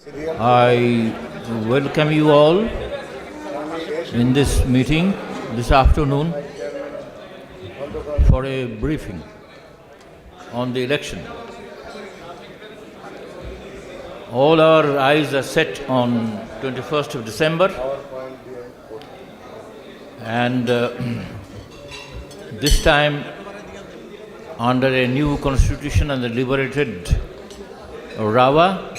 I welcome you all in this meeting this afternoon for a briefing on the election. All our eyes are set on 21st of December, and this time under a new constitution and the liberated RAOWA,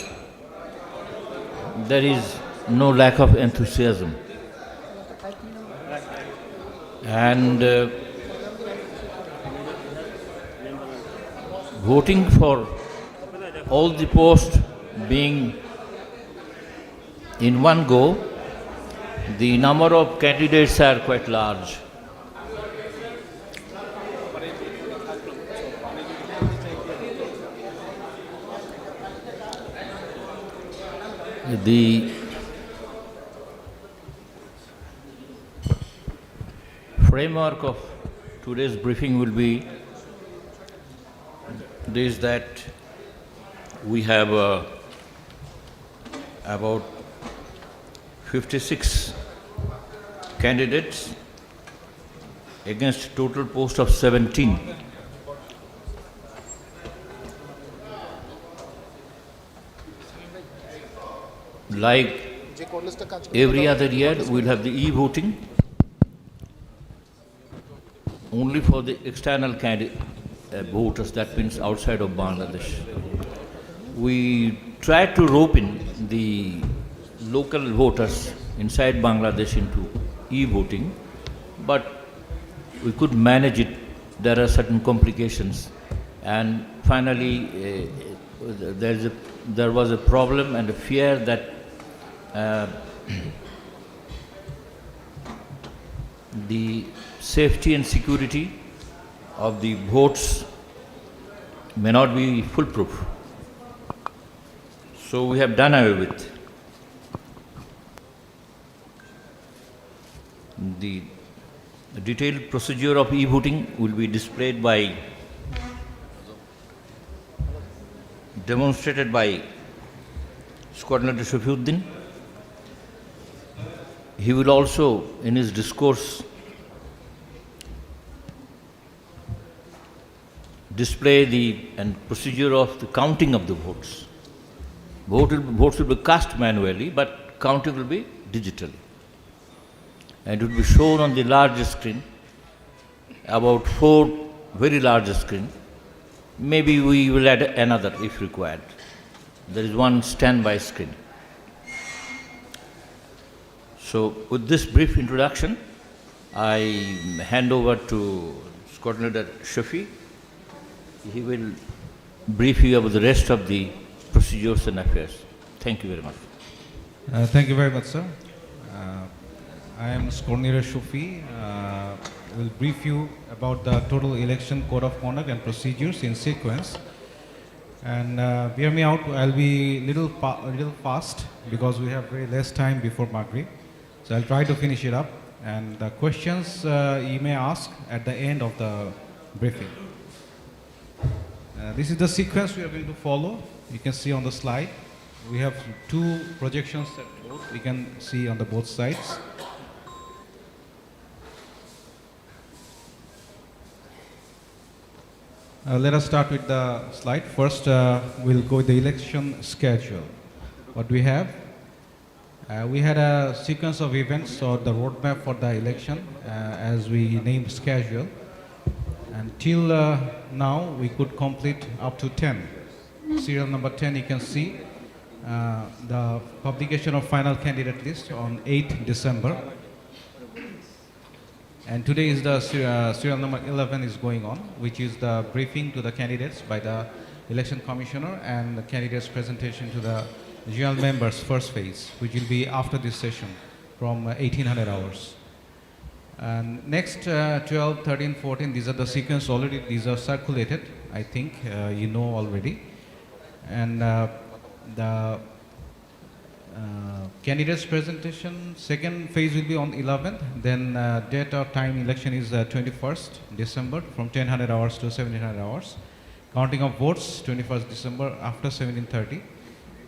there is no lack of enthusiasm. And voting for all the posts being in one go, the number of candidates are quite large. The framework of today's briefing will be this, that we have about 56 candidates against total post of 17. Like every other year, we'll have the e-voting only for the external voters, that means outside of Bangladesh. We try to rope in the local voters inside Bangladesh into e-voting, but we could manage it. There are certain complications, and finally there was a problem and a fear that the safety and security of the votes may not be foolproof. So we have done away with. The detailed procedure of e-voting will be displayed demonstrated by Coordinator Shafiuddin. He will also, in his discourse, display the procedure of the counting of the votes. Votes will be cast manually, but counting will be digitally. And it will be shown on the larger screen, about 4 very large screen. Maybe we will add another if required. There is one standby screen. So with this brief introduction, I hand over to Coordinator Shafi. He will brief you about the rest of the procedures and affairs. Thank you very much. Thank you very much, sir. I am Coordinator Shafi. Will brief you about the total election code of conduct and procedures in sequence. And bear me out, I'll be a little fast because we have very less time before Maghrib. So I'll try to finish it up. And the questions you may ask at the end of the briefing. This is the sequence we are going to follow. You can see on the slide. We have 2 projections that we can see on the both sides. Let us start with the slide. First, we'll go with the election schedule. What we have? We had a sequence of events or the roadmap for the election as we named schedule. Until now, we could complete up to 10. Serial number 10, you can see the publication of final candidate list on 8th December. And today is the serial number 11 is going on, which is the briefing to the candidates by the election commissioner and the candidates' presentation to the general members first phase, which will be after this session from 1800 hours. And next 12, 13, 14, these are the sequence already, these are circulated, I think you know already. And the candidates presentation, second phase will be on 11th, then date or time election is 21st December from 1000 hours to 1700 hours. Counting of votes 21st December after 1730.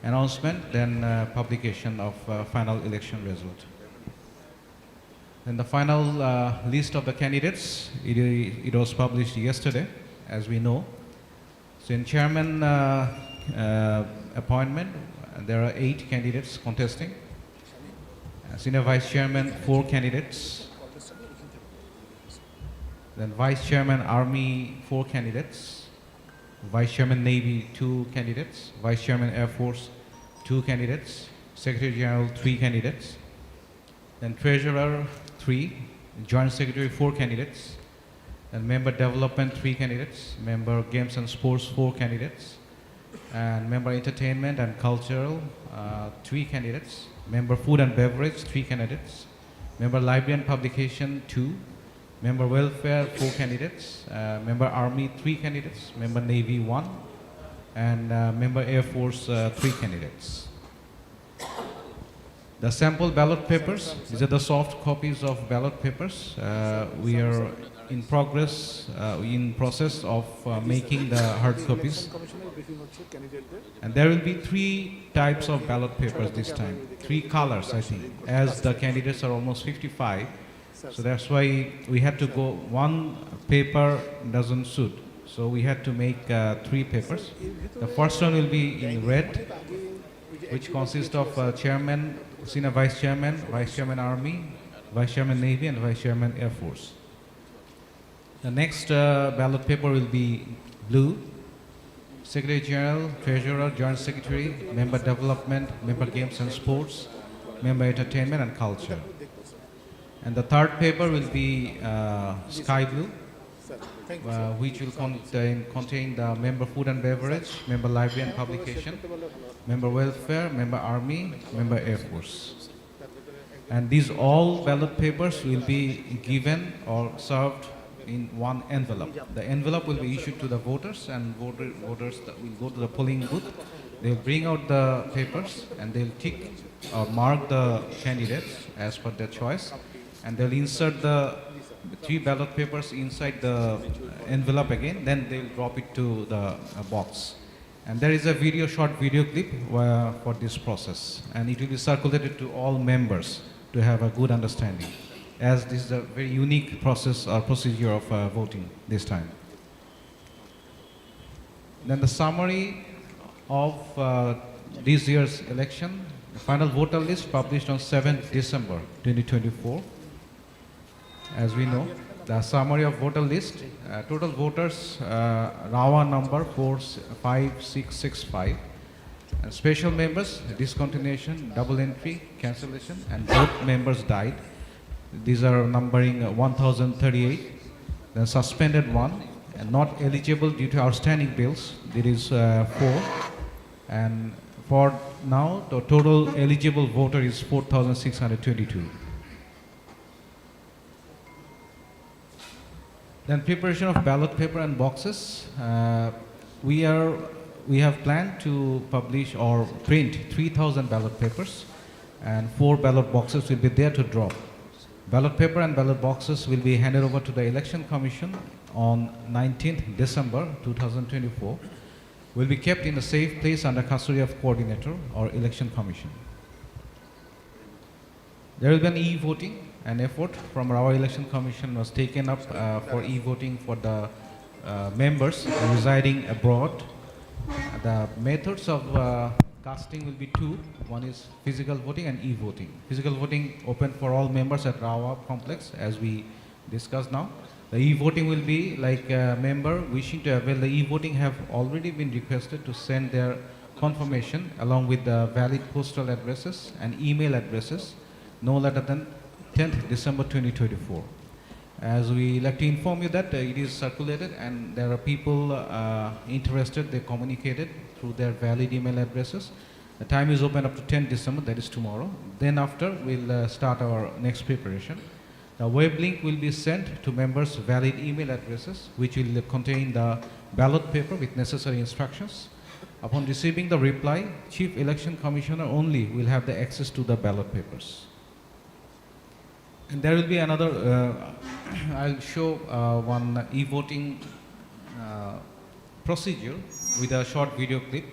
announcement, then publication of final election result. Then the final list of the candidates, it was published yesterday, as we know. So in chairman appointment, there are 8 candidates contesting. Senior vice chairman, 4 candidates. Then vice chairman Army, 4 candidates. Vice chairman Navy, 2 candidates. Vice chairman Air Force, 2 candidates. Secretary General, 3 candidates. Then treasurer, 3. Joint secretary, 4 candidates. And member development, 3 candidates. Member games and sports, 4 candidates. And member entertainment and cultural, 3 candidates. Member food and beverage, 3 candidates. Member library and publication, 2. Member welfare, 4 candidates. Member army, 3 candidates. Member navy, 1. And member air force, 3 candidates. The sample ballot papers, these are the soft copies of ballot papers. We are in process of making the hard copies. And there will be 3 types of ballot papers this time, 3 colors, I think, as the candidates are almost 55. So that's why we had to go, 1 paper doesn't suit. So we had to make 3 papers. The first one will be in red, which consists of chairman, senior vice chairman army, vice chairman navy, and vice chairman air force. The next ballot paper will be blue, secretary general, treasurer, joint secretary, member development, member games and sports, member entertainment and culture. And the third paper will be sky blue, which will contain the member food and beverage, member library and publication, member welfare, member army, member air force. And these all ballot papers will be given or served in 1 envelope. The envelope will be issued to the voters, and voters that will go to the polling booth. They will bring out the papers and they will tick or mark the candidates as per their choice, and they'll insert the 3 ballot papers inside the envelope again, then they'll drop it to the box. And there is a short video clip for this process, and it will be circulated to all members to have a good understanding, as this is a very unique process or procedure of voting this time. Then the summary of this year's election, the final voter list published on 7th December 2024. As we know, the summary of voter list, total voters, RAOWA number 45665, and special members, discontinuation, double entry, cancellation, and both members died. These are numbering 1038. Then suspended 1, and not eligible due to outstanding bills, there is 4. And for now, the total eligible voter is 4,622. Then preparation of ballot paper and boxes. We have planned to publish or print 3,000 ballot papers, and 4 ballot boxes will be there to drop. Ballot paper and ballot boxes will be handed over to the Election Commission on 19th December 2024. Will be kept in a safe place under custody of coordinator or Election Commission. There will be an e-voting. An effort from RAOWA Election Commission was taken up for e-voting for the members residing abroad. The methods of casting will be 2. One is physical voting and e-voting. Physical voting open for all members at RAOWA complex, as we discussed now. The e-voting will be like a member wishing to avail the e-voting have already been requested to send their confirmation along with the valid postal addresses and email addresses no later than 10th December 2024. As we like to inform you that it is circulated, and there are people interested, they communicated through their valid email addresses. The time is open up to 10th December, that is tomorrow. Then after, we'll start our next preparation. The web link will be sent to members' valid email addresses, which will contain the ballot paper with necessary instructions. Upon receiving the reply, Chief Election Commissioner only will have the access to the ballot papers. And there will be another, I'll show one e-voting procedure with a short video clip.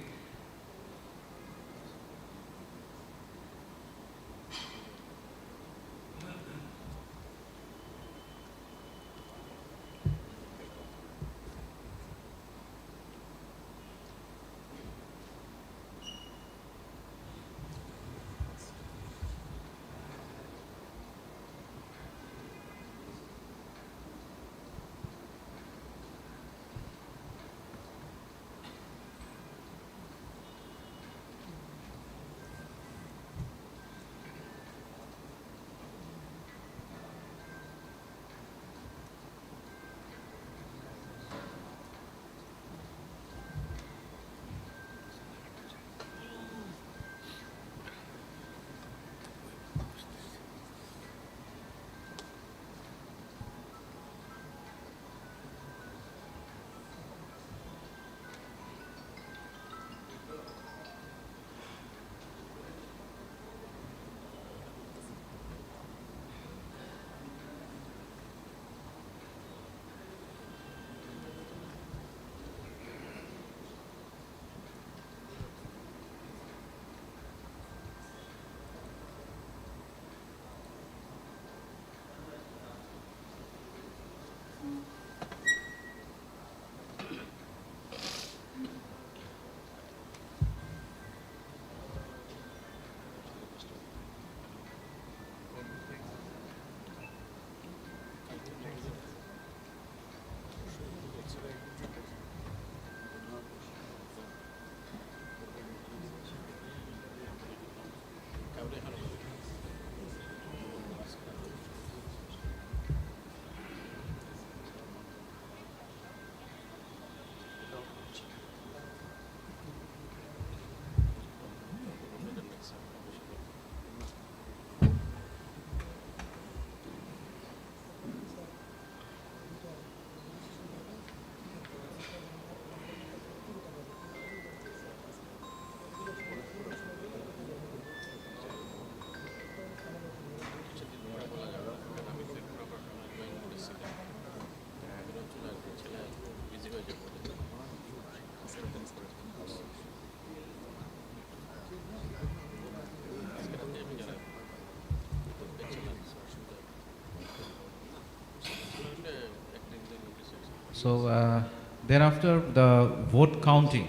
So thereafter, the vote counting.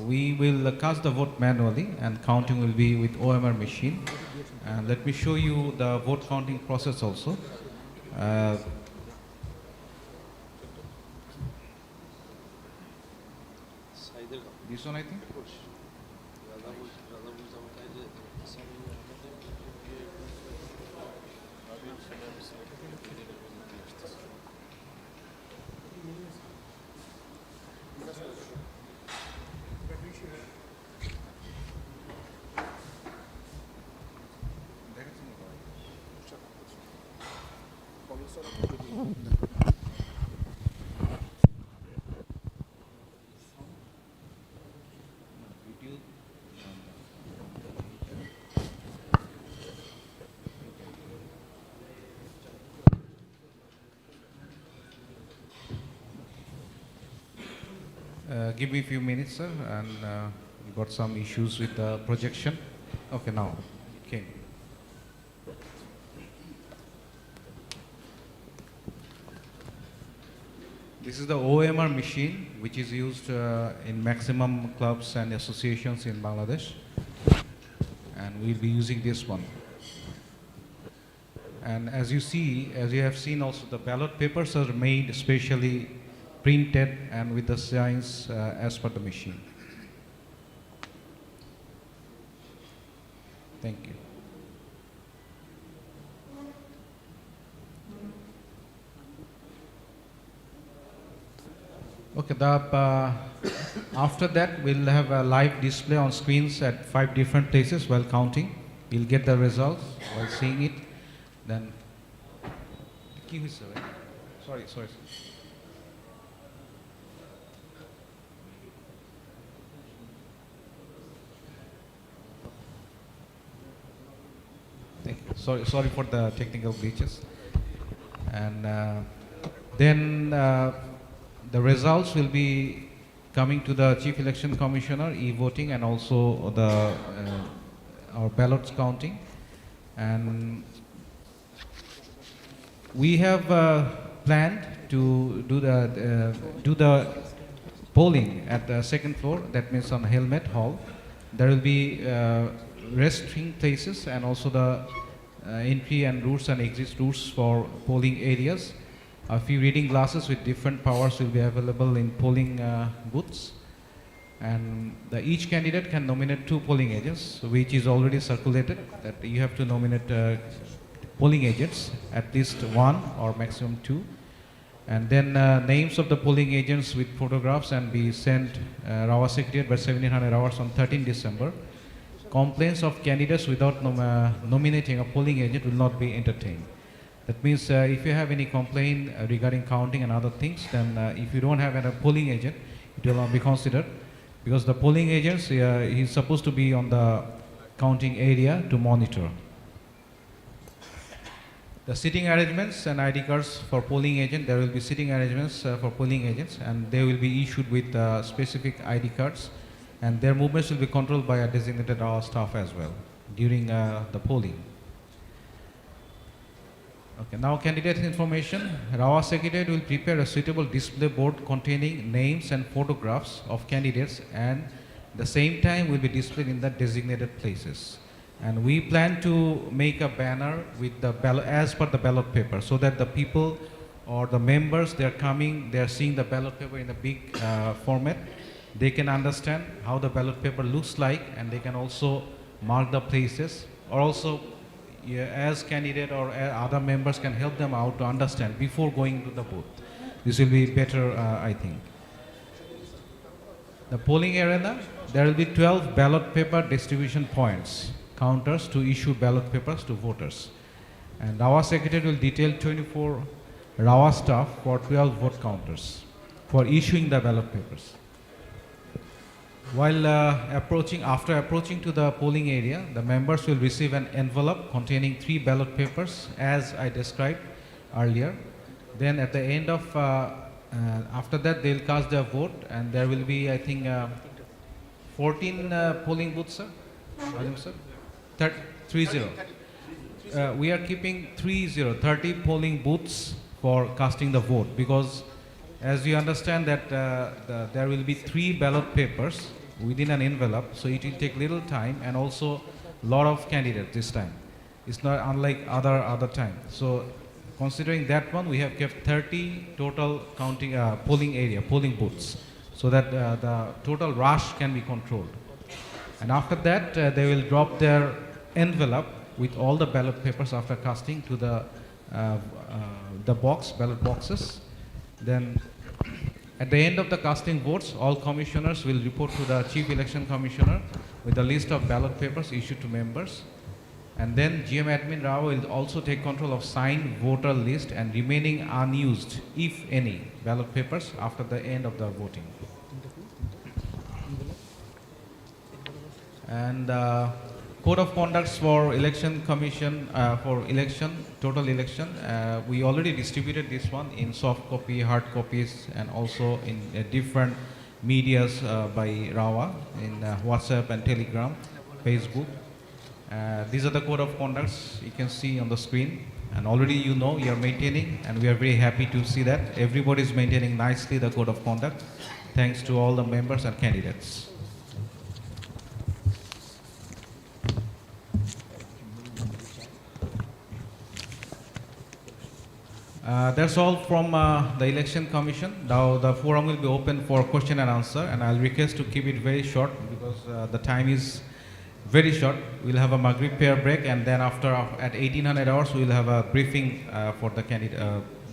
We will cast the vote manually, and counting will be with OMR machine. And let me show you the vote counting process also. Uh, this one, I think. Give me a few minutes, sir, and we got some issues with the projection. Okay, now, okay. This is the OMR machine, which is used in maximum clubs and associations in Bangladesh, and we'll be using this one. And as you see, as you have seen also, the ballot papers are made specially printed and with the signs as per the machine. Thank you. Okay, after that we'll have a live display on screens at 5 different places while counting. You'll get the results while seeing it. Then, sorry. Thank you. Sorry for the technical glitches. And then the results will be coming to the Chief Election Commissioner, e-voting, and also our ballots counting. And we have planned to do the polling at the second floor. That means on Helmet Hall. There will be resting places and also the entry and routes and exit routes for polling areas. A few reading glasses with different powers will be available in polling booths. And each candidate can nominate 2 polling agents, which is already circulated, that you have to nominate polling agents, at least 1 or maximum 2. And then names of the polling agents with photographs and be sent RAOWA Secretariat by 1700 hours on 13 December. Complaints of candidates without nominating a polling agent will not be entertained. That means if you have any complaint regarding counting and other things, then if you don't have a polling agent, it will not be considered, because the polling agents, he's supposed to be on the counting area to monitor. The sitting arrangements and ID cards for polling agent, there will be sitting arrangements for polling agents, and they will be issued with specific ID cards, and their movements will be controlled by a designated RAWA staff as well during the polling. Okay, now candidate information. RAWA Secretariat will prepare a suitable display board containing names and photographs of candidates, and the same time will be displayed in the designated places. And we plan to make a banner with the ballot as per the ballot paper, so that the people or the members, they are coming, they are seeing the ballot paper in a big format. They can understand how the ballot paper looks like, and they can also mark the places or also as candidate or other members can help them out to understand before going to the booth. This will be better, I think. The polling arena, there will be 12 ballot paper distribution points, counters to issue ballot papers to voters. And RAWA Secretary will detail 24 RAWA staff for 12 vote counters for issuing the ballot papers. While after approaching to the polling area, the members will receive an envelope containing 3 ballot papers as I described earlier. Then at the end of, after that they will cast their vote, and there will be, I think, 14 polling booths, sir? Azim, sir? 30. We are keeping 30 polling booths for casting the vote, because as you understand that there will be 3 ballot papers within an envelope, so it will take little time and also lot of candidates this time. It's not unlike other time. So considering that one, we have kept 30 total counting polling booths, so that the total rush can be controlled. And after that, they will drop their envelope with all the ballot papers after casting to the ballot boxes. Then at the end of the casting votes, all commissioners will report to the Chief Election Commissioner with a list of ballot papers issued to members. And then GM Admin RAWA will also take control of signed voter list and remaining unused, if any, ballot papers after the end of the voting. And Code of Conducts for Election Commission, total election, we already distributed this one in soft copy, hard copies, and also in different medias by RAWA, in WhatsApp and Telegram, Facebook. These are the Code of Conducts you can see on the screen, and already you know you are maintaining, and we are very happy to see that everybody is maintaining nicely the Code of Conduct, thanks to all the members and candidates. That's all from the Election Commission. Now the forum will be open for question and answer, and I'll request to keep it very short because the time is very short. We'll have a Maghrib prayer break, and then after at 1800 hours we'll have a briefing for the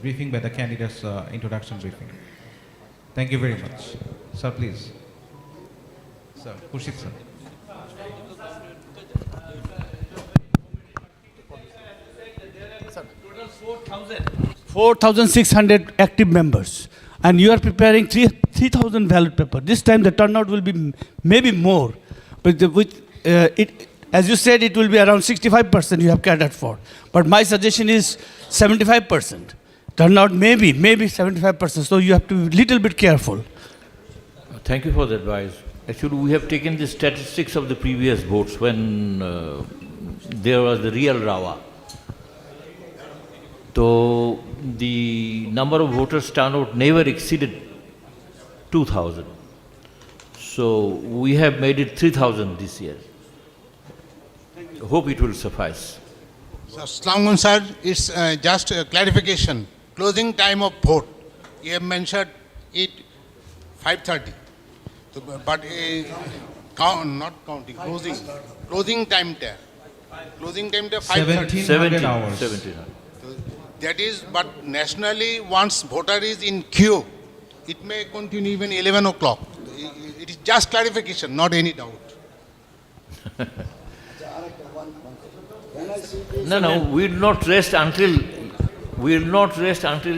briefing by the candidates, introduction briefing. Thank you very much. Sir, please. Sir, Kushik sir. 4,600 active members, and you are preparing 3,000 ballot paper. This time the turnout will be maybe more, but as you said, it will be around 65% you have catered for. But my suggestion is 75%. Turnout maybe 75%. So you have to be little bit careful. Thank you for the advice. Actually, we have taken the statistics of the previous votes when there was the real RAWA. So the number of voters turnout never exceeded 2,000. So we have made it 3,000 this year. Hope it will suffice. So, Assalamualaikum sir, it's just a clarification. Closing time of vote, you have mentioned it 5:30. So, but not counting, closing time there. Closing time there 5:30. 1700 hours. 1700. That is, but nationally, once voter is in queue, it may continue even 11 o'clock. It is just clarification, not any doubt. No, we will not rest until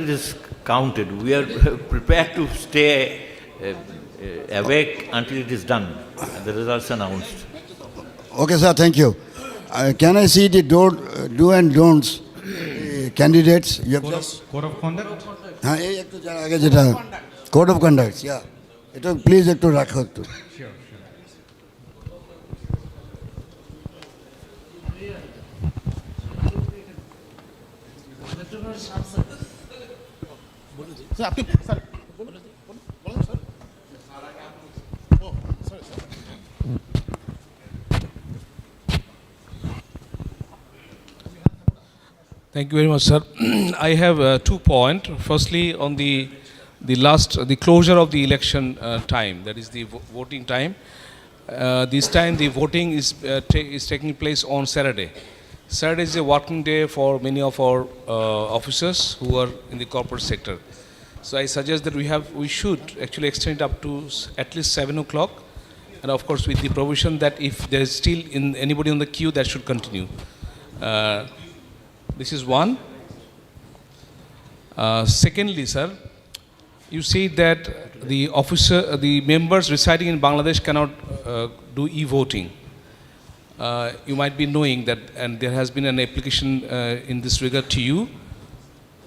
it is counted. We are prepared to stay awake until it is done and the results announced. Okay, sir, thank you. Can I see the do and don'ts candidates? You have just Code of Conduct? হ্যাঁ এই একটু যারা আগে যেটা code of conduct এটা please একটু রাখো একটু Sure. স্যার আপনি স্যার বলুন sir oh sorry sir Thank you very much, sir. I have 2 points. Firstly, on the closure of the election time, that is the voting time. This time the voting is taking place on Saturday. Saturday is a working day for many of our officers who are in the corporate sector. So I suggest that we should actually extend it up to at least 7 o'clock, and of course with the provision that if there is still anybody on the queue, that should continue. This is one. Secondly, sir, you say that the members residing in Bangladesh cannot do e-voting. You might be knowing that, and there has been an application in this regard to you.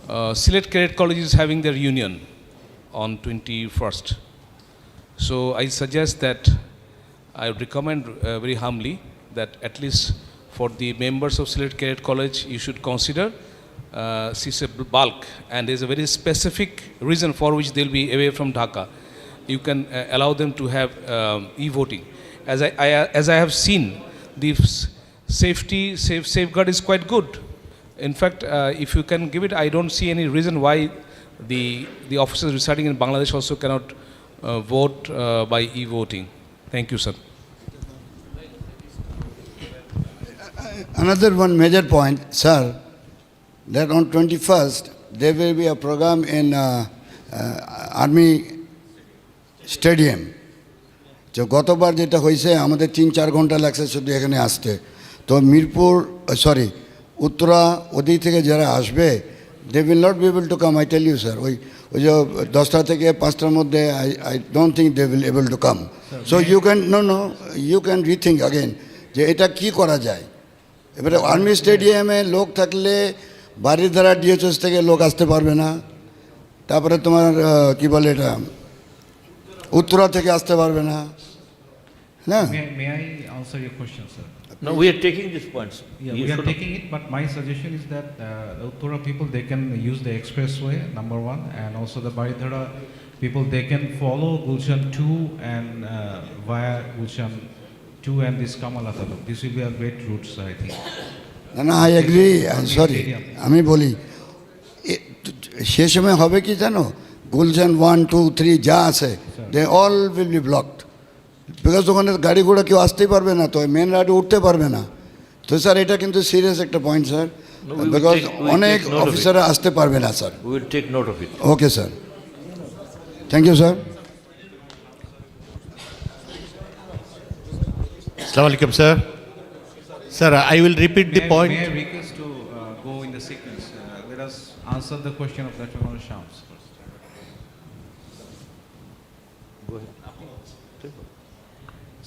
Sylhet Cadet College is having their union on 21st. So I suggest that, I would recommend very humbly that at least for the members of Sylhet Cadet College, you should consider since a bulk, and there is a very specific reason for which they will be away from Dhaka. You can allow them to have e-voting. As I have seen, the safeguard is quite good. In fact, if you can give it, I don't see any reason why the officers residing in Bangladesh also cannot vote by e-voting. Thank you, sir. Another one major point, sir, that on 21st, there will be a program in Army Stadium. তো গতবার যেটা হয়েছে আমাদের 3-4 ঘন্টা লাগছে শুধু এখানে আসতে। তো মিরপুর উত্তরা ওদিক থেকে যারা আসবে, they will not be able to come, I tell you, sir. ওই যে 10টা থেকে 5টার মধ্যে I don't think they will able to come. So you can, you can rethink again যে এটা কি করা যায়। এবারে আর্মি স্টেডিয়ামে লোক থাকলে বাড়ির ধারা ডিএচএস থেকে লোক আসতে পারবে না, তারপরে তোমার কি বলে এটা উত্তরা থেকে আসতে পারবে না, না? May I answer your question, sir? No, we are taking these points. Yeah, we are taking it, but my suggestion is that the Uttara people, they can use the expressway, number one, and also the Baridhara people, they can follow Gulshan 2 and via Gulshan 2 and this Kamalata. This will be a great route, sir, I think. না, I agree, I'm sorry, আমি বলি সে সময় হবে কি জানো, গুলশান 1, 2, 3 যা আছে, they all will be blocked, because ওখানে গাড়ি ঘোড়া কেউ আসতেই পারবে না, তো মেন রোডে উঠতে পারবে না। তো স্যার এটা কিন্তু সিরিয়াস একটা পয়েন্ট স্যার, বিকজ অনেক অফিসাররা আসতে পারবে না sir. We will take note of it. Okay sir, thank you sir. Assalamu alaikum, sir. Sir, I will repeat the point. May I request to go in the sequence? Let us answer the question of Dr. Shams first. Go ahead.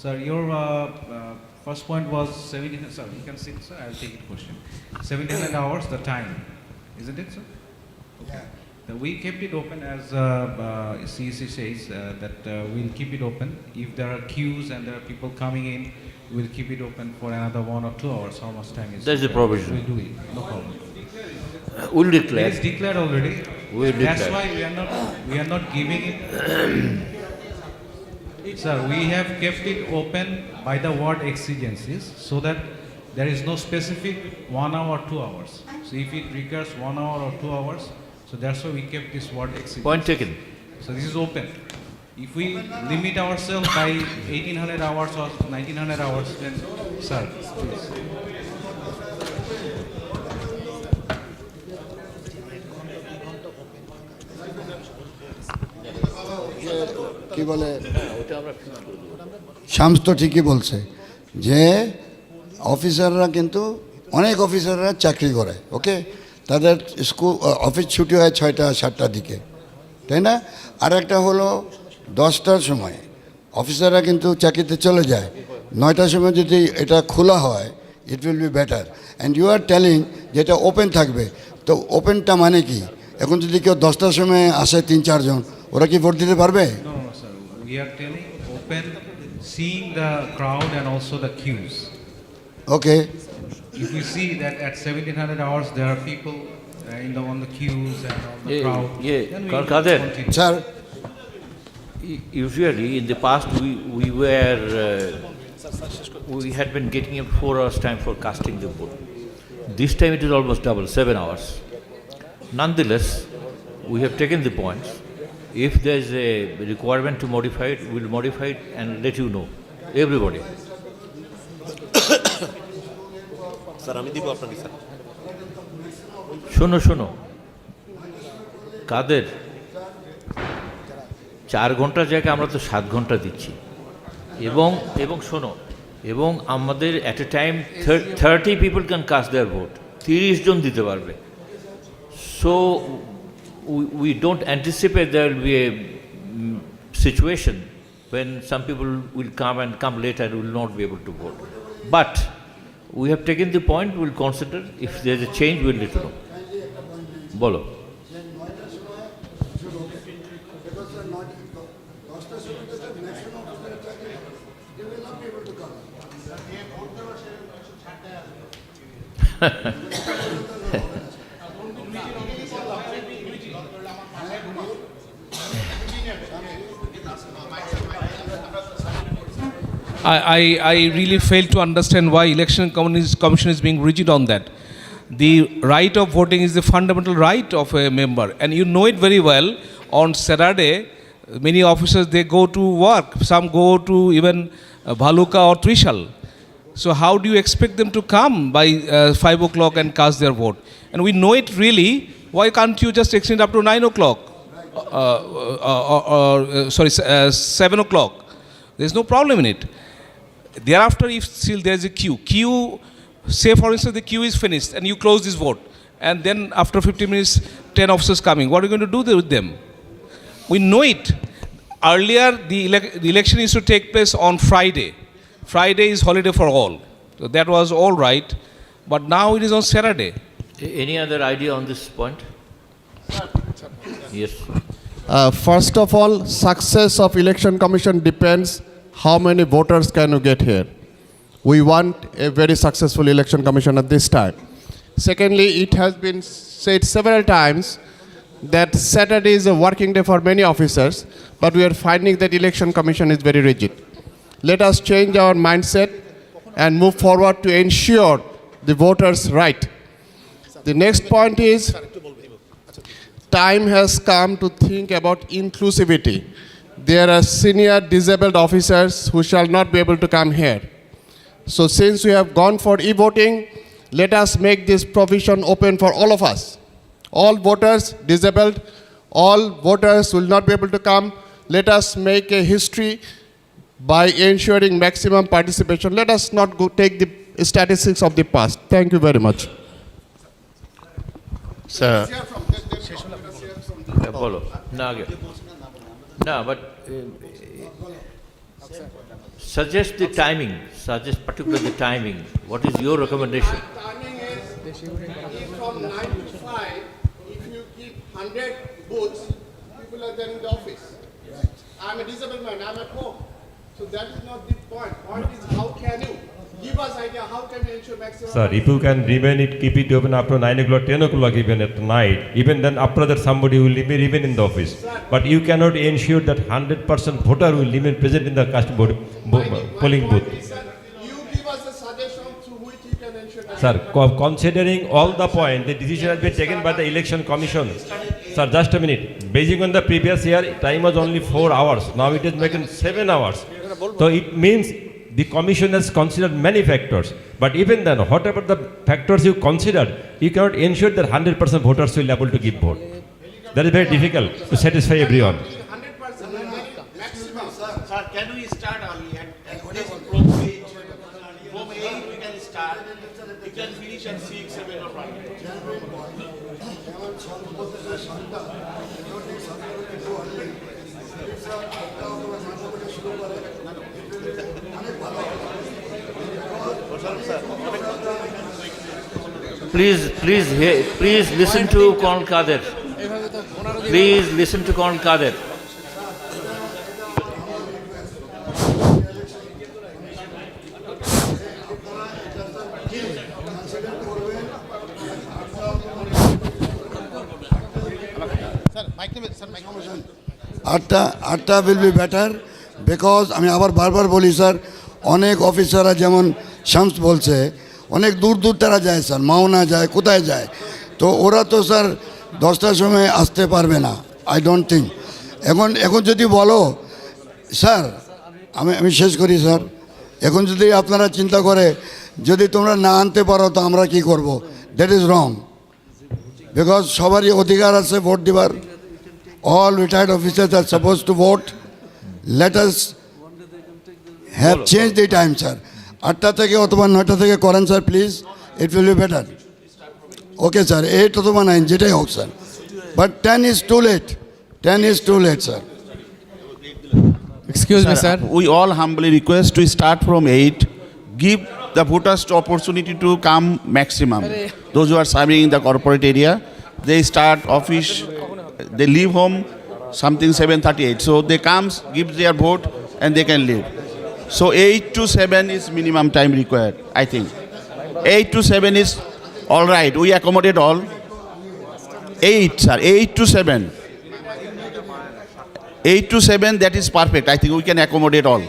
Sir, your first point was 1700, sir, you can sit, sir, I'll take the question. 1700 hours, the time, isn't it, sir? Okay. We kept it open as CEC says that we'll keep it open. If there are queues and there are people coming in, we'll keep it open for another 1 or 2 hours. How much time is That's the provision. We'll do it, no problem. We'll declare. It is declared already. We'll That's declare. why we are not giving it. Sir, we have kept it open by the word exigencies so that there is no specific 1 hour or 2 hours. So if it requires 1 hour or 2 hours, so that's why we kept this word exigencies. Point taken. So this is open. If we limit ourselves by 1800 hours or 1900 hours, then, sir, please. কি বলে শামস তো ঠিকই বলছে যে অফিসাররা কিন্তু অনেক অফিসাররা চাকরি করে, ওকে, তাদের স্কুল অফিস ছুটি হয় 6টা-7টার দিকে, তাই না? আর একটা হলো 10টার সময় অফিসাররা কিন্তু চাকরিতে চলে যায়, 9টার সময় যদি এটা খোলা হয়, it will be better. And you are telling যেটা ওপেন থাকবে, তো ওপেনটা মানে কি? এখন যদি কেউ 10টার সময় আসে 3-4 জন, ওরা কি ভোট দিতে পারবে? No, sir. We are telling open, seeing the crowd and also the queues. Okay, If we see that at 1700 hours there are people on the queues and on the crowd, then we will Kader. continue. Sir Usually in the past we had been getting a 4 hours time for casting the vote. This time it is almost double, 7 hours. Nonetheless, we have taken the points. If there is a requirement to modify it, we will modify it and let you know. everybody. Sir আমি দিব আপনাকে sir শোনো শোনো, কাদের 4 ঘন্টার জায়গায় আমরা তো 7 ঘন্টা দিচ্ছি, এবং এবং শোনো, এবং আমাদের at a time 30 people can caste there vote, 30 জন দিতে পারবে। So we don't anticipate there will be a situation when some people will come later and will not be able to vote. But we have taken the point, we will consider. If there is a change, we will let you know. Bolo. I really fail to understand why election commission is being rigid on that. The right of voting is the fundamental right of a member, and you know it very well. On Saturday, many officers, they go to work. Some go to even Bhaluka or Trishal. So how do you expect them to come by 5 o'clock and cast their vote? And we know it really. Why can't you just extend up to 9 o'clock? 7 o'clock. There's no problem in it. Thereafter, if still there's a queue, say for instance the queue is finished and you close this vote, and then after 50 minutes 10 officers coming, what are you going to do with them? We know it. Earlier the election used to take place on Friday. Friday is holiday for all, so that was all right, but now it is on Saturday. Any other idea on this point? Yes. First of all, success of election commission depends how many voters can you get here. We want a very successful election commission at this time. Secondly, it has been said several times that Saturday is a working day for many officers, but we are finding that election commission is very rigid. Let us change our mindset and move forward to ensure the voters' right. The next point is, time has come to think about inclusivity. There are senior disabled officers who shall not be able to come here. So since we have gone for e-voting, let us make this provision open for all of us. All voters, disabled, all voters will not be able to come. Let us make a history by ensuring maximum participation. Let us not go take the statistics of the past. Thank you very much. Sir Bolo. No, again. No, but suggest the timing. Suggest particularly the timing. What is your recommendation? Timing is from 9 to 5. If you keep 100 booths, people are there in the office. I'm a disabled man. I'm at home. So that is not the point. Point is how can you give us idea how can you ensure maximum. Sir, if you can remain it, keep it open up to 9 o'clock, 10 o'clock even at night, even then after that somebody will remain in the office. But you cannot ensure that 100% voter will remain present in the polling booth. You give us a suggestion through which you can ensure that. Sir, considering all the point, the decision has been taken by the election commission. Sir, just a minute. Basing on the previous year, time was only 4 hours. Now it is making 7 hours. So it means the commission has considered many factors. But even then, whatever the factors you considered, you cannot ensure that 100% voters will be able to give vote. That is very difficult to satisfy everyone. 100% maximum. Sir, can we start early and this from 8? From 8 we can start. We can finish at 6, 7 or 5. Please listen to Colonel Kader. Please listen to Colonel Kader. আটটা will be better because আমি আবার বারবার বলি sir, অনেক অফিসাররা যেমন শামস বলছে অনেক দূর দূর তারা যায় স্যার, মাওনা যায়, কোথায় যায়, তো ওরা তো স্যার 10টার সময় আসতে পারবে না, আই ডোন্ট থিঙ্ক। এখন যদি বলো স্যার, আমি শেষ করি স্যার, এখন যদি আপনারা চিন্তা করে যদি তোমরা না আনতে পারো তো আমরা কি করব, দ্যাট ইজ রং, বিকজ সবারই অধিকার আছে ভোট দিবার। All retired officers are suppose to vote. Let us have change the time sir. 8টা থেকে অথবা 9টা থেকে করেন sir please, it will be better. Okay sir, 8 অথবা 9 যেটাই হোক sir, but 10 is too late, 10 is too late, sir. Excuse me, sir. We all humbly request to start from 8. Give the voters the opportunity to come maximum. Those who are serving in the corporate area, they start office, they leave home something 7:38. So they come, give their vote, and they can leave. So 8 to 7 is minimum time required, I think. 8 to 7 is all right. We accommodate all. 8, sir. 8 to 7. 8 to 7, that is perfect. I think we can accommodate all.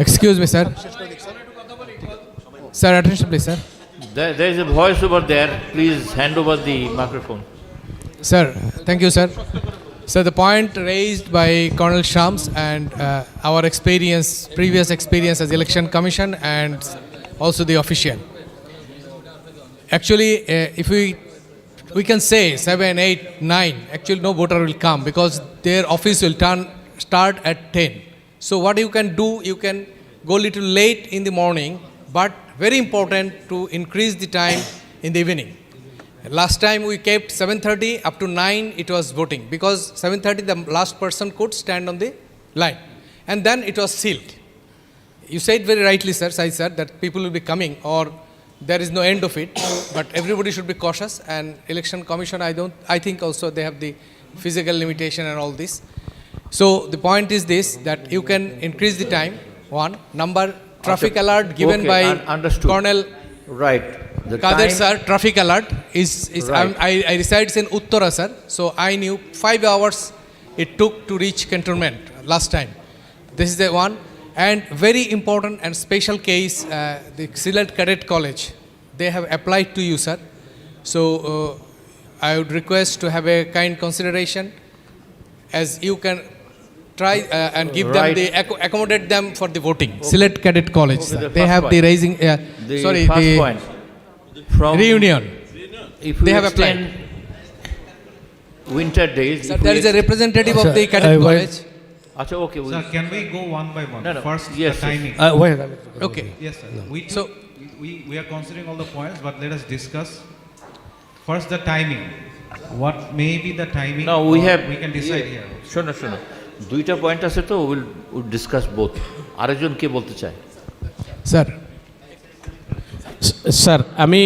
Excuse me, sir. Sir, attention, please, sir. There is a voice over there. Please hand over the microphone. Sir, thank you, sir. So the point raised by Colonel Shams and our experience, previous experience as election commission and also the official. Actually, if we can say 7, 8, 9, actually no voter will come because their office will start at 10. So what you can do, you can go little late in the morning, but very important to increase the time in the evening. Last time we kept 7:30 up to 9 it was voting because 7:30 the last person could stand on the line and then it was sealed. You said very rightly, sir, Sai sir, that people will be coming or there is no end of it, but everybody should be cautious. And election commission, I think also they have the physical limitation and all this. So the point is this, that you can increase the time. One number, traffic alert given by understood. Colonel Right. The Kader time- sir, traffic alert is Right. I resides in Uttara, sir, so I knew 5 hours it took to reach cantonment last time. This is the one. And very important and special case, the Silat Cadet College, they have applied to you, sir. So I would request to have a kind consideration, as you can try and give them Right. the accommodate them for the voting. Silat Cadet College, sir. the They first have the point. raising. The Sorry, first the point. From reunion. If They we have applied. extend winter days, Sir, if there we is a representative of the cadet college. Acha, okay. Sir, can we go one by one? No, no. First, Yes, the yes. timing. Okay. Yes, sir. So- We are considering all the points, but let us discuss. First, the timing. What may be the timing? Now we or have. We can decide here. শোনো শোনো, দুইটা point আছে তো, will discuss both. আরেকজন কে বলতে চায়? Sir. Sir, আমি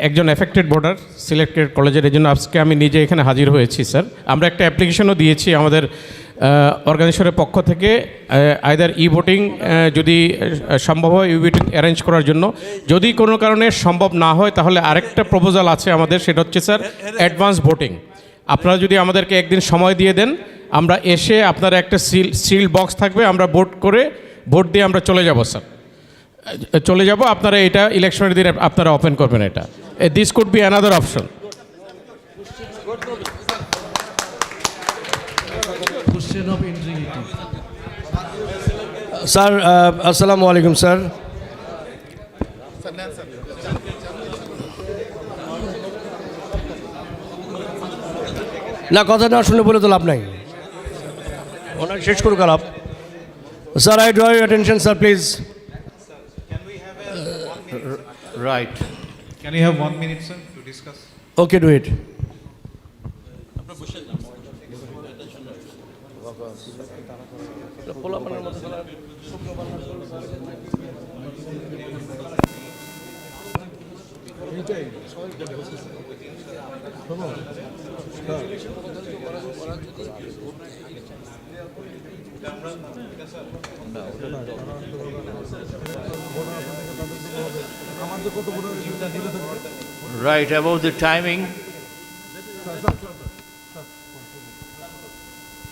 একজন এফেক্টেড ভোটার সিলেক্টেড কলেজের, এই জন্য আজকে আমি নিজে এখানে হাজির হয়েছি। স্যার, আমরা একটা অ্যাপ্লিকেশনও দিয়েছি আমাদের অর্গানাইজেশনের পক্ষ থেকে, আইদার ই ভোটিং যদি সম্ভব হয় ই ভোটিং অ্যারেঞ্জ করার জন্য। যদি কোনো কারণে সম্ভব না হয় তাহলে আরেকটা প্রপোজাল আছে আমাদের, সেটা হচ্ছে স্যার অ্যাডভান্স ভোটিং। আপনারা যদি আমাদেরকে একদিন সময় দিয়ে দেন, আমরা এসে আপনারা একটা সিল বক্স থাকবে, আমরা ভোট দিয়ে আমরা চলে যাব স্যার, চলে যাব। আপনারা এটা ইলেকশনের দিন আপনারা ওপেন করবেন এটা। This could be another option. Sir, আসসালামু আলাইকুম স্যার। না, কথা না শুনে বলে তো লাভ নাই, ওনাকে শেষ করুক আলাপ। Sir, I draw your attention sir, please. Right. Can you have 1 minute, sir, to discuss? Okay, do it. Right, about the timing,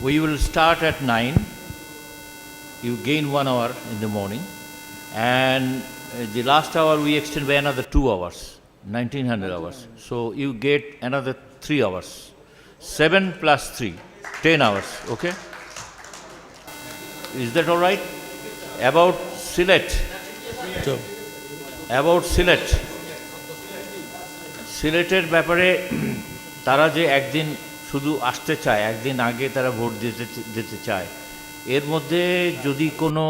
we will start at 9. You gain 1 hour in the morning, and the last hour we extend by another 2 hours, 1900 hours. So you get another 3 hours. 7 plus 3, 10 hours, okay? Is that all right? About Sylhet. About Sylhet. সিলেটের ব্যাপারে তারা যে একদিন শুধু আসতে চায়, একদিন আগে তারা ভোট দিতে চায়, এর মধ্যে যদি কোনো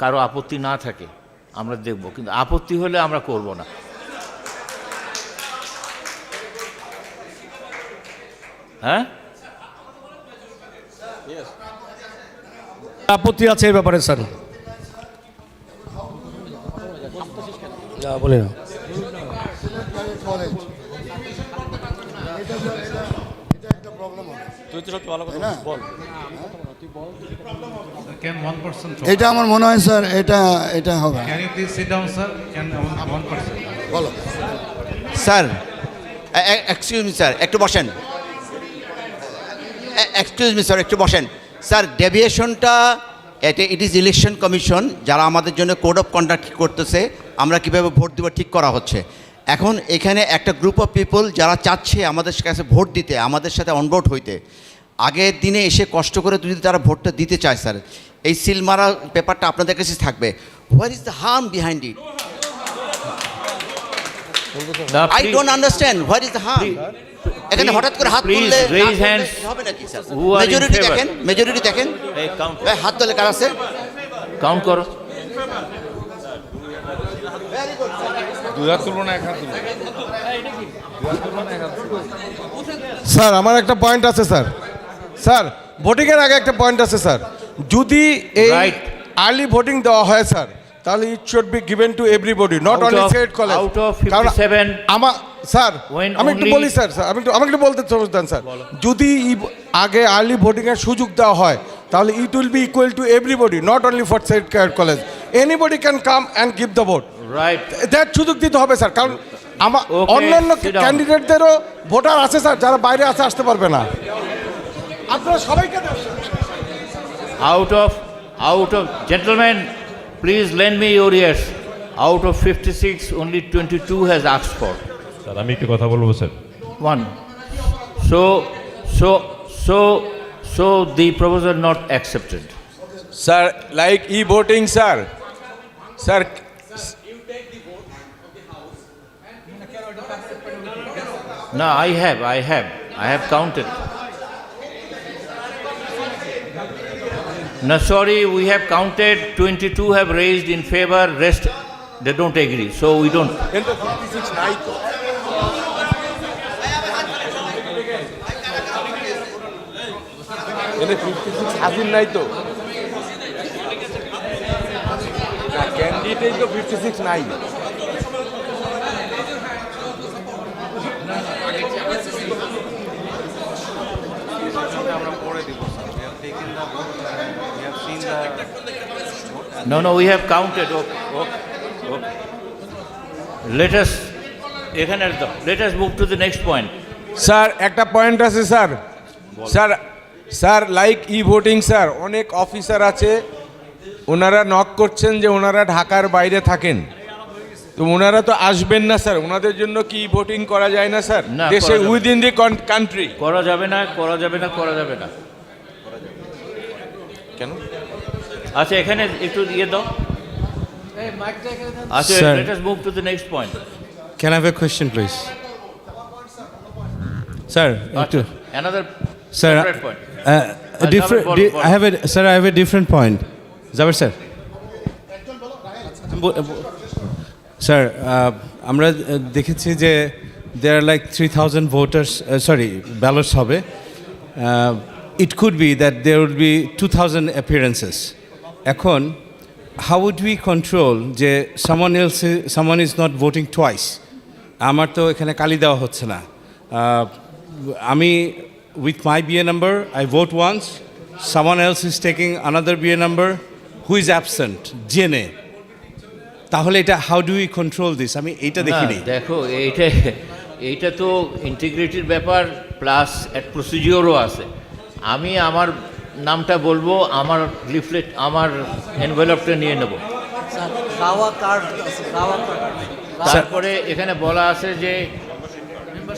কারো আপত্তি না থাকে আমরা দেখব, কিন্তু আপত্তি হলে আমরা করব না। হ্যাঁ, আপত্তি আছে এই ব্যাপারে স্যার? বলে না। এটা আমার মনে হয় স্যার, এটা হবে। Can you please sit down, sir? Can one person? বলো স্যার, এক্সকিউজ মি স্যার, একটু বসেন। এক্সকিউজ মি স্যার, একটু বসেন। স্যার, ডেভিয়েশনটা ইট ইজ ইলেকশন কমিশন যারা আমাদের জন্য কোড অফ কন্ডাক্ট করতেছে, আমরা কীভাবে ভোট দেবো ঠিক করা হচ্ছে। এখন এখানে একটা গ্রুপ অফ পিপল যারা চাচ্ছে আমাদের কাছে ভোট দিতে, আমাদের সাথে অনবোর্ড হইতে, আগের দিনে এসে কষ্ট করে যদি তারা ভোটটা দিতে চায় স্যার, এই সিল মারা পেপারটা আপনাদের কাছে থাকবে। Where is the harm behind it? I don't understand what is the harm. এখানে হঠাৎ করে হাত তুললে হবে নাকি স্যার? মেজরিটি দেখেন, মেজরিটি দেখেন, হাত তুলে কার আছে কাউন্ট করো। স্যার আমার একটা পয়েন্ট আছে স্যার। স্যার, ভোটিংয়ের আগে একটা পয়েন্ট আছে স্যার। যদি এই আর্লি ভোটিং দেওয়া হয় স্যার, তাহলে it should be given to everybody, not only state college. Out of 57 আমার স্যার, আমি একটু বলি স্যার, আমাকে একটু বলতে দেন স্যার। যদি আগে আর্লি ভোটিংয়ের সুযোগ দেওয়া হয়, তাহলে it will be equal to everybody, not only for state college. Anybody can come and give the vote. Right, that সুযোগ দিতে হবে স্যার, কারণ আমার অন্যান্য ক্যান্ডিডেটদেরও ভোটার আছে স্যার যারা বাইরে আছে, আসতে পারবে না। আপনারা সবাইকে out of gentlemen, please lend me your ears. Out of 56 only 22 has asked for. Sir আমি একটু কথা বলবো sir. One. So the proposal not accepted. Sir, like e-voting, sir. Sir, No, I have counted. No, sorry, we have counted. 22 have raised in favor. Rest, they don't agree. So we don't. into 56 নাই তো। এনে 56 হাজির নাই তো। না, candidate তো 56 নাই। No, we have counted. Okay. Let us move to the next point. Sir একটা পয়েন্ট আছে স্যার। স্যার লাইক ই ভোটিং স্যার, অনেক অফিসার আছে, ওনারা নক করছেন যে ওনারা ঢাকার বাইরে থাকেন, তো ওনারা তো আসবেন না স্যার। ওনাদের জন্য কি ই ভোটিং করা যায় না স্যার? দেশে উইদিন দি কান্ট্রি করা যাবে না। কেন? আচ্ছা, এখানে একটু দিয়ে দাও। আচ্ছা, let us move to the next point. Can I have a question, please? Sir, Another sir, separate point. I have a different point. Zabir sir. Sir, আমরা দেখেছি যে there are like 3,000 voters, ballots হবে. It could be that there would be 2,000 appearances. এখন how would we control যে someone is not voting twice? আমার তো এখানে কালি দেওয়া হচ্ছে না। আমি with my BA number I vote once, someone else is taking another BA number who is absent জেনে, তাহলে এটা how do we control this? আমি এইটা দেখিনি। দেখো, এইটা তো ইন্টিগ্রিটির ব্যাপার, প্লাস এক প্রসিডিওরও আছে। আমি আমার নামটা বলবো, আমার লিফলেট, আমার এনভেলপটা নিয়ে নেব। তারপরে এখানে বলা আছে যে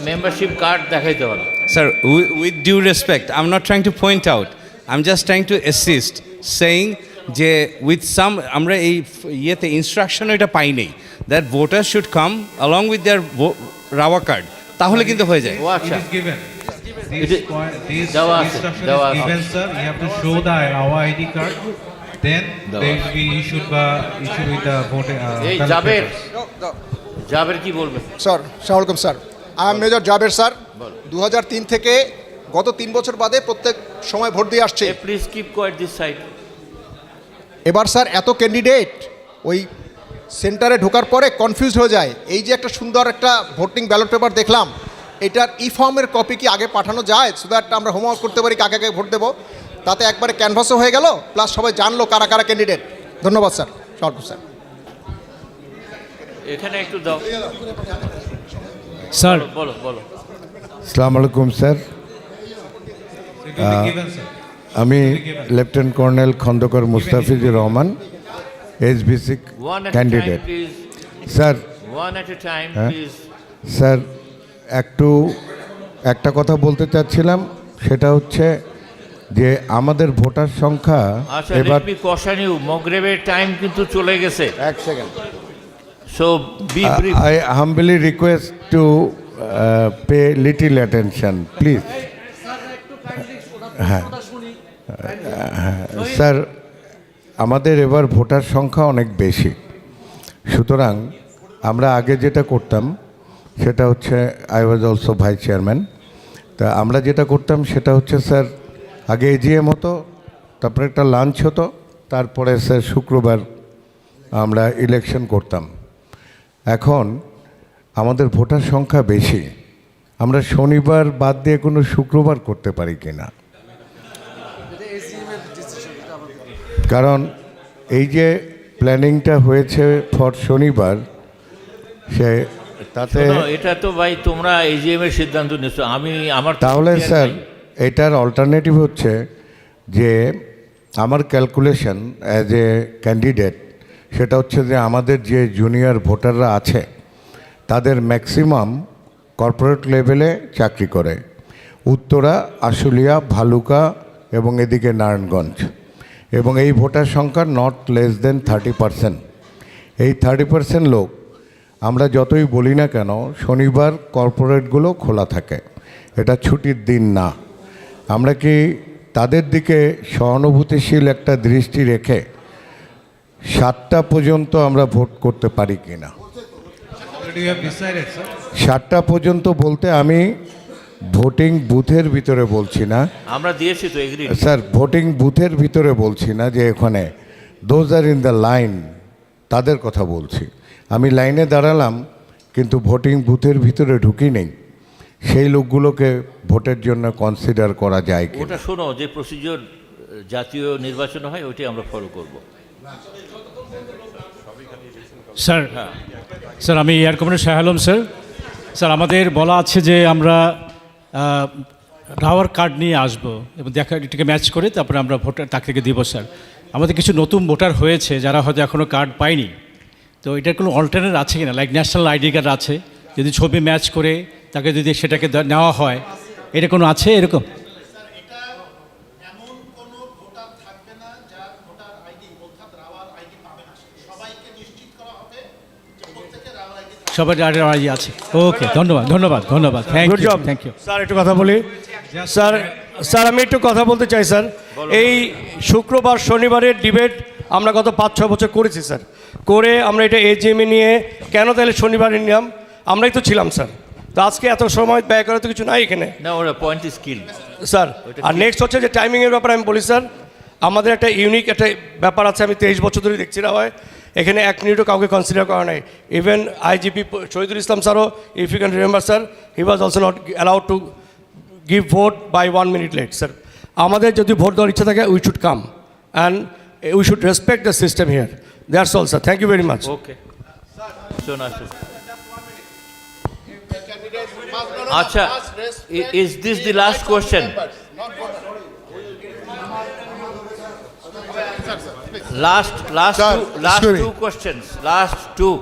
মেম্বারশিপ কার্ড দেখাইতে হবে। Sir, with due respect, I'm not trying to point out, I'm just trying to assist saying যে with some আমরা এই ইয়েতে ইনস্ট্রাকশন এটা পাই নেই that voters should come along with their RAWA card তাহলে কিন্তু হয়ে যায় ও আচ্ছা It is given. It This, is- this দেওয়া আছে, instruction দেওয়া is আছে। given, sir. You have to show the RAWA ID card. Then they will be issued with the voter. এই ballot জাবের papers. জাবের কি বলবে স্যার সালামালাইকুম sir I am Major Jaber sir 2003 থেকে গত 3 বছর বাদে প্রত্যেক সময় ভোট দিয়ে আসছে please keep quiet this side এবার স্যার এত ক্যান্ডিডেট ওই সেন্টারে ঢোকার পরে কনফিউজ হয়ে যায় এই যে একটা সুন্দর একটা ভোটিং ব্যালট পেপার দেখলাম এটার ই ফর্মের কপি কি আগে পাঠানো যায় সো দ্যাট আমরা হোমওয়ার্ক করতে পারি কাকে কাকে ভোট দেবো তাতে একবারে ক্যানভাসও হয়ে গেল প্লাস সবাই জানলো কারা কারা ক্যান্ডিডেট ধন্যবাদ স্যার সর্ব স্যার এখানে একটু দাও স্যার বলো বলো আসসালামু আলাইকুম sir It will be given, sir. আমি lieutenant colonel Khandaker Mustafizur Rahman SBC one at a candidate time please sir one at a time হ্যাঁ? please স্যার একটা কথা বলতে চাচ্ছিলাম সেটা হচ্ছে যে আমাদের ভোটার সংখ্যা আচ্ছা এবার লেট মি কশন ইউ মগরিবের টাইম কিন্তু চলে গেছে এক second so be brief I humbly request to pay little attention, please. হ্যাঁ স্যার আমাদের এবার ভোটার সংখ্যা অনেক বেশি সুতরাং আমরা আগে যেটা করতাম সেটা হচ্ছে I was also vice chairman তা আমরা যেটা করতাম সেটা হচ্ছে স্যার আগে এজিএম হতো তারপরে একটা লাঞ্চ হতো তারপরে স্যার শুক্রবার আমরা ইলেকশন করতাম এখন আমাদের ভোটার সংখ্যা বেশি আমরা শনিবার বাদ দিয়ে কোনো শুক্রবার করতে পারি কিনা কারণ এই যে প্ল্যানিংটা হয়েছে ফর শনিবার সে তাতে এটা তো ভাই তোমরা এজিএম এর সিদ্ধান্ত নিছো আমি আমার তাহলে স্যার এটার অল্টারনেটিভ হচ্ছে যে আমার ক্যালকুলেশন অ্যাজ এ ক্যান্ডিডেট সেটা হচ্ছে যে আমাদের যে জুনিয়র ভোটাররা আছে তাদের ম্যাক্সিমাম কর্পোরেট লেভেলে চাকরি করে উত্তরা আশুলিয়া ভালুকা এবং এদিকে নারায়ণগঞ্জ এবং এই ভোটার সংখ্যা নট লেস দেন 30%। এই 30% লোক আমরা যতই বলি না কেন শনিবার কর্পোরেটগুলো খোলা থাকে এটা ছুটির দিন না আমরা কি তাদের দিকে সহানুভূতিশীল একটা দৃষ্টি রেখে 7টা পর্যন্ত আমরা ভোট করতে পারি কি না Already you have decided, sir. 7টা পর্যন্ত বলতে আমি ভোটিং বুথের ভিতরে বলছি না আমরা দিয়েছি তো এগ্রি স্যার ভোটিং বুথের ভিতরে বলছি না যে এখানে those are in the line তাদের কথা বলছি আমি লাইনে দাঁড়ালাম কিন্তু ভোটিং বুথের ভিতরে ঢুকি নেই সেই লোকগুলোকে ভোটের জন্য কনসিডার করা যায় কি ওটা শোনো যে প্রসিজিওর জাতীয় নির্বাচন হয় ওইটাই আমরা ফলো করব স্যার স্যার আমি air commander Shah Alam sir sir আমাদের বলা আছে যে আমরা রাওয়ার কার্ড নিয়ে আসবো এবং এটাকে ম্যাচ করে তারপরে আমরা ভোটার তাকে দিব স্যার আমাদের কিছু নতুন ভোটার হয়েছে যারা হয়তো এখনও কার্ড পায়নি তো এটার কোনো অল্টারনেট আছে কিনা লাইক ন্যাশনাল আইডি কার্ড আছে যদি ছবি ম্যাচ করে তাকে যদি সেটাকে নেওয়া হয় এটা কোনো আছে এরকম সবার আইডি আছে ওকে ধন্যবাদ ধন্যবাদ ধন্যবাদ thank good you job thank you sir একটু কথা বলি স্যার আমি একটু কথা বলতে চাই স্যার এই শুক্রবার শনিবারের ডিবেট আমরা গত 5-6 বছর করেছি স্যার করে আমরা এটা এজিএমে নিয়ে কেন তাহলে শনিবারে নিলাম আমরাই তো ছিলাম স্যার তো আজকে এত সময় ব্যয় করা তো কিছু নাই এখানে না ওরা পয়েন্ট স্কিল স্যার আর নেক্সট হচ্ছে যে টাইমিংয়ের ব্যাপারে আমি বলি স্যার আমাদের একটা ইউনিক একটা ব্যাপার আছে আমি 23 বছর ধরে দেখছি না হয় এখানে 1 মিনিটও কাউকে কনসিডার করা নাই ইভেন আইজিপি শহীদুল ইসলাম স্যারও if you can remember sir he was also not allowed to give vote by 1 minute late sir আমাদের যদি ভোট দেওয়ার ইচ্ছা থাকে we should come and we should respect the system here that's all sir thank you very much okay আচ্ছা is this the last question Last two questions. Last two.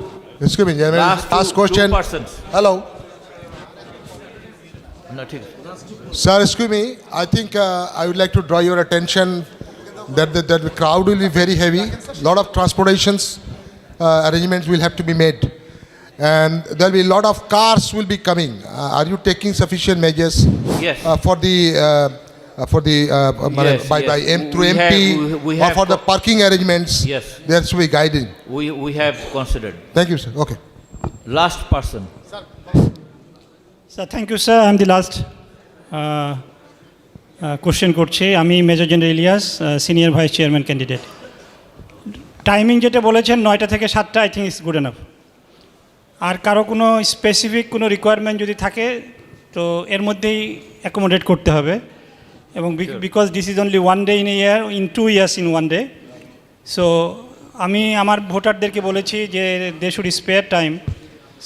Excuse me, General. Last question. Hello. No, Sir, excuse me. I think I would like to draw your attention that the crowd will be very heavy. Lot of transportations arrangements will have to be made, and there will be a lot of cars will be coming. Are you taking sufficient measures? Yes. For the Yes, by yes. through We MP we or have for the parking arrangements? Yes. There should be guiding. We have considered. Thank you, sir. Okay. Last person. Sir, thank you, sir. I'm the last question করছি আমি major General Ilias senior vice chairman candidate timing যেটা বলেছেন 9টা থেকে 7টা I think it's good enough আর কারো কোনো স্পেসিফিক কোনো রিকোয়ারমেন্ট যদি থাকে তো এর মধ্যেই অ্যাকোমোডেট করতে হবে এবং because this is only 1 day in a year in 2 years in 1 day so আমি আমার ভোটারদেরকে বলেছি যে they should spare time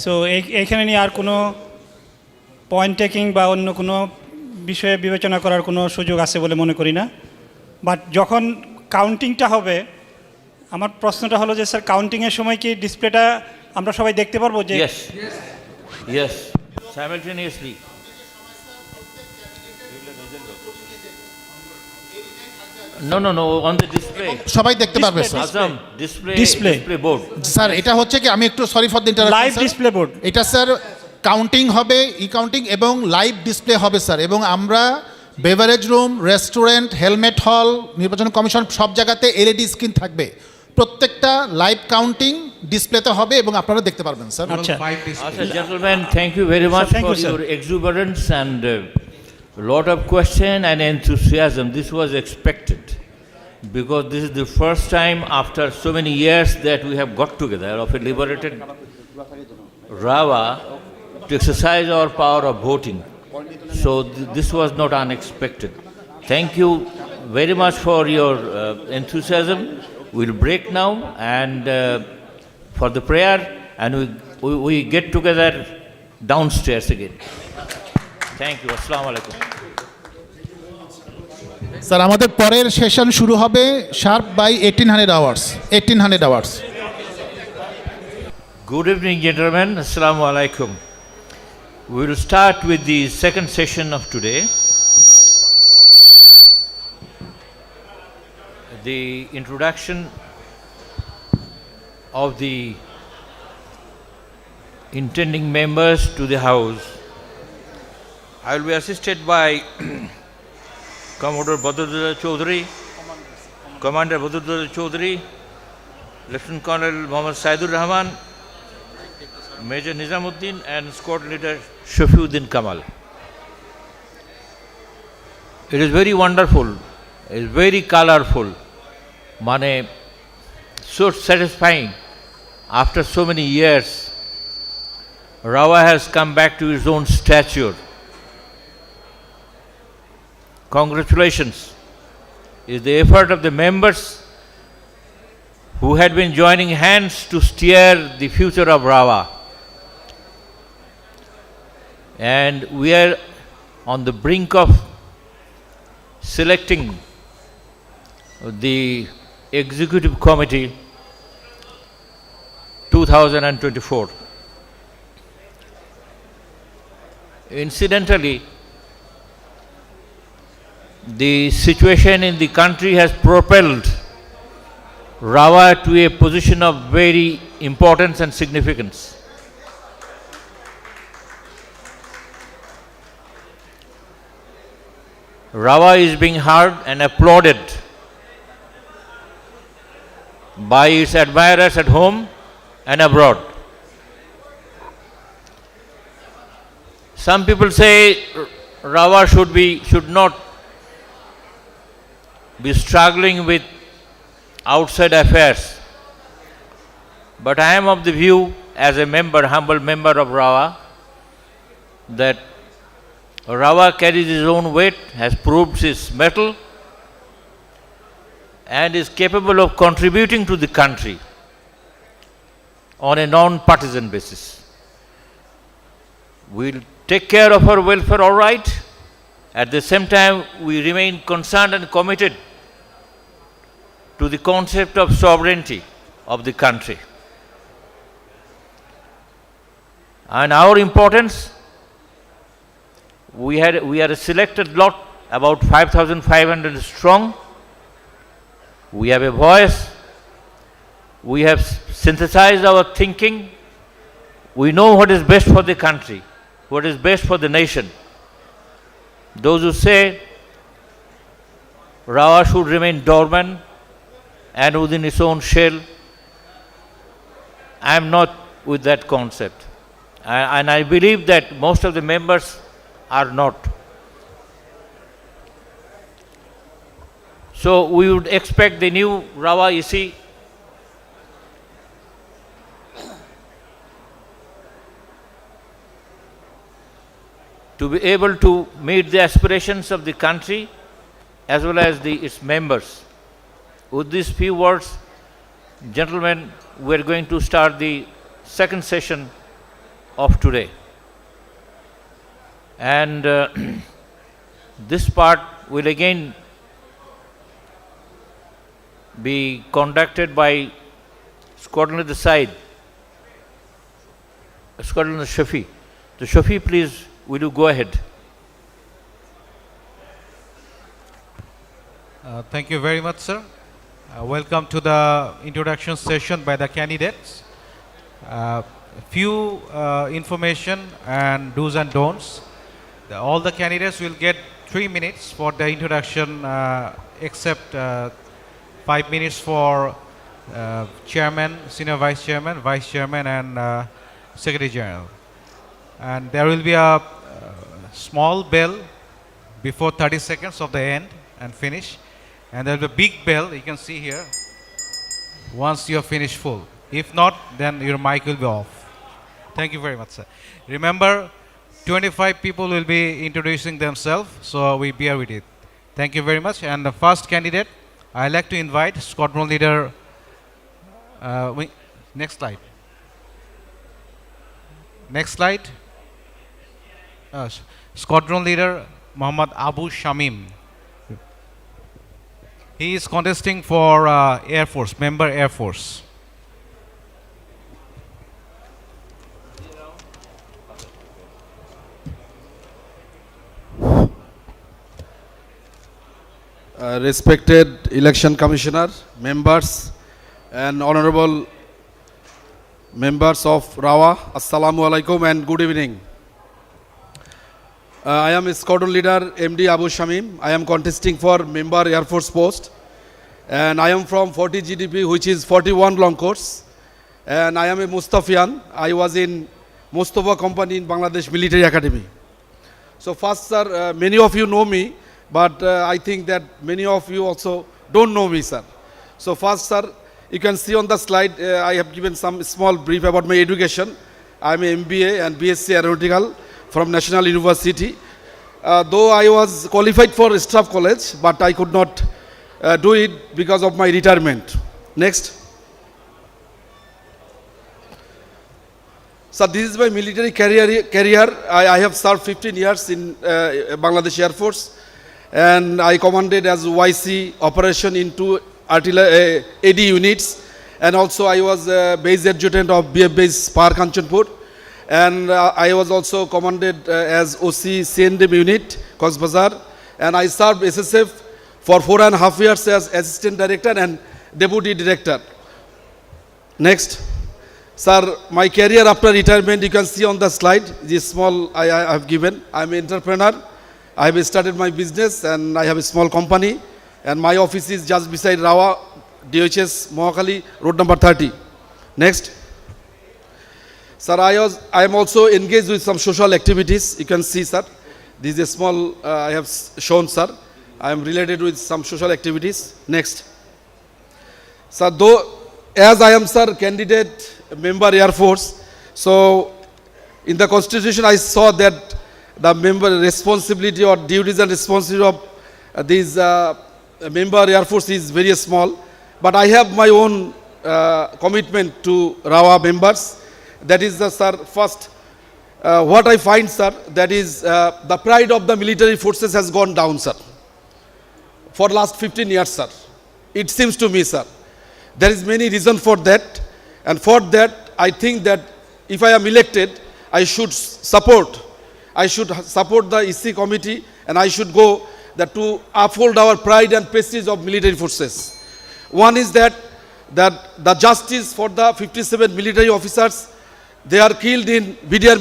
so এইখানে নিয়ে আর কোনো পয়েন্ট টেকিং বা অন্য কোনো বিষয়ে বিবেচনা করার কোনো সুযোগ আছে বলে মনে করি না বাট যখন কাউন্টিংটা হবে আমার প্রশ্নটা হলো যে স্যার কাউন্টিংয়ের সময় কি ডিসপ্লেটা আমরা সবাই দেখতে পারবো যে Yes. Yes. Simultaneously. No, on the display. সবাই দেখতে পারবে sir Azam, display board. Sir এটা হচ্ছে কি আমি একটু sorry for the interruption live display board এটা স্যার কাউন্টিং হবে ই কাউন্টিং এবং লাইভ ডিসপ্লে হবে স্যার এবং আমরা বেভারেজ রুম রেস্টুরেন্ট হেলমেট হল নির্বাচন কমিশন সব জায়গাতে এলইডি স্ক্রিন থাকবে প্রত্যেকটা লাইভ কাউন্টিং ডিসপ্লেতে হবে এবং আপনারা দেখতে পারবেন sir Acha, gentlemen, thank you very much thank for you, sir. your exuberance and lot of question and enthusiasm. This was expected because this is the first time after so many years that we have got together of a liberated RAWA to exercise our power of voting. So this was not unexpected. Thank you very much for your enthusiasm. We'll break now and for the prayer and we get together downstairs again. Thank you. Assalamu alaikum. Sir আমাদের পরের session শুরু হবে sharp by 1800 hours Good evening, gentlemen. Assalamu alaikum. We will start with the second session of today. The introduction of the intending members to the House. I will be assisted by Commodore Badruddin Chaudhary, Commander Badruddin Chaudhary, Lieutenant Colonel Mohammad Saidur Rahman, Major Nizamuddin and Squad Leader Shafiuddin Kamal. It is very wonderful, it is very colorful, so satisfying. After so many years, RAWA has come back to its own stature. Congratulations. It is the effort of the members who had been joining hands to steer the future of RAWA. And we are on the brink of selecting the Executive Committee 2024. Incidentally, the situation in the country has propelled RAWA to a position of very importance and significance. RAWA is being heard and applauded by its admirers at home and abroad. Some people say RAWA should not be struggling with outside affairs. But I am of the view, as a member, humble member of RAWA, that RAWA carries its own weight, has proved its mettle, and is capable of contributing to the country on a non-partisan basis. We'll take care of our welfare all right. At the same time, we remain concerned and committed to the concept of sovereignty of the country. And our importance, we are a selected lot, about 5,500 strong, We have a voice. We have synthesized our thinking. We know what is best for the country, what is best for the nation. Those who say RAWA should remain dormant and within its own shell, I am not with that concept. And I believe that most of the members are not. So we would expect the new RAWA EC to be able to meet the aspirations of the country as well as its members. With these few words, gentlemen, we are going to start the second session of today. And this part will again be conducted by Squadron at the side, Squadron Shafi. So Shafi, please, will you go ahead? Thank you very much, sir. Welcome to the introduction session by the candidates. Few information and do's and don'ts. All the candidates will get 3 minutes for the introduction, except 5 minutes for chairman, senior vice chairman, and secretary general. And there will be a small bell before 30 seconds of the end and finish. And there will be a big bell, you can see here, once you have finished full. If not, then your mic will be off. Thank you very much, sir. Remember, 25 people will be introducing themselves, so we bear with it. Thank you very much. And the first candidate, I'd like to invite Squadron Leader, next slide. Next slide. Squadron Leader Muhammad Abu Shamim. He is contesting for Air Force, member Air Force. Respected Election Commissioner, members, and honorable members of RAWA, Assalamu alaikum and good evening. I am Squadron Leader MD Abu Shamim. I am contesting for member Air Force post, and I am from 40 GDP, which is 41 long course, and I am a Mustafian. I was in Mustafa company in Bangladesh Military Academy. So first, sir, many of you know me, but I think that many of you also don't know me, sir. So first, sir, you can see on the slide, I have given some small brief about my education. I am an MBA and BSc Aeronautical from National University. Though I was qualified for Staff College, but I could not do it because of my retirement. Next. So this is my military career. I have served 15 years in Bangladesh Air Force, and I commanded as YC operation into artillery AD units, and also I was base adjutant of BF base Par Kanchanpur, and I was also commanded as OC CNDM unit Coxbazar, and I served SSF for 4.5 years as assistant director and deputy director. Next. Sir, my career after retirement, you can see on the slide, this small I have given. I am an entrepreneur. I have started my business and I have a small company, and my office is just beside RAWA, DHS, Mohakali, road number 30. Next. Sir, I am also engaged with some social activities. You can see, sir, this is a small, I have shown, sir. I am related with some social activities. Next. Sir, though, as I am, sir, candidate member Air Force, so in the Constitution I saw that the member responsibility or duties and responsibility of these member Air Force is very small, but I have my own commitment to RAWA members. That is the, sir, first, what I find, sir, that is the pride of the military forces has gone down, sir, for last 15 years, sir. It seems to me, sir. There is many reason for that, and for that, I think that if I am elected, I should support the EC committee, and I should go to uphold our pride and prestige of military forces. One is that the justice for the 57 military officers, they are killed in BDR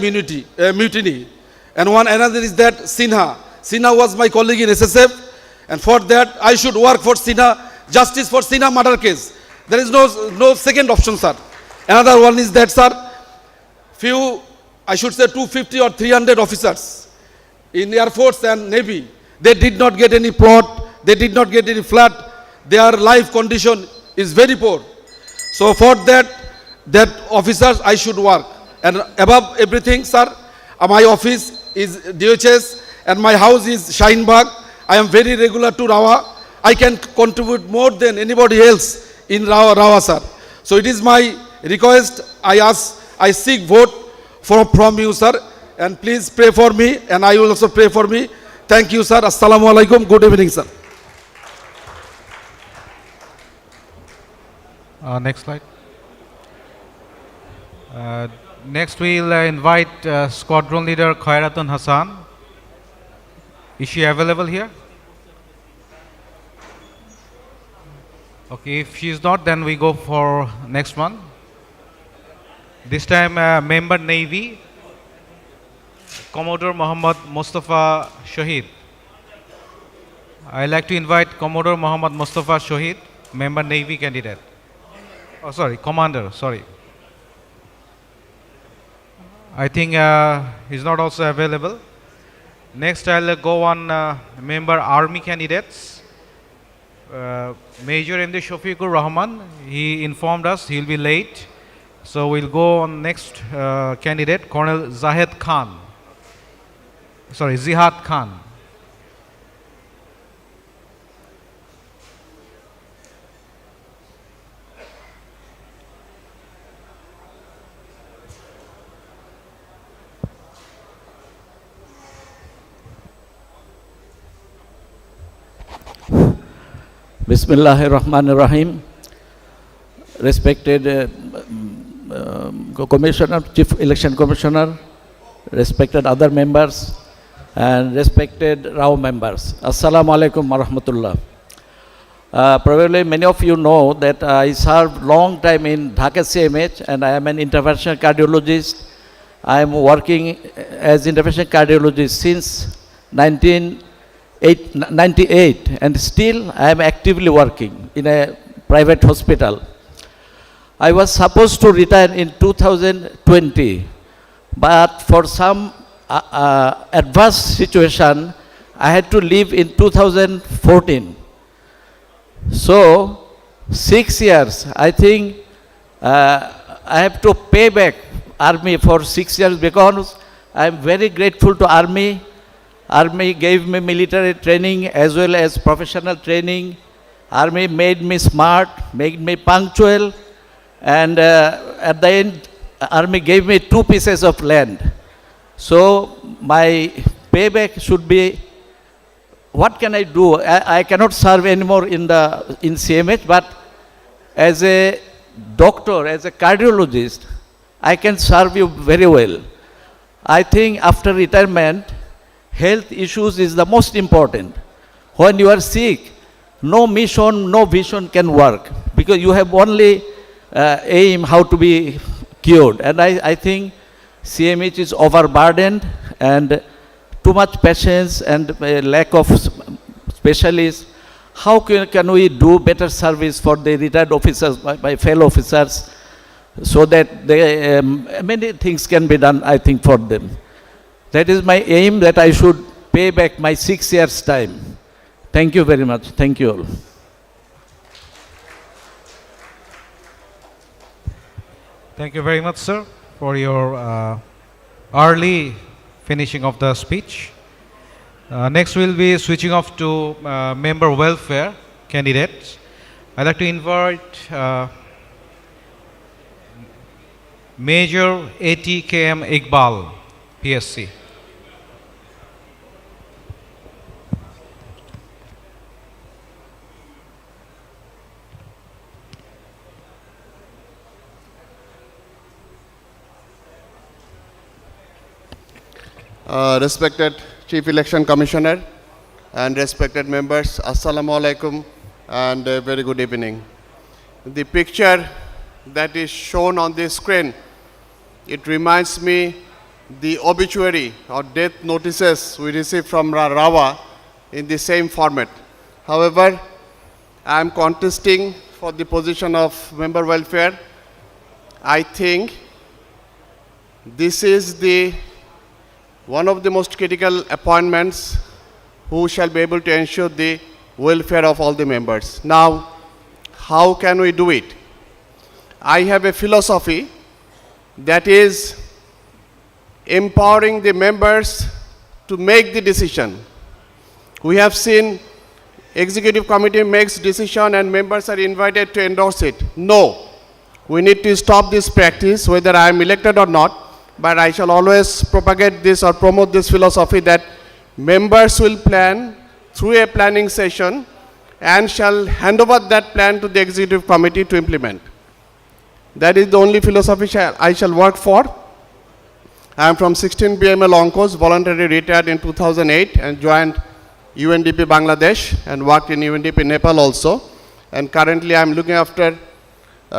mutiny. And another is that Sinha. Sinha was my colleague in SSF, and for that I should work for Sinha, justice for Sinha murder case. There is no second option, sir. Another one is that, sir, few, I should say 250 or 300 officers in Air Force and Navy, they did not get any plot, they did not get any flat, their life condition is very poor. So for that officers I should work. And above everything, sir, my office is DHS and my house is Shahinbag. I am very regular to RAOWA. I can contribute more than anybody else in RAOWA, sir. So it is my request, I seek vote from you, sir, and please pray for me, and I will also pray for me. Thank you, sir. Assalamu alaikum. Good evening, sir. Next slide. Next, we'll invite Squadron Leader Khairatun Hassan. Is she available here? Okay, if she is not, then we go for next one. This time, Member Navy, Commodore Muhammad Mustafa Shahid. I'd like to invite Commodore Muhammad Mustafa Shahid, Member Navy candidate. Oh, sorry, Commander, sorry. I think he's not also available. Next, I'll go on Member Army candidates. Major MD Shafiqur Rahman, he informed us he'll be late. So we'll go on next candidate, Colonel Zahid Khan. Sorry, Zihad Khan. Bismillahirrahmanirrahim. Respected Commissioner, Chief Election Commissioner, respected other members, and respected RAW members. Assalamu alaikum wa rahmatullah. Probably many of you know that I served long time in Dhaka CMH and I am an interventional cardiologist. I am working as interventional cardiologist since 1998 and still I am actively working in a private hospital. I was supposed to retire in 2020, but for some adverse situation, I had to leave in 2014. So, 6 years, I think I have to pay back Army for 6 years because I am very grateful to Army. Army gave me military training as well as professional training. Army made me smart, made me punctual. And at the end, Army gave me 2 pieces of land. So my payback should be, what can I do? I cannot serve anymore in CMH, but as a doctor, as a cardiologist, I can serve you very well. I think after retirement, health issues is the most important. When you are sick, no mission, no vision can work because you have only aim how to be cured. And I think CMH is overburdened and too much patience and lack of specialists. How can we do better service for the retired officers, my fellow officers, so that many things can be done, I think, for them. That is my aim, that I should pay back my 6 years' time. Thank you very much. Thank you all. Thank you very much, sir, for your early finishing of the speech. Next, we'll be switching off to member welfare candidates. I'd like to invite Major ATKM Iqbal, PSC. Respected Chief Election Commissioner and respected members, Assalamu alaikum and a very good evening. the picture that is shown on the screen, it reminds me the obituary or death notices we receive from RAWA in the same format. However, I am contesting for the position of member welfare. I think this is one of the most critical appointments who shall be able to ensure the welfare of all the members. Now, how can we do it? I have a philosophy that is empowering the members to make the decision. We have seen executive committee makes decision and members are invited to endorse it. No, we need to stop this practice whether I am elected or not, but I shall always propagate this or promote this philosophy that members will plan through a planning session and shall hand over that plan to the executive committee to implement. That is the only philosophy I shall work for. I am from 16 BML Oncos, voluntarily retired in 2008 and joined UNDP Bangladesh and worked in UNDP Nepal also. And currently I am looking after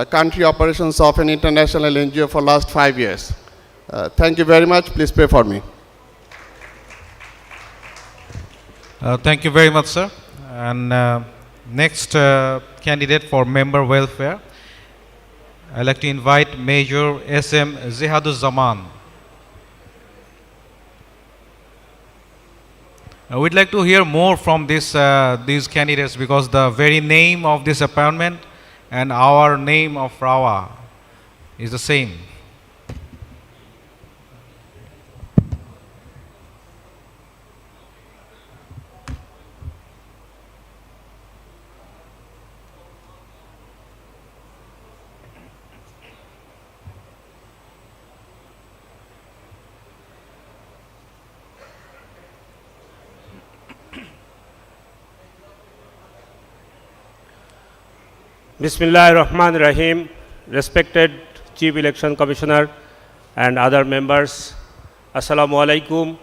country operations of an international NGO for last 5 years. Thank you very much. Please pray for me. Thank you very much, sir. And next candidate for member welfare, I'd like to invite Major SM Zihaduzzaman. We'd like to hear more from these candidates because the very name of this appointment and our name of RAWA is the same. Bismillahirrahmanirrahim. Respected Chief Election Commissioner and other members, Assalamu alaikum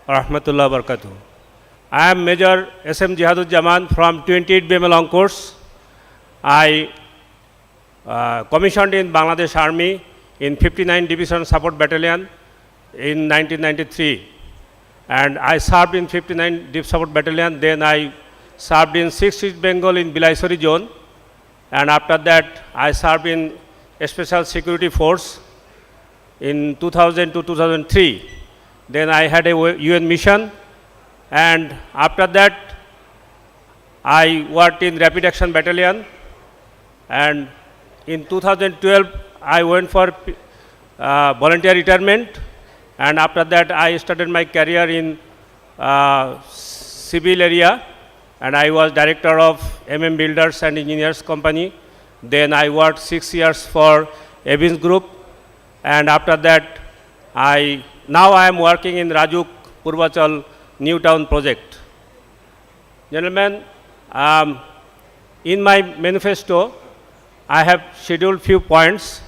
wa rahmatullahi wa barakatuh. I am Major SM Jihaduzzaman from 28 BML Oncos. I commissioned in Bangladesh Army in 59 Division Support Battalion in 1993. And I served in 59 Div Support Battalion. Then I served in 6th East Bengal in Bilaisari Zone. And after that, I served in a Special Security Force in 2000 to 2003. Then I had a UN mission. And after that, I worked in Rapid Action Battalion. And in 2012, I went for volunteer retirement. And after that, I started my career in civil area. And I was director of MM Builders and Engineers Company. Then I worked 6 years for Evans Group. And after that, now I am working in Rajuk Purvachal New Town project. Gentlemen, in my manifesto, I have scheduled few points.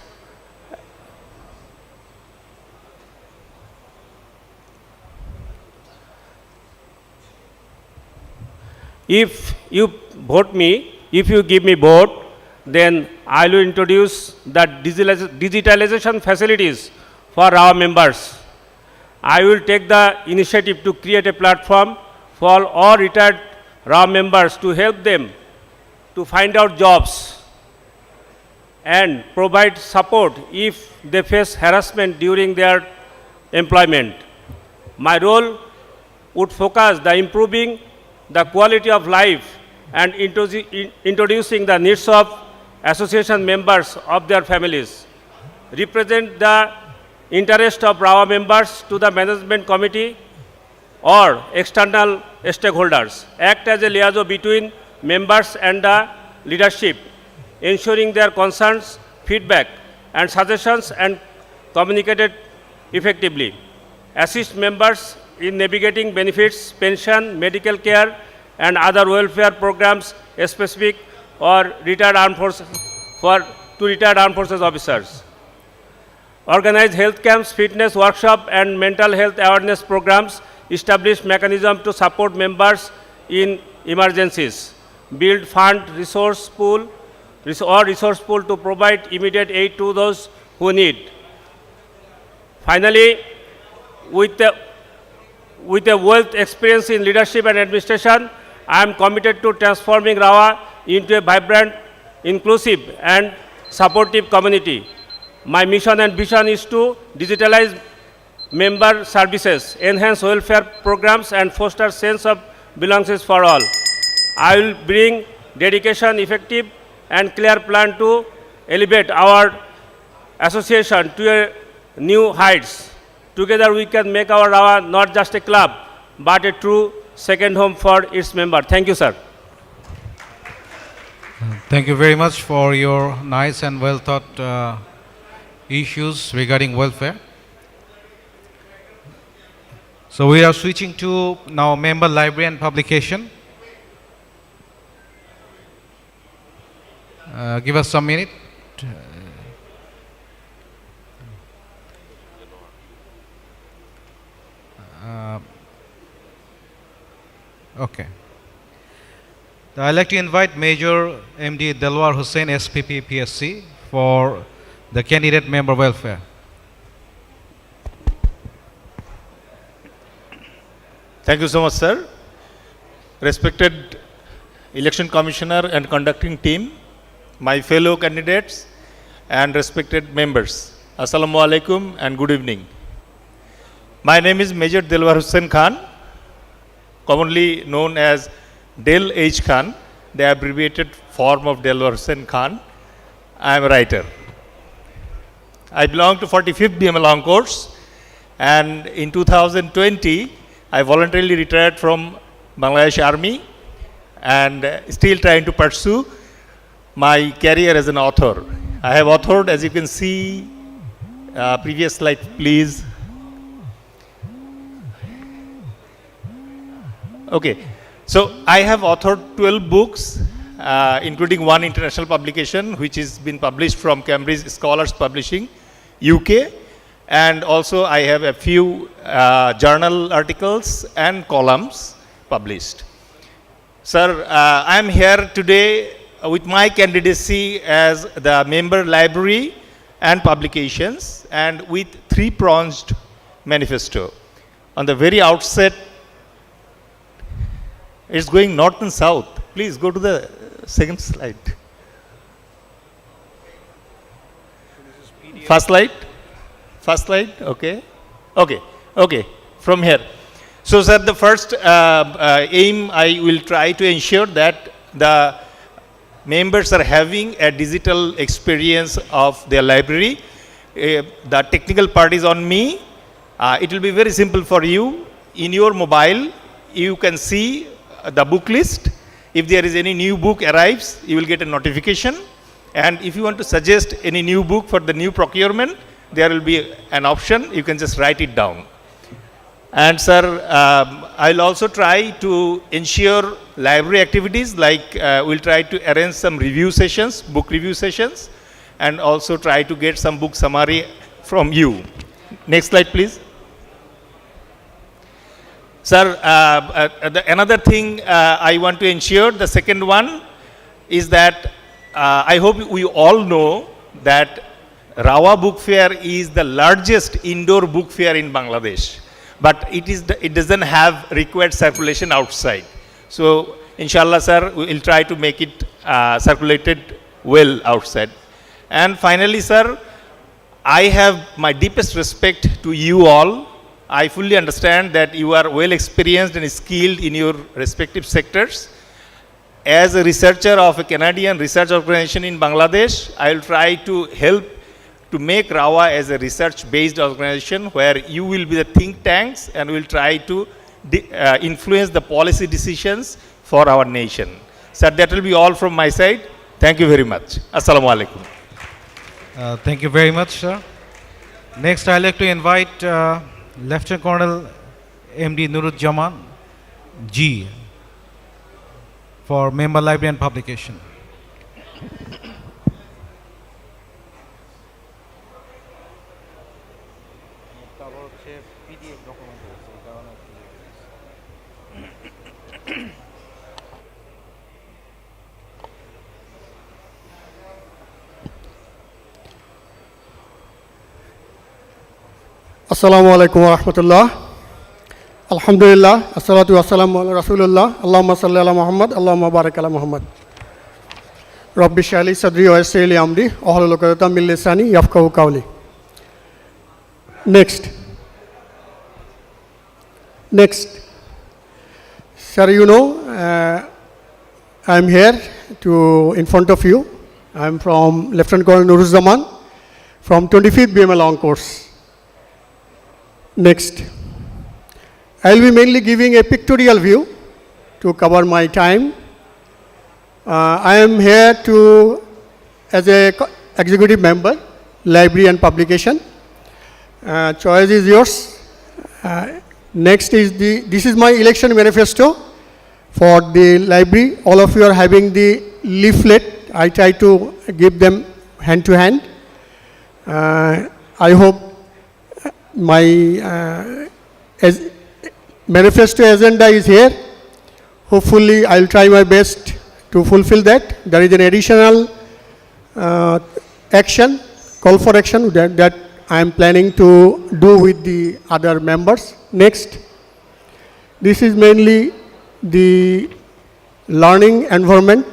If you vote me, if you give me vote, then I will introduce the digitalization facilities for our members. I will take the initiative to create a platform for all retired RAW members to help them to find out jobs and provide support if they face harassment during their employment. My role would focus the improving the quality of life and introducing the needs of association members of their families, represent the interest of RAWA members to the management committee or external stakeholders, act as a liaison between members and the leadership, ensuring their concerns, feedback and suggestions and communicated effectively, assist members in navigating benefits, pension, medical care, and other welfare programs specific or retired armed forces to retired armed forces officers. Organize health camps, fitness workshop, and mental health awareness programs. Establish mechanism to support members in emergencies. Build fund resource pool or resourceful to provide immediate aid to those who need. Finally, with a wealth experience in leadership and administration, I am committed to transforming RAWA into a vibrant, inclusive and supportive community. My mission and vision is to digitalize member services, enhance welfare programs and foster sense of belonging for all. I will bring dedication, effective and clear plan to elevate our association to a new heights. Together we can make our RAWA not just a club, but a true second home for its member. Thank you, sir. Thank you very much for your nice and well thought issues regarding welfare. So we are switching to now member library and publication. Give us some minute. Okay. I'd like to invite Major MD Delwar Hussain, SPP PSC, for the candidate member welfare. Thank you so much, sir. Respected Election Commissioner and conducting team, my fellow candidates and respected members, Assalamu alaikum and good evening. My name is Major Delwar Hussain Khan, commonly known as Del H. Khan, the abbreviated form of Delwar Hussain Khan. I am a writer. I belong to 45th BML Long Course, and in 2020, I voluntarily retired from Bangladesh Army and still trying to pursue my career as an author. I have authored, as you can see, previous slide please. Okay, so I have authored 12 books, including one international publication which has been published from Cambridge Scholars Publishing, UK, and also I have a few journal articles and columns published. Sir, I am here today with my candidacy as the member library and publications and with three-pronged manifesto. On the very outset, it's going north and south. Please go to the second slide. First slide. First slide, okay. Okay, from here. So, sir, the first aim, I will try to ensure that the members are having a digital experience of their library. The technical part is on me. It will be very simple for you. In your mobile, you can see the book list. If there is any new book arrives, you will get a notification. And if you want to suggest any new book for the new procurement, there will be an option. You can just write it down. And sir, I'll also try to ensure library activities, like we'll try to arrange some review sessions, book review sessions, and also try to get some book summary from you. Next slide, please. Sir, another thing I want to ensure, the second one, is that I hope we all know that RAWA Book Fair is the largest indoor book fair in Bangladesh, but it doesn't have required circulation outside. So, inshallah, sir, we will try to make it circulated well outside. And finally, sir, I have my deepest respect to you all. I fully understand that you are well experienced and skilled in your respective sectors. As a researcher of a Canadian research organization in Bangladesh, I will try to help to make RAWA as a research-based organization where you will be the think tanks and will try to influence the policy decisions for our nation. Sir, that will be all from my side. Thank you very much. Assalamu alaikum. Thank you very much, sir. Next, I'd like to invite Lieutenant Colonel MD Nuruzzaman G for member library and publication. Assalamu alaikum wa rahmatullah. Alhamdulillah, assalatu wassalamu ala rasulullah. Allahumma salli ala Muhammad, Allahumma barik ala Muhammad. Rabbi shali sadri wa yassir li amri, wahlul uqdatan min lisani yafqahu qawli. Next. Sir, you know, I'm here in front of you. I'm from Lieutenant Colonel Nuruzzaman from 25th BML Long Course. Next. I'll be mainly giving a pictorial view to cover my time. I am here as a executive member, library and publication. Choice is yours. Next is this is my election manifesto for the library. All of you are having the leaflet. I try to give them hand to hand. I hope my manifesto agenda is here. Hopefully, I'll try my best to fulfill that. There is an additional action, call for action that I am planning to do with the other members. Next, this is mainly the learning environment,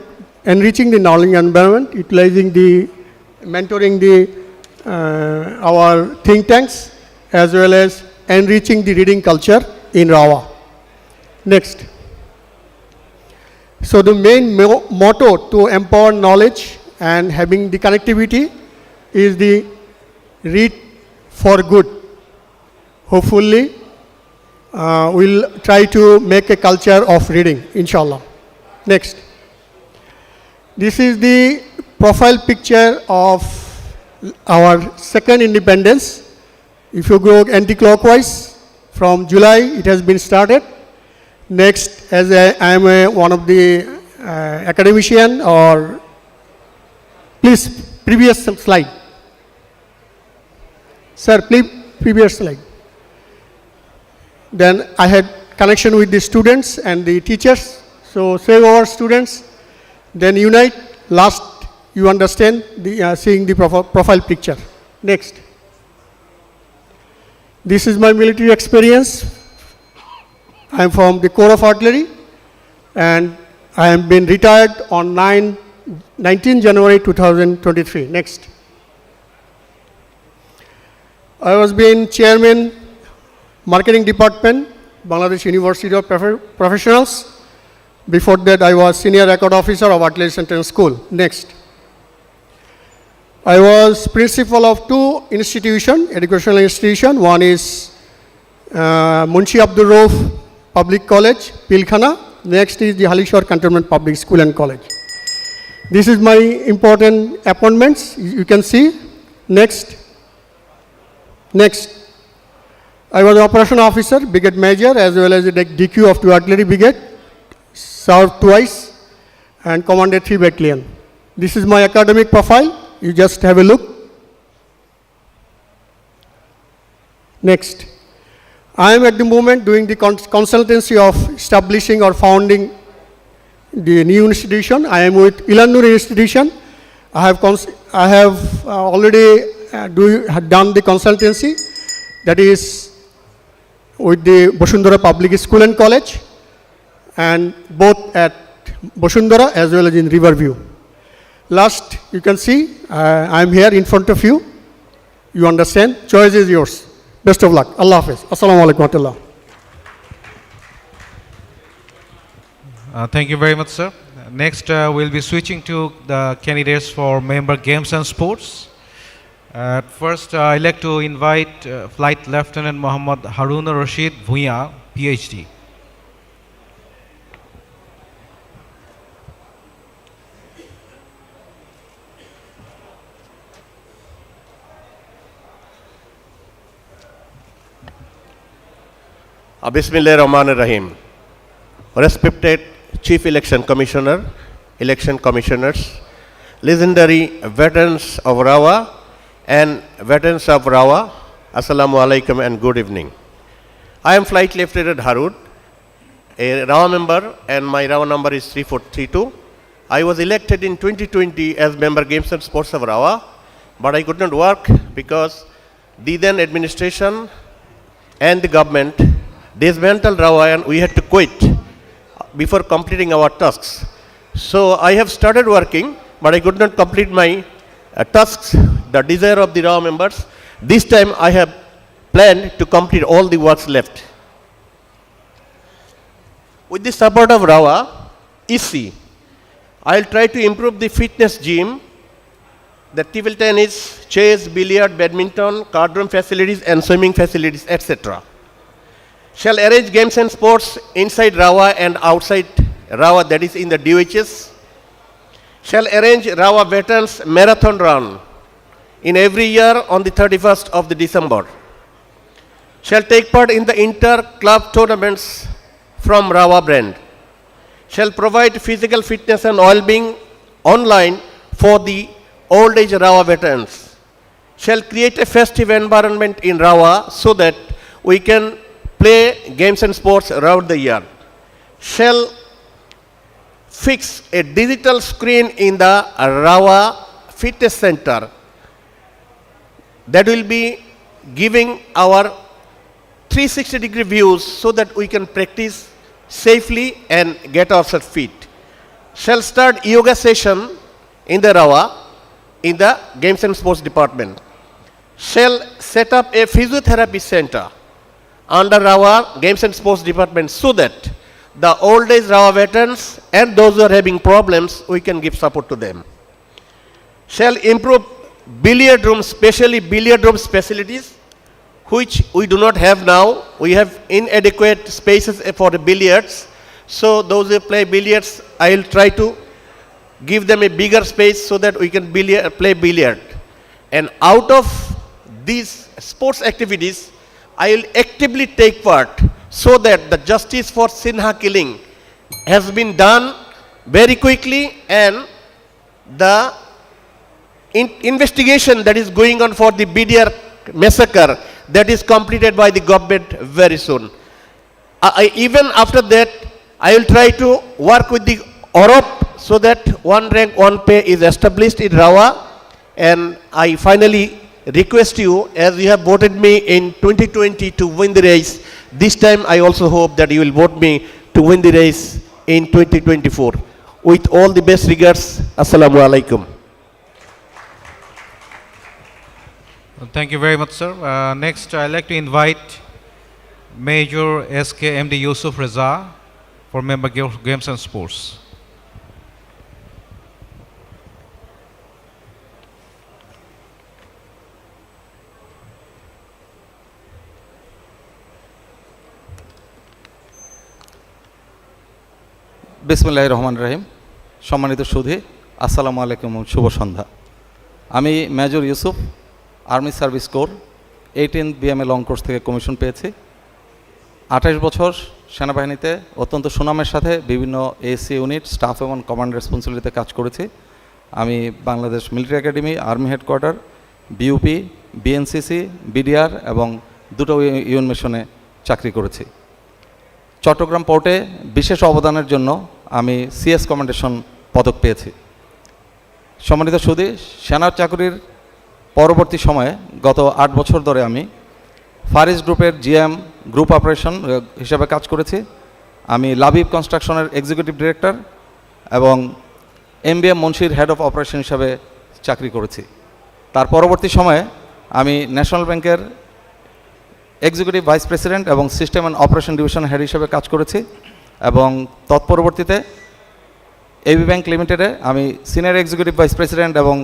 enriching the learning environment, utilizing the mentoring our think tanks, as well as enriching the reading culture in RAOWA. Next. So the main motto to empower knowledge and having the connectivity is the read for good. Hopefully, we'll try to make a culture of reading, inshallah. Next. This is the profile picture of our second independence. If you go anti-clockwise, from July it has been started. Next, as I am one of the academician, or please, previous slide. Sir, please, previous slide. Then I had connection with the students and the teachers. So save our students, then unite. Last, you understand seeing the profile picture. Next. This is my military experience. I am from the Corps of Artillery, and I have been retired on 19 January 2023. Next. I was being chairman, marketing department, Bangladesh University of Professionals. Before that, I was senior record officer of Artillery Center School. Next. I was principal of two institutions, educational institutions. One is Munshi Abdul Rauf Public College, Pilkhana. Next is the Halishwar Cantonment Public School and College. This is my important appointments. You can see. Next. I was operation officer, brigade major, as well as the DQ of 2 artillery brigade. Served twice and commanded 3 battalion. This is my academic profile. You just have a look. Next. I am at the moment doing the consultancy of establishing or founding the new institution. I am with Ilanur institution. I have already done the consultancy, that is with the Boshundara Public School and College, and both at Boshundara as well as in Riverview. Last, you can see, I am here in front of you. You understand? Choice is yours. Best of luck. Allah Hafiz. Assalamu alaikum wa rahmatullah. Thank you very much, sir. Next, we'll be switching to the candidates for member games and sports. First, I'd like to invite Flight Lieutenant Muhammad Haruna Rashid Bhuiya, PhD. Bismillahirrahmanirrahim. Respected Chief Election Commissioner, election commissioners, legendary veterans of RAOWA and veterans of RAOWA, Assalamu alaikum and good evening. I am Flight Lieutenant Harun, a RAOWA member, and my RAOWA number is 3432. I was elected in 2020 as member Games and Sports of RAOWA, but I could not work because the then administration and the government dismantled RAOWA and we had to quit before completing our tasks. So I have started working, but I could not complete my tasks, the desire of the RAOWA members. This time I have planned to complete all the works left. With the support of RAOWA, EC, I will try to improve the fitness gym, the table tennis, chess, billiard, badminton, card room facilities and swimming facilities, etc. Shall arrange games and sports inside RAOWA and outside RAOWA, that is in the DOHS. Shall arrange RAOWA Veterans Marathon Run in every year on the 31st of the December. Shall take part in the inter-club tournaments from RAOWA brand. Shall provide physical fitness and well-being online for the old age RAOWA veterans. Shall create a festive environment in RAOWA so that we can play games and sports around the year. Shall fix a digital screen in the RAOWA Fitness Center that will be giving our 360-degree views so that we can practice safely and get ourselves fit. Shall start yoga session in the RAOWA in the Games and Sports Department. Shall set up a physiotherapy center under RAOWA Games and Sports Department so that the old age RAOWA veterans and those who are having problems, we can give support to them. Shall improve billiard rooms, especially billiard room facilities, which we do not have now. We have inadequate spaces for the billiards. So those who play billiards, I will try to give them a bigger space so that we can play billiard. And out of these sports activities, I will actively take part so that the justice for Sinha killing has been done very quickly and the investigation that is going on for the BDR massacre that is completed by the government very soon. Even after that, I will try to work with the OROP so that one rank, one pay is established in RAOWA. And I finally request you, as you have voted me in 2020 to win the race, this time I also hope that you will vote me to win the race in 2024. With all the best regards, Assalamu alaikum. Thank you very much, sir. Next, I'd like to invite Major SKMD Yusuf Reza for Member Games and Sports. বিসমিল্লাহির রহমানির রহিম। সম্মানিত সুধী, আসসালামু আলাইকুম, শুভ সন্ধ্যা। আমি major Yusuf, army service core 18 BMA long course থেকে commission পেয়েছি। 28 বছর সেনাবাহিনীতে অত্যন্ত সুনামের সাথে বিভিন্ন এসি ইউনিট, স্টাফ এবং কমান্ড রেসপন্সিবিলিটিতে কাজ করেছি। আমি Bangladesh military academy, army headquarter, BUP, BNCC, BDR এবং দুটো ইউএন মিশনে চাকরি করেছি। চট্টগ্রাম পোর্টে বিশেষ অবদানের জন্য আমি সিএস কমান্ডেশন পদক পেয়েছি। সম্মানিত সুধী, সেনার চাকরির পরবর্তী সময়ে গত 8 বছর ধরে আমি ফারিস গ্রুপের জিএম গ্রুপ অপারেশন হিসেবে কাজ করেছি। আমি লাবিব কনস্ট্রাকশনের এক্সিকিউটিভ ডিরেক্টর এবং এমবিএম মুন্সির হেড অফ অপারেশন হিসাবে চাকরি করেছি। তার পরবর্তী সময়ে আমি ন্যাশনাল ব্যাংকের এক্সিকিউটিভ ভাইস প্রেসিডেন্ট এবং system and operation division head হিসেবে কাজ করেছি এবং তৎপরবর্তীতে এবি ব্যাংক লিমিটেডে আমি সিনিয়র এক্সিকিউটিভ ভাইস প্রেসিডেন্ট এবং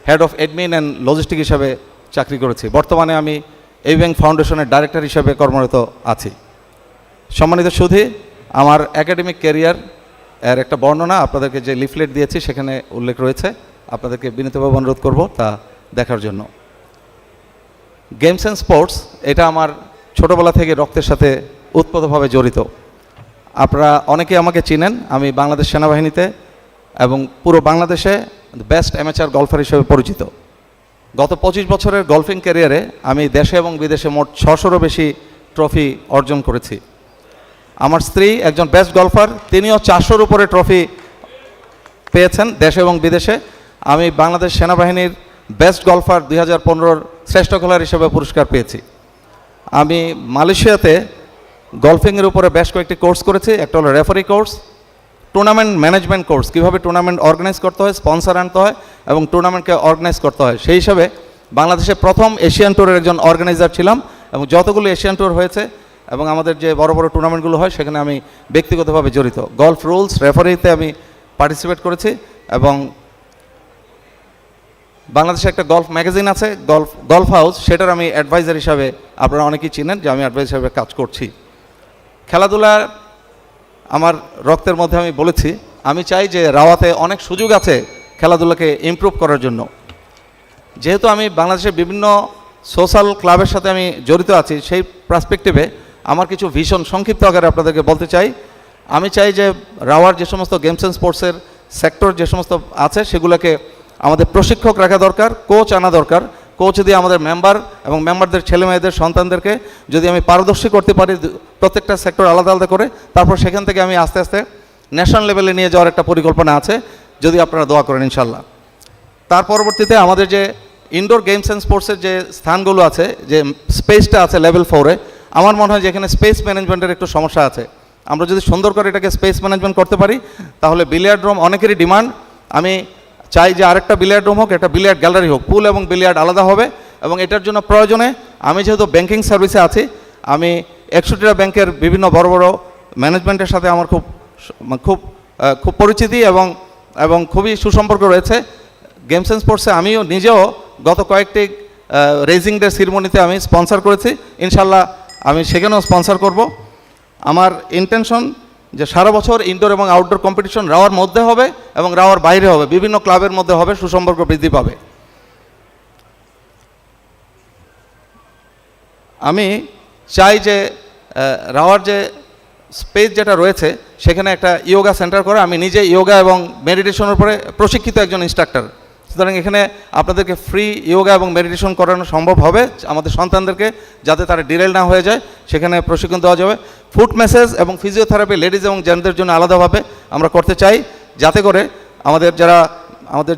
head of admin and logistic হিসাবে চাকরি করেছি। বর্তমানে আমি এবি ব্যাংক ফাউন্ডেশনের ডাইরেক্টর হিসাবে কর্মরত আছি। সম্মানিত সুধী, আমার একাডেমিক ক্যারিয়ার এর একটা বর্ণনা আপনাদেরকে যে লিফলেট দিয়েছি সেখানে উল্লেখ রয়েছে, আপনাদেরকে বিনীতভাবে অনুরোধ করব তা দেখার জন্য। গেমস অ্যান্ড স্পোর্টস এটা আমার ছোটোবেলা থেকে রক্তের সাথে ওতপ্রোতভাবে জড়িত। আপনারা অনেকেই আমাকে চিনেন, আমি বাংলাদেশ সেনাবাহিনীতে এবং পুরো বাংলাদেশে বেস্ট অ্যামেচার গলফার হিসেবে পরিচিত। গত 25 বছরের গলফিং ক্যারিয়ারে আমি দেশে এবং বিদেশে মোট 600-রও বেশি ট্রফি অর্জন করেছি। আমার স্ত্রী একজন বেস্ট গলফার, তিনিও 400-র উপরে ট্রফি পেয়েছেন দেশে এবং বিদেশে। আমি বাংলাদেশ সেনাবাহিনীর বেস্ট গলফার 2015-র শ্রেষ্ঠ খেলোয়াড় হিসেবে পুরস্কার পেয়েছি। আমি মালয়েশিয়াতে গলফিংয়ের উপরে বেশ কয়েকটি কোর্স করেছি। একটা হলো referee course, tournament management course, কীভাবে টুর্নামেন্ট অর্গানাইজ করতে হয়, স্পন্সর আনতে হয় এবং টুর্নামেন্টকে অর্গানাইজ করতে হয়। সেই হিসাবে বাংলাদেশে প্রথম এশিয়ান ট্যুরের একজন অর্গানাইজার ছিলাম এবং যতগুলো এশিয়ান ট্যুর হয়েছে এবং আমাদের যে বড় বড় টুর্নামেন্টগুলো হয় সেখানে আমি ব্যক্তিগতভাবে জড়িত। গলফ রুলস রেফারিতে আমি পার্টিসিপেট করেছি এবং বাংলাদেশে একটা গলফ ম্যাগাজিন আছে গলফ হাউস, সেটার আমি অ্যাডভাইজার হিসাবে, আপনারা অনেকেই চিনেন যে আমি অ্যাডভাইজার হিসাবে কাজ করছি। খেলাধুলা আমার রক্তের মধ্যে, আমি বলেছি আমি চাই যে রাওয়াতে অনেক সুযোগ আছে খেলাধুলাকে ইমপ্রুভ করার জন্য। যেহেতু আমি বাংলাদেশের বিভিন্ন সোশ্যাল ক্লাবের সাথে আমি জড়িত আছি, সেই পার্সপেক্টিভে আমার কিছু ভীষণ সংক্ষিপ্ত আকারে আপনাদেরকে বলতে চাই। আমি চাই যে রাওয়ার যে সমস্ত গেমস অ্যান্ড স্পোর্টসের সেক্টর যে সমস্ত আছে সেগুলোকে আমাদের প্রশিক্ষক রাখা দরকার, কোচ আনা দরকার। কোচ দিয়ে আমাদের মেম্বার এবং মেম্বারদের ছেলেমেয়েদের সন্তানদেরকে যদি আমি পারদর্শী করতে পারি প্রত্যেকটা সেক্টর আলাদা আলাদা করে, তারপর সেখান থেকে আমি আস্তে আস্তে ন্যাশনাল লেভেলে নিয়ে যাওয়ার একটা পরিকল্পনা আছে, যদি আপনারা দোয়া করেন ইনশাল্লাহ। তার পরবর্তীতে আমাদের যে ইনডোর গেমস অ্যান্ড স্পোর্টসের যে স্থানগুলো আছে, যে স্পেসটা আছে লেভেল 4-এ, আমার মনে হয় যে এখানে স্পেস ম্যানেজমেন্টের একটু সমস্যা আছে। আমরা যদি সুন্দর করে এটাকে স্পেস ম্যানেজমেন্ট করতে পারি তাহলে বিলিয়ার্ড রুম অনেকেরই ডিমান্ড। আমি চাই যে আরেকটা বিলিয়ার্ড রুম হোক, একটা বিলিয়ার্ড গ্যালারি হোক, পুল এবং বিলিয়ার্ড আলাদা হবে এবং এটার জন্য প্রয়োজনে আমি যেহেতু ব্যাংকিং সার্ভিসে আছি, আমি 61টা ব্যাংকের বিভিন্ন বড় বড় ম্যানেজমেন্টের সাথে আমার খুব খুব খুব পরিচিতি এবং খুবই সুসম্পর্ক রয়েছে। গেমস অ্যান্ড স্পোর্টসে আমিও নিজেও গত কয়েকটি রেজিং ডে সিরিমনিতে আমি স্পন্সর করেছি, ইনশাল্লাহ আমি সেখানেও স্পন্সর করব। আমার ইন্টেনশন যে সারা বছর ইনডোর এবং আউটডোর কম্পিটিশন রাওয়ার মধ্যে হবে এবং রাওয়ার বাইরে হবে, বিভিন্ন ক্লাবের মধ্যে হবে, সুসম্পর্ক বৃদ্ধি পাবে। আমি চাই যে রাওয়ার যে স্পেস যেটা রয়েছে সেখানে একটা ইয়োগা সেন্টার করে। আমি নিজে ইয়োগা এবং মেডিটেশনের উপরে প্রশিক্ষিত একজন ইনস্ট্রাক্টর, সুতরাং এখানে আপনাদেরকে ফ্রি ইয়োগা এবং মেডিটেশন করানো সম্ভব হবে আমাদের সন্তানদেরকে, যাতে তারা ডিরেল না হয়ে যায়, সেখানে প্রশিক্ষণ দেওয়া যাবে। ফুট ম্যাসেজ এবং ফিজিওথেরাপি লেডিজ এবং জেন্টসদের জন্য আলাদাভাবে আমরা করতে চাই, যাতে করে আমাদের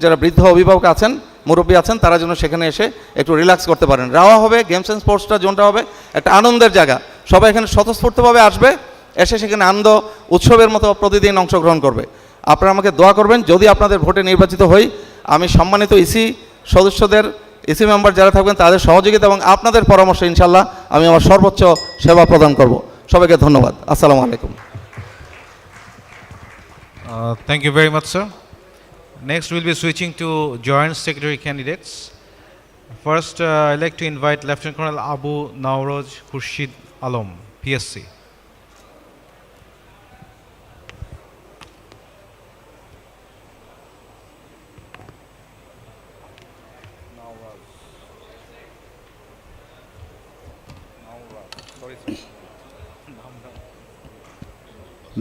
যারা বৃদ্ধ অভিভাবক আছেন, মুরব্বী আছেন, তারা যেন সেখানে এসে একটু রিল্যাক্স করতে পারেন। রাওয়া হবে গেমস অ্যান্ড স্পোর্টসটা জোনটা হবে একটা আনন্দের জায়গা, সবাই এখানে স্বতঃস্ফূর্তভাবে আসবে, এসে সেখানে আনন্দ উৎসবের মতো প্রতিদিন অংশগ্রহণ করবে। আপনারা আমাকে দোয়া করবেন, যদি আপনাদের ভোটে নির্বাচিত হই আমি সম্মানিত ইসি সদস্যদের, ইসি মেম্বার যারা থাকবেন তাদের সহযোগিতা এবং আপনাদের পরামর্শ ইনশাল্লাহ আমি আমার সর্বোচ্চ সেবা প্রদান করব। সবাইকে ধন্যবাদ। আসসালামু আলাইকুম। Thank you very much, sir. Next, we'll be switching to Joint Secretary candidates. First, I'd like to invite Lieutenant Colonel Abu Nauroj Khurshid Alam, PSC.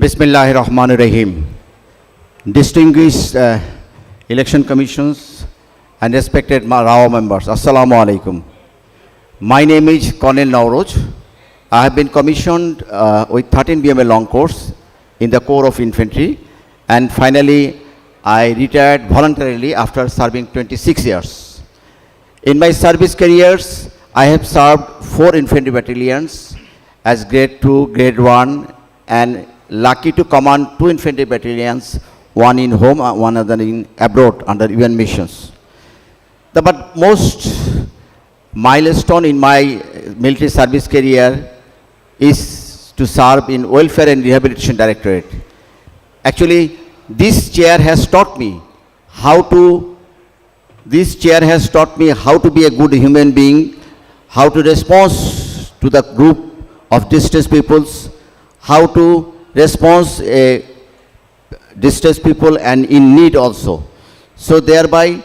Bismillahir Rahmanir Rahim. Distinguished election commissions and respected RAOWA members, Assalamu alaikum. My name is Colonel Nauroj. I have been commissioned with 13 BMA long course in the Corps of Infantry, and finally I retired voluntarily after serving 26 years. In my service careers, I have served 4 infantry battalions as grade 2, grade 1, and lucky to command 2 infantry battalions, one in home, one other in abroad under UN missions. But most milestone in my military service career is to serve in Welfare and Rehabilitation Directorate. Actually, this chair has taught me how to be a good human being, how to respond to the group of distressed peoples, how to respond distressed people and in need also. So thereby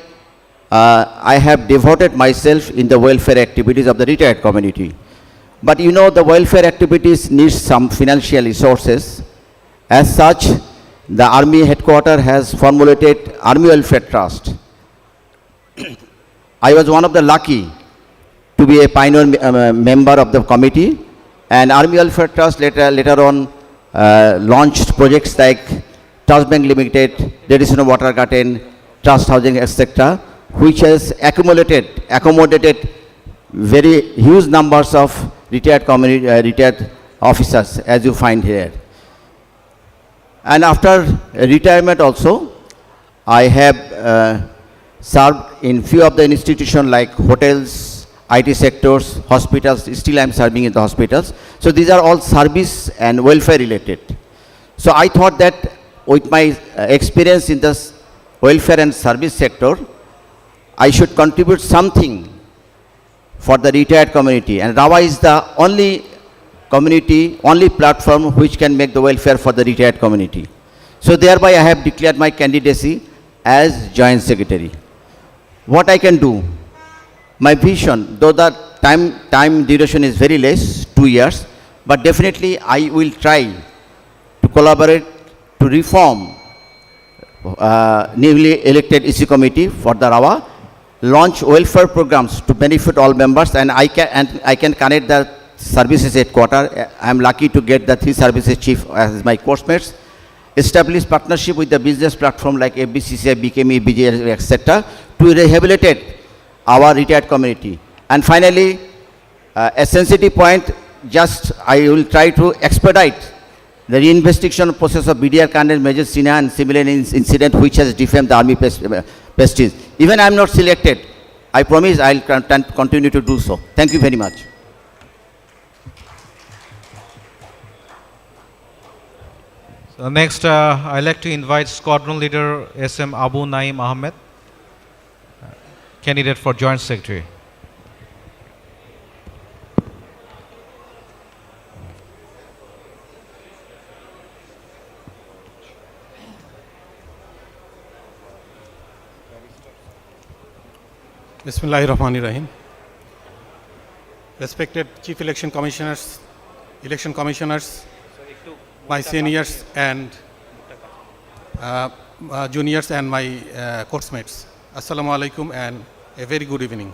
I have devoted myself in the welfare activities of the retired community. But you know, the welfare activities need some financial resources. As such, the Army headquarters has formulated Army Welfare Trust. I was one of the lucky to be a pioneer member of the committee, and Army Welfare Trust later on launched projects like Trust Bank Limited, Reddition Water Garden, Trust Housing, etc., which has accommodated very huge numbers of retired officers, as you find here. And after retirement also, I have served in few of the institutions like hotels, IT sectors, hospitals. Still I am serving in the hospitals. So these are all service and welfare related. So I thought that with my experience in this welfare and service sector, I should contribute something for the retired community. And RAWA is the only community, only platform which can make the welfare for the retired community. So thereby I have declared my candidacy as Joint Secretary. What I can do? My vision, though the time duration is very less, 2 years, but definitely I will try to collaborate to reform newly elected EC committee for the RAWA, launch welfare programs to benefit all members, and I can connect the services headquarters. I am lucky to get the 3 services chief as my course mates. Establish partnership with the business platform like FBCCI, BKME, BJ, etc. to rehabilitate our retired community. And finally, a sensitive point, just I will try to expedite the reinvestigation process of BDR candidate Major Sinha and similar incident which has defamed the army prestige. Even I am not selected, I promise I will continue to do so. Thank you very much. So next, I'd like to invite Squadron Leader SM Abu Naeem Ahmed, candidate for Joint Secretary. Bismillahirrahmanirrahim. Respected Chief Election Commissioners, my seniors and juniors and my coursemates. Assalamu alaikum and a very good evening.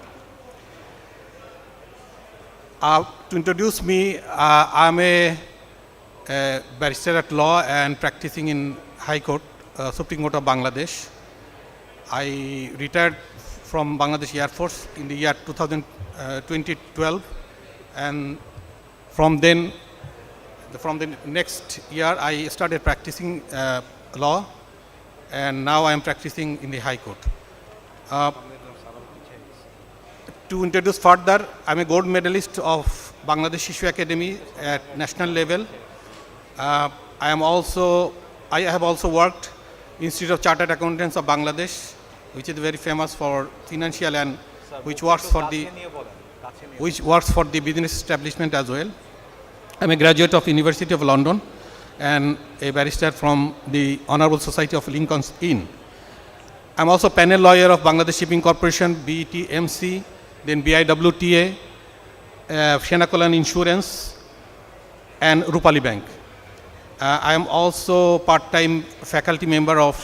To introduce me, I am a barrister at law and practicing in High Court, Supreme Court of Bangladesh. I retired from Bangladesh Air Force in the year 2012, and from the next year I started practicing law, and now I am practicing in the High Court. To introduce further, I am a gold medalist of Bangladesh Shishu Academy at national level. I have also worked Institute of Chartered Accountants of Bangladesh, which is very famous for financial and which works for the business establishment as well. I am a graduate of University of London and a barrister from the Honourable Society of Lincoln's Inn. I am also panel lawyer of Bangladesh Shipping Corporation, BETMC, then BIWTA, Shenakolan Insurance, and Rupali Bank. I am also part-time faculty member of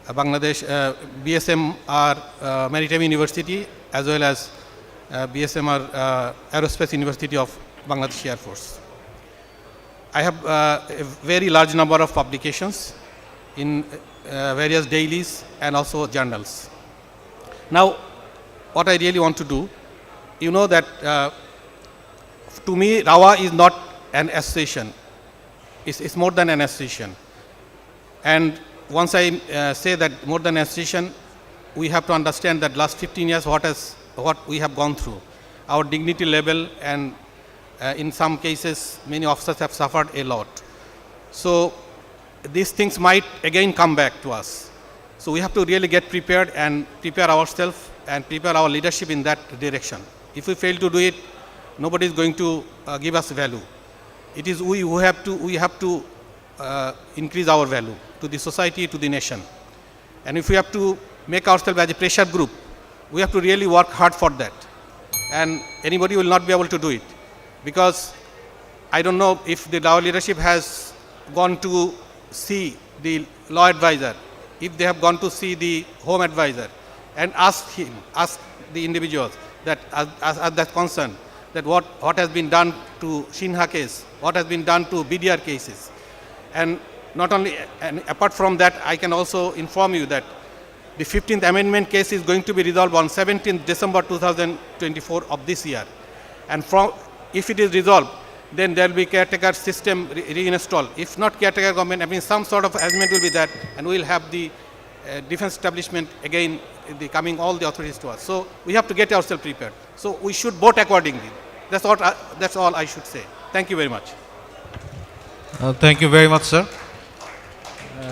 Bangladesh BSMR Maritime University as well as BSMR Aerospace University of Bangladesh Air Force. I have a very large number of publications in various dailies and also journals. Now, what I really want to do, you know that to me RAWA is not an association, it's more than an association. And once I say that more than association, we have to understand that last 15 years what we have gone through, our dignity level, and in some cases many officers have suffered a lot. So these things might again come back to us. So we have to really get prepared and prepare ourselves and prepare our leadership in that direction. If we fail to do it, nobody is going to give us value. It is we who have to increase our value to the society, to the nation. And if we have to make ourselves as a pressure group, we have to really work hard for that. And anybody will not be able to do it. Because I don't know if the RAWA leadership has gone to see the law advisor, if they have gone to see the home advisor and ask the individuals that as that concern, that what has been done to Sinha case, what has been done to BDR cases. And not only, and apart from that, I can also inform you that the 15th Amendment case is going to be resolved on 17th December 2024 of this year. And if it is resolved, then there will be caretaker system reinstalled. If not caretaker government, I mean some sort of arrangement will be that, and we will have the defense establishment again coming all the authorities to us. So we have to get ourselves prepared. So we should vote accordingly. That's all I should say. Thank you very much. Thank you very much, sir.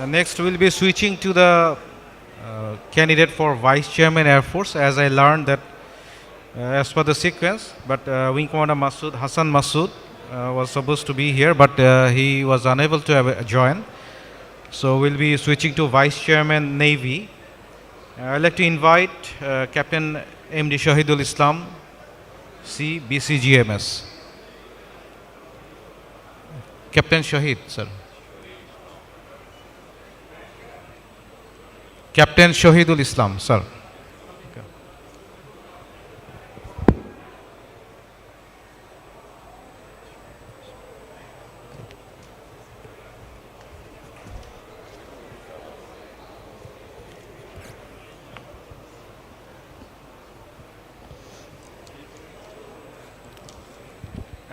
Next, we'll be switching to the candidate for Vice Chairman Air Force, as I learned that as per the sequence, but Wing Commander Hassan Masood was supposed to be here, but he was unable to join. So we'll be switching to Vice Chairman Navy. I'd like to invite Captain MD Shahidul Islam, C, BCGMS. Captain Shahid, sir. Captain Shahidul Islam, sir.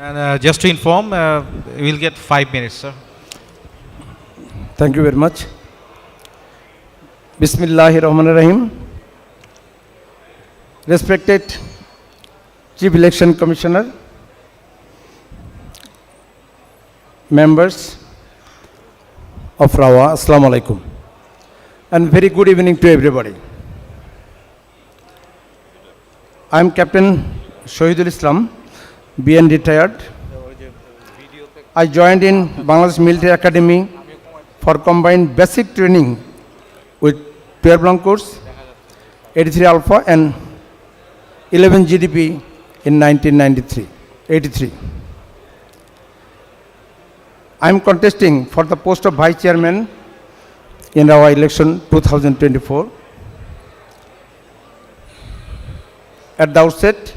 And just to inform, we'll get 5 minutes, sir. Thank you very much. Bismillahirrahmanirrahim. Respected Chief Election Commissioner, members of RAOWA, Assalamu alaikum, and very good evening to everybody. I am Captain Shahidul Islam, BN retired. I joined in Bangladesh Military Academy for combined basic training with 12 long course, 83 Alpha and 11 GDP in 1983. I am contesting for the post of Vice Chairman in our election 2024. At the outset,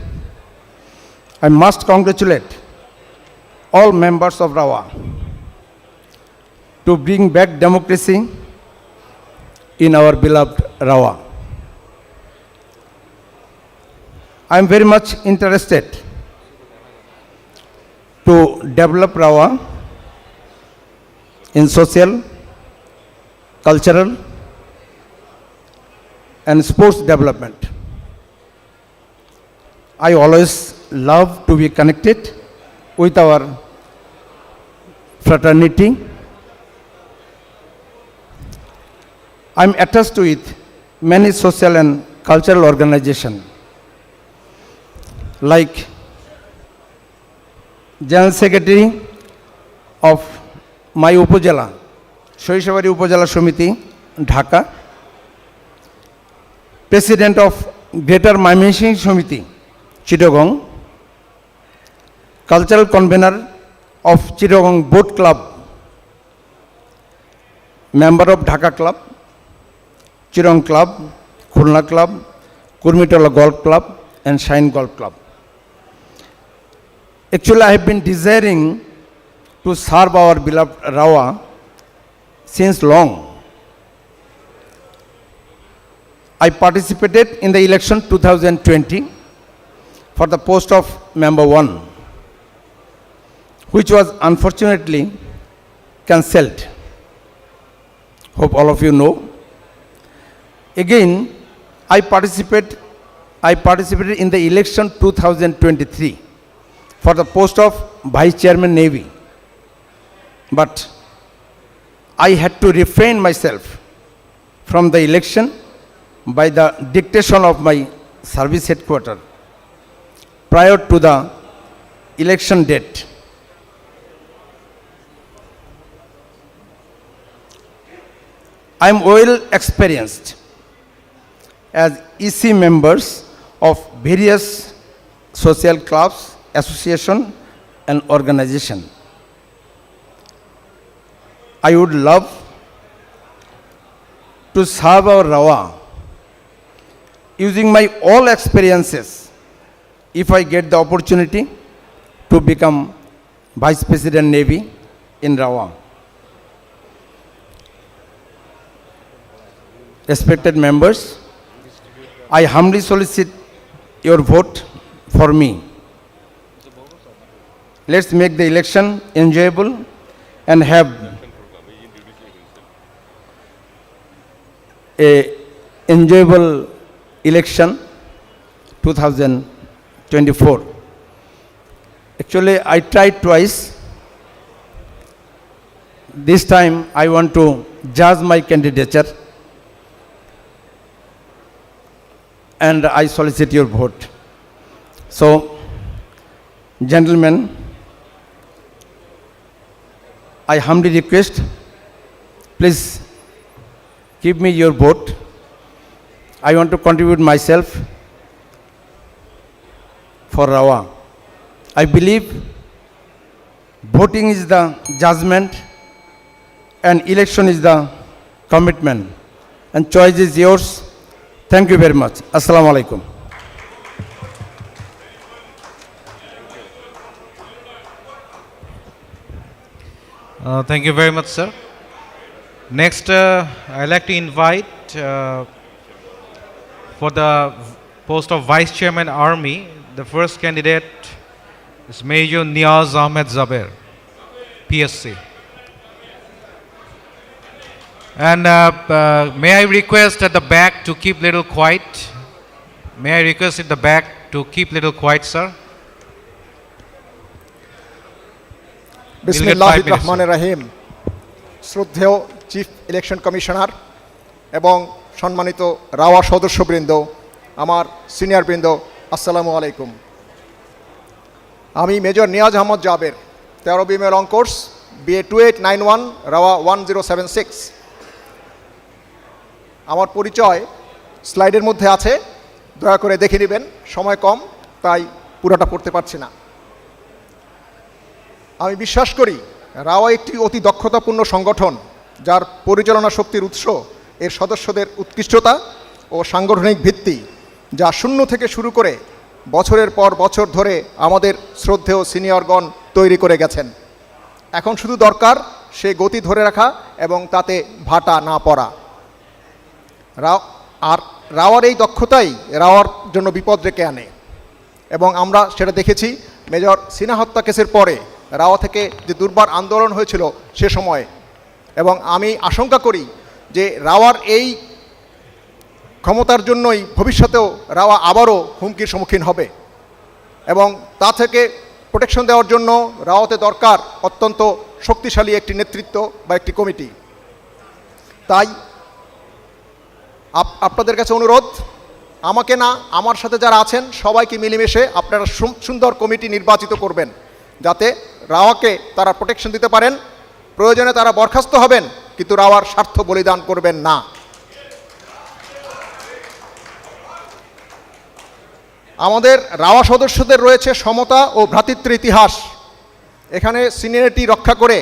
I must congratulate all members of RAOWA to bring back democracy in our beloved RAOWA. I am very much interested to develop RAOWA in social, cultural, and sports development. I always love to be connected with our fraternity. I am attached to it many social and cultural organizations like General Secretary of my Upajala, Shoishabari Upajala Samiti, Dhaka, President of Greater Mymensingh Samiti, Chittagong, Cultural Convener of Chittagong Boat Club, Member of Dhaka Club, Chittagong Club, Khulna Club, Kurmitola Golf Club, and Shine Golf Club. Actually, I have been desiring to serve our beloved RAOWA since long. I participated in the election 2020 for the post of Member 1, which was unfortunately cancelled. Hope all of you know. Again, I participated in the election 2023 for the post of Vice Chairman Navy. But I had to refrain myself from the election by the dictation of my service headquarters prior to the election date. I am well experienced as EC members of various social clubs, associations, and organizations. I would love to serve our RAOWA using my all experiences if I get the opportunity to become Vice President Navy in RAOWA. Respected members, I humbly solicit your vote for me. let's make the election enjoyable and have a enjoyable election 2024. Actually, I tried twice. This time I want to judge my candidature and I solicit your vote. So, gentlemen, I humbly request, please give me your vote. I want to contribute myself for RAOWA. I believe voting is the judgment and election is the commitment, and choice is yours. Thank you very much. Assalamu alaikum. Thank you very much, sir. Next, I'd like to invite for the post of Vice Chairman Army, the first candidate is Major Niaz Ahmed Zaber, PSC. And may I request at the back to keep little quiet? May I request at the back to keep little quiet, sir? বিসমিল্লাহির রহমানির রহিম। শ্রদ্ধেয় chief election commissioner এবং সম্মানিত রাওয়া সদস্যবৃন্দ, আমার সিনিয়রবৃন্দ, আসসালামু আলাইকুম। আমি major Niaz Ahmed Jaber, 13 BMA long course, BA 2891, রাওয়া 1076। আমার পরিচয় স্লাইডের মধ্যে আছে, দয়া করে দেখে নেবেন, সময় কম তাই পুরোটা পড়তে পারছি না। আমি বিশ্বাস করি রাওয়া একটি অতি দক্ষতাপূর্ণ সংগঠন, যার পরিচালনা শক্তির উৎস এর সদস্যদের উৎকৃষ্টতা ও সাংগঠনিক ভিত্তি, যা শূন্য থেকে শুরু করে বছরের পর বছর ধরে আমাদের শ্রদ্ধেয় সিনিয়রগণ তৈরি করে গেছেন। এখন শুধু দরকার সে গতি ধরে রাখা এবং তাতে ভাটা না পড়া। আর রাওয়ার এই দক্ষতাই রাওয়ার জন্য বিপদ ডেকে আনে, এবং আমরা সেটা দেখেছি মেজর সিনহা হত্যা কেসের পরে রাওয়া থেকে যে দুর্বার আন্দোলন হয়েছিল সে সময়ে। এবং আমি আশঙ্কা করি যে রাওয়ার এই ক্ষমতার জন্যই ভবিষ্যতেও রাওয়া আবারও হুমকির সম্মুখীন হবে, এবং তা থেকে প্রোটেকশন দেওয়ার জন্য রাওয়াতে দরকার অত্যন্ত শক্তিশালী একটি নেতৃত্ব বা একটি কমিটি। তাই আপনাদের কাছে অনুরোধ, আমাকে না, আমার সাথে যারা আছেন সবাইকে মিলেমিশে আপনারা সুন্দর কমিটি নির্বাচিত করবেন, যাতে রাওয়াকে তারা প্রোটেকশন দিতে পারেন। প্রয়োজনে তারা বরখাস্ত হবেন, কিন্তু রাওয়ার স্বার্থ বলিদান করবেন না। আমাদের রাওয়া সদস্যদের রয়েছে সমতা ও ভ্রাতৃত্বের ইতিহাস। এখানে সিনিয়রিটি রক্ষা করে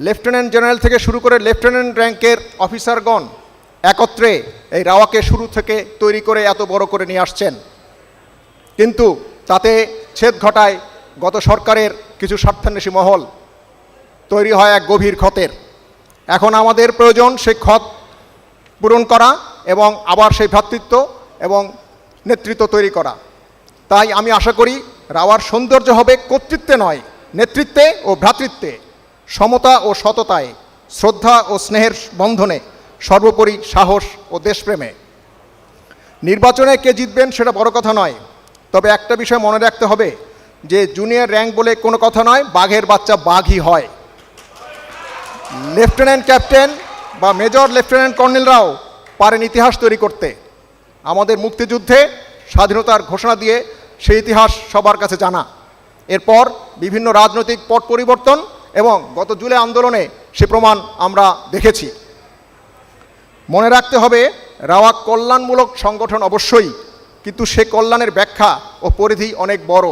লেফটেন্যান্ট জেনারেল থেকে শুরু করে লেফটেন্যান্ট র্যাঙ্কের অফিসারগণ একত্রে এই রাওয়াকে শুরু থেকে তৈরি করে এত বড় করে নিয়ে আসছেন, কিন্তু তাতে ছেদ ঘটায় গত সরকারের কিছু স্বার্থান্বেষী মহল, তৈরি হয় এক গভীর ক্ষতের। এখন আমাদের প্রয়োজন সেই ক্ষত পূরণ করা এবং আবার সেই ভ্রাতৃত্ব এবং নেতৃত্ব তৈরি করা। তাই আমি আশা করি রাওয়ার সৌন্দর্য হবে কর্তৃত্বে নয়, নেতৃত্বে ও ভ্রাতৃত্বে, সমতা ও সততায়, শ্রদ্ধা ও স্নেহের বন্ধনে, সর্বোপরি সাহস ও দেশপ্রেমে। নির্বাচনে কে জিতবেন সেটা বড় কথা নয়, তবে একটা বিষয় মনে রাখতে হবে যে জুনিয়র র্যাঙ্ক বলে কোনো কথা নয়, বাঘের বাচ্চা বাঘই হয়। লেফটেন্যান্ট ক্যাপ্টেন বা মেজর লেফটেন্যান্ট কর্নেলরাও পারেন ইতিহাস তৈরি করতে। আমাদের মুক্তিযুদ্ধে স্বাধীনতার ঘোষণা দিয়ে সেই ইতিহাস সবার কাছে জানা। এরপর বিভিন্ন রাজনৈতিক পট পরিবর্তন এবং গত জুলাই আন্দোলনে সে প্রমাণ আমরা দেখেছি। মনে রাখতে হবে রাওয়া কল্যাণমূলক সংগঠন অবশ্যই, কিন্তু সে কল্যাণের ব্যাখ্যা ও পরিধি অনেক বড়।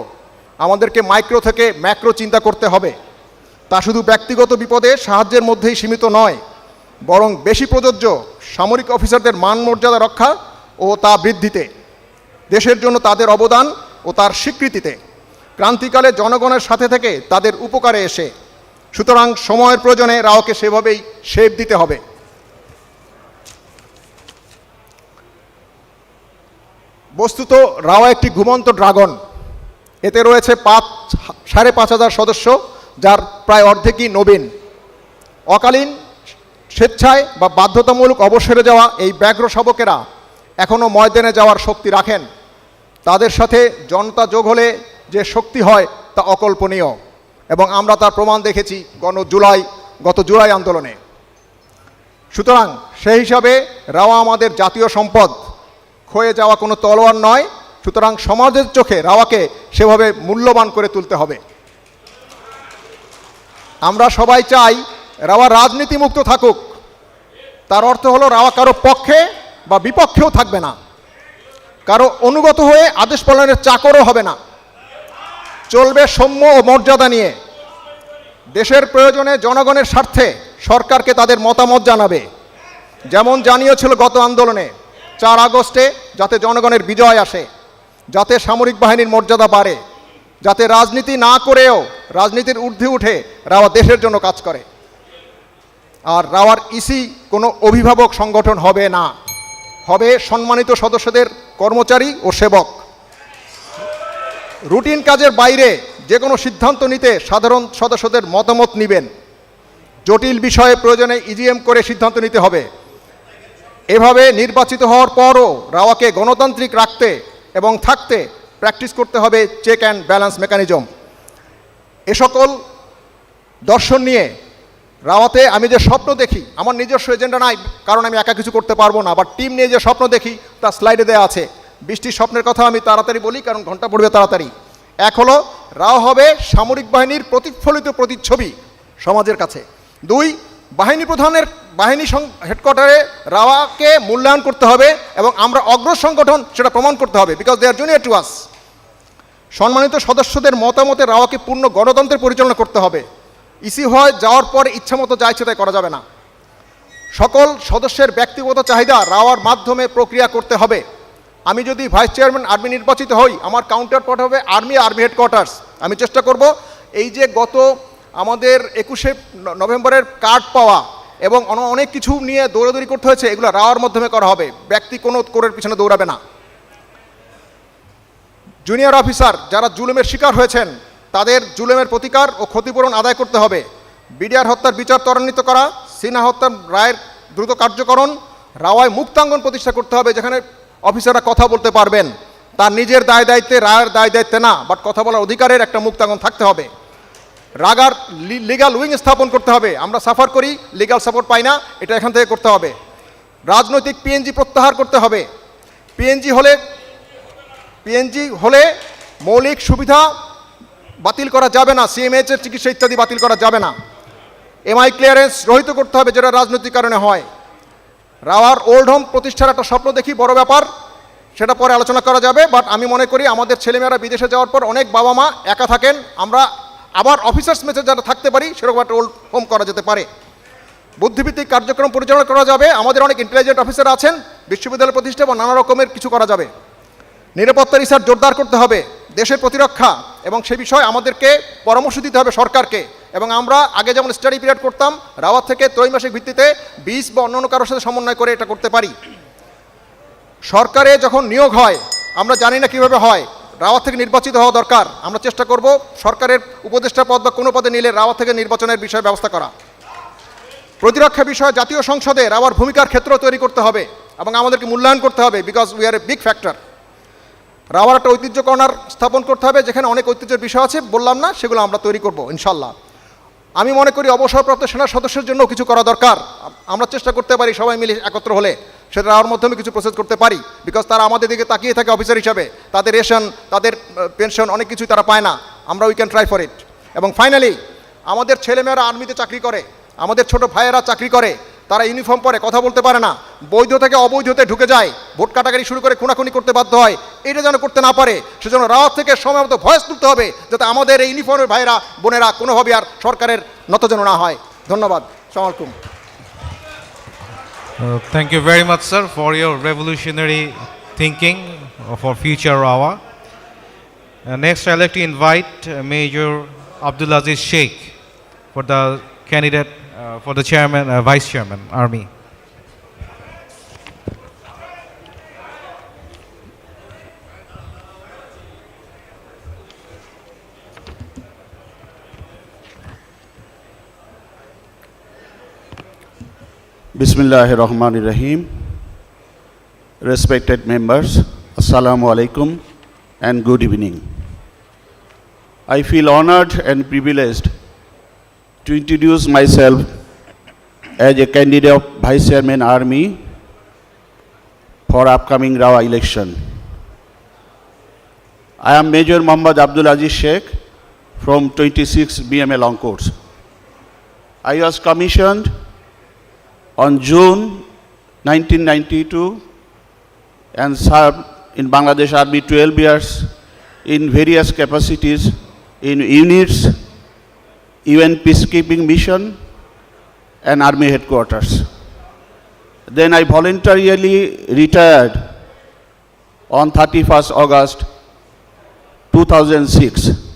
আমাদেরকে মাইক্রো থেকে ম্যাক্রো চিন্তা করতে হবে। তা শুধু ব্যক্তিগত বিপদে সাহায্যের মধ্যেই সীমিত নয়, বরং বেশি প্রযোজ্য সামরিক অফিসারদের মান মর্যাদা রক্ষা ও তা বৃদ্ধিতে, দেশের জন্য তাদের অবদান ও তার স্বীকৃতিতে, ক্রান্তিকালে জনগণের সাথে থেকে তাদের উপকারে এসে। সুতরাং সময়ের প্রয়োজনে রাওকে সেভাবেই শেপ দিতে হবে। বস্তুত রাওয়া একটি ঘুমন্ত ড্রাগন। এতে রয়েছে 5,500 সদস্য, যার প্রায় অর্ধেকই নবীন। অকালীন, স্বেচ্ছায় বা বাধ্যতামূলক অবসরে যাওয়া এই ব্যগ্র শাবকেরা এখনও ময়দানে যাওয়ার শক্তি রাখেন। তাদের সাথে জনতা যোগ হলে যে শক্তি হয় তা অকল্পনীয়, এবং আমরা তার প্রমাণ দেখেছি গত জুলাই আন্দোলনে। সুতরাং সেই হিসাবে রাওয়া আমাদের জাতীয় সম্পদ, ক্ষয়ে যাওয়া কোনো তলোয়ার নয়। সুতরাং সমাজের চোখে রাওয়াকে সেভাবে মূল্যবান করে তুলতে হবে। আমরা সবাই চাই রাওয়া রাজনীতিমুক্ত থাকুক। তার অর্থ হলো রাওয়া কারো পক্ষে বা বিপক্ষেও থাকবে না, কারো অনুগত হয়ে আদেশ পালনের চাকরও হবে না। চলবে সৌম্য ও মর্যাদা নিয়ে। দেশের প্রয়োজনে জনগণের স্বার্থে সরকারকে তাদের মতামত জানাবে, যেমন জানিয়েছিল গত আন্দোলনে 4 আগস্টে, যাতে জনগণের বিজয় আসে, যাতে সামরিক বাহিনীর মর্যাদা বাড়ে, যাতে রাজনীতি না করেও রাজনীতির ঊর্ধ্বে উঠে রাওয়া দেশের জন্য কাজ করে। আর রাওয়ার ইসি কোনো অভিভাবক সংগঠন হবে না, হবে সম্মানিত সদস্যদের কর্মচারী ও সেবক। রুটিন কাজের বাইরে যে কোনো সিদ্ধান্ত নিতে সাধারণ সদস্যদের মতামত নেবেন। জটিল বিষয়ে প্রয়োজনে ইজিএম করে সিদ্ধান্ত নিতে হবে। এভাবে নির্বাচিত হওয়ার পরও রাওয়াকে গণতান্ত্রিক রাখতে এবং থাকতে প্র্যাকটিস করতে হবে চেক অ্যান্ড ব্যালেন্স মেকানিজম। এ সকল দর্শন নিয়ে রাওয়াতে আমি যে স্বপ্ন দেখি, আমার নিজস্ব এজেন্ডা নাই, কারণ আমি একা কিছু করতে পারবো না, বাট টিম নিয়ে যে স্বপ্ন দেখি তা স্লাইডে দেওয়া আছে। 20টি স্বপ্নের কথা আমি তাড়াতাড়ি বলি, কারণ ঘন্টা পড়বে তাড়াতাড়ি। এক হলো, রাওয়া হবে সামরিক বাহিনীর প্রতিফলিত প্রতিচ্ছবি সমাজের কাছে। 2, বাহিনী প্রধানের বাহিনী হেডকোয়ার্টারে রাওয়াকে মূল্যায়ন করতে হবে এবং আমরা অগ্র সংগঠন সেটা প্রমাণ করতে হবে, because they are junior to us. সম্মানিত সদস্যদের মতামতে রাওয়াকে পূর্ণ গণতন্ত্রের পরিচালনা করতে হবে। ইসি হয় যাওয়ার পরে ইচ্ছামতো যা ইচ্ছে তাই করা যাবে না। সকল সদস্যের ব্যক্তিগত চাহিদা রাওয়ার মাধ্যমে প্রক্রিয়া করতে হবে। আমি যদি ভাইস চেয়ারম্যান আর্মি নির্বাচিত হই, আমার কাউন্টার পার্ট হবে আর্মি হেডকোয়ার্টার্স। আমি চেষ্টা করব এই যে গত আমাদের 21শে নভেম্বরের কার্ড পাওয়া এবং অনেক কিছু নিয়ে দৌড়াদৌড়ি করতে হয়েছে, এগুলো রাওয়ার মাধ্যমে করা হবে। ব্যক্তি কোনো কোরের পিছনে দৌড়াবে না। জুনিয়র অফিসার যারা জুলুমের শিকার হয়েছেন তাদের জুলুমের প্রতিকার ও ক্ষতিপূরণ আদায় করতে হবে। বিডিআর হত্যার বিচার ত্বরান্বিত করা, সিনহা হত্যার রায়ের দ্রুত কার্যকরণ, রাওয়ায় মুক্তাঙ্গন প্রতিষ্ঠা করতে হবে, যেখানে অফিসাররা কথা বলতে পারবেন, তার নিজের দায় দায়িত্বে, রায়ের দায় দায়িত্বে না, বাট কথা বলার অধিকারের একটা মুক্তাঙ্গন থাকতে হবে। রাগার লিগাল উইং স্থাপন করতে হবে। আমরা সাফার করি, লিগাল সাপোর্ট পাই না, এটা এখান থেকে করতে হবে। রাজনৈতিক পিএনজি প্রত্যাহার করতে হবে। পিএনজি হলে মৌলিক সুবিধা বাতিল করা যাবে না, সিএমএইচ এর চিকিৎসা ইত্যাদি বাতিল করা যাবে না। এমআই ক্লিয়ারেন্স রহিত করতে হবে, যেটা রাজনৈতিক কারণে হয়। রাওয়ার ওল্ড হোম প্রতিষ্ঠার একটা স্বপ্ন দেখি, বড় ব্যাপার, সেটা পরে আলোচনা করা যাবে। বাট আমি মনে করি আমাদের ছেলেমেয়েরা বিদেশে যাওয়ার পর অনেক বাবা মা একা থাকেন, আমরা আবার অফিসার্স মেসে যারা থাকতে পারি সেরকম একটা ওল্ড হোম করা যেতে পারে। বুদ্ধিভিত্তিক কার্যক্রম পরিচালনা করা যাবে। আমাদের অনেক ইন্টেলিজেন্ট অফিসার আছেন, বিশ্ববিদ্যালয় প্রতিষ্ঠা বা নানা রকমের কিছু করা যাবে। নিরাপত্তা রিসার্চ জোরদার করতে হবে, দেশের প্রতিরক্ষা, এবং সে বিষয়ে আমাদেরকে পরামর্শ দিতে হবে সরকারকে। এবং আমরা আগে যেমন স্টাডি পিরিয়ড করতাম, রাওয়াত থেকে ত্রৈমাসিক ভিত্তিতে 20 বা অন্য কারোর সাথে সমন্বয় করে এটা করতে পারি। সরকারে যখন নিয়োগ হয়, আমরা জানি না কিভাবে হয়, রাওয়াত থেকে নির্বাচিত হওয়া দরকার। আমরা চেষ্টা করব সরকারের উপদেষ্টা পদ বা কোনো পদে নিলে রাওয়াত থেকে নির্বাচনের বিষয়ে ব্যবস্থা করা। প্রতিরক্ষা বিষয়ে জাতীয় সংসদে রাওয়ার ভূমিকার ক্ষেত্র তৈরি করতে হবে এবং আমাদেরকে মূল্যায়ন করতে হবে, because we are a big factor. রাওয়ার একটা ঐতিহ্য কর্নার স্থাপন করতে হবে, যেখানে অনেক ঐতিহ্যের বিষয় আছে, বললাম না, সেগুলো আমরা তৈরি করব ইনশাল্লাহ। আমি মনে করি অবসরপ্রাপ্ত সেনা সদস্যের জন্য কিছু করা দরকার। আমরা চেষ্টা করতে পারি সবাই মিলে একত্র হলে সেটা রাওয়ার মাধ্যমে কিছু প্রসেস করতে পারি, বিকজ তারা আমাদের দিকে তাকিয়ে থাকে অফিসার হিসাবে, তাদের রেশন, তাদের পেনশন, অনেক কিছুই তারা পায় না। আমরা we can try for it. এবং ফাইনালি, আমাদের ছেলেমেয়েরা আর্মিতে চাকরি করে, আমাদের ছোট ভাইয়েরা চাকরি করে, তারা ইউনিফর্ম পরে কথা বলতে পারে না, বৈধ থেকে অবৈধতে ঢুকে যায়, ভোট কাটাকাটি শুরু করে খুনাখুনি করতে বাধ্য হয়। এটা যেন করতে না পারে, সেজন্য রাওয়াত থেকে সময় মতো ভয়েস তুলতে হবে, যাতে আমাদের এই ইউনিফর্মের ভাইয়েরা বোনেরা কোনোভাবে আর সরকারের নত যেন না হয়। ধন্যবাদ। আসসালামু আলাইকুম। Thank you very much, sir, for your revolutionary thinking for future RAOWA. Next, I'd like to invite Major Abdulaziz Sheikh for the candidate for the chairman, vice chairman, Army. Bismillahir Rahmanir Rahim. Respected members, Assalamu alaikum and good evening. I feel honored and privileged to introduce myself as a candidate of Vice Chairman Army for upcoming RAWA election. I am Major Muhammad Abdul Aziz Sheikh from 26 BMA Long Course. I was commissioned on June 1992 and served in Bangladesh Army 12 years in various capacities in units, UN peacekeeping mission and Army headquarters. Then I voluntarily retired on 31st August 2006.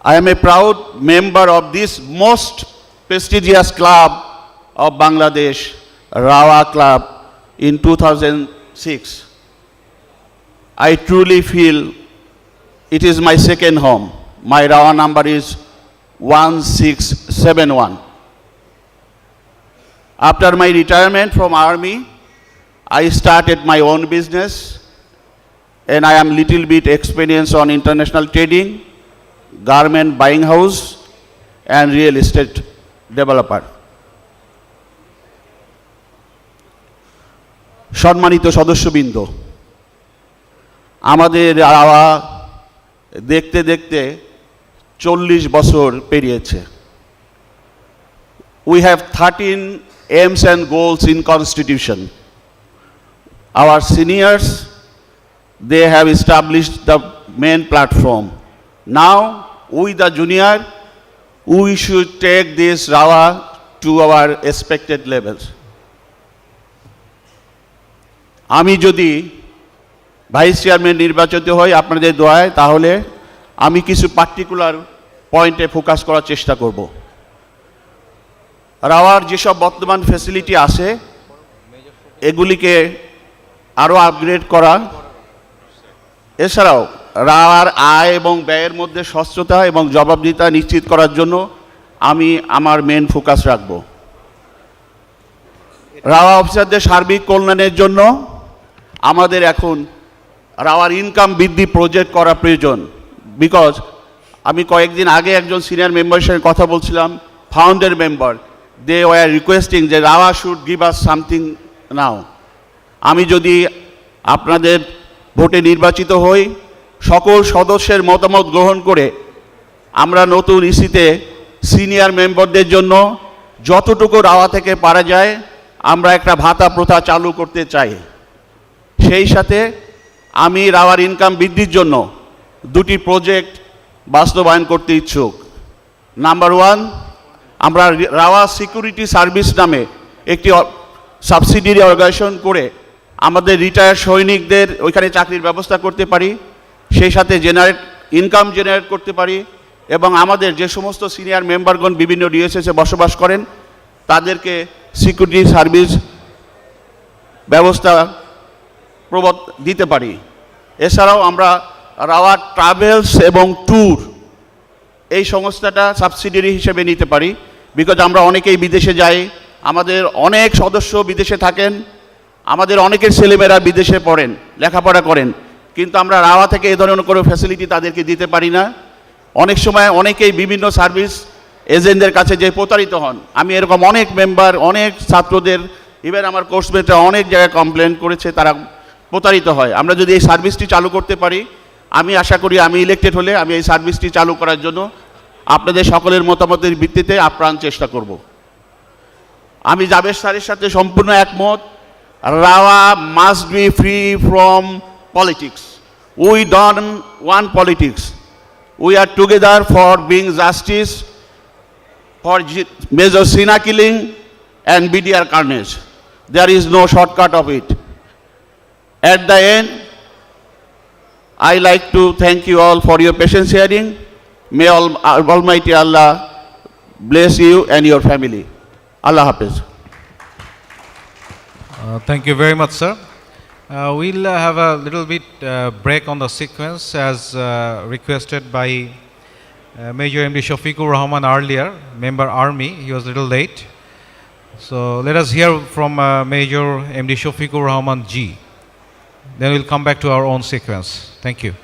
I am a proud member of this most prestigious club of Bangladesh, RAWA Club, in 2006. I truly feel it is my second home. My RAWA number is 1671. After my retirement from Army, I started my own business and I am little bit experienced on international trading, garment buying house and real estate developer. সম্মানিত সদস্যবৃন্দ, আমাদের রাওয়া দেখতে দেখতে 40 বছর পেরিয়েছে। We have 13 aims and goals in Constitution. Our seniors, they have established the main platform. Now, we the junior, we should take this RAWA to our expected levels. আমি যদি vice chairman নির্বাচিত হই আপনাদের দোয়ায়, তাহলে আমি কিছু পার্টিকুলার পয়েন্টে ফোকাস করার চেষ্টা করব। রাওয়ার যেসব বর্তমান ফ্যাসিলিটি আছে এগুলিকে আরও আপগ্রেড করা, এছাড়াও রাওয়ার আয় এবং ব্যয়ের মধ্যে স্বচ্ছতা এবং জবাবদিহিতা নিশ্চিত করার জন্য আমি আমার মেন ফোকাস রাখব। রাওয়া অফিসারদের সার্বিক কল্যাণের জন্য আমাদের এখন রাওয়ার ইনকাম বৃদ্ধি প্রজেক্ট করা প্রয়োজন। বিকজ আমি কয়েকদিন আগে একজন সিনিয়র মেম্বারের সঙ্গে কথা বলছিলাম, founder member, they were requesting যে রাওয়া should give us something now. আমি যদি আপনাদের ভোটে নির্বাচিত হই, সকল সদস্যের মতামত গ্রহণ করে আমরা নতুন ইসিতে সিনিয়র মেম্বারদের জন্য যতটুকু রাওয়া থেকে পারা যায় আমরা একটা ভাতা প্রথা চালু করতে চাই। সেই সাথে আমি রাওয়ার ইনকাম বৃদ্ধির জন্য দুটি প্রজেক্ট বাস্তবায়ন করতে ইচ্ছুক। নাম্বার 1, আমরা রাওয়া সিকিউরিটি সার্ভিস নামে একটি সাবসিডিয়ারি অর্গানাইজেশন করে আমাদের রিটায়ার্ড সৈনিকদের ওইখানে চাকরির ব্যবস্থা করতে পারি, সেই সাথে ইনকাম জেনারেট করতে পারি এবং আমাদের যে সমস্ত সিনিয়র মেম্বারগণ বিভিন্ন ডিএসএসে বসবাস করেন তাদেরকে সিকিউরিটি সার্ভিস ব্যবস্থা দিতে পারি। এছাড়াও আমরা রাওয়া ট্রাভেলস এবং ট্যুর এই সংস্থাটা সাবসিডিয়ারি হিসেবে নিতে পারি। বিকজ আমরা অনেকেই বিদেশে যাই, আমাদের অনেক সদস্য বিদেশে থাকেন, আমাদের অনেকের ছেলেমেয়েরা বিদেশে পড়েন, লেখাপড়া করেন, কিন্তু আমরা রাওয়া থেকে এই ধরনের কোনো ফ্যাসিলিটি তাদেরকে দিতে পারি না। অনেক সময় অনেকেই বিভিন্ন সার্ভিস এজেন্টদের কাছে যে প্রতারিত হন। আমি এরকম অনেক মেম্বার, অনেক ছাত্রদের, ইভেন আমার কোর্সমেটরা অনেক জায়গায় কমপ্লেন করেছে, তারা প্রতারিত হয়। আমরা যদি এই সার্ভিসটি চালু করতে পারি, আমি আশা করি আমি ইলেক্টেড হলে আমি এই সার্ভিসটি চালু করার জন্য আপনাদের সকলের মতামতের ভিত্তিতে আপ্রাণ চেষ্টা করব। আমি জাবেদ স্যারের সাথে সম্পূর্ণ একমত। রাওয়া must be free from politics. We don't want politics. We are together for being justice, for major Sinha killing and BDR carnage. There is no shortcut of it. At the end, I like to thank you all for your patience hearing. May Almighty Allah bless you and your family. Allah Hafiz. Thank you very much, sir. We'll have a little bit break on the sequence as requested by Major MD Shafiqur Rahman earlier, member Army. He was a little late. So let us hear from Major MD Shafiqur Rahman G. Then we'll come back to our own sequence. Thank you.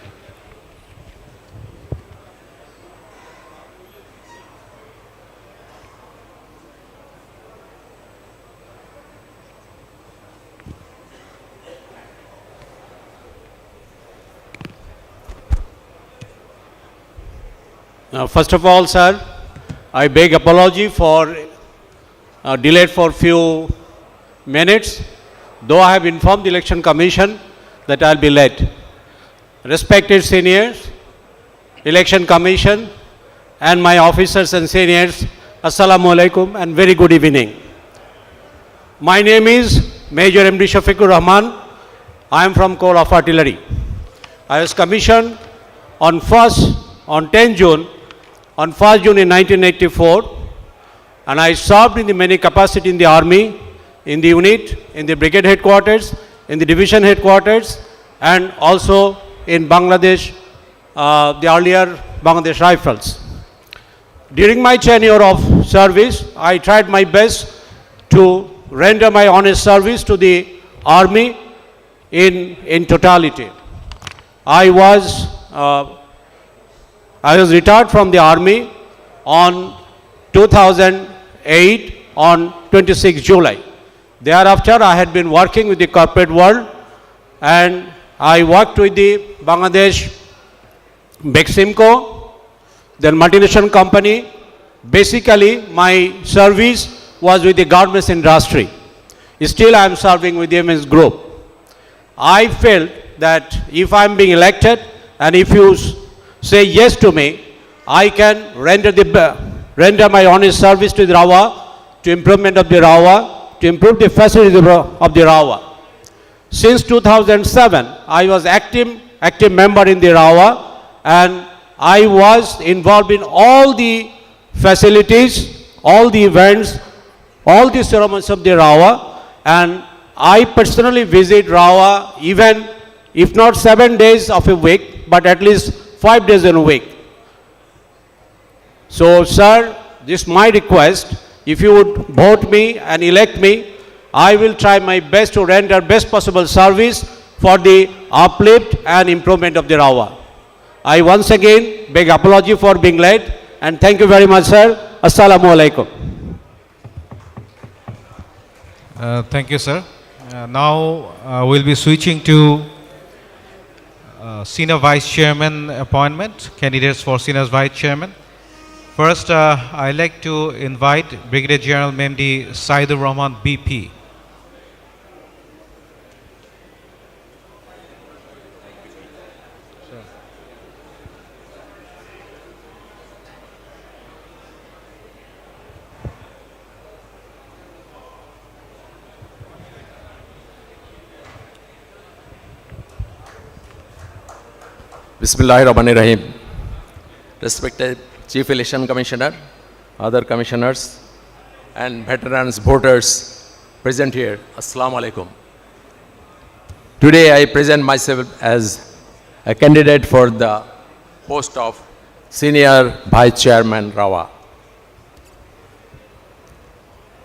First of all, sir, I beg apology for delayed for few minutes, though I have informed the Election Commission that I'll be late. Respected seniors, Election Commission, and my officers and seniors, Assalamu alaikum and very good evening. My name is Major MD Shafiqur Rahman. I am from Corps of Artillery. I was commissioned on 10 June in 1984, and I served in the many capacity in the army, in the unit, in the brigade headquarters, in the division headquarters, and also in Bangladesh, the earlier Bangladesh Rifles. During my tenure of service, I tried my best to render my honest service to the army in totality. I was retired from the army on 2008 on 26 July. Thereafter, I had been working with the corporate world, and I worked with the Bangladesh Beximco, then multinational company. Basically, my service was with the garments industry. Still, I am serving with the MS Group. I felt that if I am being elected, and if you say yes to me, I can render my honest service to the RAOWA, to improvement of the RAOWA, to improve the facilities of the RAOWA. Since 2007, I was active member in the RAOWA, and I was involved in all the facilities, all the events, all the ceremonies of the RAOWA, and I personally visit RAOWA even if not 7 days of a week, but at least 5 days in a week. So, sir, this is my request. If you would vote me and elect me, I will try my best to render best possible service for the uplift and improvement of the RAOWA. I once again beg apology for being late, and thank you very much, sir. Assalamu alaikum. Thank you, sir. Now we'll be switching to Senior Vice Chairman appointment, candidates for Senior Vice Chairman. First, I'd like to invite Brigadier General Memdi Saidur Rahman BP. Bismillahirrahmanirrahim. Respected Chief Election Commissioner, other commissioners, and veterans voters present here, Assalamu alaikum. Today I present myself as a candidate for the post of Senior Vice Chairman RAOWA.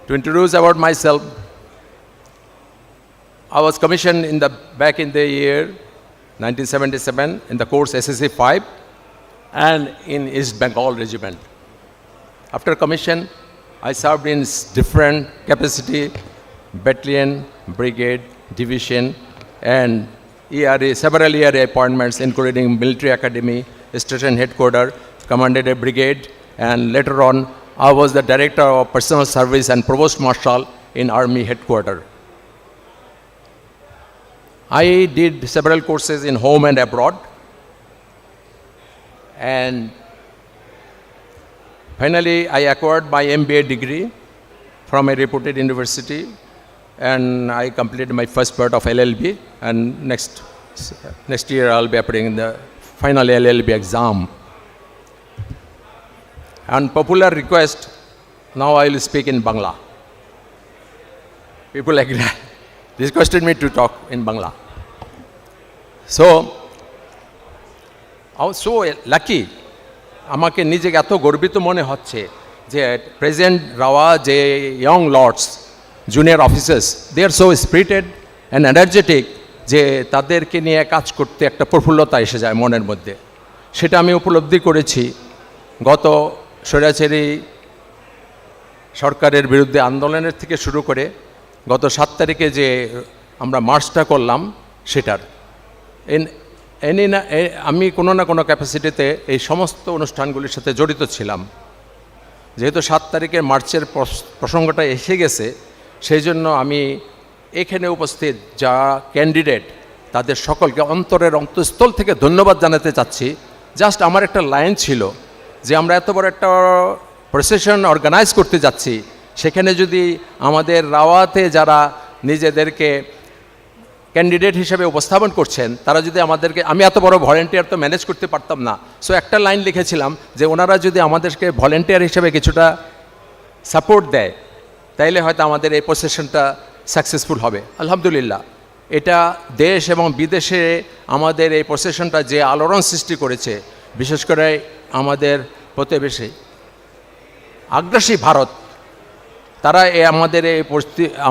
To introduce about myself, I was commissioned back in the year 1977 in the course SSC 5 and in East Bengal Regiment. After commission, I served in different capacity, battalion, brigade, division, and ERA, several ERA appointments, including military academy, station headquarters, commanded a brigade, and later on, I was the director of personal service and provost marshal in army headquarters. I did several courses in home and abroad, and finally I acquired my MBA degree from a reputed university, and I completed my first part of LLB, and next year I'll be appearing in the final LLB exam. On popular request, now I will speak in Bangla. People requested me to talk in Bangla. So, I was so lucky আমাকে নিজেকে এত গর্বিত মনে হচ্ছে যে present রাওয়া যে young lords junior officers they are so spirited and energetic যে তাদেরকে নিয়ে কাজ করতে একটা প্রফুল্লতা এসে যায় মনের মধ্যে। সেটা আমি উপলব্ধি করেছি গত স্বৈরাচারী সরকারের বিরুদ্ধে আন্দোলনের থেকে শুরু করে গত 7 তারিখে যে আমরা মার্চটা করলাম সেটার আমি কোনো না কোনো ক্যাপাসিটিতে এই সমস্ত অনুষ্ঠানগুলির সাথে জড়িত ছিলাম। যেহেতু 7 তারিখের মার্চের প্রসঙ্গটা এসে গেছে, সেই জন্য আমি এখানে উপস্থিত যা ক্যান্ডিডেট তাদের সকলকে অন্তরের অন্তঃস্থল থেকে ধন্যবাদ জানাতে চাচ্ছি। জাস্ট আমার একটা লাইন ছিল যে আমরা এত বড় একটা প্রসেশন অর্গানাইজ করতে যাচ্ছি, সেখানে যদি আমাদের রাওয়াতে যারা নিজেদেরকে ক্যান্ডিডেট হিসেবে উপস্থাপন করছেন তারা যদি আমাদেরকে, আমি এত বড় ভলেন্টিয়ার তো ম্যানেজ করতে পারতাম না, সো একটা লাইন লিখেছিলাম যে ওনারা যদি আমাদেরকে ভলেন্টিয়ার হিসেবে কিছুটা সাপোর্ট দেয় তাইলে হয়তো আমাদের এই প্রসেশনটা সাকসেসফুল হবে। আলহামদুলিল্লাহ, এটা দেশ এবং বিদেশে আমাদের এই প্রসেশনটা যে আলোড়ন সৃষ্টি করেছে, বিশেষ করে আমাদের প্রতিবেশী আগ্রাসী ভারত, তারা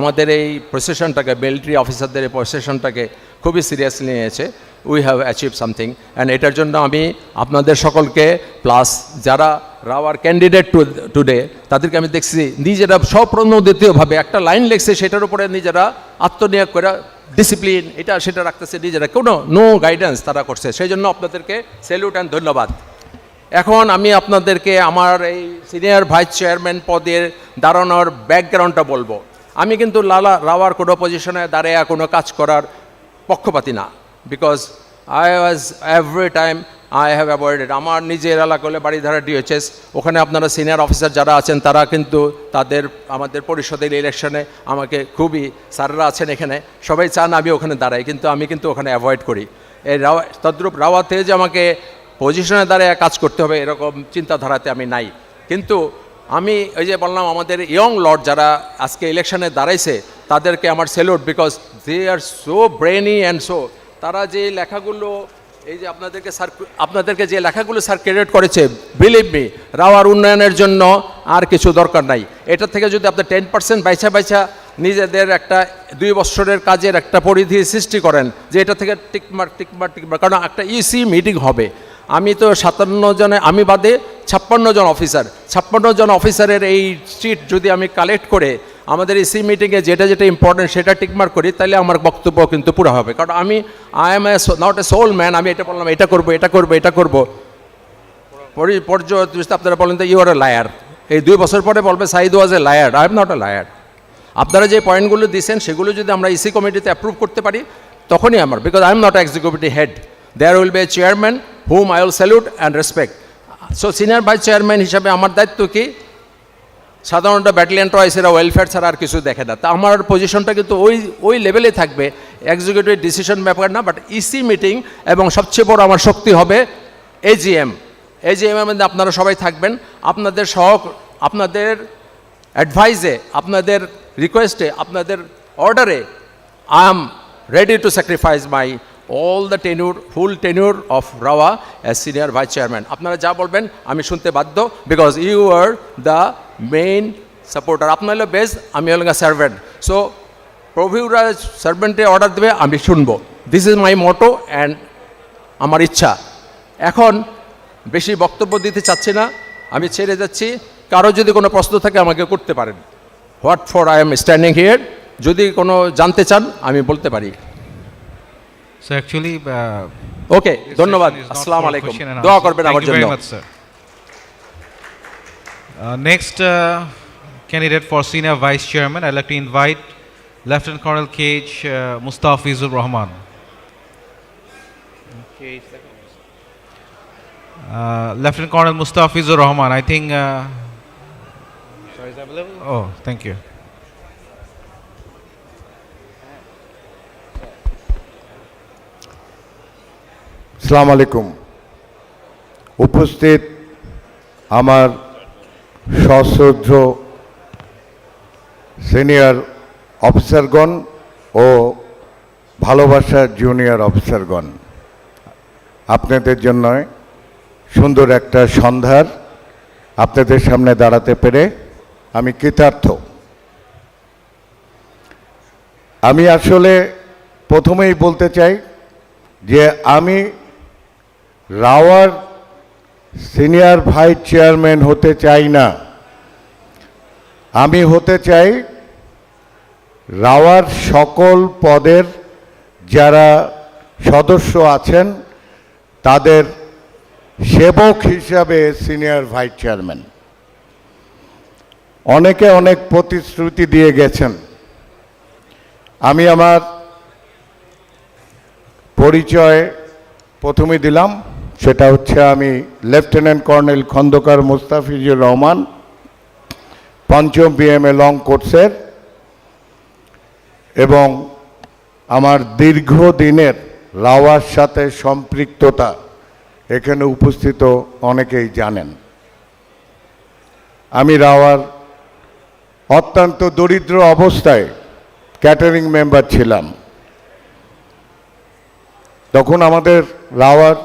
আমাদের এই প্রসেশনটাকে, মিলিটারি অফিসারদের এই প্রসেশনটাকে খুবই সিরিয়াসলি নিয়েছে। We have achieve something, and এটার জন্য আমি আপনাদের সকলকে প্লাস যারা রাওয়ার ক্যান্ডিডেট টুডে তাদেরকে আমি দেখছি নিজেরা স্বপ্রণোদিতভাবে একটা লাইন লিখছে, সেটার উপরে নিজেরা আত্মনিয়োগ করে ডিসিপ্লিন এটা সেটা রাখতেছে, নিজেরা কোনো নো গাইডেন্স তারা করছে। সেই জন্য আপনাদেরকে স্যালুট অ্যান্ড ধন্যবাদ। এখন আমি আপনাদেরকে আমার এই সিনিয়র ভাইস চেয়ারম্যান পদের দাঁড়ানোর ব্যাকগ্রাউন্ডটা বলবো। আমি কিন্তু রাওয়ার কোনো পজিশনে দাঁড়িয়ে কোনো কাজ করার পক্ষপাতি না, because I was every time I have avoided. আমার নিজের এলাকা হলে বাড়িধারা ডিএইচএস, ওখানে আপনারা সিনিয়র অফিসার যারা আছেন তারা কিন্তু আমাদের পরিষদের ইলেকশনে আমাকে খুবই, স্যাররা আছেন এখানে, সবাই চান আমি ওখানে দাঁড়াই, কিন্তু আমি কিন্তু ওখানে অ্যাভয়েড করি। এই তদ্রূপ রাওয়াতে যে আমাকে পজিশনে দাঁড়িয়ে কাজ করতে হবে এরকম চিন্তাধারাতে আমি নাই। কিন্তু আমি ওই যে বললাম আমাদের ইয়ং লর্ড যারা আজকে ইলেকশনে দাঁড়াইছে তাদেরকে আমার salute, because they are so brainy and so, তারা যে লেখাগুলো এই যে আপনাদেরকে যে লেখাগুলো সার্কুলেট করেছে, বিলিভ মি, রাওয়ার উন্নয়নের জন্য আর কিছু দরকার নাই। এটা থেকে যদি আপনি 10% বাইছা নিজেদের একটা 2 বছরের কাজের একটা পরিধি সৃষ্টি করেন যে এটা থেকে টিকমার্ক, কারণ একটা ইসি মিটিং হবে। আমি তো 57 জনে, আমি বাদে 56 জন অফিসার, 56 জন অফিসারের এই সিট যদি আমি কালেক্ট করে আমাদের ইসি মিটিংয়ে যেটা ইম্পর্টেন্ট সেটা টিকমার্ক করি, তাহলে আমার বক্তব্য কিন্তু পুরো হবে। কারণ I am not a sole man, আমি এটা বললাম এটা করবো, পর্যন্ত আপনারা বলেন ইউ আর এ লায়ার, এই 2 বছর পরে বলবে Sayeed was a liar. I am not a liar. আপনারা যে পয়েন্টগুলো দিয়েছেন সেগুলো যদি আমরা ইসি কমিটিতে অ্যাপ্রুভ করতে পারি তখনই আমার, because I am not executive head, there will be a chairman whom I will salute and respect. So senior vice chairman হিসাবে আমার দায়িত্ব কি, সাধারণত ব্যাটালিয়ন ট্রয়েসেরা ওয়েলফেয়ার ছাড়া আর কিছু দেখে না, তা আমার পজিশনটা কিন্তু ওই লেভেলে থাকবে, এক্সিকিউটিভ ডিসিশন ব্যাপার না, বাট ইসি মিটিং, এবং সবচেয়ে বড় আমার শক্তি হবে এজিএম। এজিএমের মধ্যে আপনারা সবাই থাকবেন, আপনাদের অ্যাডভাইসে, আপনাদের রিকোয়েস্টে, আপনাদের অর্ডারে I am ready to sacrifice my all the tenure, full tenure of RAWA as senior vice chairman. আপনারা যা বলবেন আমি শুনতে বাধ্য, because you are the main supporter. আপনারা হলো বেস, আমি হলো সার্ভেন্ট। সো প্রভুরা সার্ভেন্টে অর্ডার দেবে, আমি শুনবো। This is my motto and আমার ইচ্ছা। এখন বেশি বক্তব্য দিতে চাচ্ছি না, আমি ছেড়ে যাচ্ছি। কারো যদি কোনো প্রশ্ন থাকে আমাকে করতে পারেন। What for I am standing here, যদি কোনো জানতে চান আমি বলতে পারি। So actually, ওকে, ধন্যবাদ। আসসালামু আলাইকুম, দোয়া করবেন আমার জন্য। Next candidate for senior vice chairman, I'd like to invite Lieutenant Colonel K.H. Mustafizur Rahman. Lieutenant Colonel Mustafizur Rahman, I think. Sorry, is available? Oh, thank you. আসসালামু আলাইকুম। উপস্থিত আমার সশ্রদ্ধ সিনিয়র অফিসারগণ ও ভালোবাসার জুনিয়র অফিসারগণ, আপনাদের জন্য সুন্দর একটা সন্ধ্যার আপনাদের সামনে দাঁড়াতে পেরে আমি কৃতার্থ। আমি আসলে প্রথমেই বলতে চাই যে আমি রাওয়ার সিনিয়র ভাইস চেয়ারম্যান হতে চাই না, আমি হতে চাই রাওয়ার সকল পদের যারা সদস্য আছেন তাদের সেবক হিসাবে সিনিয়র ভাইস চেয়ারম্যান। অনেকে অনেক প্রতিশ্রুতি দিয়ে গেছেন, আমি আমার পরিচয় প্রথমে দিলাম, সেটা হচ্ছে আমি লেফটেন্যান্ট কর্নেল খন্দকার মুস্তাফিজুর রহমান, পঞ্চম বিএমএ লং কোর্সের, এবং আমার দীর্ঘদিনের রাওয়ার সাথে সম্পৃক্ততা এখানে উপস্থিত অনেকেই জানেন। আমি রাওয়ার অত্যন্ত দরিদ্র অবস্থায় ক্যাটারিং মেম্বার ছিলাম। তখন আমাদের রাওয়ার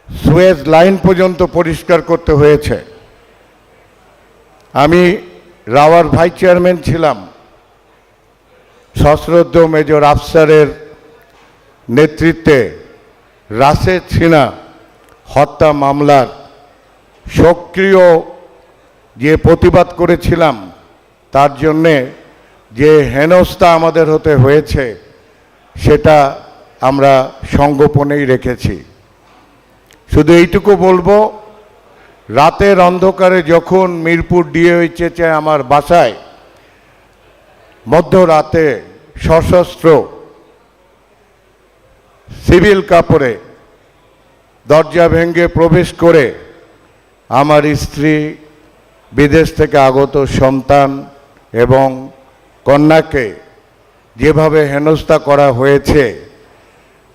সুয়েজ লাইন পর্যন্ত পরিষ্কার করতে হয়েছে। আমি রাওয়ার ভাইস চেয়ারম্যান ছিলাম সশ্রদ্ধ মেজর আফসারের নেতৃত্বে রাশেদ সিনহা হত্যা মামলার সক্রিয় যে প্রতিবাদ করেছিলাম, তার জন্যে যে হেনস্থা আমাদের হতে হয়েছে সেটা আমরা সংগোপনেই রেখেছি। শুধু এইটুকু বলবো, রাতের অন্ধকারে যখন মিরপুর ডিএইচএসে আমার বাসায় মধ্যরাতে সশস্ত্র সিভিল কাপড়ে দরজা ভেঙে প্রবেশ করে আমার স্ত্রী, বিদেশ থেকে আগত সন্তান এবং কন্যাকে যেভাবে হেনস্থা করা হয়েছে,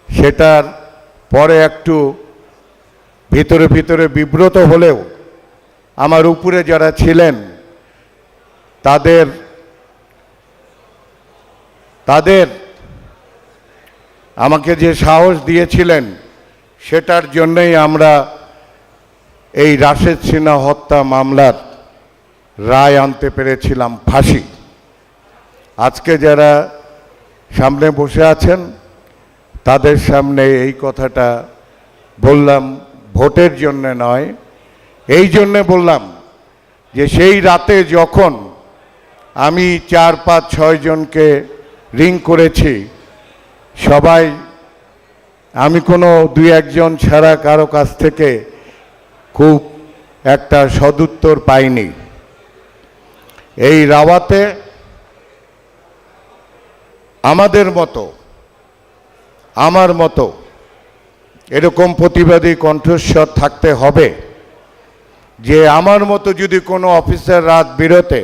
সেটার পরে একটু ভিতরে ভিতরে বিব্রত হলেও আমার উপরে যারা ছিলেন তাদের আমাকে যে সাহস দিয়েছিলেন, সেটার জন্যই আমরা এই রাশেদ সিনহা হত্যা মামলার রায় আনতে পেরেছিলাম, ফাঁসি। আজকে যারা সামনে বসে আছেন তাদের সামনে এই কথাটা বললাম ভোটের জন্য নয়, এই জন্যে বললাম যে সেই রাতে যখন আমি 4, 5, 6 জনকে রিং করেছি, সবাই, আমি কোনো 2-1 জন ছাড়া কারো কাছ থেকে খুব একটা সদুত্তর পাইনি। এই রাওয়াতে আমার মতো এরকম প্রতিবাদী কণ্ঠস্বর থাকতে হবে, যে আমার মতো যদি কোনো অফিসার রাত বিরতে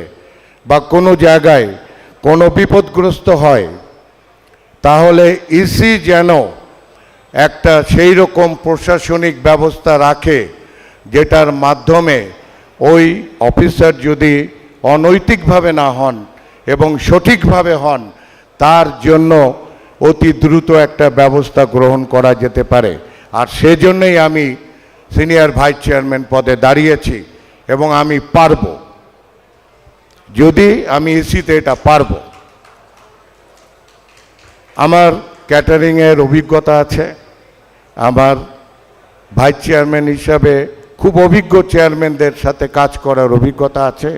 বা কোনো জায়গায় কোনো বিপদগ্রস্ত হয়, তাহলে ইসি যেন একটা সেই রকম প্রশাসনিক ব্যবস্থা রাখে যেটার মাধ্যমে ওই অফিসার যদি অনৈতিকভাবে না হন এবং সঠিকভাবে হন, তার জন্য অতি দ্রুত একটা ব্যবস্থা গ্রহণ করা যেতে পারে। আর সেজন্যই আমি সিনিয়র ভাইস চেয়ারম্যান পদে দাঁড়িয়েছি এবং আমি পারব, যদি আমি ইসিতে এটা পারব। আমার ক্যাটারিংয়ের অভিজ্ঞতা আছে, আমার ভাইস চেয়ারম্যান হিসাবে খুব অভিজ্ঞ চেয়ারম্যানদের সাথে কাজ করার অভিজ্ঞতা আছে,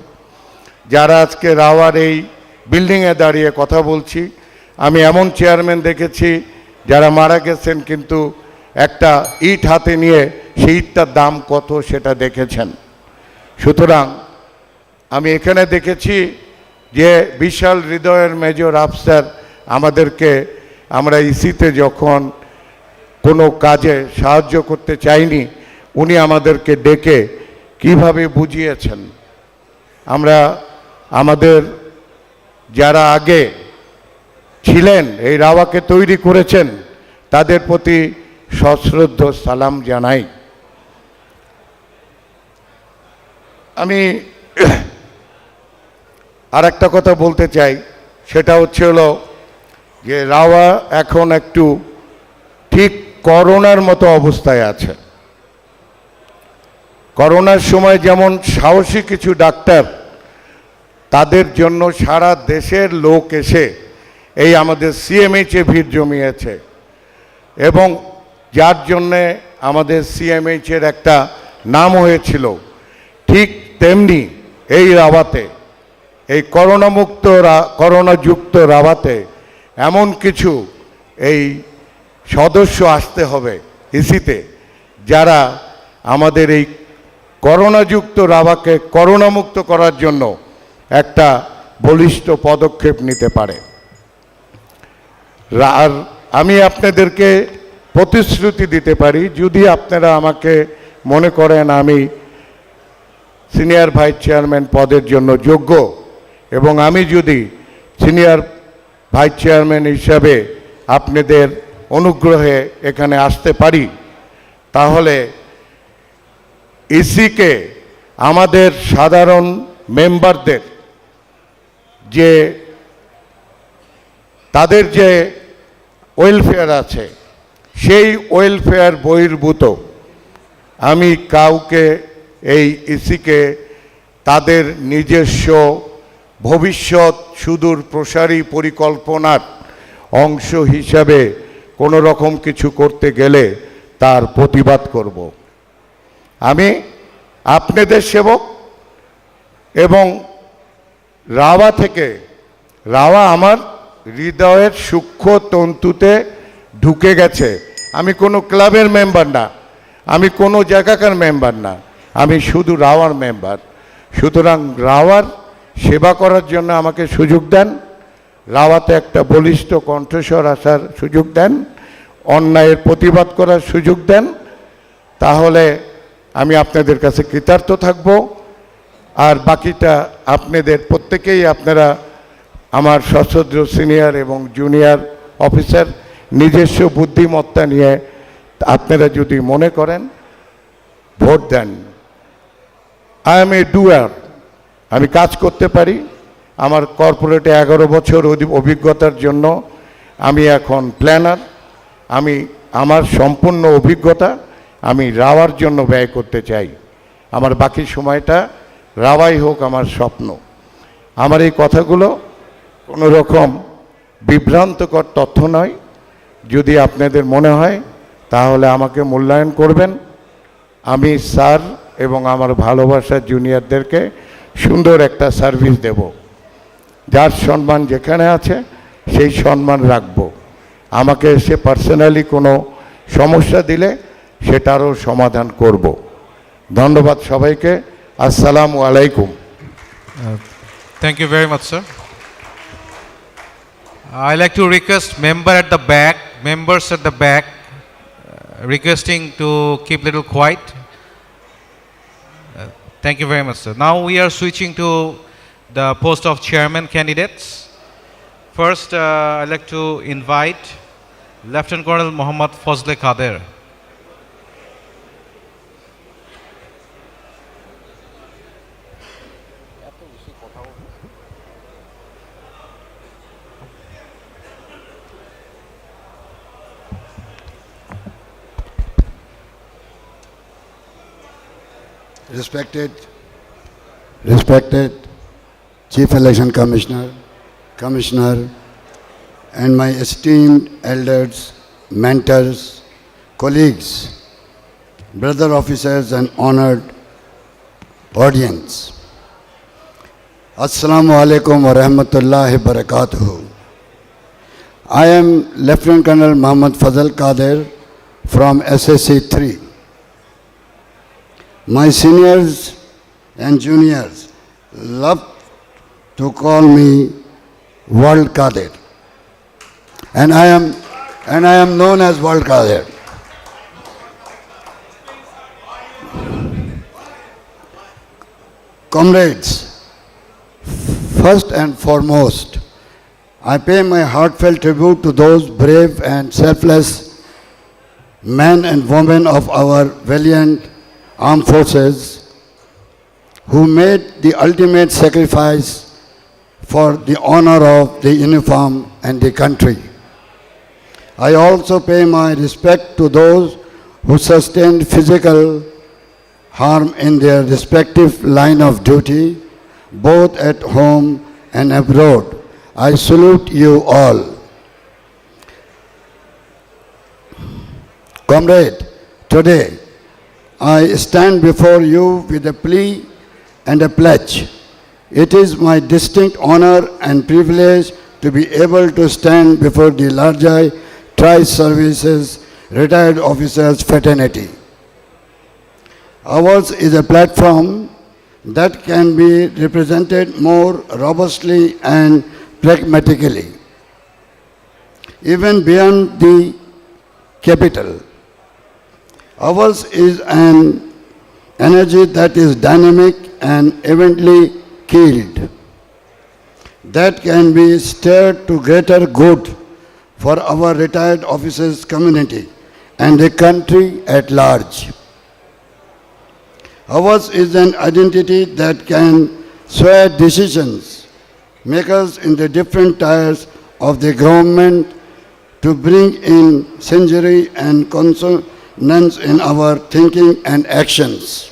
যারা আজকে রাওয়ার এই বিল্ডিংয়ে দাঁড়িয়ে কথা বলছি। আমি এমন চেয়ারম্যান দেখেছি যারা মারা গেছেন, কিন্তু একটা ইট হাতে নিয়ে সেই ইটটার দাম কত সেটা দেখেছেন। সুতরাং আমি এখানে দেখেছি যে বিশাল হৃদয়ের মেজর আফসার আমাদেরকে, আমরা ইসিতে যখন কোনো কাজে সাহায্য করতে চাইনি, উনি আমাদেরকে ডেকে কিভাবে বুঝিয়েছেন। আমরা আমাদের যারা আগে ছিলেন, এই রাওয়াকে তৈরি করেছেন, তাদের প্রতি সশ্রদ্ধ সালাম জানাই। আমি আর একটা কথা বলতে চাই, সেটা হচ্ছে যে রাওয়া এখন একটু ঠিক করোনার মতো অবস্থায় আছে। করোনার সময় যেমন সাহসী কিছু ডাক্তার, তাদের জন্য সারা দেশের লোক এসে এই আমাদের সিএমএইচে ভিড় জমিয়েছে, এবং যার জন্যে আমাদের সিএমএইচের একটা নাম হয়েছিল। ঠিক তেমনি এই রাওয়াতে, এই করোনাযুক্ত রাওয়াতে এমন কিছু এই সদস্য আসতে হবে ইসিতে, যারা আমাদের এই করোনাযুক্ত রাওয়াকে করোনামুক্ত করার জন্য একটা বলিষ্ঠ পদক্ষেপ নিতে পারে। আর আমি আপনাদেরকে প্রতিশ্রুতি দিতে পারি, যদি আপনারা আমাকে মনে করেন আমি সিনিয়র ভাইস চেয়ারম্যান পদের জন্য যোগ্য, এবং আমি যদি সিনিয়র ভাইস চেয়ারম্যান হিসাবে আপনাদের অনুগ্রহে এখানে আসতে পারি, তাহলে ইসিকে আমাদের সাধারণ মেম্বারদের যে তাদের যে ওয়েলফেয়ার আছে, সেই ওয়েলফেয়ার বহির্ভূত আমি কাউকে এই ইসিকে তাদের নিজস্ব ভবিষ্যৎ সুদূর প্রসারী পরিকল্পনার অংশ হিসাবে কোনো রকম কিছু করতে গেলে তার প্রতিবাদ করব। আমি আপনাদের সেবক, এবং রাওয়া থেকে, রাওয়া আমার হৃদয়ের সূক্ষ্ম তন্তুতে ঢুকে গেছে। আমি কোনো ক্লাবের মেম্বার না, আমি কোনো জায়গাকার মেম্বার না, আমি শুধু রাওয়ার মেম্বার। সুতরাং রাওয়ার সেবা করার জন্য আমাকে সুযোগ দেন, রাওয়াতে একটা বলিষ্ঠ কণ্ঠস্বর আসার সুযোগ দেন, অন্যায়ের প্রতিবাদ করার সুযোগ দেন, তাহলে আমি আপনাদের কাছে কৃতার্থ থাকব। আর বাকিটা আপনাদের প্রত্যেকেই, আপনারা আমার সশ্রদ্ধ সিনিয়র এবং জুনিয়র অফিসার, নিজস্ব বুদ্ধিমত্তা নিয়ে আপনারা যদি মনে করেন vote then. I M A ডুয়ার, আমি কাজ করতে পারি। আমার কর্পোরেটে 11 বছর অভিজ্ঞতার জন্য আমি এখন প্ল্যানার। আমি আমার সম্পূর্ণ অভিজ্ঞতা আমি রাওয়ার জন্য ব্যয় করতে চাই। আমার বাকি সময়টা রাওয়াই হোক আমার স্বপ্ন। আমার এই কথাগুলো কোনো রকম বিভ্রান্তকর তথ্য নয়। যদি আপনাদের মনে হয় তাহলে আমাকে মূল্যায়ন করবেন। আমি স্যার এবং আমার ভালোবাসার জুনিয়রদেরকে সুন্দর একটা সার্ভিস দেব। যার সম্মান যেখানে আছে সেই সম্মান রাখব। আমাকে এসে পার্সোনালি কোনো সমস্যা দিলে সেটারও সমাধান করব। ধন্যবাদ সবাইকে। আসসালামু আলাইকুম। Thank you very much, sir. I like to request members at the back, requesting to keep little quiet. Thank you very much, sir. Now we are switching to the post of chairman candidates. First, I'd like to invite Lieutenant Colonel Muhammad Fazle Kader. Respected Chief Election Commissioner, and my esteemed elders, mentors, colleagues, brother officers and honored audience. Assalamu alaikum wa rahmatullahi wa barakatuhu. I am Lieutenant Colonel Muhammad Fazle Kader from SSC 3. My seniors and juniors love to call me World Kader, and I am known as World Kader. Comrades, first and foremost, I pay my heartfelt tribute to those brave and selfless men and women of our valiant armed forces who made the ultimate sacrifice for the honor of the uniform and the country. I also pay my respect to those who sustained physical harm in their respective line of duty, both at home and abroad. I salute you all. Comrade, today I stand before you with a plea and a pledge. It is my distinct honor and privilege to be able to stand before the larger Tri-Services Retired Officers Fraternity. Ours is a platform that can be represented more robustly and pragmatically, even beyond the capital. Ours is an energy that is dynamic and evenly keeled, that can be steered to greater good for our retired officers community and the country at large. Ours is an identity that can sway decisions makers in the different tiers of the government to bring in synergy and consonance in our thinking and actions.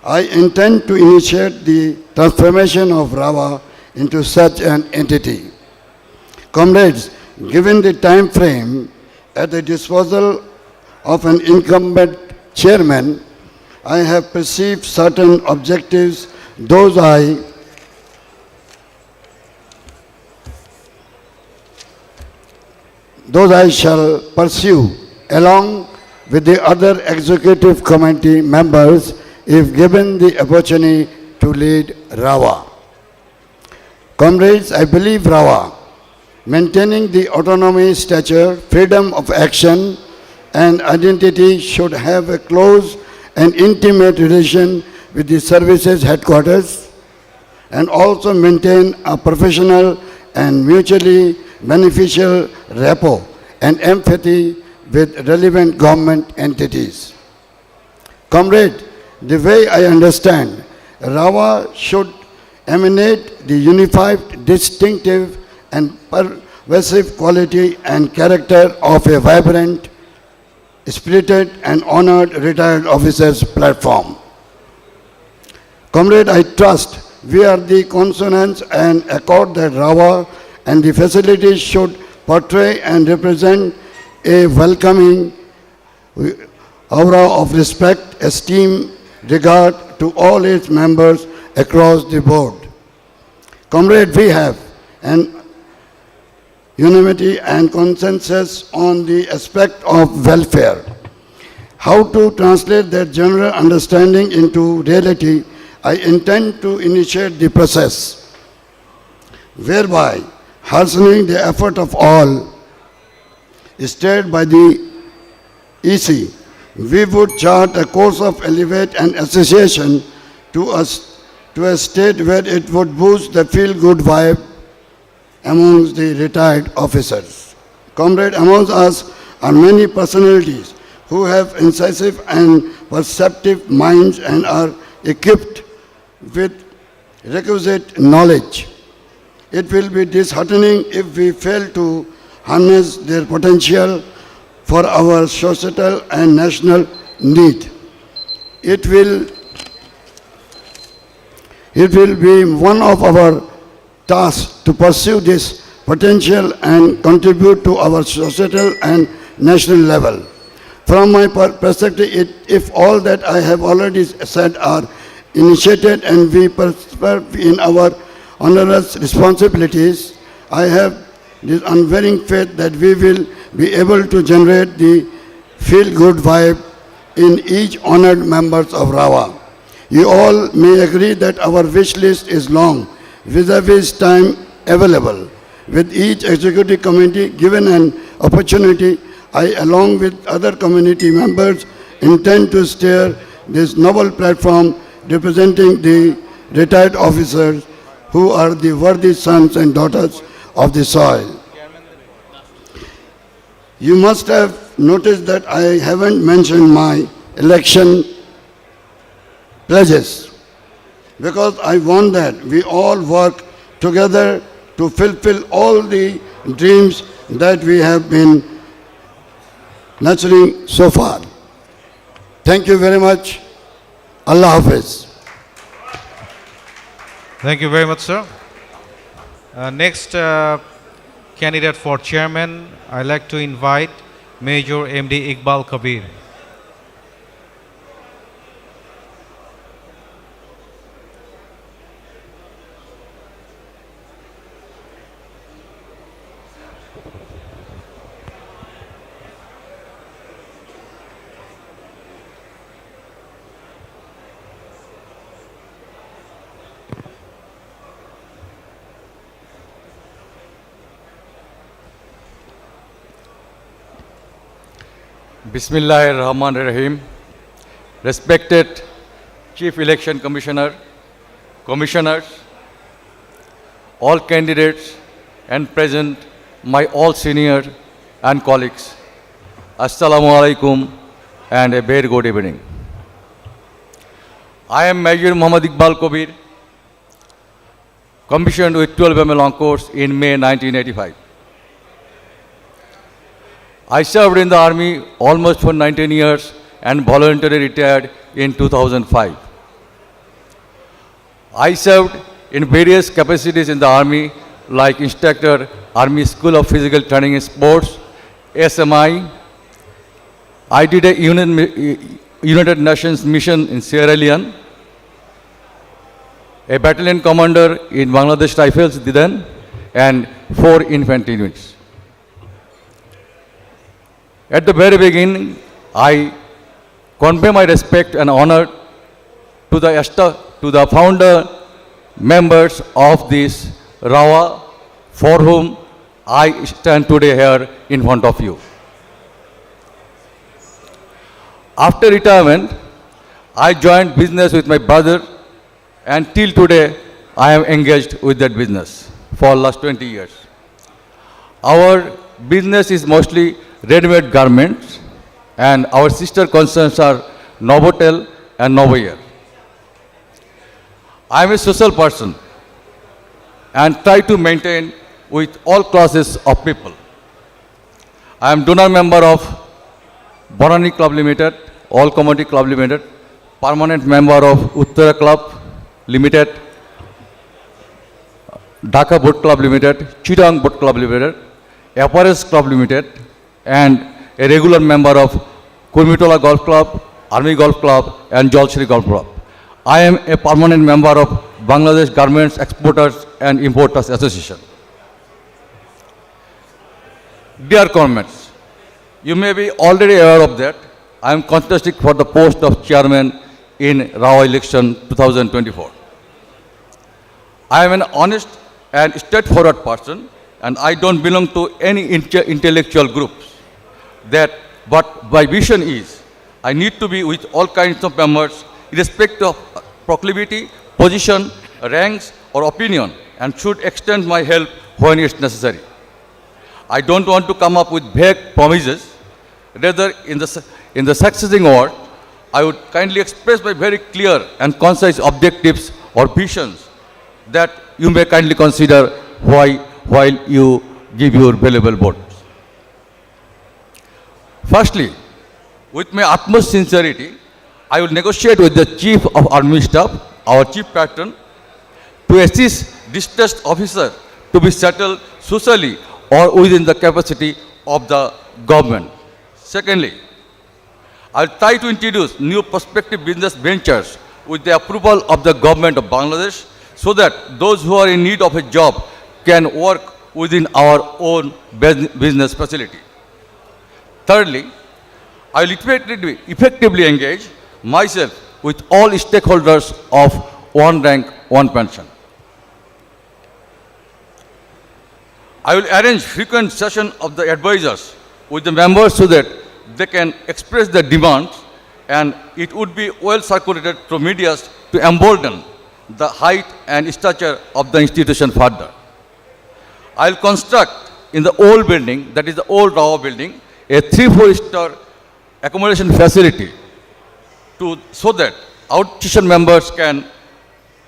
I intend to initiate the transformation of RAWA into such an entity. Comrades, given the time frame at the disposal of an incumbent chairman, I have perceived certain objectives, those I shall pursue along with the other executive committee members if given the opportunity to lead RAWA. Comrades, I believe RAWA, maintaining the autonomy, stature, freedom of action, and identity should have a close and intimate relation with the services headquarters and also maintain a professional and mutually beneficial rapport and empathy with relevant government entities. Comrade, the way I understand, RAWA should emanate the unified, distinctive, and pervasive quality and character of a vibrant, spirited, and honored retired officers platform. Comrade, I trust we are the consonance and accord that RAWA and the facilities should portray and represent a welcoming aura of respect, esteem, regard to all its members across the board. Comrade, we have an unanimity and consensus on the aspect of welfare. How to translate that general understanding into reality, I intend to initiate the process whereby, hastening the effort of all, steered by the EC, we would chart a course of elevate and association to a state where it would boost the feel-good vibe amongst the retired officers. Comrade, amongst us are many personalities who have incisive and perceptive minds and are equipped with requisite knowledge. It will be disheartening if we fail to harness their potential for our societal and national need. It will be one of our tasks to pursue this potential and contribute to our societal and national level. From my perspective, if all that I have already said are initiated and we persevere in our onerous responsibilities, I have this unwavering faith that we will be able to generate the feel-good vibe in each honored members of RAWA. You all may agree that our wish list is long, vis-a-vis time available. With each executive committee given an opportunity, I, along with other community members, intend to steer this novel platform representing the retired officers who are the worthy sons and daughters of the soil. You must have noticed that I haven't mentioned my election pledges, because I want that we all work together to fulfill all the dreams that we have been nurturing so far. Thank you very much. Allah Hafiz. Thank you very much, sir. Next candidate for chairman, I'd like to invite Major MD Iqbal Kabir. Bismillahir Rahmanir Rahim. Respected Chief Election Commissioner, Commissioners, all candidates and present, my all senior and colleagues, Assalamu alaikum and a very good evening. I am Major Muhammad Iqbal Kabir, commissioned with 12 ML long course in May 1985. I served in the army almost for 19 years and voluntarily retired in 2005. I served in various capacities in the army like instructor, Army School of Physical Training and Sports, SMI. I did a United Nations mission in Sierra Leone, a battalion commander in Bangladesh Rifles then, and 4 infantry units. At the very beginning, I convey my respect and honor to the founder members of this RAOWA, for whom I stand today here in front of you. After retirement, I joined business with my brother, and till today, I am engaged with that business for last 20 years. Our business is mostly ready-made garments, and our sister concerns are Novotel and Novoyear. I am a social person and try to maintain with all classes of people. I am donor member of Bonani Club Limited, All Commodity Club Limited, permanent member of Uttara Club Limited, Dhaka Boat Club Limited, Chitang Boat Club Limited, Appares Club Limited, and a regular member of Kurmitola Golf Club, Army Golf Club, and Jalshri Golf Club. I am a permanent member of Bangladesh Garments Exporters and Importers Association. Dear comrades, you may be already aware of that. I am contesting for the post of chairman in RAOWA election 2024. I am an honest and straightforward person, and I don't belong to any intellectual groups. But my vision is, I need to be with all kinds of members, irrespective of proclivity, position, ranks, or opinion, and should extend my help when it's necessary. I don't want to come up with vague promises. Rather, in the succeeding word, I would kindly express my very clear and concise objectives or visions that you may kindly consider while you give your valuable vote. Firstly, with my utmost sincerity, I will negotiate with the Chief of Army Staff, our Chief Patron, to assist distressed officer to be settled socially or within the capacity of the government. Secondly, I will try to introduce new prospective business ventures with the approval of the government of Bangladesh so that those who are in need of a job can work within our own business facility. Thirdly, I will effectively engage myself with all stakeholders of one rank, one pension. I will arrange frequent sessions of the advisors with the members so that they can express their demands, and it would be well circulated through media to embolden the height and stature of the institution further. I will construct in the old building, that is the old RAOWA building, a 3-4 star accommodation facility so that outtuition members can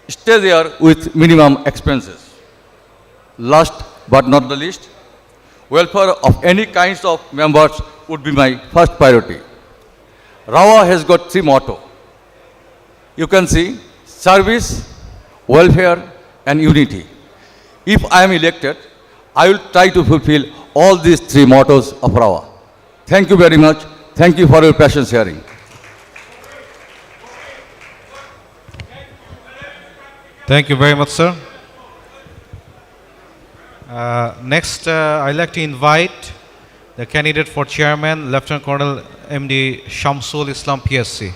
stay there with minimum expenses. Last but not the least, welfare of any kinds of members would be my first priority. RAOWA has got 3 mottos: you can see service, welfare, and unity. If I am elected, I will try to fulfill all these three mottos of RAWA. Thank you very much. Thank you for your patience hearing. Thank you very much, sir. Next, I'd like to invite the candidate for chairman, Lieutenant Colonel MD Shamsul Islam, PSC.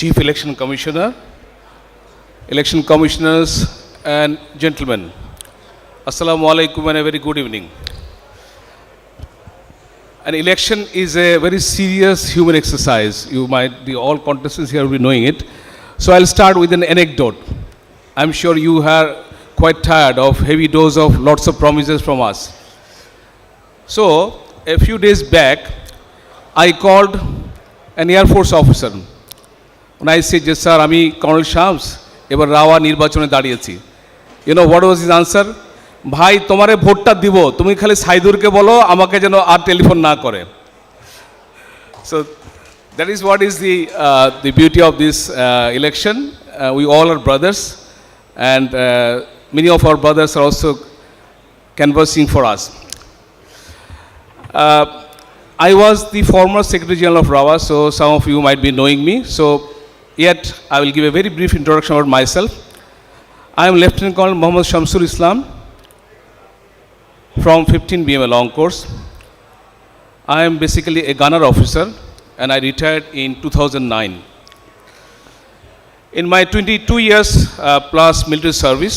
Chief Election Commissioner, Election Commissioners and gentlemen, Assalamu alaikum and a very good evening. An election is a very serious human exercise. You might be all contestants here will be knowing it. So I'll start with an anecdote. I'm sure you are quite tired of heavy dose of lots of promises from us. So a few days back, I called an Air Force officer. When I said, yes sir, আমি Colonel Shams, এবার রাওয়া নির্বাচনে দাঁড়িয়েছি। You know what was his answer? ভাই তোমারে ভোটটা দিব, তুমি খালি সাইদুরকে বলো আমাকে যেন আর টেলিফোন না করে। So that is what is the beauty of this election. We all are brothers, and many of our brothers are also canvassing for us. I was the former Secretary General of RAWA, so some of you might be knowing me. So yet, I will give a very brief introduction about myself. I am Lieutenant Colonel Muhammad Shamsul Islam from 15 BMA Long Course. I am basically a gunner officer and I retired in 2009. In my 22 years plus military service,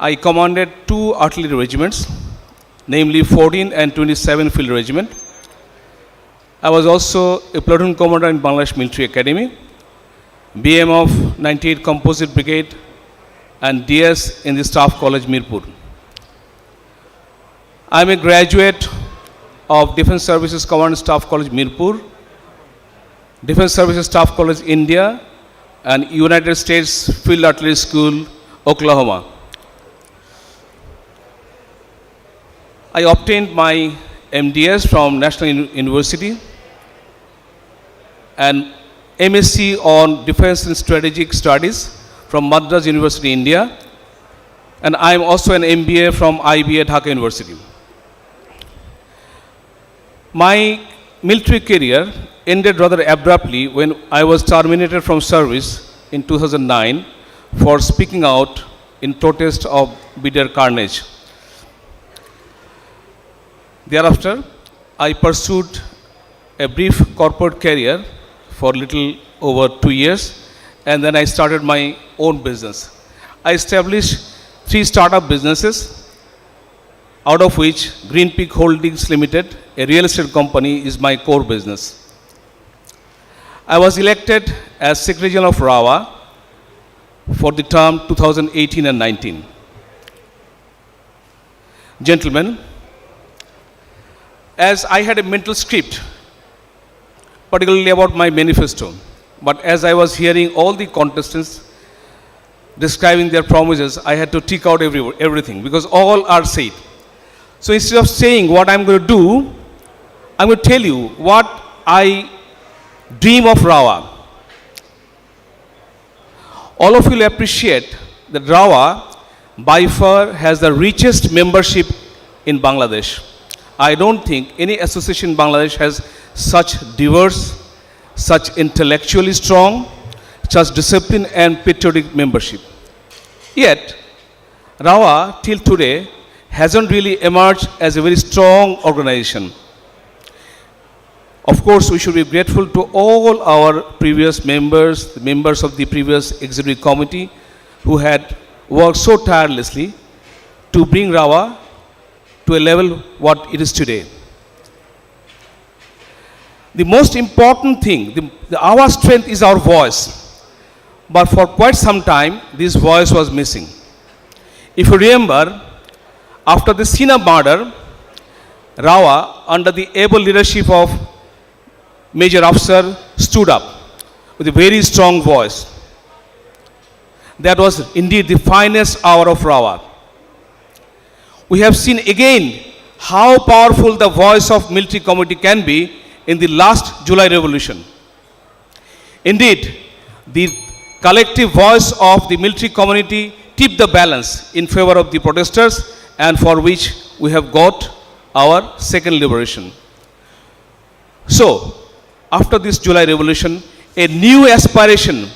I commanded 2 artillery regiments, namely 14 and 27 Field Regiment. I was also a platoon commander in Bangladesh Military Academy, BM of 98 Composite Brigade and DS in the Staff College Mirpur. I am a graduate of Defense Services Command Staff College Mirpur, Defense Services Staff College India and United States Field Artillery School, Oklahoma. I obtained my MDS from National University and MSc on Defense and Strategic Studies from Madras University, India, and I am also an MBA from IBA Dhaka University. My military career ended rather abruptly when I was terminated from service in 2009 for speaking out in protest of bitter carnage. Thereafter, I pursued a brief corporate career for little over 2 years, and then I started my own business. I established 3 startup businesses, out of which Green Peak Holdings Limited, a real estate company, is my core business. I was elected as Secretary General of RAWA for the term 2018 and 19. Gentlemen, as I had a mental script, particularly about my manifesto, but as I was hearing all the contestants describing their promises, I had to tick out everything because all are said. So instead of saying what I'm going to do, I'm going to tell you what I dream of RAWA. All of you will appreciate that RAWA by far has the richest membership in Bangladesh. I don't think any association in Bangladesh has such diverse, such intellectually strong, such disciplined and patriotic membership. Yet, RAWA till today hasn't really emerged as a very strong organization. Of course, we should be grateful to all our previous members, the members of the previous executive committee who had worked so tirelessly to bring RAWA to a level what it is today. The most important thing, our strength is our voice. But for quite some time, this voice was missing. If you remember, after the Sina murder, RAOWA, under the able leadership of Major Afsar, stood up with a very strong voice. That was indeed the finest hour of RAOWA. We have seen again how powerful the voice of military community can be in the last July revolution. Indeed, the collective voice of the military community tipped the balance in favor of the protesters, and for which we have got our second liberation. So, after this July revolution, a new aspiration,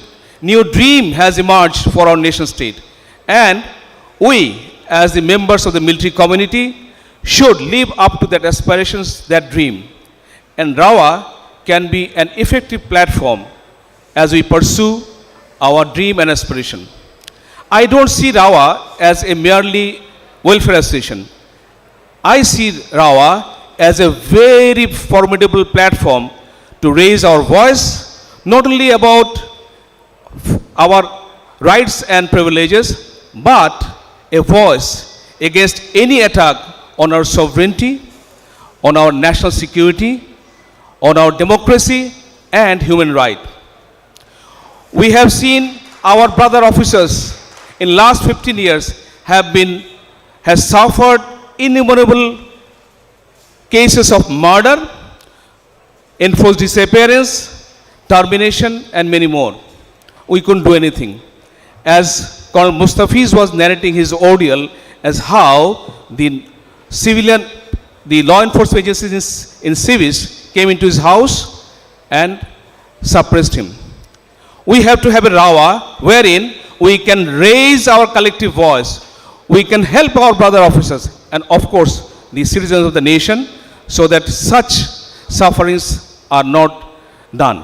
new dream has emerged for our nation state, and we, as the members of the military community, should live up to that aspirations, that dream. And RAOWA can be an effective platform as we pursue our dream and aspiration. I don't see RAOWA as a merely welfare association. I see RAOWA as a very formidable platform to raise our voice, not only about our rights and privileges, but a voice against any attack on our sovereignty, on our national security, on our democracy and human rights. We have seen our brother officers in last 15 years has suffered innumerable cases of murder, enforced disappearance, termination and many more. We couldn't do anything. As Colonel Mustafiz was narrating his ordeal as how the law enforcement agencies in civis came into his house and suppressed him. We have to have a RAOWA wherein we can raise our collective voice, we can help our brother officers and of course the citizens of the nation so that such sufferings are not done.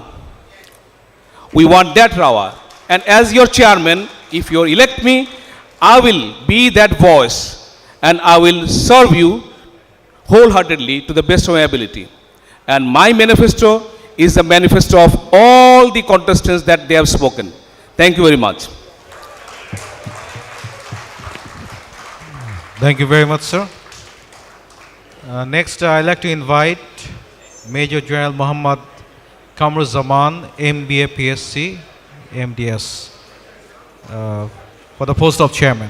We want that RAOWA, and as your chairman, if you elect me, I will be that voice and I will serve you wholeheartedly to the best of my ability. And my manifesto is the manifesto of all the contestants that they have spoken. Thank you very much. Thank you very much, sir. Next, I'd like to invite Major General Muhammad Kamruzaman, MBA PSC, MDS, for the post of chairman.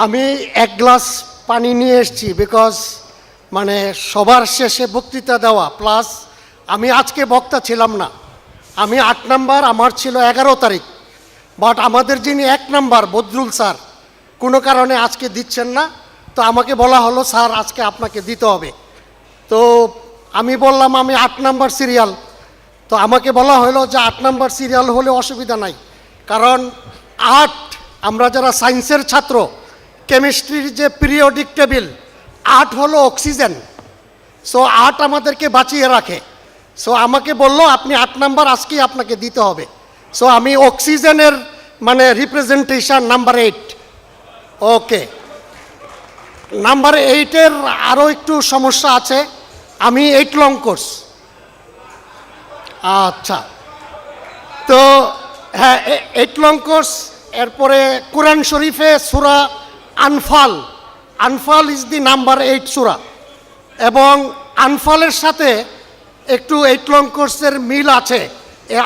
আমি এক glass পানি নিয়ে এসেছি because মানে সবার শেষে বক্তৃতা দেওয়া প্লাস আমি আজকে বক্তা ছিলাম না, আমি ৮ নাম্বার, আমার ছিল 11 তারিখ, বাট আমাদের যিনি 1 নাম্বার বদরুল স্যার কোনো কারণে আজকে দিচ্ছেন না, তো আমাকে বলা হলো স্যার আজকে আপনাকে দিতে হবে। তো আমি বললাম আমি ৮ নাম্বার সিরিয়াল, তো আমাকে বলা হলো যে ৮ নাম্বার সিরিয়াল হলে অসুবিধা নাই, কারণ ৮ আমরা যারা সায়েন্সের ছাত্র, কেমিস্ট্রির যে পিরিয়ডিক টেবিল 8 হলো অক্সিজেন, সো 8 আমাদেরকে বাঁচিয়ে রাখে। সো আমাকে বলল আপনি 8 নাম্বার আজকেই আপনাকে দিতে হবে। সো আমি অক্সিজেনের মানে রিপ্রেজেন্টেশন নাম্বার 8। ওকে, নাম্বার 8-এর আরও একটু সমস্যা আছে, আমি 8 লং কোর্স। আচ্ছা, তো হ্যাঁ 8 লং কোর্স। এরপরে কোরআন শরীফে সূরা Anfal, Anfal is the number 8 সূরা, এবং আনফালের সাথে একটু 8 লং কোর্সের মিল আছে।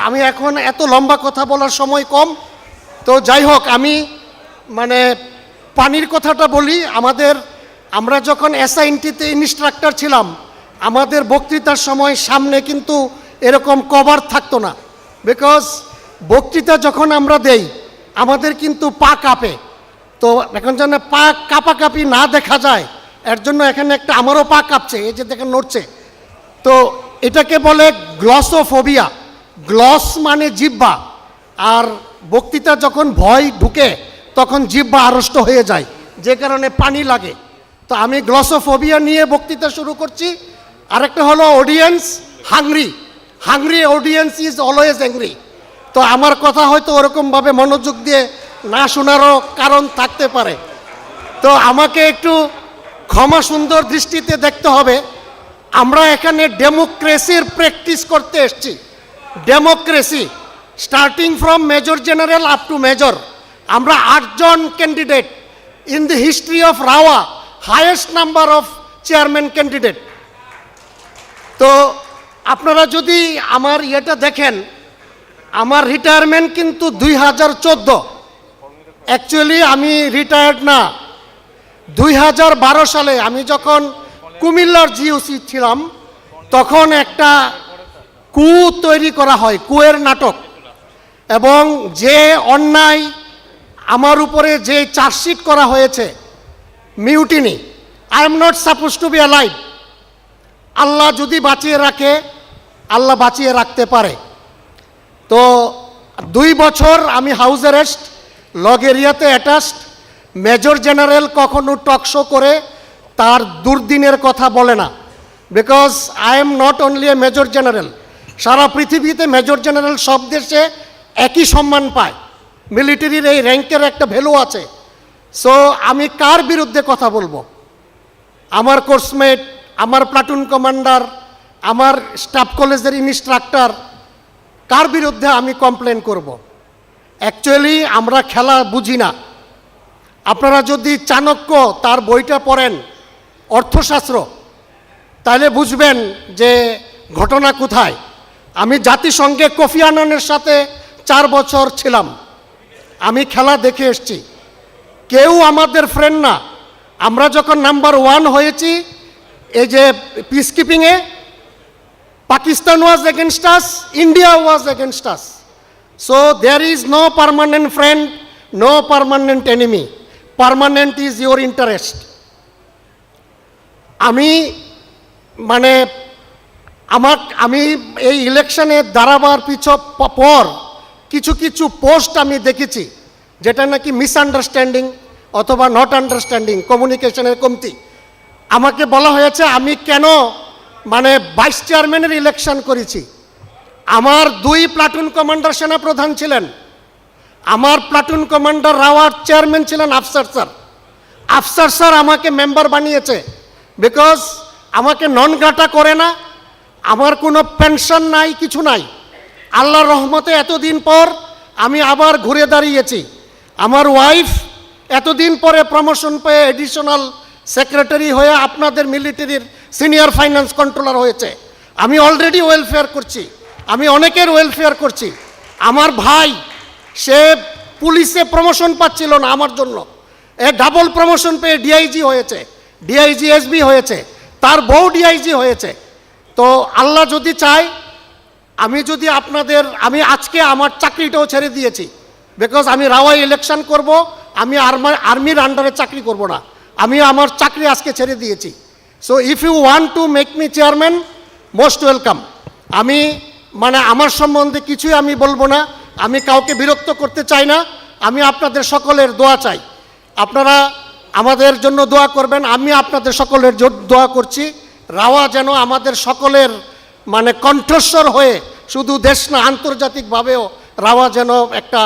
আমি এখন এত লম্বা কথা বলার সময় কম, তো যাই হোক আমি মানে পানির কথাটা বলি। আমরা যখন এসআইএনটিতে ইনস্ট্রাক্টর ছিলাম, আমাদের বক্তৃতার সময় সামনে কিন্তু এরকম কভার থাকতো না, বিকজ বক্তৃতা যখন আমরা দেই আমাদের কিন্তু পা কাঁপে। তো এখন যেন পা কাঁপাকাঁপি না দেখা যায় এর জন্য এখানে একটা আমারও পা কাঁপছে, এই যে দেখেন নড়ছে। তো এটাকে বলে গ্লসোফোবিয়া। গ্লস মানে জিহ্বা, আর বক্তৃতা যখন ভয় ঢুকে তখন জিহ্বা আড়ষ্ট হয়ে যায়, যে কারণে পানি লাগে। তো আমি গ্লসোফোবিয়া নিয়ে বক্তৃতা শুরু করছি। আরেকটা হলো audience hungry. Hungry audience is always angry. তো আমার কথা হয়তো ওরকমভাবে মনোযোগ দিয়ে না শোনারও কারণ থাকতে পারে। তো আমাকে একটু ক্ষমা সুন্দর দৃষ্টিতে দেখতে হবে। আমরা এখানে ডেমোক্রেসির প্র্যাকটিস করতে এসেছি। Democracy starting from Major General up to Major. আমরা 8 জন candidate in the history of রাওয়া, highest number of chairman candidate. তো আপনারা যদি আমার ইয়েটা দেখেন, আমার রিটায়ারমেন্ট কিন্তু 2014। অ্যাকচুয়ালি আমি রিটায়ার্ড না। 2012 সালে আমি যখন কুমিল্লার জিওসি ছিলাম, তখন একটা কু তৈরি করা হয়, কুয়ের নাটক, এবং যে অন্যায় আমার উপরে যে চার্জশিট করা হয়েছে, mutiny, I am not suppose to be alive. আল্লাহ যদি বাঁচিয়ে রাখে, আল্লাহ বাঁচিয়ে রাখতে পারে। তো 2 বছর আমি হাউস অ্যারেস্ট, লগ এরিয়াতে অ্যাটাচড। মেজর জেনারেল কখনো টকশো করে তার দুর্দিনের কথা বলে না, because I am not only a Major General. সারা পৃথিবীতে মেজর জেনারেল সব দেশে একই সম্মান পায়। মিলিটারির এই র্যাঙ্কের একটা ভ্যালু আছে। সো আমি কার বিরুদ্ধে কথা বলবো? আমার কোর্সমেট, আমার প্লাটুন কমান্ডার, আমার স্টাফ কলেজের ইনস্ট্রাক্টর, কার বিরুদ্ধে আমি কমপ্লেন করব? অ্যাকচুয়ালি আমরা খেলা বুঝি না। আপনারা যদি চাণক্য তার বইটা পড়েন, অর্থশাস্ত্র, তাহলে বুঝবেন যে ঘটনা কোথায়। আমি জাতিসংঘে কোফি আনানের সাথে 4 বছর ছিলাম। আমি খেলা দেখে এসছি। কেউ আমাদের ফ্রেন্ড না। আমরা যখন নাম্বার 1 হয়েছি এই যে পিস কিপিংয়ে, Pakistan was against us, India was against us. So there is no permanent friend, no permanent enemy. Permanent is your interest. আমি আমি এই ইলেকশনে দাঁড়াবার পর কিছু কিছু পোস্ট আমি দেখেছি, যেটা নাকি মিসআন্ডারস্ট্যান্ডিং অথবা নট আন্ডারস্ট্যান্ডিং, কমিউনিকেশনের কমতি। আমাকে বলা হয়েছে আমি কেন ভাইস চেয়ারম্যানের ইলেকশন করেছি। আমার 2 প্লাটুন কমান্ডার সেনাপ্রধান ছিলেন। আমার প্লাটুন কমান্ডার রাওয়ার চেয়ারম্যান ছিলেন আফসার স্যার। আফসার স্যার আমাকে মেম্বার বানিয়েছে, বিকজ আমাকে নন গ্রাটা করে না, আমার কোনো পেনশন নাই, কিছু নাই। আল্লাহর রহমতে এতদিন পর আমি আবার ঘুরে দাঁড়িয়েছি। আমার ওয়াইফ এতদিন পরে প্রমোশন পেয়ে এডিশনাল সেক্রেটারি হয়ে আপনাদের মিলিটারির সিনিয়র ফাইন্যান্স কন্ট্রোলার হয়েছে। আমি অলরেডি ওয়েলফেয়ার করছি, আমি অনেকের ওয়েলফেয়ার করছি। আমার ভাই, সে পুলিশে প্রমোশন পাচ্ছিল না আমার জন্য, ডাবল প্রমোশন পেয়ে ডিআইজি হয়েছে, ডিআইজি এসবি হয়েছে, তার বউ ডিআইজি হয়েছে। তো আল্লাহ যদি চায়, আমি আজকে আমার চাকরিটাও ছেড়ে দিয়েছি, বিকজ আমি রাওয়াই ইলেকশন করব। আমি আর্মির আন্ডারে চাকরি করব না, আমি আমার চাকরি আজকে ছেড়ে দিয়েছি। So if you want to make me chairman, most welcome. আমি আমার সম্বন্ধে কিছুই আমি বলবো না, আমি কাউকে বিরক্ত করতে চাই না। আমি আপনাদের সকলের দোয়া চাই, আপনারা আমাদের জন্য দোয়া করবেন। আমি আপনাদের সকলের দোয়া করছি, রাওয়া যেন আমাদের সকলের কণ্ঠস্বর হয়ে, শুধু দেশ না আন্তর্জাতিকভাবেও রাওয়া যেন একটা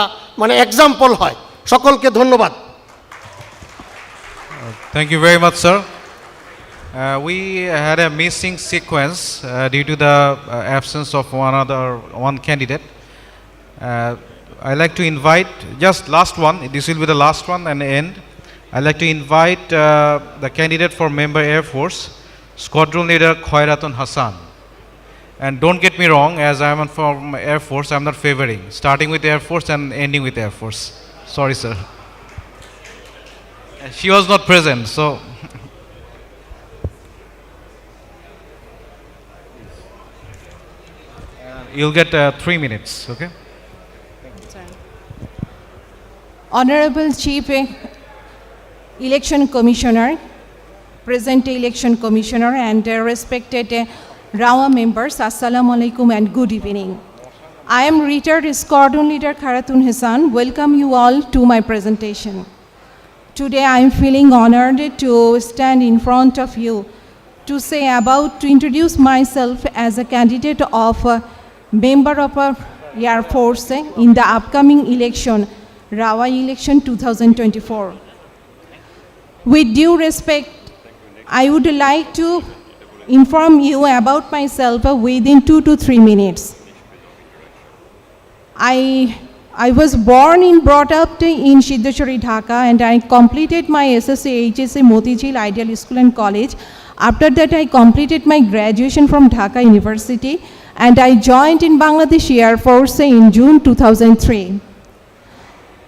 এক্সাম্পল হয়। সকলকে ধন্যবাদ। Thank you very much, sir. We had a missing sequence due to the absence of one candidate. I'd like to invite, just last one, this will be the last one and end. I'd like to invite the candidate for Member Air Force, Squadron Leader Khairatun Hassan. And don't get me wrong, as I am from Air Force, I'm not favoring, starting with Air Force and ending with Air Force. Sorry, sir. She was not present, so you'll get 3 minutes, okay? Honorable Chief Election Commissioner, present Election Commissioner, and respected RAOWA members, Assalamu alaikum and good evening. I am retired Squadron Leader Khairatun Hassan. Welcome you all to my presentation. Today I am feeling honored to stand in front of you to introduce myself as a candidate of a member of a Air Force in the upcoming election, RAOWA election 2024. With due respect, I would like to inform you about myself within 2 to 3 minutes. I was born and brought up in Siddheshwari, Dhaka, and I completed my SSC HSC Motijhil Ideal School and College. After that, I completed my graduation from Dhaka University, and I joined in Bangladesh Air Force in June 2003.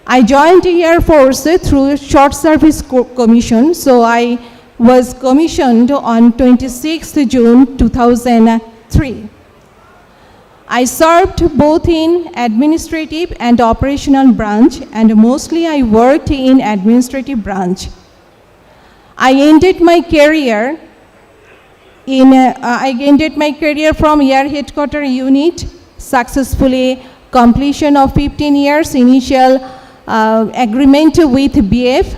I joined the Air Force through Short Service Commission, so I was commissioned on 26th June 2003. I served both in administrative and operational branch, and mostly I worked in administrative branch. I ended my career from Air Headquarters Unit, successfully completion of 15 years initial agreement with BF,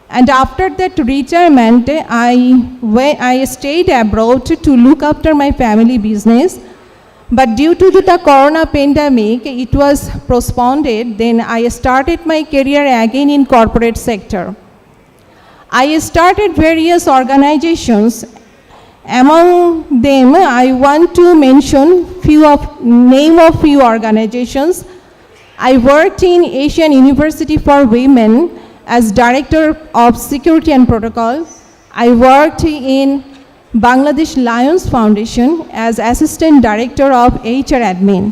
and after that retirement, I stayed abroad to look after my family business. But due to the corona pandemic, it was postponed. Then I started my career again in corporate sector. I started various organizations. Among them, I want to mention name of few organizations. I worked in Asian University for Women as Director of Security and Protocol. I worked in Bangladesh Lions Foundation as Assistant Director of HR Admin.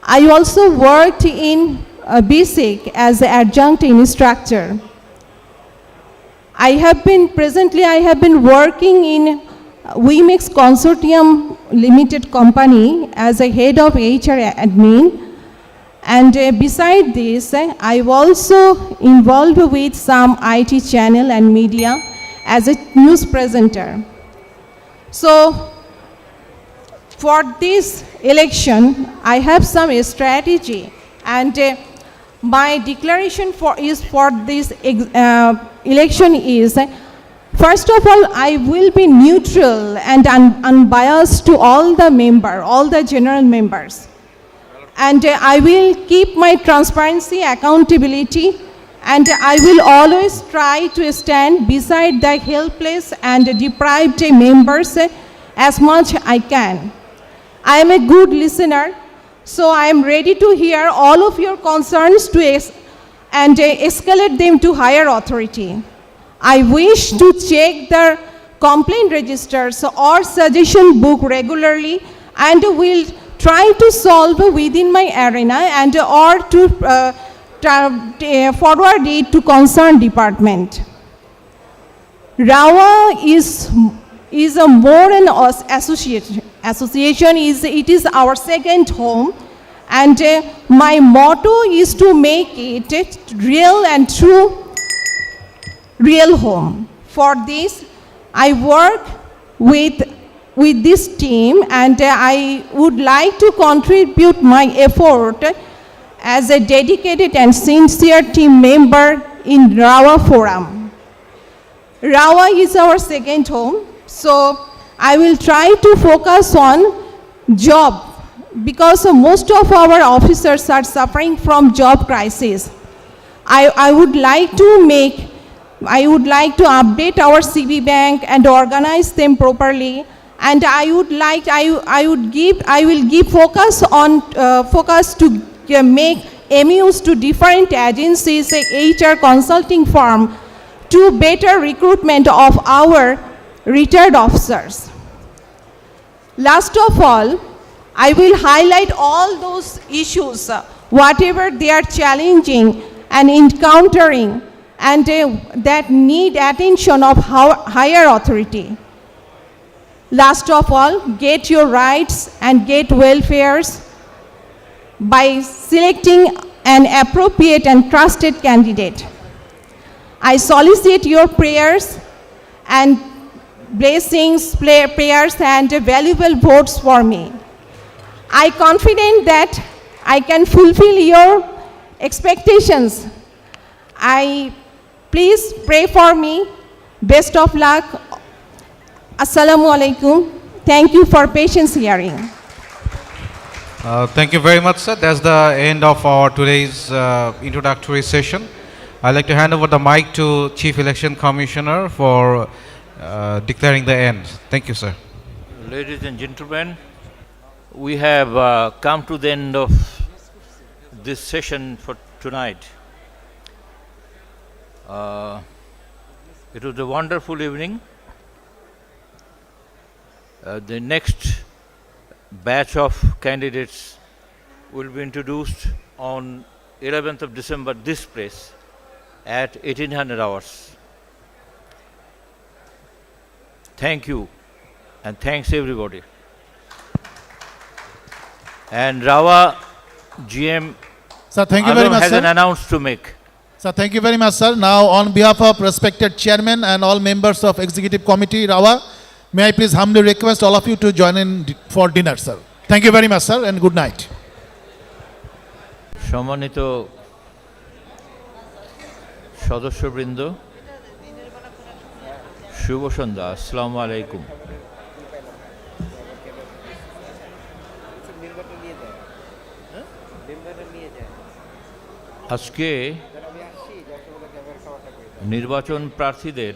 I also worked in BSIC as Adjunct Instructor. I have been working in Wimex Consortium Limited Company as a Head of HR Admin. And beside this, I'm also involved with some IT channel and media as a news presenter. So for this election, I have some strategy, and my declaration for this election is, first of all, I will be neutral and unbiased to all the general members. And I will keep my transparency, accountability, and I will always try to stand beside the helpless and deprived members as much I can. I am a good listener, so I am ready to hear all of your concerns and escalate them to higher authority. I wish to check the complaint registers or suggestion book regularly, and will try to solve within my arena and or to forward it to concerned department. RAOWA is a more an association. It is our second home, and my motto is to make it real and true real home. For this, I work with this team, and I would like to contribute my effort as a dedicated and sincere team member in RAOWA Forum. RAOWA is our second home, so I will try to focus on job, because most of our officers are suffering from job crisis. I would like to update our CB bank and organize them properly, and I will give focus to make MUs to different agencies, HR consulting firm, to better recruitment of our retired officers. Last of all, I will highlight all those issues, whatever they are challenging and encountering, and that need attention of higher authority. Last of all, get your rights and get welfares by selecting an appropriate and trusted candidate. I solicit your prayers and blessings, prayers, and valuable votes for me. I am confident that I can fulfill your expectations. Please pray for me. Best of luck. Assalamu alaikum. Thank you for patience hearing. Thank you very much, sir. That's the end of our today's introductory session. I'd like to hand over the mic to Chief Election Commissioner for declaring the end. Thank you, sir. Ladies and gentlemen, we have come to the end of this session for tonight. It was a wonderful evening. The next batch of candidates will be introduced on 11th of December this place at 1800 hours. Thank you and thanks everybody. And RAOWA GM Sir, thank you very much, has sir. an announcement to make. Sir, thank you very much, sir. Now, on behalf of respected chairman and all members of Executive Committee, RAOWA, may I please humbly request all of you to join in for dinner, sir. Thank you very much, sir, and good night. সম্মানিত সদস্যবৃন্দ, শুভ সন্ধ্যা, আসসালামু আলাইকুম। আজকে নির্বাচন প্রার্থীদের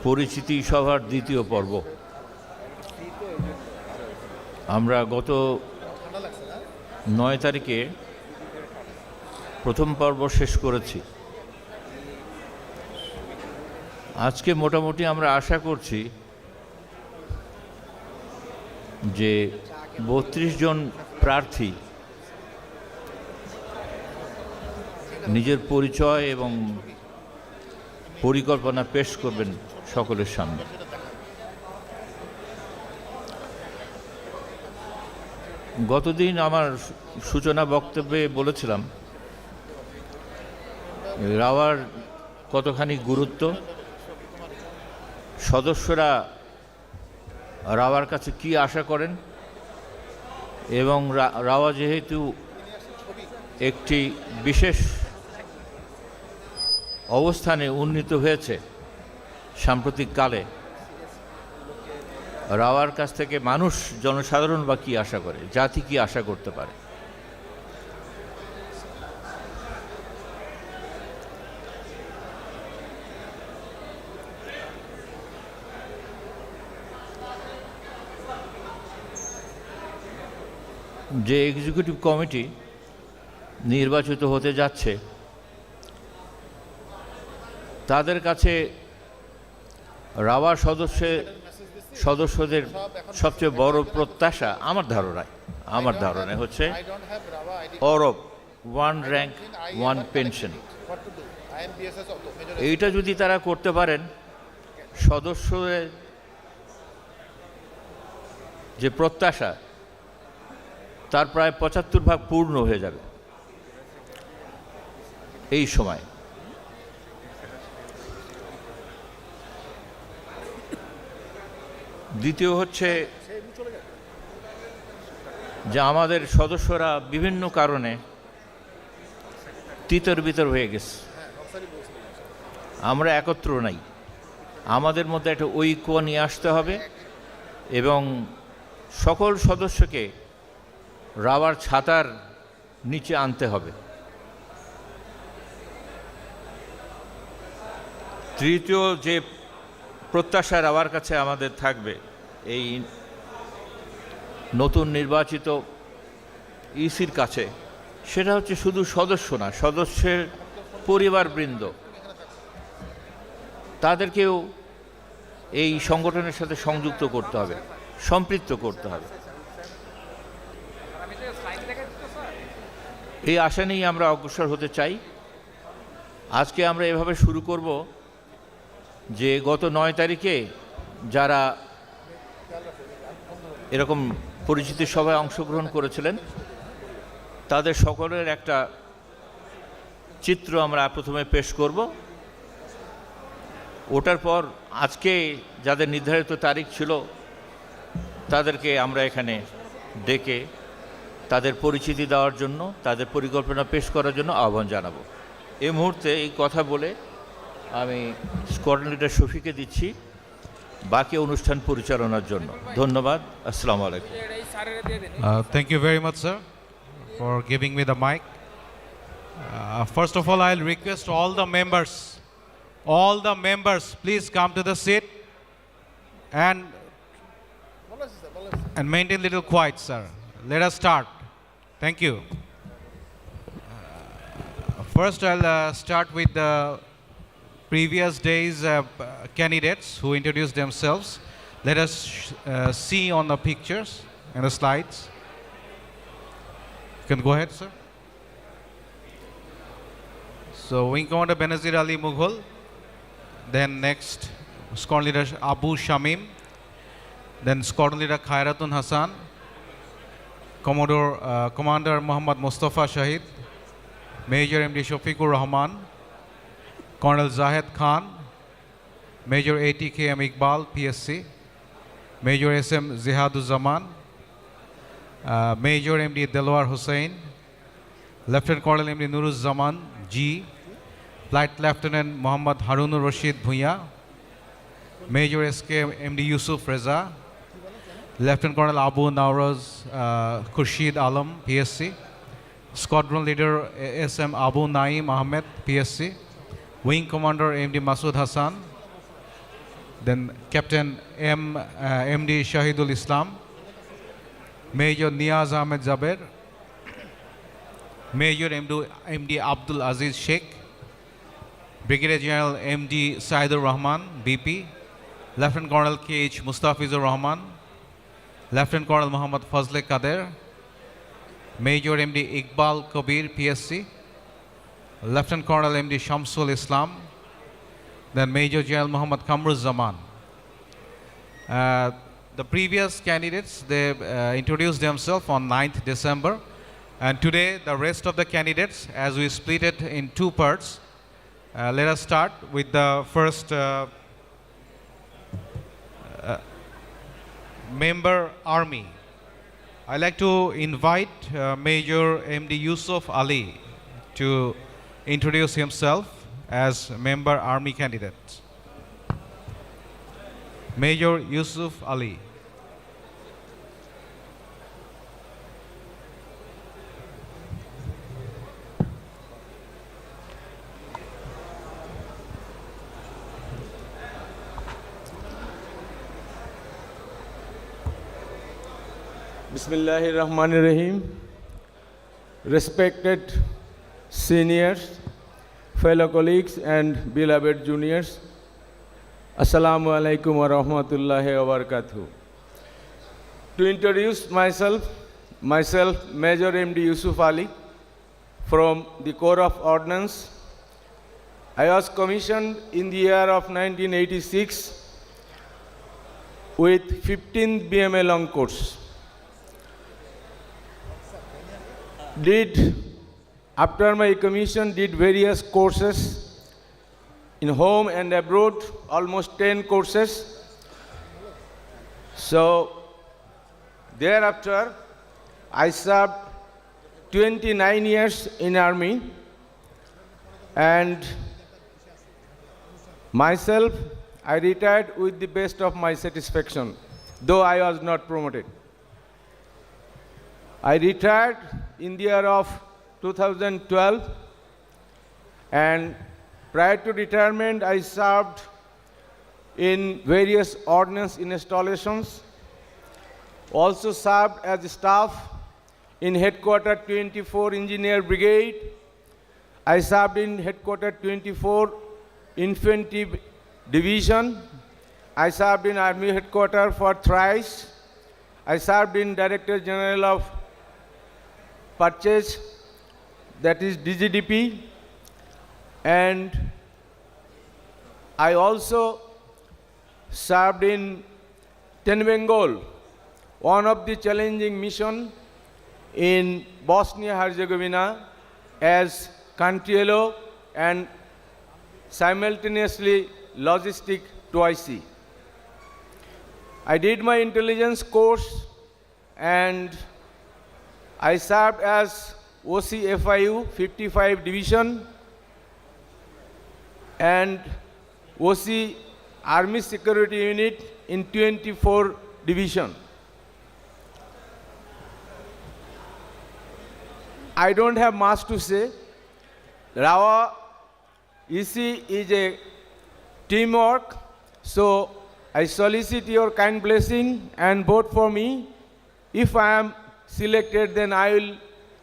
পরিচিতি সভার দ্বিতীয় পর্ব। আমরা গত 9 তারিখে প্রথম পর্ব শেষ করেছি। আজকে মোটামুটি আমরা আশা করছি যে 32 জন প্রার্থী নিজের পরিচয় এবং পরিকল্পনা পেশ করবেন সকলের সামনে। গতদিন আমার সূচনা বক্তব্যে বলেছিলাম রাওয়ার কতখানি গুরুত্ব, সদস্যরা রাওয়ার কাছে কি আশা করেন, এবং রাওয়া যেহেতু একটি বিশেষ অবস্থানে উন্নীত হয়েছে সাম্প্রতিক কালে, রাওয়ার কাছ থেকে মানুষ, জনসাধারণ বা কী আশা করে, জাতি কি আশা করতে পারে। যে এক্সিকিউটিভ কমিটি নির্বাচিত হতে যাচ্ছে তাদের কাছে রাওয়া সদস্যদের সবচেয়ে বড় প্রত্যাশা আমার ধারণায় হচ্ছে অরব, 1 র্যাঙ্ক 1 পেনশন। এইটা যদি তারা করতে পারেন, সদস্যদের যে প্রত্যাশা তার প্রায় 75% পূর্ণ হয়ে যাবে এই সময়। দ্বিতীয় হচ্ছে যে আমাদের সদস্যরা বিভিন্ন কারণে তিতর বিতর হয়ে গেছে, আমরা একত্র নাই। আমাদের মধ্যে একটা ঐক্য নিয়ে আসতে হবে এবং সকল সদস্যকে রাওয়ার ছাতার নিচে আনতে হবে। তৃতীয় যে প্রত্যাশা রাওয়ার কাছে আমাদের থাকবে এই নতুন নির্বাচিত ইসির কাছে, সেটা হচ্ছে শুধু সদস্য না, সদস্যের পরিবারবৃন্দ, তাদেরকেও এই সংগঠনের সাথে সংযুক্ত করতে হবে, সম্পৃক্ত করতে হবে। এই আশা নিয়েই আমরা অগ্রসর হতে চাই। আজকে আমরা এভাবে শুরু করব যে গত 9 তারিখে যারা এরকম পরিচিতি সভায় অংশগ্রহণ করেছিলেন তাদের সকলের একটা চিত্র আমরা প্রথমে পেশ করব। ওটার পর আজকে যাদের নির্ধারিত তারিখ ছিল তাদেরকে আমরা এখানে ডেকে তাদের পরিচিতি দেওয়ার জন্য, তাদের পরিকল্পনা পেশ করার জন্য আহ্বান জানাবো। এই মুহূর্তে এই কথা বলে আমি স্কোয়াড্রন লিডার শফিকে দিচ্ছি বাকি অনুষ্ঠান পরিচালনার জন্য। ধন্যবাদ। আসসালামু আলাইকুম। Thank you very much, sir, for giving me the mic. First of all, I'll request all the members, please come to the seat and maintain little quiet, sir. Let us start. Thank you. First, I'll start with the previous days' candidates who introduced themselves. Let us see on the pictures and the slides. You can go ahead, sir. So, Wing Commander Benazir Ali Mughal. Then next, Squadron Leader Abu Shamim. Then Squadron Leader Khairatun Hassan. Commander Muhammad Mustafa Shahid. Major MD Shafiqur Rahman. Colonel Zahed Khan. Major ATKM Iqbal, PSC. Major SM Zihaduzzaman. Major MD Delwar Hussain. Lieutenant Colonel MD Nuruzzaman G. Flight Lieutenant Muhammad Harunur Rashid Bhuiya. Major SK MD Yusuf Reza. Lieutenant Colonel Abu Nawraz Khurshid Alam, PSC. Squadron Leader SM Abu Naim Ahmed, PSC. Wing Commander MD Masood Hassan. Then Captain MD Shahidul Islam. Major Niaz Ahmed Zaber. Major MD Abdul Aziz Sheikh. Brigadier General MD Saidur Rahman, BP. Lieutenant Colonel KH Mustafizur Rahman. Lieutenant Colonel Muhammad Fazle Kader. Major MD Iqbal Kabir, PSC. Lieutenant Colonel MD Shamsul Islam. Then Major General Muhammad Kamruzzaman. The previous candidates, they introduced themselves on 9th December. And today, the rest of the candidates, as we split it in two parts, let us start with the first member army. I'd like to invite Major MD Yusuf Ali to introduce himself as member army candidate. Major Yusuf Ali. Bismillahirrahmanirrahim. Respected seniors, fellow colleagues and beloved juniors, Assalamu alaikum wa rahmatullahi wa barakatuh. To introduce myself, Major MD Yusuf Ali from the Corps of Ordnance. I was commissioned in the year of 1986 with 15 BMA long course. After my commission, did various courses in home and abroad, almost 10 courses. So thereafter, I served 29 years in army, and myself, I retired with the best of my satisfaction, though I was not promoted. I retired in the year of 2012, and prior to retirement, I served in various ordnance installations, also served as staff in Headquarter 24 Engineer Brigade. I served in Headquarter 24 Infantry Division. I served in Army Headquarter for thrice. I served in Director General of Purchase, that is DGDP, and I also served in Ten Bengal, one of the challenging mission in Bosnia-Herzegovina as country hello and simultaneously logistic 2IC. I did my intelligence course and I served as OCFIU 55 Division and OC Army Security Unit in 24 Division. I don't have much to say. RAOWA EC is a teamwork, so I solicit your kind blessing and vote for me. If I am selected, then I will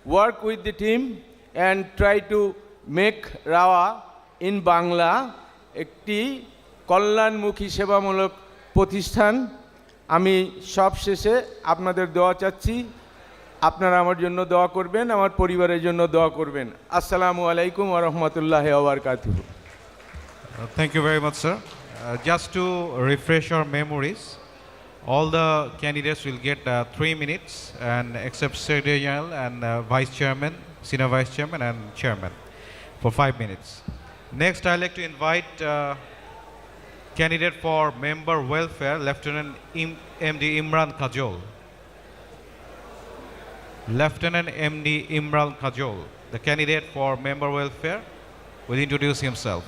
work with the team and try to make RAOWA in Bangla একটি কল্যাণমুখী সেবামূলক প্রতিষ্ঠান। আমি সব শেষে আপনাদের দোয়া চাচ্ছি, আপনারা আমার জন্য দোয়া করবেন, আমার পরিবারের জন্য দোয়া করবেন। আসসালামু আলাইকুম ওয়া রাহমাতুল্লাহি ওয়া বারাকাতুহু। Thank you very much, sir. Just to refresh our memories, all the candidates will get 3 minutes, and except Secretary General and Vice Chairman, Senior Vice Chairman and Chairman for 5 minutes. Next, I'd like to invite candidate for Member Welfare, Lieutenant MD Imran Kajol. Lieutenant MD Imran Kajol, the candidate for Member Welfare, will introduce himself.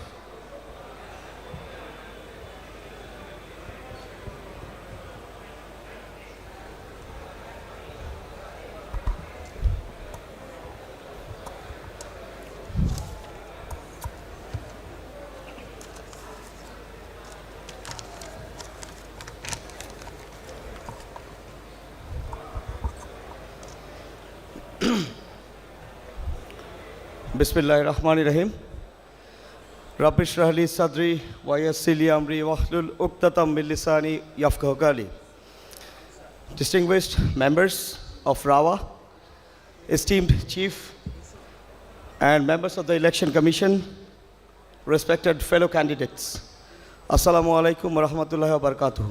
Bismillahir Rahmanir Rahim. Rabbi shrah li sadri wa yassir li amri wahlul uqdatam min lisani yafqahu qawli. Distinguished members of RAOWA, esteemed Chief and members of the Election Commission, respected fellow candidates, Assalamu alaikum wa rahmatullahi wa barakatuh.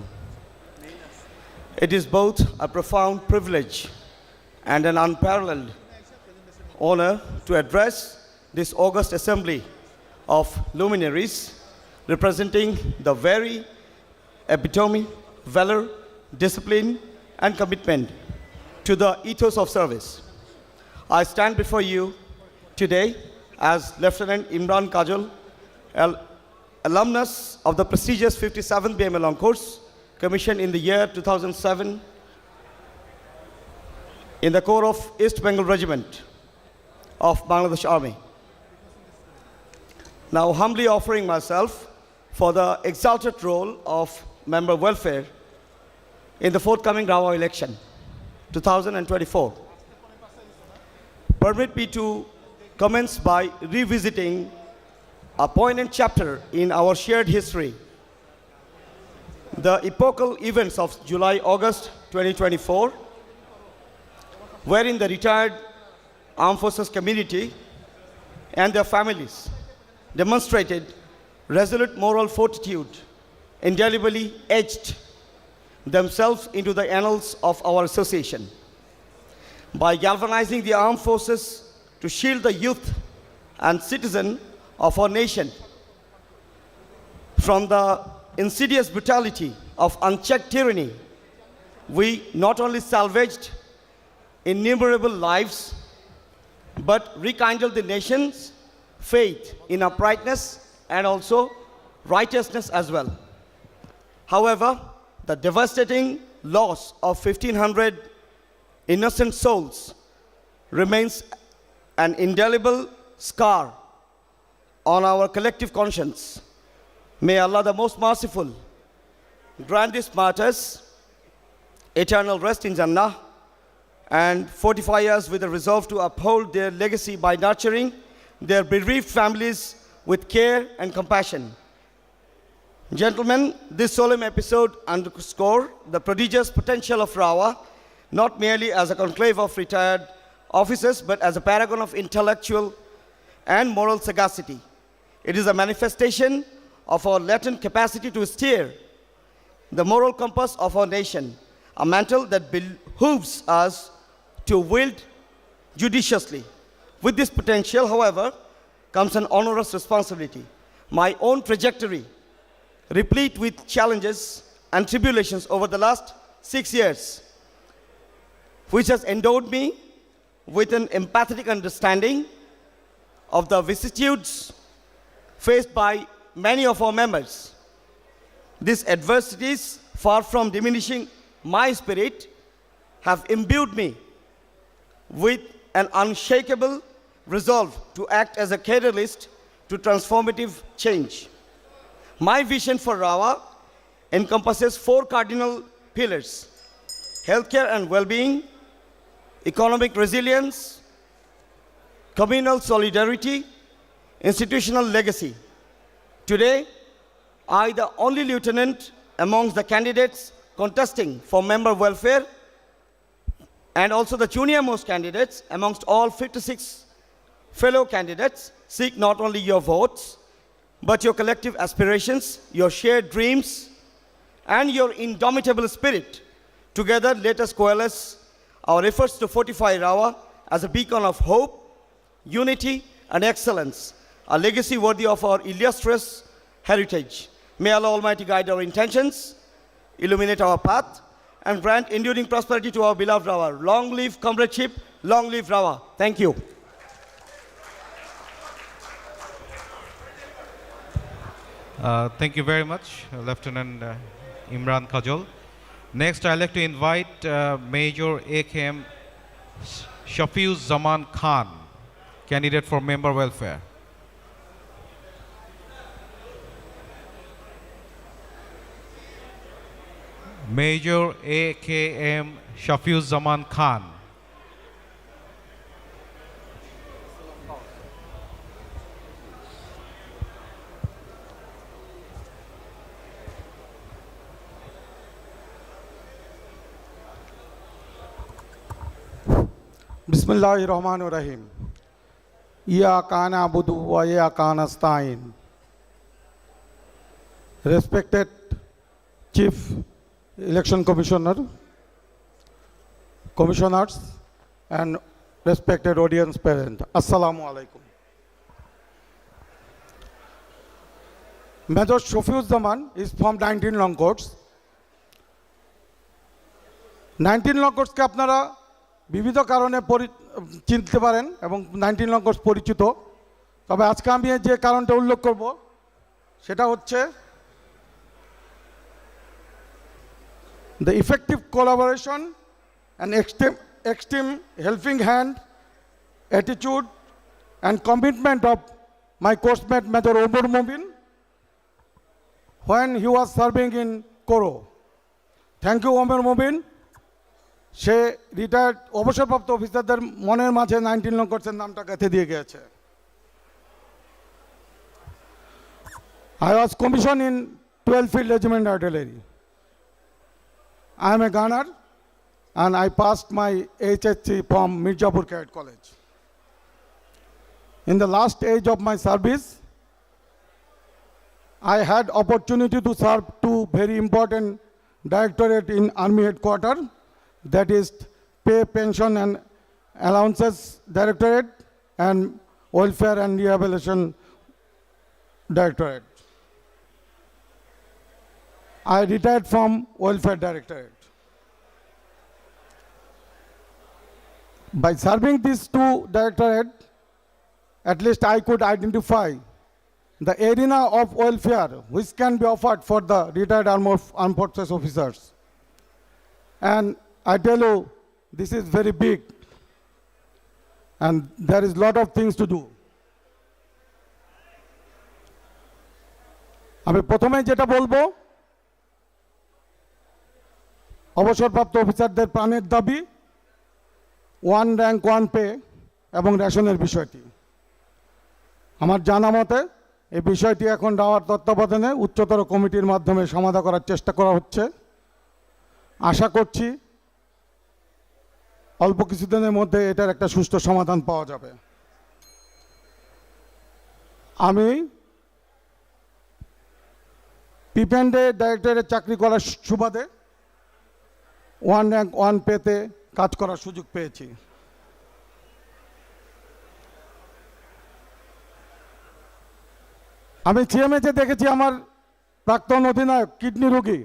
It is both a profound privilege and an unparalleled honor to address this august assembly of luminaries representing the very epitome, valor, discipline, and commitment to the ethos of service. I stand before you today as Lieutenant Imran Kajol, alumnus of the prestigious 57th BMA Long Course, commissioned in the year 2007 in the Corps of East Bengal Regiment of Bangladesh Army. Now humbly offering myself for the exalted role of Member Welfare in the forthcoming RAOWA election 2024. Permit me to commence by revisiting a poignant chapter in our shared history, the epochal events of July-August 2024, wherein the retired Armed Forces community and their families demonstrated resolute moral fortitude, indelibly etched themselves into the annals of our association. By galvanizing the armed forces to shield the youth and citizen of our nation from the insidious brutality of unchecked tyranny, we not only salvaged innumerable lives, but rekindled the nation's faith in uprightness and also righteousness as well. However, the devastating loss of 1,500 innocent souls remains an indelible scar on our collective conscience. May Allah the most merciful grant these martyrs eternal rest in Jannah and fortify us with a resolve to uphold their legacy by nurturing their bereaved families with care and compassion. Gentlemen, this solemn episode underscores the prodigious potential of RAOWA, not merely as a conclave of retired officers, but as a paragon of intellectual and moral sagacity. It is a manifestation of our latent capacity to steer the moral compass of our nation, a mantle that behooves us to wield judiciously. With this potential, however, comes an onerous responsibility. My own trajectory, replete with challenges and tribulations over the last 6 years, which has endowed me with an empathetic understanding of the vicissitudes faced by many of our members. These adversities, far from diminishing my spirit, have imbued me with an unshakable resolve to act as a catalyst to transformative change. My vision for RAWA encompasses 4 cardinal pillars: healthcare and well-being, economic resilience, communal solidarity, institutional legacy. Today, I, the only lieutenant amongst the candidates contesting for member welfare, and also the junior-most candidates amongst all 56 fellow candidates, seek not only your votes, but your collective aspirations, your shared dreams, and your indomitable spirit. Together, let us coalesce our efforts to fortify RAWA as a beacon of hope, unity, and excellence, a legacy worthy of our illustrious heritage. May Allah Almighty guide our intentions, illuminate our path, and grant enduring prosperity to our beloved RAWA. Long live comradeship, long live RAWA. Thank you. Thank you very much, Lieutenant Imran Kajol. Next, I'd like to invite Major AKM Shafiuz Zaman Khan, candidate for member welfare. Major AKM Shafiuz Zaman Khan. Bismillahirrahmanirrahim. Iyyaka na'budu wa iyyaka nasta'in. Respected Chief Election Commissioner, Commissioners, and respected audience present, Assalamu alaikum. Major Shafiuz Zaman is from 19 Long Courts. 19 Long Courts কে আপনারা বিবিধ কারণে চিনতে পারেন এবং 19 long course পরিচিত, তবে আজকে আমি যে কারণটা উল্লেখ করব সেটা হচ্ছে the effective collaboration and extreme helping hand, attitude and commitment of my coursemate Major Omar Mubin when he was serving in Koro. Thank you Omar Mubin. Say retired অবসরপ্রাপ্ত অফিসারদের মনের মাঝে 19 লং কোর্সের নামটা গেঁথে দিয়ে গেছে। I was commissioned in 12th Field Regiment Artillery. I am a gunner and I passed my HSC from Mirzapur Cadet College. In the last age of my service, I had opportunity to serve 2 very important directorates in Army Headquarters, that is Pay, Pension and Allowances Directorate and Welfare and Rehabilitation Directorate. I retired from Welfare Directorate. By serving these 2 directorates, at least I could identify the arena of welfare which can be offered for the retired armed forces officers. And I tell you, this is very big and there is lot of things to do. আমি প্রথমে যেটা বলবো, অবসরপ্রাপ্ত অফিসারদের প্রাণের দাবি 1 rank 1 pay এবং রেশনের বিষয়টি। আমার জানা মতে এই বিষয়টি এখন রাওয়ার তত্ত্বাবধানে উচ্চতর কমিটির মাধ্যমে সমাধান করার চেষ্টা করা হচ্ছে। আশা করছি অল্প কিছুদিনের মধ্যে এটার একটা সুষ্ঠু সমাধান পাওয়া যাবে। আমি পিপেন্ডে ডাইরেক্টরের চাকরি করার সুবাদে 1 rank 1 পেতে কাজ করার সুযোগ পেয়েছি। আমি সিএমএতে দেখেছি আমার প্রাক্তন অধিনায়ক কিডনি রোগী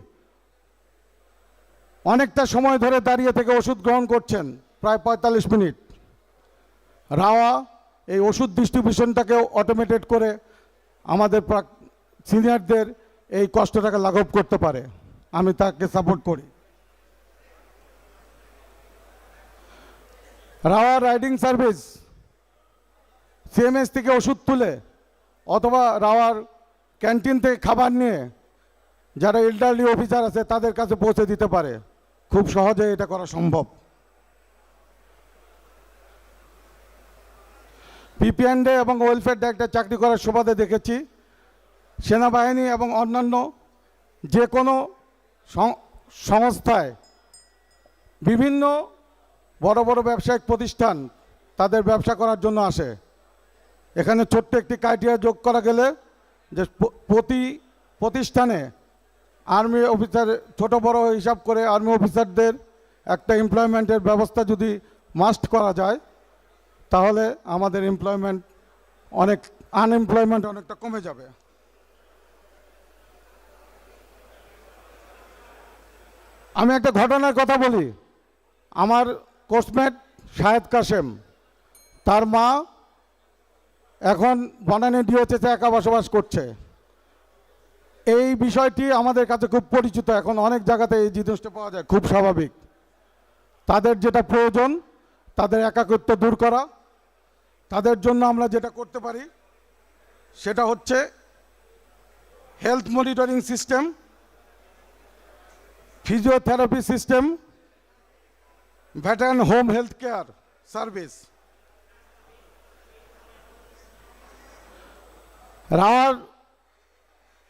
অনেকটা সময় ধরে দাঁড়িয়ে থেকে ওষুধ গ্রহণ করছেন, প্রায় 45 মিনিট। রাওয়া এই ওষুধ ডিস্ট্রিবিউশনটাকেও অটোমেটেড করে আমাদের সিনিয়রদের এই কষ্টটাকে লাঘব করতে পারে, আমি তাকে সাপোর্ট করি। রাওয়া রাইডিং সার্ভিস সিএমএস থেকে ওষুধ তুলে অথবা রাওয়ার ক্যান্টিন থেকে খাবার নিয়ে যারা এল্ডারলি অফিসার আছে তাদের কাছে পৌঁছে দিতে পারে, খুব সহজে এটা করা সম্ভব। পিপিএনডে এবং ওয়েলফেয়ার ডাইরেক্টর চাকরি করার সুবাদে দেখেছি সেনাবাহিনী এবং অন্যান্য যে কোনো সংস্থায় বিভিন্ন বড় বড় ব্যবসায়িক প্রতিষ্ঠান তাদের ব্যবসা করার জন্য আসে। এখানে ছোট্ট একটি ক্রাইটেরিয়া যোগ করা গেলে যে প্রতি প্রতিষ্ঠানে আর্মি অফিসার ছোট বড় হিসাব করে আর্মি অফিসারদের একটা এমপ্লয়মেন্টের ব্যবস্থা যদি মাস্ট করা যায় তাহলে আমাদের আনএমপ্লয়মেন্ট অনেকটা কমে যাবে। আমি একটা ঘটনার কথা বলি। আমার কোর্সমেট শাহেদ কাশেম, তার মা এখন বনানী ডিওএইচএসে একা বসবাস করছে। এই বিষয়টি আমাদের কাছে খুব পরিচিত, এখন অনেক জায়গাতে এই জিনিসটা পাওয়া যায়, খুব স্বাভাবিক। তাদের যেটা প্রয়োজন তাদের একাকিত্ব দূর করা, তাদের জন্য আমরা যেটা করতে পারি সেটা হচ্ছে health monitoring system, physiotherapy system, veteran home health care service. রাওয়ার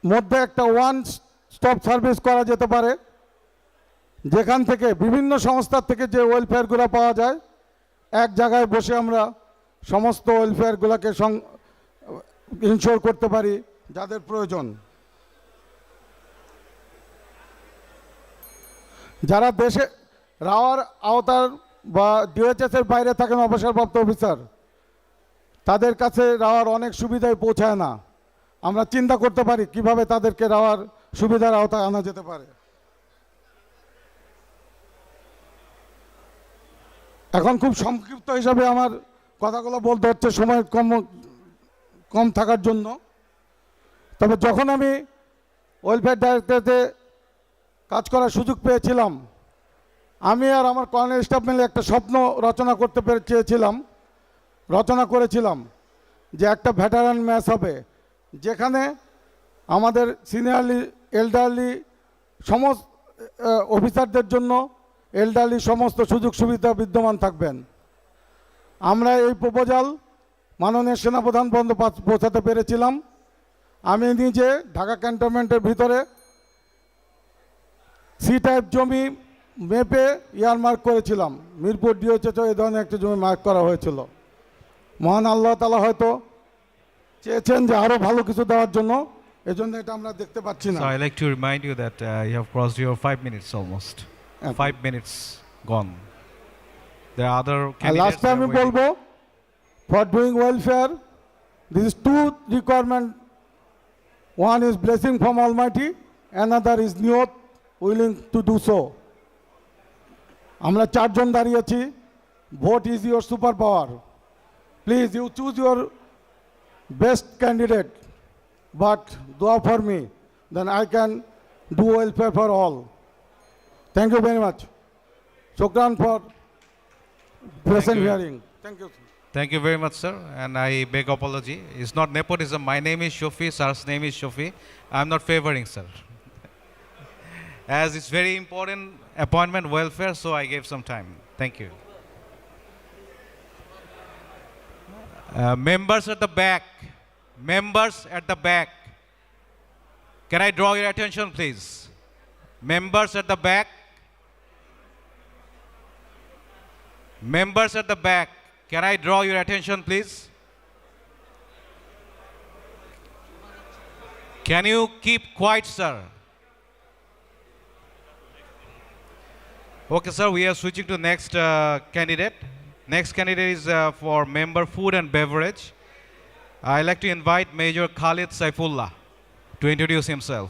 মধ্যে একটা ওয়ান স্টপ সার্ভিস করা যেতে পারে, যেখান থেকে বিভিন্ন সংস্থার থেকে যে ওয়েলফেয়ারগুলো পাওয়া যায় এক জায়গায় বসে আমরা সমস্ত ওয়েলফেয়ারগুলোকে ইনশোর করতে পারি যাদের প্রয়োজন। যারা দেশে রাওয়ার আওতার বা ডিওএইচএসের বাইরে থাকেন অবসরপ্রাপ্ত অফিসার, তাদের কাছে রাওয়ার অনেক সুবিধায় পৌঁছায় না। আমরা চিন্তা করতে পারি কিভাবে তাদেরকে রাওয়ার সুবিধার আওতায় আনা যেতে পারে। এখন খুব সংক্ষিপ্ত হিসাবে আমার কথাগুলো বলতে হচ্ছে সময় কম থাকার জন্য। তবে যখন আমি ওয়েলফেয়ার ডাইরেক্টরেটে কাজ করার সুযোগ পেয়েছিলাম, আমি আর আমার কর্নেল স্টাফ মিলে একটা স্বপ্ন রচনা করেছিলাম যে একটা ভেটারান ম্যাচ হবে, যেখানে আমাদের সিনিয়রলি এল্ডারলি সমস্ত অফিসারদের জন্য এল্ডারলি সমস্ত সুযোগ সুবিধা বিদ্যমান থাকবেন। আমরা এই প্রপোজাল মাননীয় সেনাপ্রধান পর্যন্ত পৌঁছাতে পেরেছিলাম। আমি নিজে ঢাকা ক্যান্টনমেন্টের ভিতরে সি টাইপ জমি মেপে ইয়ারমার্ক করেছিলাম। মিরপুর ডিওএইচএসও এই ধরনের একটা জমি মার্ক করা হয়েছিল। মহান আল্লাহ তাআলা হয়তো চেয়েছেন যে আরও ভালো কিছু দেওয়ার জন্য, এজন্য এটা আমরা দেখতে পাচ্ছি না। So I like to remind you that you have crossed your 5 minutes almost. 5 minutes gone. There are other candidates. Last time আমি বলবো, for doing welfare, this is two requirement. One is blessing from Almighty, another is niyat, willing to do so. আমরা চারজন দাঁড়িয়েছি, vote is your superpower. Please you choose your best candidate, but dua for me, then I can do welfare for all. Thank you very much. Shukran for present hearing. Thank you. Thank you very much, sir. And I beg apology. It's not nepotism. My name is Shofi. Sir's name is Shofi. I'm not favoring, sir. As it's very important appointment welfare, so I gave some time. Thank you. Members at the back. Members at the back. Can I draw your attention, please? Members at the back. Members at the back. Can I draw your attention, please? Can you keep quiet, sir? Okay, sir, we are switching to next candidate. Next candidate is for member food and beverage. I'd like to invite Major Khalid Saifullah to introduce himself.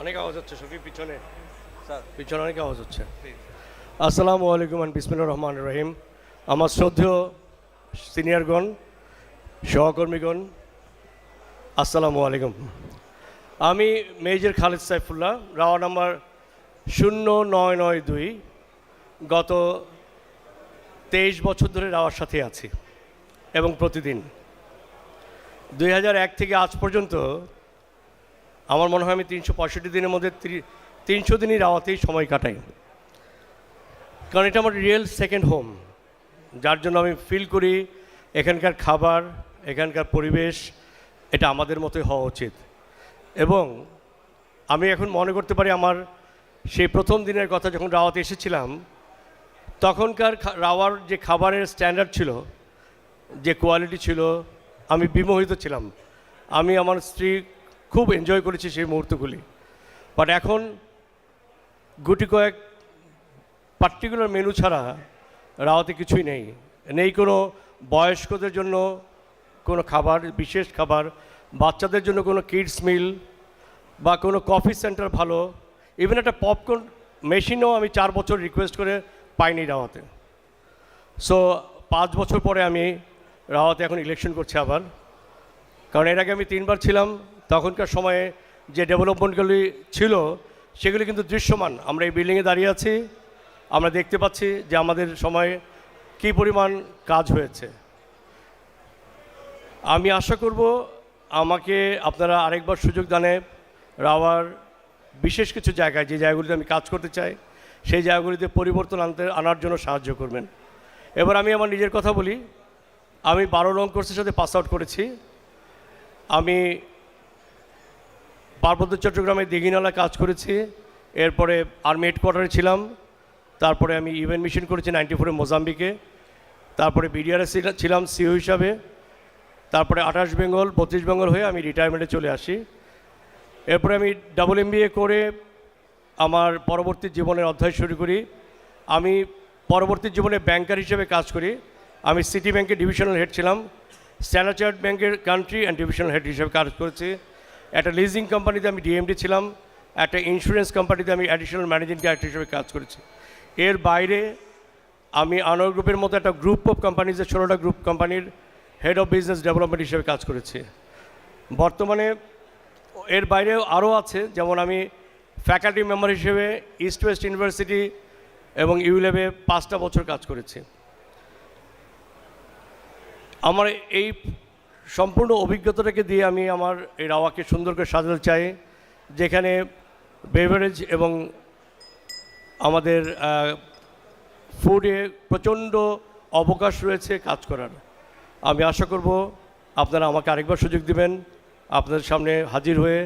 অনেক অনেক আওয়াজ হচ্ছে শফি, পিছনে sir, পিছনে অনেক আওয়াজ হচ্ছে। আসসালামু আলাইকুম and বিসমিল্লাহির রহমানির রহিম। আমার শ্রদ্ধেয় সিনিয়রগণ, সহকর্মীগণ, আসসালামু আলাইকুম। আমি মেজর খালিদ সাইফুল্লাহ, রাওয়া নাম্বার 0992। গত 23 বছর ধরে রাওয়ার সাথে আছি এবং প্রতিদিন 2001 থেকে আজ পর্যন্ত আমার মনে হয় আমি 365 দিনের মধ্যে 300 দিনই রাওয়াতেই সময় কাটাই, কারণ এটা আমার রিয়েল সেকেন্ড হোম। যার জন্য আমি ফিল করি এখানকার খাবার, এখানকার পরিবেশ এটা আমাদের মতোই হওয়া উচিত। এবং আমি এখন মনে করতে পারি আমার সেই প্রথম দিনের কথা, যখন রাওয়াতে এসেছিলাম তখনকার রাওয়ার যে খাবারের স্ট্যান্ডার্ড ছিল, যে কোয়ালিটি ছিল, আমি বিমোহিত ছিলাম। আমি আমার স্ত্রী খুব এনজয় করেছি সেই মুহূর্তগুলি। বাট এখন গুটি কয়েক পার্টিকুলার মেনু ছাড়া রাওয়াতে কিছুই নেই। নেই কোনো বয়স্কদের জন্য কোনো খাবার, বিশেষ খাবার, বাচ্চাদের জন্য কোনো কিডস মিল বা কোনো কফি সেন্টার ভালো, ইভেন একটা পপকর্ন মেশিনও আমি 4 বছর রিকোয়েস্ট করে পাইনি রাওয়াতে। সো 5 বছর পরে আমি রাওয়াতে এখন ইলেকশন করছি আবার, কারণ এর আগে আমি 3 বার ছিলাম। তখনকার সময়ে যে ডেভেলপমেন্টগুলি ছিল সেগুলি কিন্তু দৃশ্যমান। আমরা এই বিল্ডিংয়ে দাঁড়িয়ে আছি, আমরা দেখতে পাচ্ছি যে আমাদের সময়ে কী পরিমাণ কাজ হয়েছে। আমি আশা করব আমাকে আপনারা আরেকবার সুযোগ দানে রাওয়ার বিশেষ কিছু জায়গায়, যে জায়গাগুলিতে আমি কাজ করতে চাই, সেই জায়গাগুলিতে পরিবর্তন আনার জন্য সাহায্য করবেন। এবার আমি আমার নিজের কথা বলি। আমি 12 রং কোর্সের সাথে পাস আউট করেছি। আমি পার্বত্য চট্টগ্রামে দিঘিনালা কাজ করেছি, এরপরে আর্মি হেডকোয়ার্টারে ছিলাম, তারপরে আমি ইভেন্ট মিশন করেছি 94-এ মোজাম্বিকে, তারপরে বিডিআরএস ছিলাম সিও হিসাবে, তারপরে 28 বেঙ্গল 32 বেঙ্গল হয়ে আমি রিটায়ারমেন্টে চলে আসি। এরপরে আমি ডাবল MBA করে আমার পরবর্তী জীবনের অধ্যায় শুরু করি। আমি পরবর্তী জীবনে ব্যাংকার হিসেবে কাজ করি। আমি সিটি ব্যাংকের ডিভিশনাল হেড ছিলাম, স্ট্যান্ডার্ড চার্টার্ড ব্যাংকের কান্ট্রি অ্যান্ড ডিভিশনাল হেড হিসেবে কাজ করেছি। একটা লিজিং কোম্পানিতে আমি ডিএমডি ছিলাম, একটা ইন্স্যুরেন্স কোম্পানিতে আমি অ্যাডিশনাল ম্যানেজিং ডাইরেক্টর হিসেবে কাজ করেছি। এর বাইরে আমি আনোয়ার গ্রুপের মতো একটা গ্রুপ অফ কোম্পানিজের 16টা গ্রুপ কোম্পানির হেড অফ বিজনেস ডেভেলপমেন্ট হিসেবে কাজ করেছি। বর্তমানে এর বাইরেও আরও আছে, যেমন আমি ফ্যাকাল্টি মেম্বার হিসেবে ইস্ট ওয়েস্ট ইউনিভার্সিটি এবং ইউল্যাবে 5টা বছর কাজ করেছি। আমার এই সম্পূর্ণ অভিজ্ঞতাটাকে দিয়ে আমি আমার এই রাওয়াকে সুন্দর করে সাজাতে চাই, যেখানে বেভারেজ এবং আমাদের ফুডে প্রচণ্ড অবকাশ রয়েছে কাজ করার। আমি আশা করব আপনারা আমাকে আরেকবার সুযোগ দিবেন আপনাদের সামনে হাজির হয়ে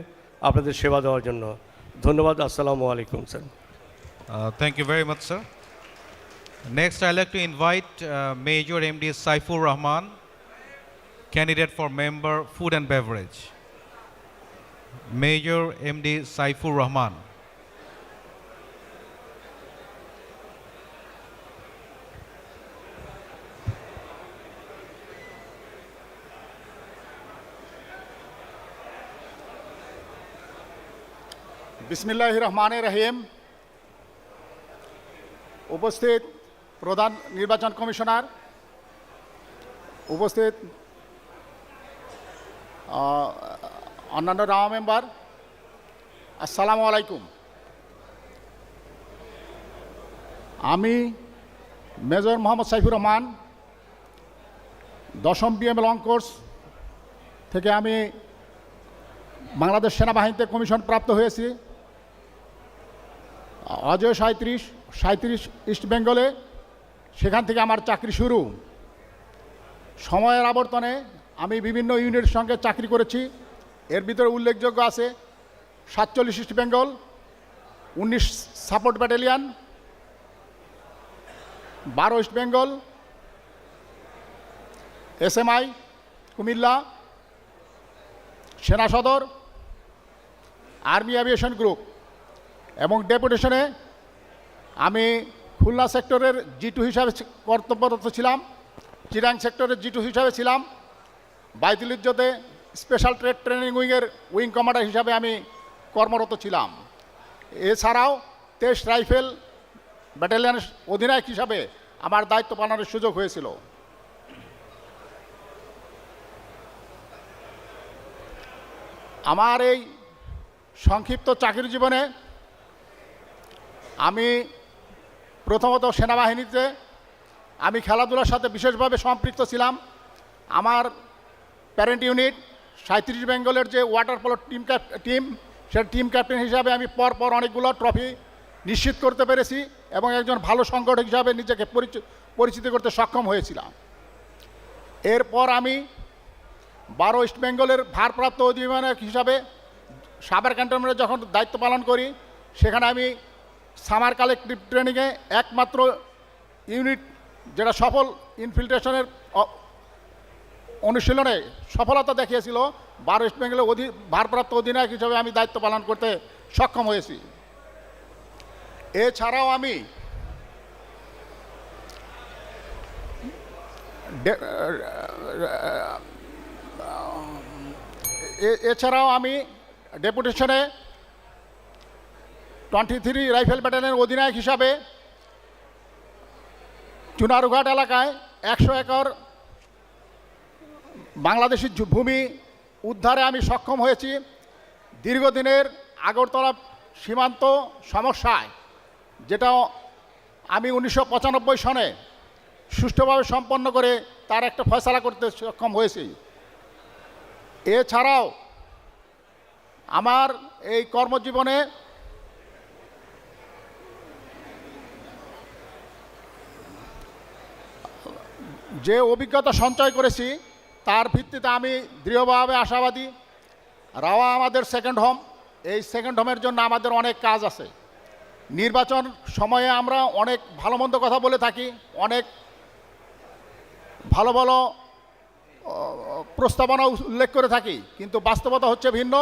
আপনাদের সেবা দেওয়ার জন্য। ধন্যবাদ। আসসালামু আলাইকুম sir. Thank you very much, sir. Next, I'd like to invite Major MD Saifur Rahman, candidate for member Food and Beverage. Major MD Saifur Rahman. বিসমিল্লাহির রহমানির রহিম। উপস্থিত প্রধান নির্বাচন কমিশনার, উপস্থিত অন্যান্য রাওয়া মেম্বার, আসসালামু আলাইকুম। আমি মেজর মোহাম্মদ সাইফুর রহমান, 10ম BMA লং কোর্স থেকে আমি বাংলাদেশ সেনাবাহিনীতে কমিশন প্রাপ্ত হয়েছি। অজয় 37 ইস্ট বেঙ্গলে, সেখান থেকে আমার চাকরি শুরু। সময়ের আবর্তনে আমি বিভিন্ন ইউনিটের সঙ্গে চাকরি করেছি। এর ভিতরে উল্লেখযোগ্য আছে 47 east Bengal, 19 support battalion, 12 east Bengal, SMI Comilla, সেনা সদর, আর্মি অ্যাভিয়েশন গ্রুপ এবং ডেপুটেশনে আমি খুলনা সেক্টরের G2 হিসাবে কর্তব্যরত ছিলাম, চিরাং সেক্টরের G2 হিসাবে ছিলাম, বাইতুল ইজ্জতে স্পেশাল ট্রেড ট্রেনিং উইংয়ের উইং কমান্ডার হিসাবে আমি কর্মরত ছিলাম। এছাড়াও 23 রাইফেল ব্যাটালিয়নের অধিনায়ক হিসাবে আমার দায়িত্ব পালনের সুযোগ হয়েছিল। আমার এই সংক্ষিপ্ত চাকরি জীবনে আমি প্রথমত সেনাবাহিনীতে আমি খেলাধুলার সাথে বিশেষভাবে সম্পৃক্ত ছিলাম। আমার প্যারেন্ট ইউনিট 37 বেঙ্গলের যে ওয়াটার পোলো টিম সে টিম ক্যাপ্টেন হিসাবে আমি পরপর অনেকগুলো ট্রফি নিশ্চিত করতে পেরেছি এবং একজন ভালো সংগঠক হিসাবে নিজেকে পরিচিত করতে সক্ষম হয়েছিলাম। এরপর আমি 12 ইস্ট বেঙ্গলের ভারপ্রাপ্ত অধিনায়ক হিসাবে সাভার ক্যান্টনমেন্টে যখন দায়িত্ব পালন করি, সেখানে আমি সামার কালেকটিভ ট্রেনিংয়ে একমাত্র ইউনিট যেটা সফল ইনফিল্ট্রেশনের অনুশীলনে সফলতা দেখিয়েছিল। 12 ইস্ট বেঙ্গলের ভারপ্রাপ্ত অধিনায়ক হিসাবে আমি দায়িত্ব পালন করতে সক্ষম হয়েছি। এছাড়াও আমি ডেপুটেশনে 23 রাইফেল ব্যাটালিয়নের অধিনায়ক হিসাবে চুনারুঘাট এলাকায় 100 একর বাংলাদেশি ভূমি উদ্ধারে আমি সক্ষম হয়েছি। দীর্ঘদিনের আগরতলা সীমান্ত সমস্যায় যেটা আমি 1995 সনে সুষ্ঠুভাবে সম্পন্ন করে তার একটা ফয়সালা করতে সক্ষম হয়েছি। এছাড়াও আমার এই কর্মজীবনে যে অভিজ্ঞতা সঞ্চয় করেছি তার ভিত্তিতে আমি দৃঢ়ভাবে আশাবাদী। রাওয়া আমাদের সেকেন্ড হোম। এই সেকেন্ড হোমের জন্য আমাদের অনেক কাজ আছে। নির্বাচন সময়ে আমরা অনেক ভালো মন্দ কথা বলে থাকি, অনেক ভালো ভালো প্রস্তাবনা উল্লেখ করে থাকি, কিন্তু বাস্তবতা হচ্ছে ভিন্ন।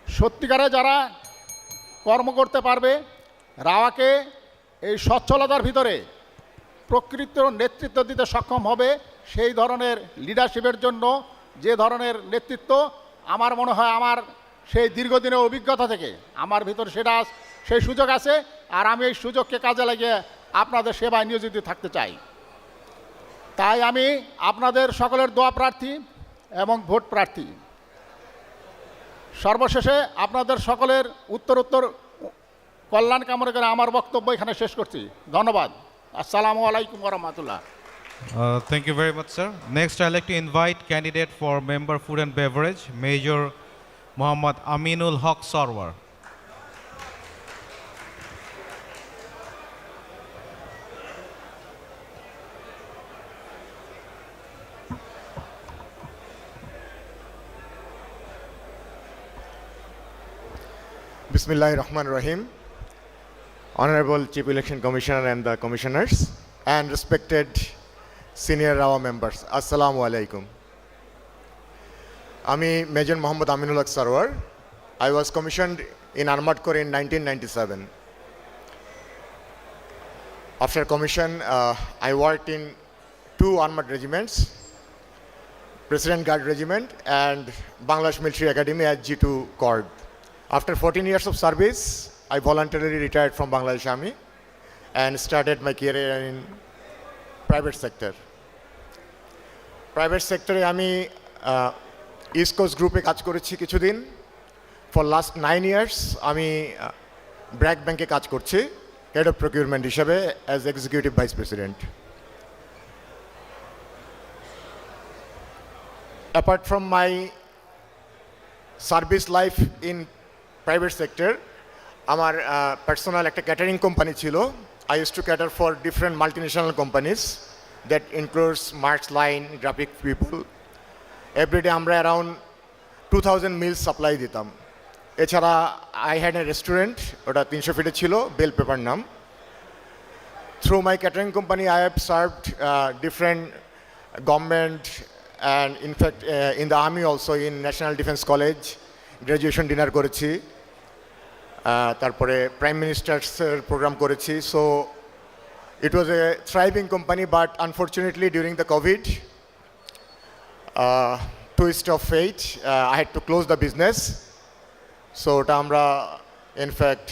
সত্যিকারে যারা কর্ম করতে পারবে, রাওয়াকে এই সচ্ছলতার ভিতরে প্রকৃত নেতৃত্ব দিতে সক্ষম হবে, সেই ধরনের লিডারশিপের জন্য যে ধরনের নেতৃত্ব আমার মনে হয় আমার সেই দীর্ঘদিনের অভিজ্ঞতা থেকে আমার ভিতরে সেই সুযোগ আছে। আর আমি এই সুযোগকে কাজে লাগিয়ে আপনাদের সেবায় নিয়োজিত থাকতে চাই। তাই আমি আপনাদের সকলের দোয়া প্রার্থী এবং ভোট প্রার্থী। সর্বশেষে আপনাদের সকলের উত্তর কল্যাণ কামনা করে আমার বক্তব্য এখানে শেষ করছি। ধন্যবাদ। আসসালামু আলাইকুম ওয়া রাহমাতুল্লাহ। Thank you very much, sir. Next, I'd like to invite candidate for Member Food and Beverage, Major Muhammad Aminul Haq Sarwar. Bismillahir Rahmanir Rahim. Honorable Chief Election Commissioner and the Commissioners and respected senior RAWA members, Assalamu alaikum. Ami Major Muhammad Aminul Haq Sarwar. I was commissioned in Armored Corps in 1997. After commission, I worked in 2 armored regiments, President Guard Regiment and Bangladesh Military Academy at G2 Corps. After 14 years of service, I voluntarily retired from Bangladesh Army and started my career in private sector. Private sector আমি East Coast Group এ কাজ করেছি কিছুদিন। For last 9 years আমি ব্র্যাক ব্যাংকে কাজ করছি head of procurement হিসাবে as Executive Vice President. Apart from my service life in private sector, আমার পার্সোনাল একটা ক্যাটারিং কোম্পানি ছিল। I used to cater for different multinational companies that includes Marks Line, Graphic People. Every day আমরা around 2000 meals supply দিতাম। এছাড়া I had a restaurant, ওটা 300 ফিটে ছিল, bell paper নাম। Through my catering company, I have served different government and in fact in the army also in National Defense College graduation dinner করেছি। তারপরে prime মিনিস্টার্সের programme করেছি। So it was a thriving company, but unfortunately during the COVID twist of fate I had to close the business. So ওটা আমরা in fact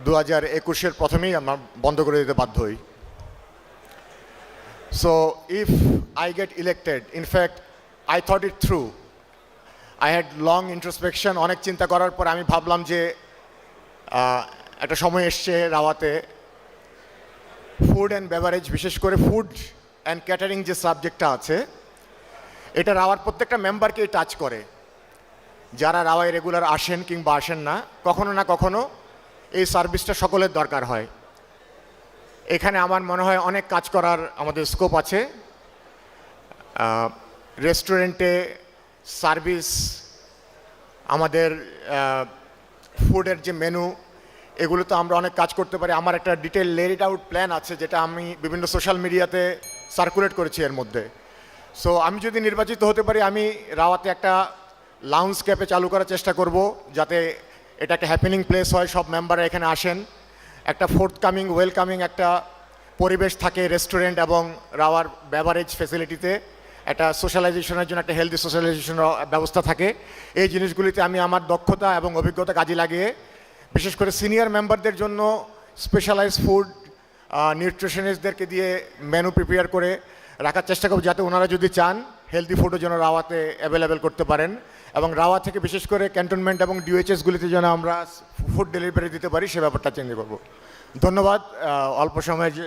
2021-এর প্রথমেই আমরা বন্ধ করে দিতে বাধ্য হই। So if I get elected, in fact I thought it through, I had long introspection, অনেক চিন্তা করার পর আমি ভাবলাম যে একটা সময় এসছে রাওয়াতে ফুড অ্যান্ড বেভারেজ, বিশেষ করে ফুড অ্যান্ড ক্যাটারিং যে সাবজেক্টটা আছে, এটা রাওয়ার প্রত্যেকটা মেম্বারকেই টাচ করে। যারা রাওয়ায় রেগুলার আসেন কিংবা আসেন না, কখনো না কখনো এই সার্ভিসটা সকলের দরকার হয়। এখানে আমার মনে হয় অনেক কাজ করার আমাদের স্কোপ আছে। রেস্টুরেন্টে সার্ভিস, আমাদের ফুডের যে মেনু, এগুলো তো আমরা অনেক কাজ করতে পারি। আমার একটা ডিটেল লেড আউট প্ল্যান আছে, যেটা আমি বিভিন্ন সোশ্যাল মিডিয়াতে সার্কুলেট করেছি এর মধ্যে। সো আমি যদি নির্বাচিত হতে পারি, আমি রাওয়াতে একটা লাউঞ্জ ক্যাফে চালু করার চেষ্টা করব, যাতে এটা একটা হ্যাপেনিং প্লেস হয়, সব মেম্বাররা এখানে আসেন, একটা ফোর্থকামিং ওয়েলকামিং একটা পরিবেশ থাকে রেস্টুরেন্ট এবং রাওয়ার বেভারেজ ফ্যাসিলিটিতে, একটা সোশ্যালাইজেশনের জন্য একটা হেলদি সোশ্যালাইজেশনের ব্যবস্থা থাকে। এই জিনিসগুলিতে আমি আমার দক্ষতা এবং অভিজ্ঞতা কাজে লাগিয়ে, বিশেষ করে সিনিয়র মেম্বারদের জন্য স্পেশালাইজ ফুড, নিউট্রিশনিস্টদেরকে দিয়ে মেনু প্রিপেয়ার করে রাখার চেষ্টা করব, যাতে ওনারা যদি চান হেলদি ফুডও যেন রাওয়াতে অ্যাভেলেবেল করতে পারেন, এবং রাওয়া থেকে বিশেষ করে ক্যান্টনমেন্ট এবং ডিওএইচএসগুলিতে যেন আমরা ফুড ডেলিভারি দিতে পারি, সে ব্যাপারটা চেঞ্জ করব। ধন্যবাদ। অল্প সময়ে যে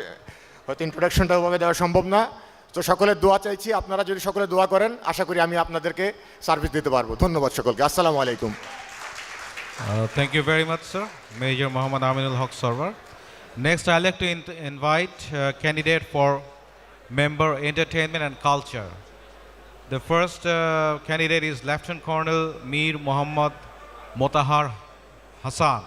হয়তো ইন্ট্রোডাকশনটা ওভাবে দেওয়া সম্ভব না, তো সকলের দোয়া চাইছি। আপনারা যদি সকলে দোয়া করেন, আশা করি আমি আপনাদেরকে সার্ভিস দিতে পারবো। ধন্যবাদ সকলকে। আসসালামু আলাইকুম। Thank you very much, sir. Major Muhammad Aminul Haq Sarwar. Next, I'd like to invite candidate for Member Entertainment and Culture. The first candidate is Lieutenant Colonel Mir Muhammad Motahar Hassan.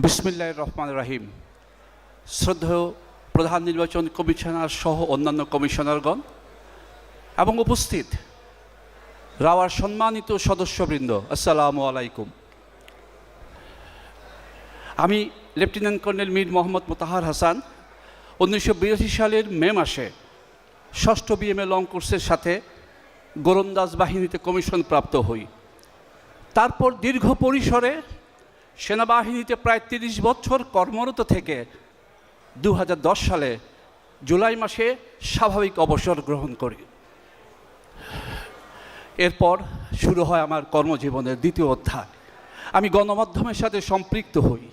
বিসমিল্লাহির রহমানির রহিম। শ্রদ্ধেয় প্রধান নির্বাচন commissioner সহ অন্যান্য কমিশনারগণ এবং উপস্থিত রাওয়ার সম্মানিত সদস্যবৃন্দ, আসসালামু আলাইকুম। আমি লেফটেন্যান্ট কর্নেল মীর মোহাম্মদ মোতাহার হাসান 1982 সালের মে মাসে 6ষ্ঠ বিএমএ লং কোর্সের সাথে গোলন্দাজ বাহিনীতে কমিশন প্রাপ্ত হই। তারপর দীর্ঘ পরিসরে সেনাবাহিনীতে প্রায় 30 বছর কর্মরত থেকে 2010 সালে জুলাই মাসে স্বাভাবিক অবসর গ্রহণ করি। এরপর শুরু হয় আমার কর্মজীবনের দ্বিতীয় অধ্যায়। আমি গণমাধ্যমের সাথে সম্পৃক্ত হই।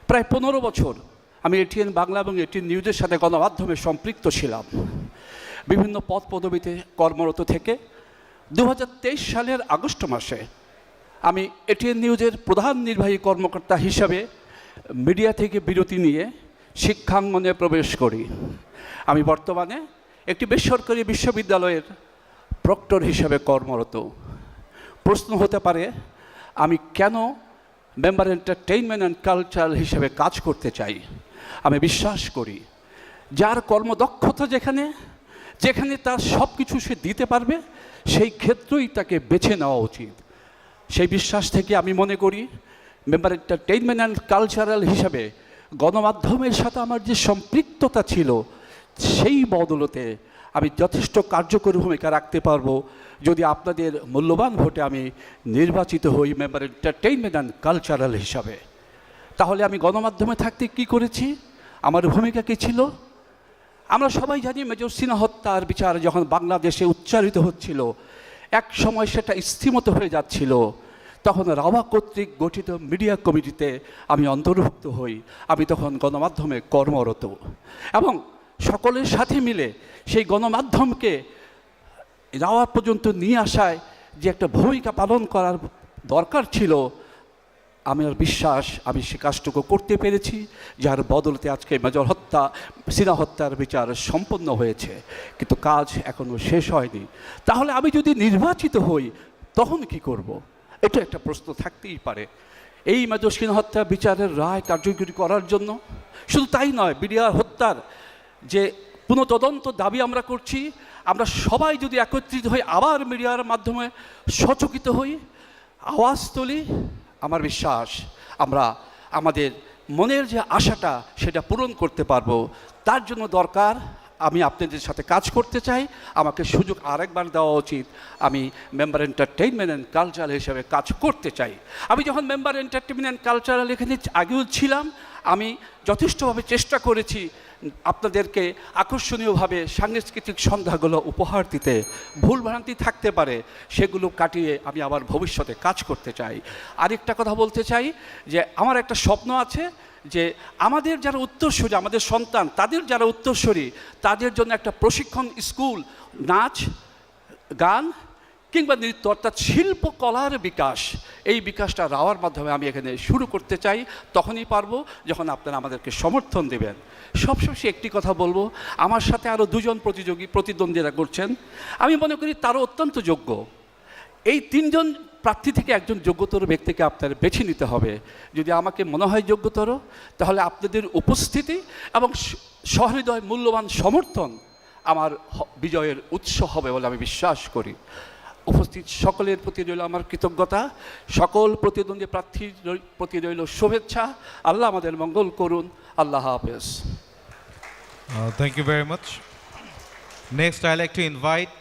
প্রায় 15 বছর আমি এটিএন বাংলা এবং এটিএন নিউজের সাথে গণমাধ্যমে সম্পৃক্ত ছিলাম। বিভিন্ন পদ পদবিতে কর্মরত থেকে 2023 সালের আগস্ট মাসে আমি এটিএন নিউজের প্রধান নির্বাহী কর্মকর্তা হিসাবে মিডিয়া থেকে বিরতি নিয়ে শিক্ষাঙ্গনে প্রবেশ করি। আমি বর্তমানে একটি বেসরকারি বিশ্ববিদ্যালয়ের প্রক্টর হিসাবে কর্মরত। প্রশ্ন হতে পারে, আমি কেন মেম্বার এন্টারটেইনমেন্ট অ্যান্ড কালচার হিসেবে কাজ করতে চাই? আমি বিশ্বাস করি, যার কর্মদক্ষতা যেখানে যেখানে তার সব কিছু সে দিতে পারবে, সেই ক্ষেত্রেই তাকে বেছে নেওয়া উচিত। সেই বিশ্বাস থেকে আমি মনে করি, মেম্বার এন্টারটেইনমেন্ট অ্যান্ড কালচারাল হিসাবে গণমাধ্যমের সাথে আমার যে সম্পৃক্ততা ছিল, সেই বদলতে আমি যথেষ্ট কার্যকরী ভূমিকা রাখতে পারবো যদি আপনাদের মূল্যবান ভোটে আমি নির্বাচিত হই মেম্বার এন্টারটেইনমেন্ট অ্যান্ড কালচারাল হিসাবে। তাহলে আমি গণমাধ্যমে থাকতে কি করেছি, আমার ভূমিকা কী ছিল? আমরা সবাই জানি, মেজর সিনহা হত্যার বিচার যখন বাংলাদেশে উচ্চারিত হচ্ছিল, এক সময় সেটা স্থিমত হয়ে যাচ্ছিল, তখন রাওয়া কর্তৃক গঠিত মিডিয়া কমিটিতে আমি অন্তর্ভুক্ত হই। আমি তখন গণমাধ্যমে কর্মরত এবং সকলের সাথে মিলে সেই গণমাধ্যমকে রাওয়া পর্যন্ত নিয়ে আসায় যে একটা ভূমিকা পালন করার দরকার ছিল, আমার বিশ্বাস আমি সে কাজটুকু করতে পেরেছি, যার বদলতে আজকে মেজর সিনহা হত্যার বিচার সম্পন্ন হয়েছে। কিন্তু কাজ এখনও শেষ হয়নি। তাহলে আমি যদি নির্বাচিত হই তখন কি করব? এটা একটা প্রশ্ন থাকতেই পারে। এই মেজর সিনহা হত্যা বিচারের রায় কার্যকরী করার জন্য, শুধু তাই নয়, বিডিআর হত্যার যে পুনঃতদন্ত দাবি আমরা করছি, আমরা সবাই যদি একত্রিত হই, আবার মিডিয়ার মাধ্যমে সচকিত হই, আওয়াজ তুলি, আমার বিশ্বাস আমরা আমাদের মনের যে আশাটা সেটা পূরণ করতে পারবো। তার জন্য দরকার আমি আপনাদের সাথে কাজ করতে চাই, আমাকে সুযোগ আরেকবার দেওয়া উচিত। আমি মেম্বার এন্টারটেইনমেন্ট অ্যান্ড কালচারাল হিসেবে কাজ করতে চাই। আমি যখন মেম্বার এন্টারটেইনমেন্ট অ্যান্ড কালচারাল এখানে আগেও ছিলাম, আমি যথেষ্টভাবে চেষ্টা করেছি আপনাদেরকে আকর্ষণীয়ভাবে সাংস্কৃতিক সন্ধ্যাগুলো উপহার দিতে। ভুলভ্রান্তি থাকতে পারে, সেগুলো কাটিয়ে আমি আবার ভবিষ্যতে কাজ করতে চাই। আরেকটা কথা বলতে চাই যে আমার একটা স্বপ্ন আছে যে আমাদের যারা উত্তরসূরি, আমাদের সন্তান, তাদের যারা উত্তরসূরি, তাদের জন্য একটা প্রশিক্ষণ স্কুল, নাচ, গান কিংবা নৃত্য, অর্থাৎ শিল্পকলার বিকাশ, এই বিকাশটা রাওয়ার মাধ্যমে আমি এখানে শুরু করতে চাই। তখনই পারবো যখন আপনারা আমাদেরকে সমর্থন দেবেন। সবশেষে একটি কথা বলবো, আমার সাথে আরও দুজন প্রতিদ্বন্দ্বীরা করছেন, আমি মনে করি তারও অত্যন্ত যোগ্য। এই তিনজন প্রার্থী থেকে একজন যোগ্যতর ব্যক্তিকে আপনার বেছে নিতে হবে। যদি আমাকে মনে হয় যোগ্যতর, তাহলে আপনাদের উপস্থিতি এবং সহৃদয় মূল্যবান সমর্থন আমার বিজয়ের উৎস হবে বলে আমি বিশ্বাস করি। উপস্থিত সকলের প্রতি রইল আমার কৃতজ্ঞতা, সকল প্রতিদ্বন্দ্বী প্রার্থীর প্রতি রইল শুভেচ্ছা। আল্লাহ আমাদের মঙ্গল করুন। আল্লাহ হাফেজ। Thank you very much. Next, I'd like to invite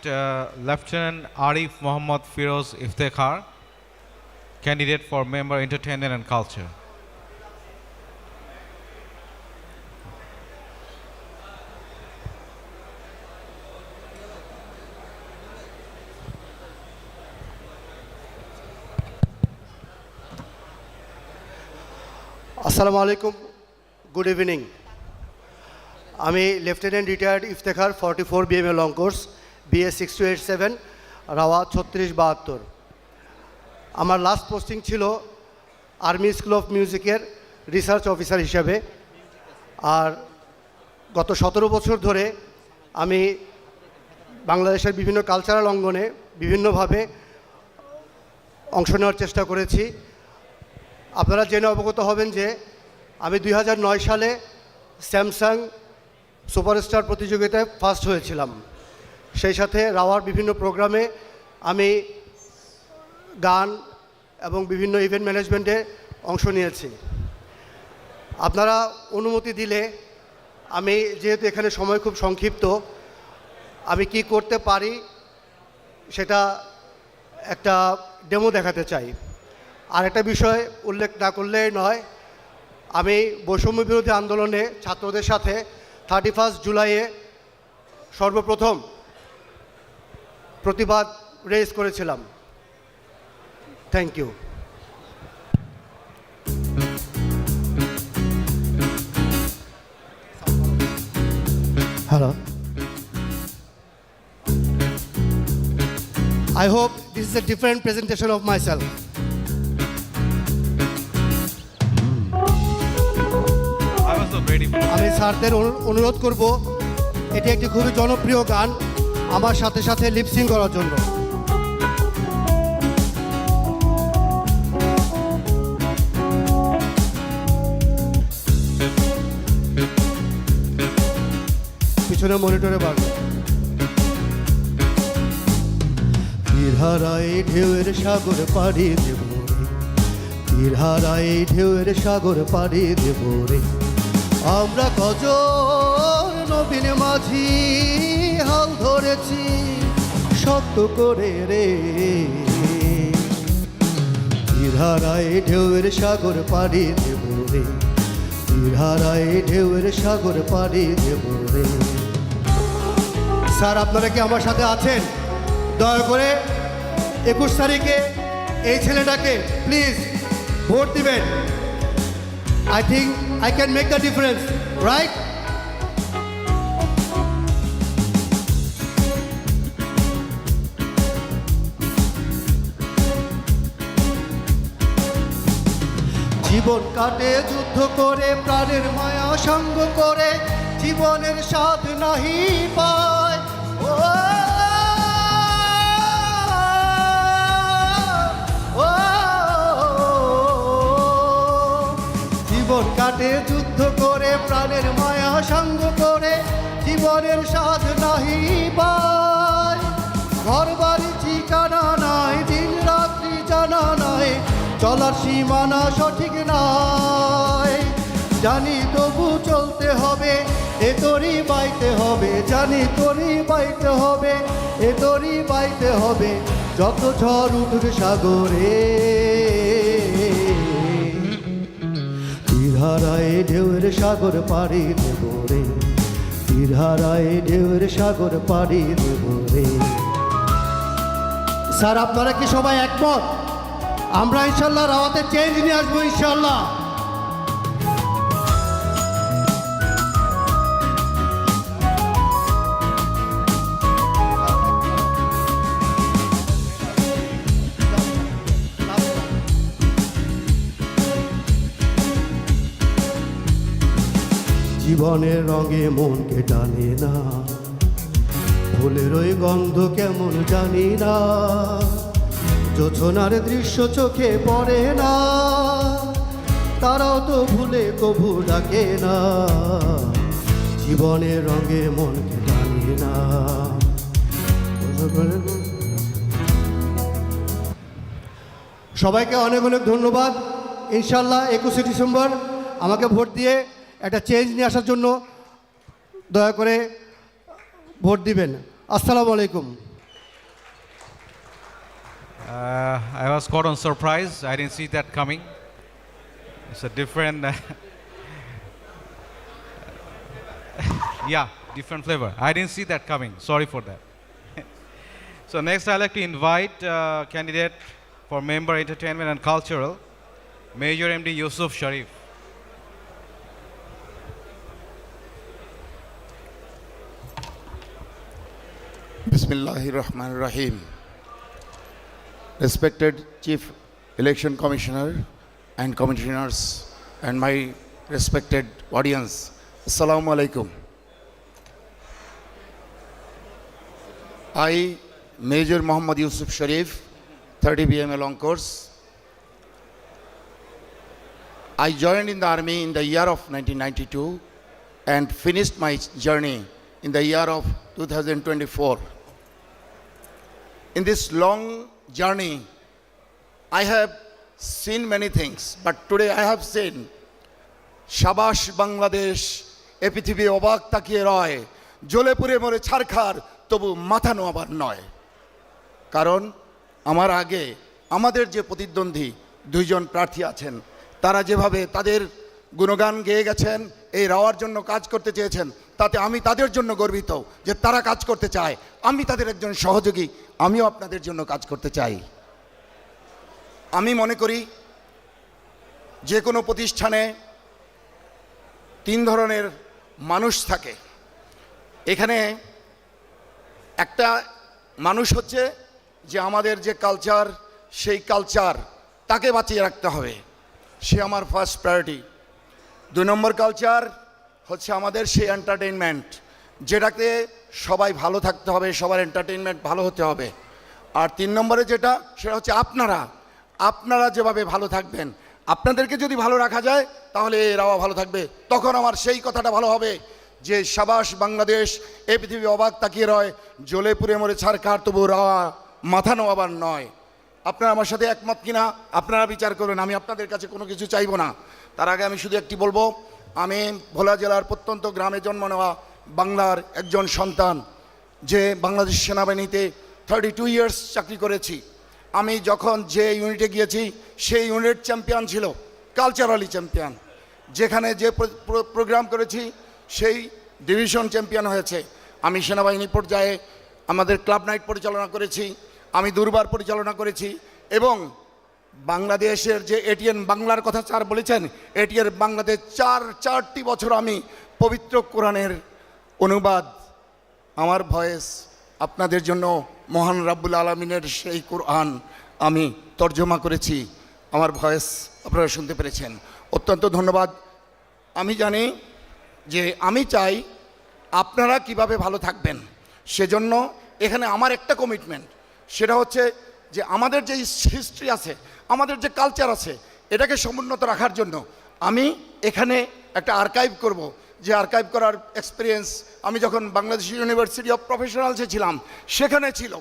Lieutenant Arif Mohammad Firoz Iftekhar, candidate for Member Entertainment and Culture. আসসালামু আলাইকুম, গুড ইভিনিং। আমি lieutenant retired Iftekhar, 44 BMA long course, BA 6287, rava 3672। আমার লাস্ট পোস্টিং ছিল আর্মি স্কুল অফ মিউজিকের research officer হিসাবে। আর গত 17 বছর ধরে আমি বাংলাদেশের বিভিন্ন কালচারাল অঙ্গনে বিভিন্নভাবে অংশ নেওয়ার চেষ্টা করেছি। আপনারা জেনে অবগত হবেন যে আমি 2009 সালে স্যামসাং সুপারস্টার প্রতিযোগিতায় ফার্স্ট হয়েছিলাম। সেই সাথে রাওয়ার বিভিন্ন প্রোগ্রামে আমি গান এবং বিভিন্ন ইভেন্ট ম্যানেজমেন্টে অংশ নিয়েছি। আপনারা অনুমতি দিলে আমি, যেহেতু এখানে সময় খুব সংক্ষিপ্ত, আমি কি করতে পারি সেটা একটা ডেমো দেখাতে চাই। আর একটা বিষয় উল্লেখ না করলেই নয়, আমি বৈষম্য বিরোধী আন্দোলনে ছাত্রদের সাথে 31 জুলাইয়ে সর্বপ্রথম প্রতিবাদ রেজ করেছিলাম। Thank you. Hello. I hope this is a different presentation of myself. আমি স্যারদের অনুরোধ করব, এটি একটি খুবই জনপ্রিয় গান, আমার সাথে সাথে লিপসিং করার জন্য। পিছনে মনিটরে বাড়বে। তীরহারায় ঢেউয়ের সাগর পাড়ি দেব রে, তীরহারায় ঢেউয়ের সাগর পাড়ি দেব রে, আমরা কজন নবীন মাঝি হাল ধরেছি শক্ত করে রে, তীরহারায় ঢেউয়ের সাগর পাড়ি দেব রে, তীরহারায় ঢেউয়ের সাগর পাড়ি দেব রে। স্যার, আপনারা কি আমার সাথে আছেন? দয়া করে 21 তারিখে এই ছেলেটাকে প্লিজ ভোট দিবেন। I think I can make the difference, right? জীবন কাটে যুদ্ধ করে, প্রাণের মায়া সঙ্গ করে, জীবনের স্বাদ নাহি পায়। জীবন কাটে যুদ্ধ করে, প্রাণের মায়া সঙ্গ করে, জীবনের স্বাদ নাহি পায়। ঘর বাড়ি ঠিকানা নাই, দিন রাত্রি জানা নাই, চলার সীমানা সঠিক নয়, জানি তবু চলতে হবে, এ তোরই বাইতে হবে, জানি তোরই বাইতে হবে, এ তোরই বাইতে হবে, যত ঝড় উঠুক সাগরে। তীরহারায় ঢেউয়ের সাগর পাড়ি দেব রে, তীরহারায় ঢেউয়ের সাগর পাড়ি দেব রে। স্যার আপনারা কি সবাই একমত? আমরা ইনশাল্লাহ রাওয়াতে চেঞ্জ নিয়ে আসবো ইনশাল্লাহ। জীবনের রঙে মনকে টানে না, ফুলের ওই গন্ধ কেমন জানি না, জোছনার দৃশ্য চোখে পড়ে না, তারাও তো ভুলে কভু ডাকে না, জীবনের রঙে মনকে টানে না। সবাইকে অনেক অনেক ধন্যবাদ। ইনশাল্লাহ 21শে ডিসেম্বর আমাকে ভোট দিয়ে একটা চেঞ্জ নিয়ে আসার জন্য দয়া করে ভোট দিবেন। আসসালামু আলাইকুম। I was caught on surprise. I didn't see that coming. It's a different, yeah, different flavor. I didn't see that coming. Sorry for that. So next, I'd like to invite candidate for Member Entertainment and Cultural, Major MD Yusuf Sharif. Bismillahirrahmanirrahim. Respected Chief Election Commissioner and Commissioners and my respected audience, Assalamu alaikum. I, Major Muhammad Yusuf Sharif, 30 BMA long course. I joined in the army in the year of 1992 and finished my journey in the year of 2024. In this long journey, I have seen many things, but today I have seen Shabash Bangladesh, এ পৃথিবী অবাক তাকিয়ে রয়, জ্বলে পুড়ে মরে ছারখার তবু মাথা নোয়াবার নয়। কারণ আমার আগে আমাদের যে প্রতিদ্বন্দ্বী দুইজন প্রার্থী আছেন, তারা যেভাবে তাদের গুণগান গেয়ে গেছেন, এই রাওয়ার জন্য কাজ করতে চেয়েছেন, তাতে আমি তাদের জন্য গর্বিত যে তারা কাজ করতে চায়। আমি তাদের একজন সহযোগী, আমিও আপনাদের জন্য কাজ করতে চাই। আমি মনে করি যে কোনো প্রতিষ্ঠানে তিন ধরনের মানুষ থাকে। এখানে একটা মানুষ হচ্ছে যে আমাদের যে কালচার, সেই কালচার তাকে বাঁচিয়ে রাখতে হবে, সে আমার ফার্স্ট প্রায়োরিটি। 2 নম্বর কালচার হচ্ছে আমাদের সেই এন্টারটেইনমেন্ট, যেটাতে সবাই ভালো থাকতে হবে, সবার এন্টারটেইনমেন্ট ভালো হতে হবে। আর 3 নম্বরে যেটা, সেটা হচ্ছে আপনারা যেভাবে ভালো থাকবেন, আপনাদেরকে যদি ভালো রাখা যায় তাহলে রাওয়া ভালো থাকবে। তখন আমার সেই কথাটা ভালো হবে যে সাবাস বাংলাদেশ, এ পৃথিবী অবাক তাকিয়ে রয়, জ্বলে পুড়ে মরে ছারখার তবু রাওয়া মাথা নোয়াবার নয়। আপনারা আমার সাথে একমত কিনা আপনারা বিচার করবেন। আমি আপনাদের কাছে কোনো কিছু চাইবো না। তার আগে আমি শুধু একটি বলবো, আমি ভোলা জেলার প্রত্যন্ত গ্রামে জন্ম নেওয়া বাংলার একজন সন্তান, যে বাংলাদেশ সেনাবাহিনীতে 32 ইয়ার্স চাকরি করেছি। আমি যখন যে ইউনিটে গিয়েছি সেই ইউনিট চ্যাম্পিয়ন ছিল, কালচারালি চ্যাম্পিয়ন। যেখানে যে প্রোগ্রাম করেছি সেই ডিভিশন চ্যাম্পিয়ন হয়েছে। আমি সেনাবাহিনী পর্যায়ে আমাদের ক্লাব নাইট পরিচালনা করেছি, আমি দুর্বার পরিচালনা করেছি, এবং বাংলাদেশের যে এটিএন বাংলার কথা স্যার বলেছেন, এটিএন বাংলাদেশ 4টি বছর আমি পবিত্র কোরআনের অনুবাদ, আমার ভয়েস আপনাদের জন্য মহান রাব্বুল আলামিনের সেই কোরআন আমি তর্জমা করেছি, আমার ভয়েস আপনারা শুনতে পেরেছেন। অত্যন্ত ধন্যবাদ। আমি জানি যে আমি চাই আপনারা কিভাবে ভালো থাকবেন, সেজন্য এখানে আমার একটা কমিটমেন্ট, সেটা হচ্ছে যে আমাদের যে হিস্ট্রি আছে, আমাদের যে কালচার আছে, এটাকে সমুন্নত রাখার জন্য আমি এখানে একটা আর্কাইভ করব। যে আর্কাইভ করার এক্সপিরিয়েন্স আমি যখন বাংলাদেশ ইউনিভার্সিটি অফ প্রফেশনালসে ছিলাম সেখানে ছিল।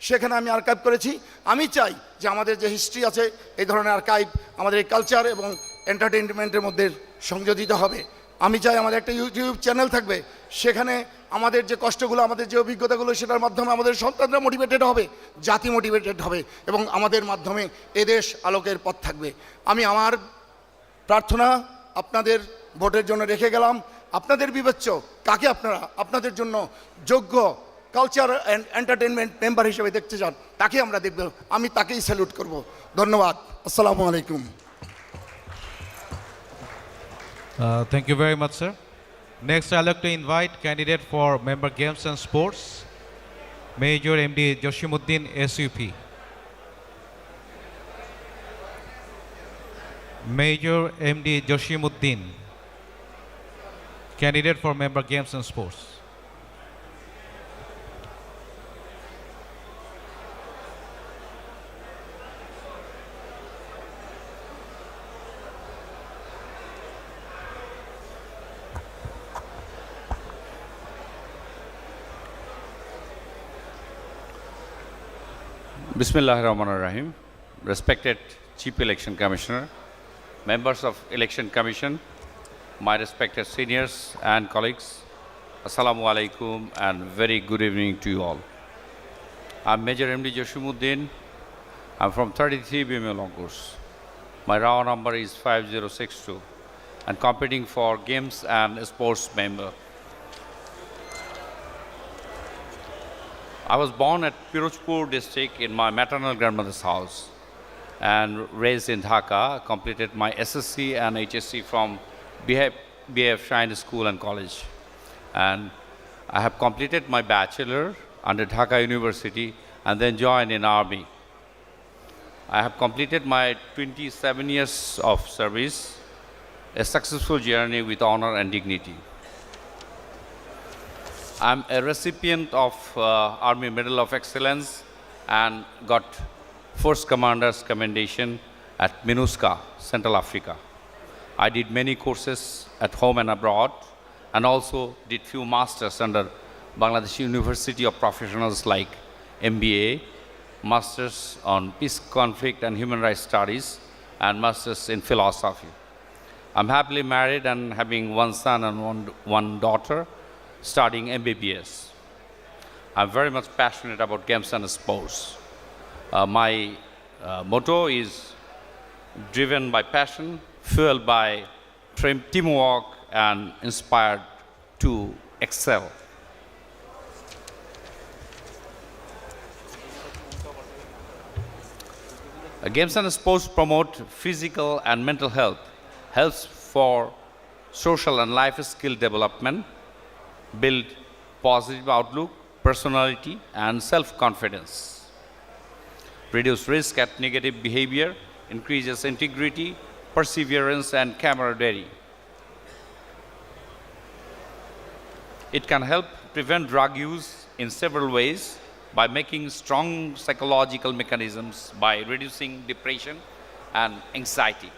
সেখানে আমি আর্কাইভ করেছি। আমি চাই যে আমাদের যে হিস্ট্রি আছে এই ধরনের আর্কাইভ আমাদের এই কালচার এবং এন্টারটেনমেন্টের মধ্যে সংযোজিত হবে। আমি চাই আমাদের একটা ইউটিউব চ্যানেল থাকবে, সেখানে আমাদের যে কষ্টগুলো, আমাদের যে অভিজ্ঞতাগুলো, সেটার মাধ্যমে আমাদের সন্তানরা মোটিভেটেড হবে, জাতি মোটিভেটেড হবে এবং আমাদের মাধ্যমে এদেশ আলোকের পথ থাকবে। আমি আমার প্রার্থনা আপনাদের ভোটের জন্য রেখে গেলাম। আপনাদের বিবেচ্য কাকে আপনারা আপনাদের জন্য যোগ্য কালচার অ্যান্ড এন্টারটেনমেন্ট মেম্বার হিসেবে দেখতে চান, তাকে আমরা দেখব, আমি তাকেই স্যালুট করব। ধন্যবাদ। আসসালামু আলাইকুম। Thank you very much, sir. Next, I'd like to invite candidate for Member Games and Sports, Major MD Joshimuddin, SUP. Major MD Joshimuddin, candidate for Member Games and Sports. Bismillahirrahmanirrahim. Respected Chief Election Commissioner, members of Election Commission, my respected seniors and colleagues, Assalamu alaikum and very good evening to you all. I'm Major MD Joshimuddin. I'm from 33 BMA long course. My RAOWA number is 5062 and competing for Games and Sports member. I was born at Pirojpur district in my maternal grandmother's house and raised in Dhaka, completed my SSC and HSC from BF Shrine School and College. And I have completed my bachelor under Dhaka University and then joined in Army. I have completed my 27 years of service, a successful journey with honor and dignity. I'm a recipient of Army Medal of Excellence and got Force Commander's Commendation at MINUSCA, Central Africa. I did many courses at home and abroad and also did few masters under Bangladesh University of Professionals like MBA, Masters on Peace, Conflict and Human Rights Studies and Masters in Philosophy. I'm happily married and having one son and one daughter, studying MBBS. I'm very much passionate about games and sports. My motto is driven by passion, fueled by teamwork, and inspired to excel. Games and sports promote physical and mental health, helps for social and life skill development, build positive outlook, personality, and self-confidence. Reduce risk at negative behavior, increases integrity, perseverance, and camaraderie. It can help prevent drug use in several ways by making strong psychological mechanisms, by reducing depression and anxiety.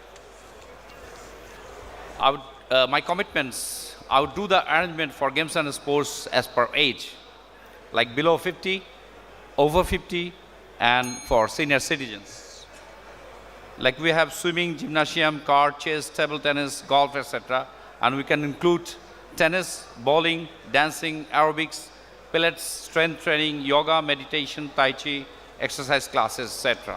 My commitments, I would do the arrangement for games and sports as per age, like below 50, over 50, and for senior citizens. Like we have swimming, gymnasium, card, chess, table tennis, golf, etc. And we can include tennis, bowling, dancing, aerobics, pilates, strength training, yoga, meditation, tai chi, exercise classes, etc.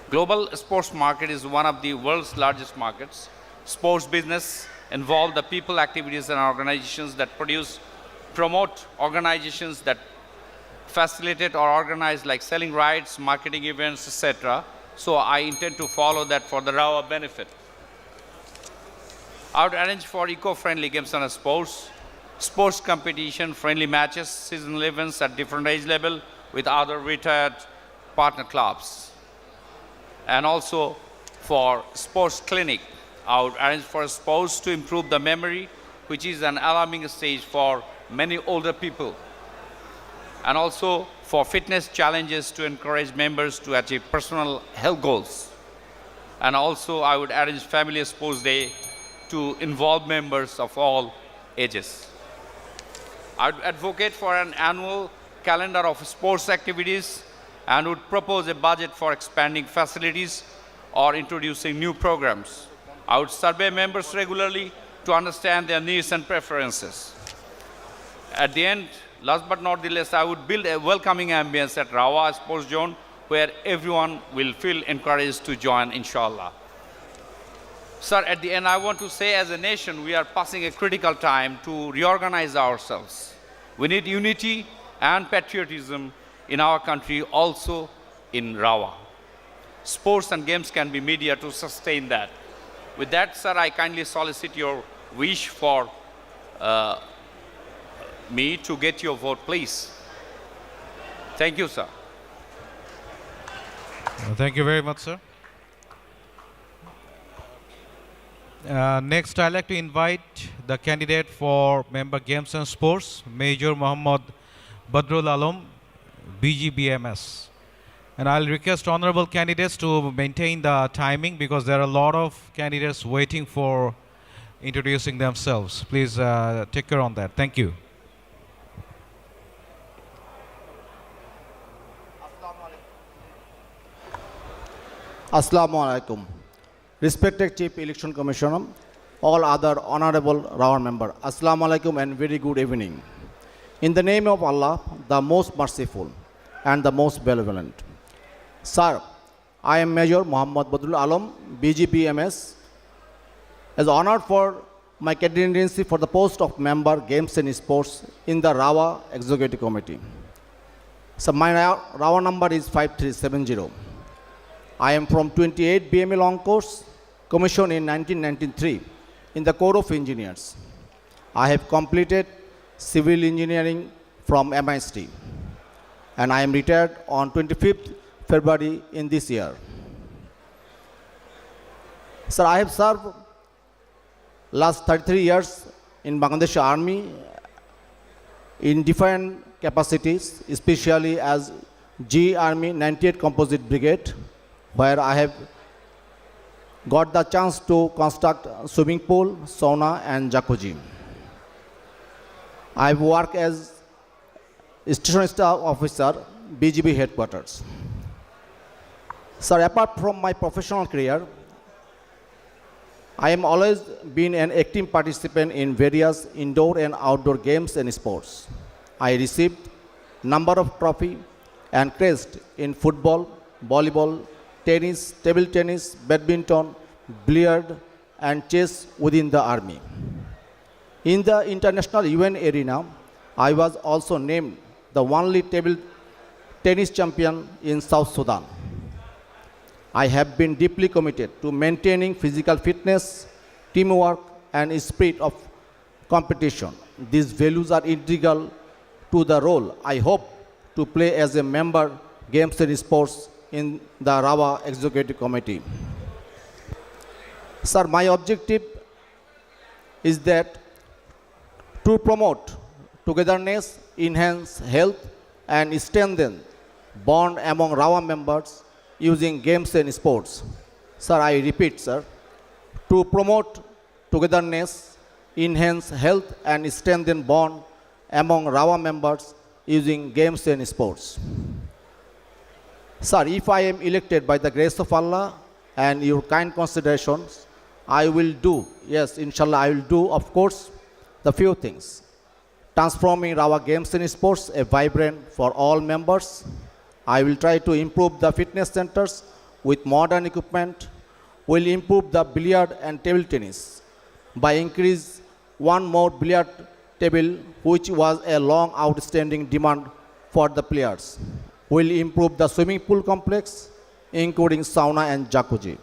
Global sports market is one of the world's largest markets. Sports business involve the people, activities, and organizations that promote organizations that facilitate or organize, like selling rights, marketing events, etc. So I intend to follow that for the RAOWA benefit. I would arrange for eco-friendly games and sports competition, friendly matches, seasonal events at different age level with other retired partner clubs. And also for sports clinic, I would arrange for sports to improve the memory, which is an alarming stage for many older people. And also for fitness challenges to encourage members to achieve personal health goals. And also I would arrange family sports day to involve members of all ages. I would advocate for an annual calendar of sports activities and would propose a budget for expanding facilities or introducing new programs. I would survey members regularly to understand their needs and preferences. At the end, last but not the least, I would build a welcoming ambience at RAOWA Sports Zone where everyone will feel encouraged to join, inshallah. Sir, at the end, I want to say as a nation, we are passing a critical time to reorganize ourselves. We need unity and patriotism in our country, also in RAOWA. Sports and games can be media to sustain that. With that, sir, I kindly solicit your wish for me to get your vote, please. Thank you, sir. Thank you very much, sir. Next, I'd like to invite the candidate for Member Games and Sports, Major Muhammad Badrul Alam, BGBMS. And I'll request honorable candidates to maintain the timing because there are a lot of candidates waiting for introducing themselves. Please take care on that. Thank you. Assalamu alaikum. Respected Chief Election Commissioner, all other honorable RAOWA member, Assalamu alaikum and very good evening. In the name of Allah, the most merciful and the most benevolent. Sir, I am Major Muhammad Badrul Alam, BGPMS, as honored for my candidacy for the post of Member Games and Sports in the RAOWA Executive Committee. So my RAOWA number is 5370. I am from 28 BMA long course, commissioned in 1993 in the Corps of Engineers. I have completed civil engineering from MIST and I am retired on 25th February in this year. Sir, I have served last 33 years in Bangladesh Army in different capacities, especially as G Army 98 Composite Brigade, where I have got the chance to construct swimming pool, sauna and jacuzzi. I work as Station Staff Officer, BGB Headquarters. Sir, apart from my professional career, I am always been an active participant in various indoor and outdoor games and sports. I received number of trophy and crest in football, volleyball, tennis, table tennis, badminton, billiard and chess within the army. In the international UN arena, I was also named the only table tennis champion in South Sudan. I have been deeply committed to maintaining physical fitness, teamwork and spirit of competition. These values are integral to the role I hope to play as a member Games and Sports in the RAOWA Executive Committee. Sir, my objective is that to promote togetherness, enhance health and strengthen bond among RAOWA members using games and sports. Sir, I repeat, sir, to promote togetherness, enhance health and strengthen bond among RAOWA members using games and sports. Sir, if I am elected by the grace of Allah and your kind considerations, I will do, yes, inshallah, I will do, of course, the few things. Transforming RAOWA Games and Sports a vibrant for all members. I will try to improve the fitness centers with modern equipment. Will improve the billiard and table tennis by increase one more billiard table, which was a long outstanding demand for the players. Will improve the swimming pool complex, including sauna and jacuzzi.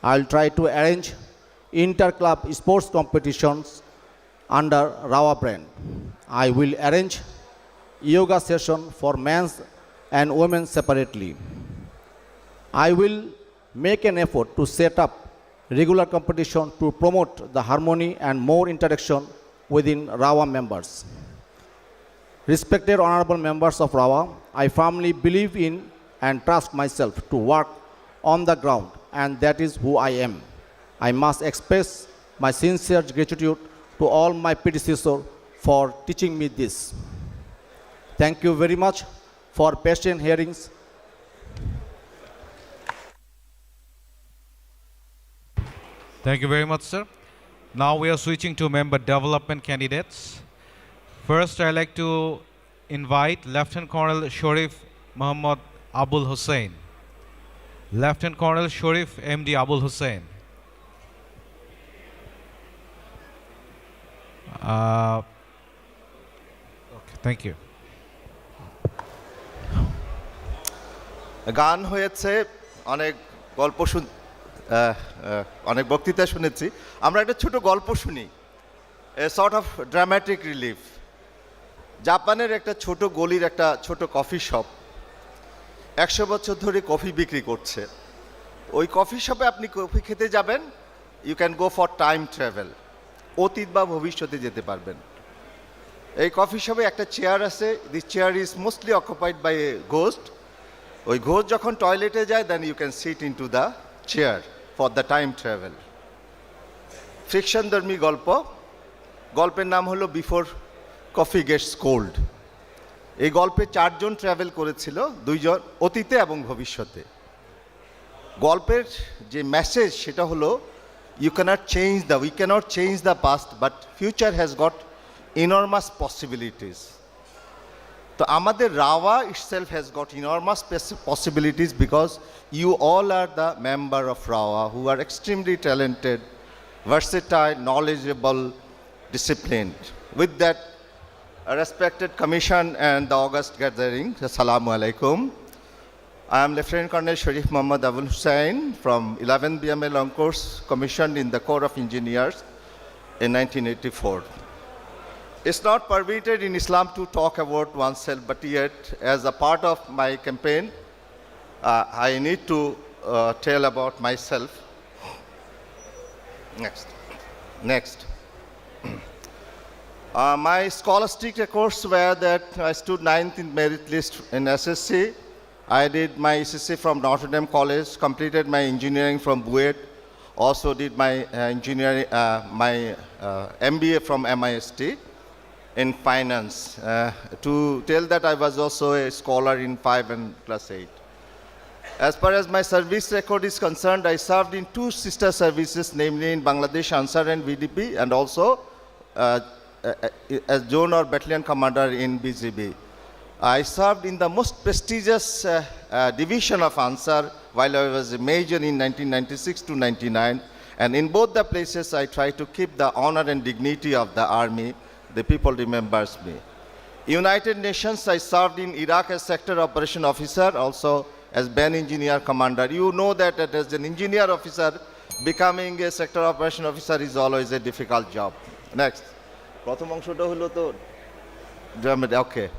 I'll try to arrange inter-club sports competitions under RAOWA brand. I will arrange yoga session for men's and women separately. I will make an effort to set up regular competition to promote the harmony and more interaction within RAOWA members. Respected honorable members of RAOWA, I firmly believe in and trust myself to work on the ground, and that is who I am. I must express my sincere gratitude to all my predecessors for teaching me this. Thank you very much for patient hearings Thank you very much, sir. Now we are switching to member development candidates. First, I'd like to invite Lieutenant Colonel Sharif Muhammad Abul Hussain. Lieutenant Colonel Sharif MD Abul Hussain. Okay, thank you. গান হয়েছে, অনেক গল্প অনেক বক্তৃতা শুনেছি। আমরা একটা ছোট গল্প শুনি, এ সর্ট অফ ড্রামাটিক রিলিফ। জাপানের একটা ছোট গলির একটা ছোট কফি শপ 100 বছর ধরে কফি বিক্রি করছে। ওই কফি শপে আপনি কফি খেতে যাবেন, you can go for time travel, অতীত বা ভবিষ্যতে যেতে পারবেন। এই কফি শপে একটা চেয়ার আছে, this chair is mostly occupied by a ghost. ওই ঘোষ যখন টয়লেটে যায়, then you can sit in to the chair for the time travel. ফ্রিকশনধর্মী গল্প। গল্পের নাম হলো বিফোর কফি গেটস কোল্ড। এই গল্পে 4 জন ট্রাভেল করেছিল, 2 জন অতীতে এবং ভবিষ্যতে। গল্পের যে মেসেজ সেটা হলো we can't change the past, but future has got enormous possibilities. So আমাদের RAOWA itself has got enormous possibilities because you all are the member of RAOWA who are extremely talented, versatile, knowledgeable, disciplined. With that, a respected commission and the August gathering, Assalamu alaikum. I am Lieutenant Colonel Sharif Muhammad Abul Hussain from 11 BMA Long Course, commissioned in the Corps of Engineers in 1984. It's not permitted in Islam to talk about oneself, but yet, as a part of my campaign, I need to tell about myself. Next. My scholastic records were that I stood 9th in merit list in SSC. I did my SSC from Notre Dame College, completed my engineering from BUET, also did my engineering, my MBA from MIST. In finance. To tell that I was also a scholar in 5 and class 8. As far as my service record is concerned, I served in 2 sister services, namely in Bangladesh, Ansar and VDP, and also as zone or battalion commander in BGB. I served in the most prestigious division of Ansar while I was a major in 1996 to 99, and in both the places I tried to keep the honor and dignity of the army. The people remembers me. United Nations, I served in Iraq as sector operation officer, also as band engineer commander. You know that as an engineer officer, becoming a sector operation officer is always a difficult job. Next. Okay.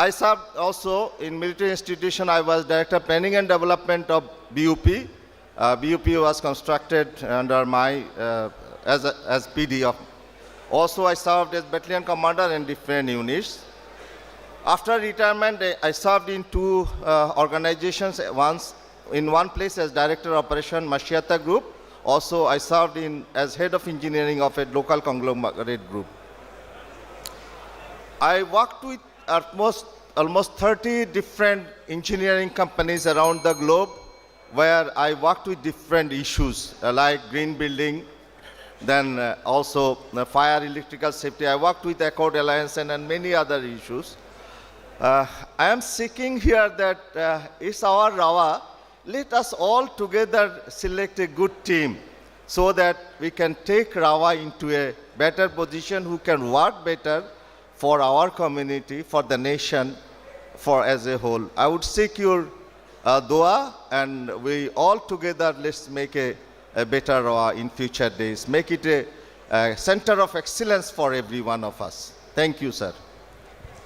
I served also in military institution. I was director planning and development of BUP. BUP was constructed under my as PD of. Also, I served as battalion commander in different units. After retirement, I served in 2 organizations. Once in one place as director operation, Mashiata Group. Also, I served as head of engineering of a local conglomerate group. I worked with almost 30 different engineering companies around the globe, where I worked with different issues like green building, then also fire, electrical safety. I worked with Accord Alliance and many other issues. I am seeking here that it's our RAOWA. Let us all together select a good team so that we can take RAOWA into a better position, who can work better for our community, for the nation, for as a whole. I would seek your dua, and we all together let's make a better RAOWA in future days. Make it a center of excellence for every one of us. Thank you, sir.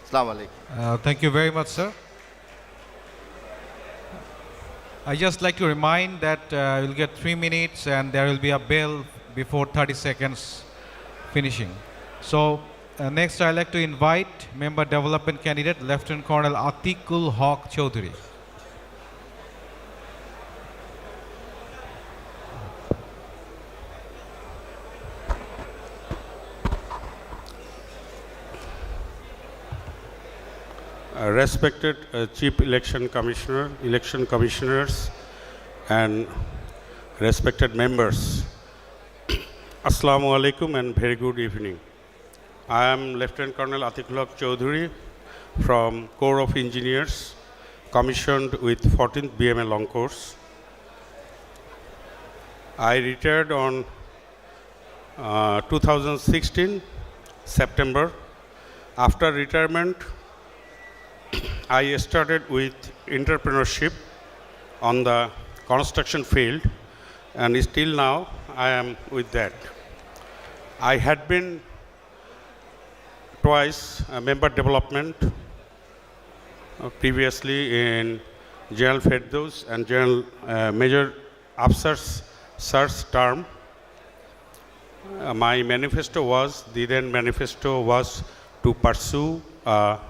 Assalamu alaikum. Thank you very much, sir. I just like to remind that you'll get 3 minutes and there will be a bell before 30 seconds finishing. So next I'd like to invite member development candidate Lieutenant Colonel Atikul Haq Chaudhary. Respected Chief Election Commissioners, and respected members Assalamu alaikum and very good evening. I am Lieutenant Colonel Atikullah Chaudhuri from Corps of Engineers, commissioned with 14th BMA Long Course. I retired on 2016 September. After retirement, I started with entrepreneurship on the construction field, and still now I am with that. I had been twice a member development, previously in General Firdaus and General Major Afsar's search term. My manifesto was, the then manifesto was to pursue for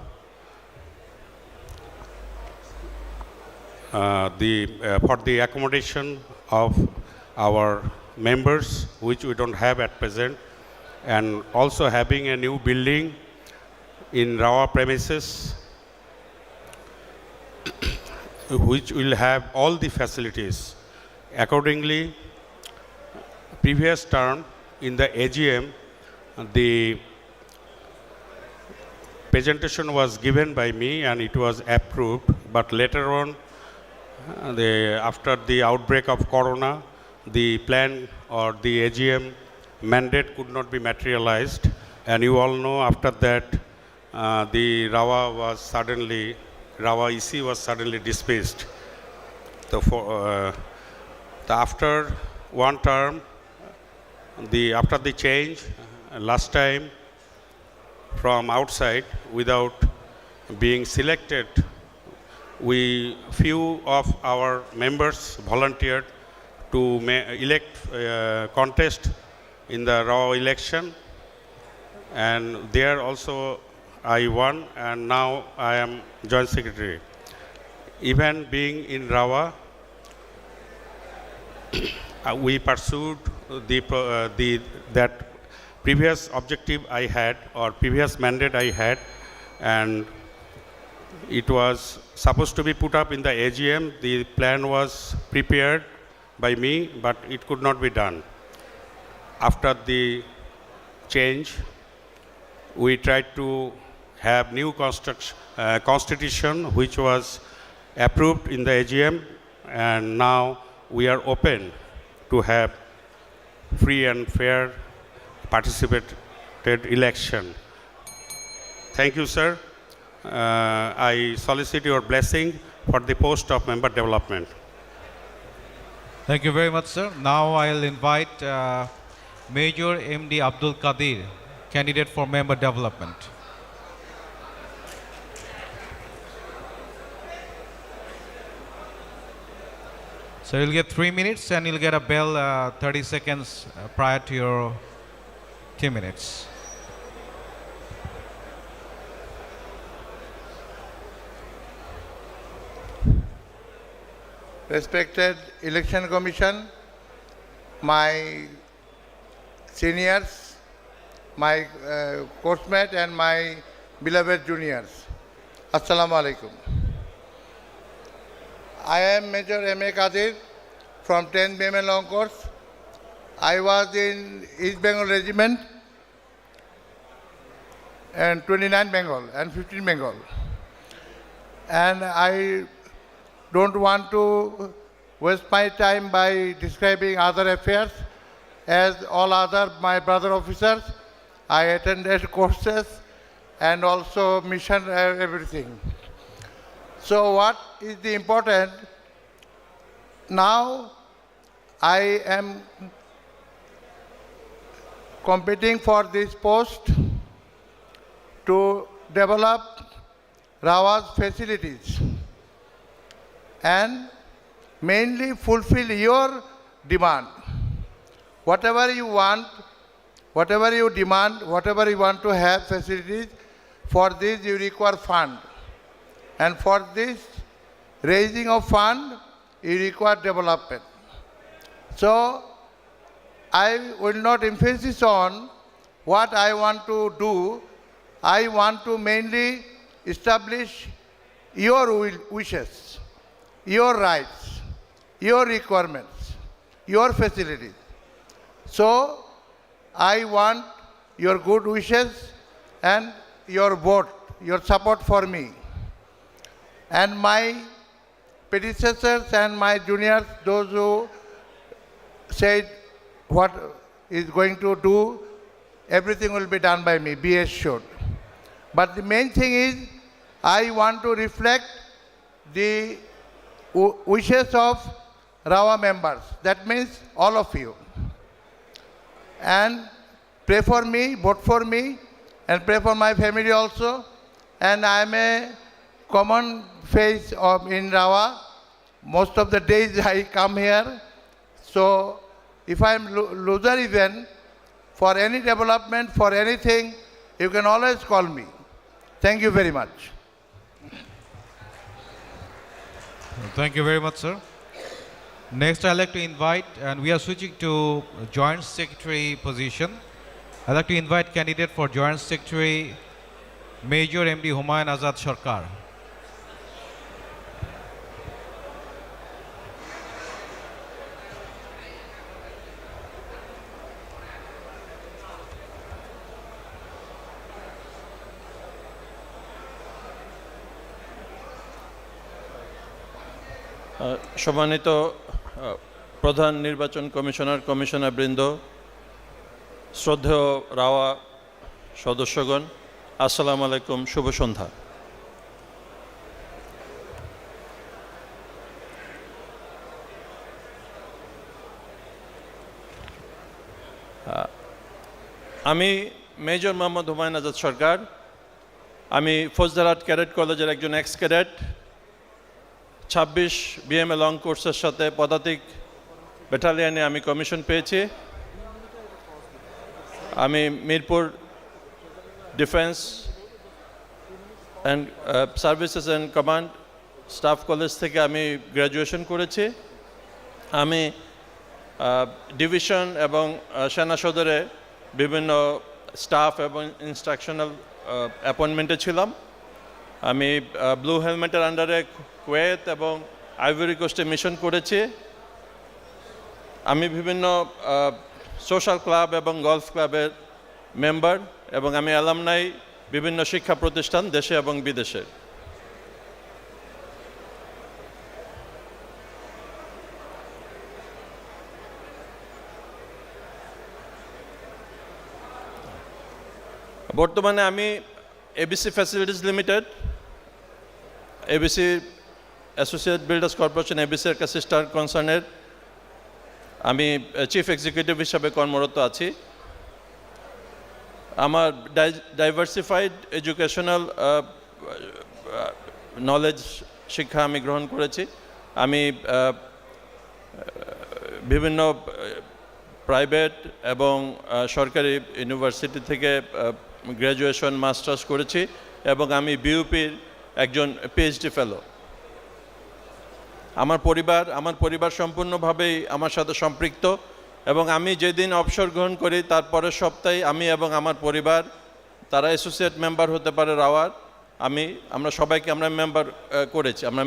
the accommodation of our members, which we don't have at present, and also having a new building in RAOWA premises, which will have all the facilities. Accordingly, previous term in the AGM, the presentation was given by me and it was approved, but later on, after the outbreak of Corona, the plan or the AGM mandate could not be materialized, and you all know after that the RAOWA EC was suddenly dismissed. So after one term, after the change, last time from outside without being selected, few of our members volunteered to contest in the RAOWA election, and there also I won, and now I am Joint Secretary. Even being in RAOWA, we pursued that previous objective I had, or previous mandate I had, and it was supposed to be put up in the AGM. The plan was prepared by me, but it could not be done. After the change, we tried to have new constitution, which was approved in the AGM, and now we are open to have free and fair participated election. Thank you, sir. I solicit your blessing for the post of member development. Thank you very much, sir. Now I'll invite Major MD Abdul Qadir, candidate for member development. So you'll get 3 minutes and you'll get a bell 30 seconds prior to your 2 minutes. Respected Election Commission, my seniors, my coursemates and my beloved juniors, Assalamu alaikum. I am Major M.A. Qadir from 10th BMA Long Course. I was in East Bengal Regiment and 29 Bengal and 15 Bengal. And I don't want to waste my time by describing other affairs. As all other my brother officers, I attended courses and also mission everything. So what is the important? Now I am competing for this post to develop RAOWA's facilities and mainly fulfill your demand. Whatever you want, whatever you demand, whatever you want to have facilities, for this you require fund. And for this raising of fund, you require development. So I will not emphasize on what I want to do. I want to mainly establish your wishes, your rights, your requirements, your facilities. So I want your good wishes and your vote, your support for me. And my predecessors and my juniors, those who said what is going to do, everything will be done by me, be assured. But the main thing is, I want to reflect the wishes of RAWA members. That means all of you. And pray for me, vote for me, and pray for my family also. And I am a common face in RAWA. Most of the days I come here. So if I am loser even, for any development, for anything, you can always call me. Thank you very much. Thank you very much, sir. Next, I'd like to invite, and we are switching to Joint Secretary position. I'd like to invite candidate for Joint Secretary, Major MD Humayun Azad Sarkar. সম্মানিত প্রধান নির্বাচন কমিশনারবৃন্দ, শ্রদ্ধেয় রাওয়া সদস্যগণ, আসসালামু আলাইকুম, শুভ সন্ধ্যা। আমি Major Mohammad Humayun Azad সরকার। আমি Faujdarhat cadet কলেজের একজন এক্স ক্যাডেট। 26 বিএমএ লং কোর্সের সাথে পদাতিক ব্যাটালিয়নে আমি কমিশন পেয়েছি। আমি Mirpur defence and services and command staff college থেকে আমি গ্র্যাজুয়েশন করেছি। আমি ডিভিশন এবং সেনা সদরে বিভিন্ন স্টাফ এবং ইনস্ট্রাকশনাল অ্যাপয়েন্টমেন্টে ছিলাম। আমি ব্লু হেলমেটের আন্ডারে কুয়েত এবং আইভরি কোস্টে মিশন করেছি। আমি বিভিন্ন সোশ্যাল ক্লাব এবং গলফ ক্লাবের মেম্বার, এবং আমি অ্যালামনাই বিভিন্ন শিক্ষা প্রতিষ্ঠান দেশে এবং বিদেশে। বর্তমানে আমি ABC facilities limited, ABC associate builders corporation, ABC একটা সিস্টার কনসার্নের আমি চিফ এক্সিকিউটিভ হিসাবে কর্মরত আছি। আমার ডাইভার্সিফাইড এডুকেশনাল নলেজ শিক্ষা আমি গ্রহণ করেছি। আমি বিভিন্ন প্রাইভেট এবং সরকারি ইউনিভার্সিটি থেকে গ্র্যাজুয়েশন মাস্টার্স করেছি, এবং আমি বিউপির একজন পিএইচডি ফেলো। আমার পরিবার সম্পূর্ণভাবেই আমার সাথে সম্পৃক্ত, এবং আমি যেদিন অবসর গ্রহণ করি তার পরের সপ্তাহে আমি এবং আমার পরিবার, তারা অ্যাসোসিয়েট মেম্বার হতে পারে রাওয়ার, আমরা সবাইকে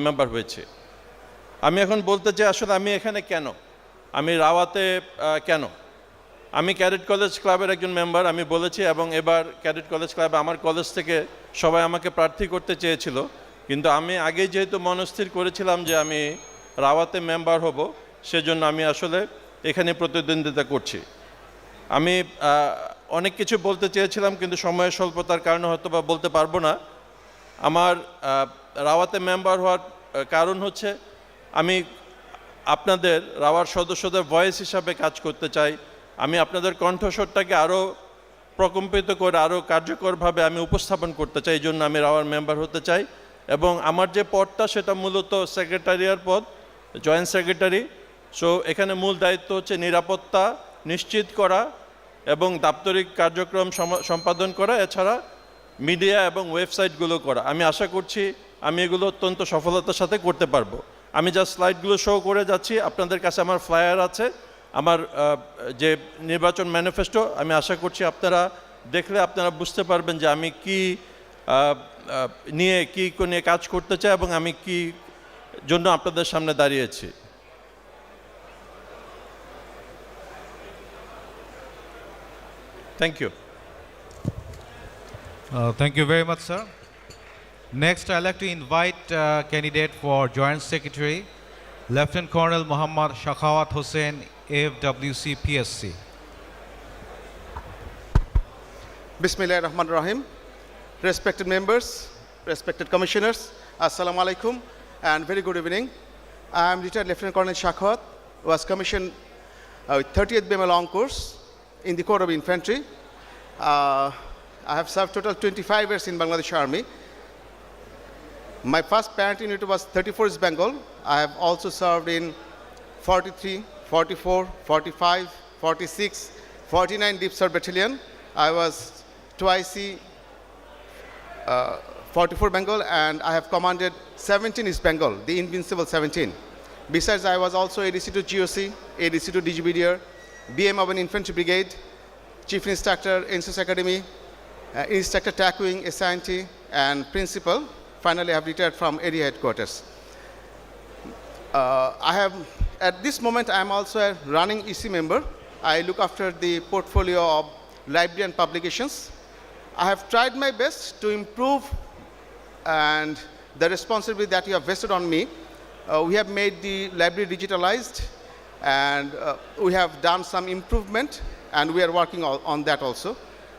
মেম্বার হয়েছি। আমি এখন বলতে চাই আসলে আমি এখানে কেন, আমি রাওয়াতে কেন। আমি ক্যাডেট কলেজ ক্লাবের একজন মেম্বার, আমি বলেছি, এবং এবার ক্যাডেট কলেজ ক্লাবে আমার কলেজ থেকে সবাই আমাকে প্রার্থী করতে চেয়েছিল, কিন্তু আমি আগেই যেহেতু মনস্থির করেছিলাম যে আমি রাওয়াতে মেম্বার হব, সেজন্য আমি আসলে এখানে প্রতিদ্বন্দ্বিতা করছি। আমি অনেক কিছু বলতে চেয়েছিলাম, কিন্তু সময়ের স্বল্পতার কারণে হয়তো বা বলতে পারবো না। আমার রাওয়াতে মেম্বার হওয়ার কারণ হচ্ছে আমি আপনাদের রাওয়ার সদস্যদের ভয়েস হিসাবে কাজ করতে চাই। আমি আপনাদের কণ্ঠস্বরটাকে আরও প্রকম্পিত করে আরও কার্যকরভাবে আমি উপস্থাপন করতে চাই, এই জন্য আমি রাওয়ার মেম্বার হতে চাই। এবং আমার যে পদটা সেটা মূলত সেক্রেটারিয়ার পদ, জয়েন্ট সেক্রেটারি। সো এখানে মূল দায়িত্ব হচ্ছে নিরাপত্তা নিশ্চিত করা এবং দাপ্তরিক কার্যক্রম সম্পাদন করা, এছাড়া মিডিয়া এবং ওয়েবসাইটগুলো করা। আমি আশা করছি আমি এগুলো অত্যন্ত সফলতার সাথে করতে পারবো। আমি যা স্লাইডগুলো শো করে যাচ্ছি, আপনাদের কাছে আমার ফ্লায়ার আছে, আমার যে নির্বাচন ম্যানিফেস্টো, আমি আশা করছি আপনারা দেখলে আপনারা বুঝতে পারবেন যে আমি কি নিয়ে কাজ করতে চাই এবং আমি কি জন্য আপনাদের সামনে দাঁড়িয়েছি। Thank you. Thank you very much, sir. Next, I'd like to invite candidate for Joint Secretary, Lieutenant Colonel Muhammad Shakhawat Hussain, AFWC PSC. Bismillah ar-Rahman ar-Rahim. Respected members, respected commissioners, Assalamu alaikum and very good evening. I am retired Lieutenant Colonel Shakhawat, who was commissioned with 30th BML Long Course in the Corps of Infantry. I have served total 25 years in Bangladesh Army. My first parent unit was 34 East Bengal. I have also served in 43, 44, 45, 46, 49 Deep South Battalion. I was twice 44 Bengal, and I have commanded 17 East Bengal, the invincible 17. Besides, I was also ADC to GOC, ADC to DGBDR, BM of an Infantry Brigade, Chief Instructor, NCS Academy, Instructor TAC Wing, SINT, and Principal. Finally, I have retired from area headquarters. At this moment, I am also a running EC member. I look after the portfolio of library and publications. I have tried my best to improve and the responsibility that you have vested on me. We have made the library digitalized, and we have done some improvement, and we are working on that also.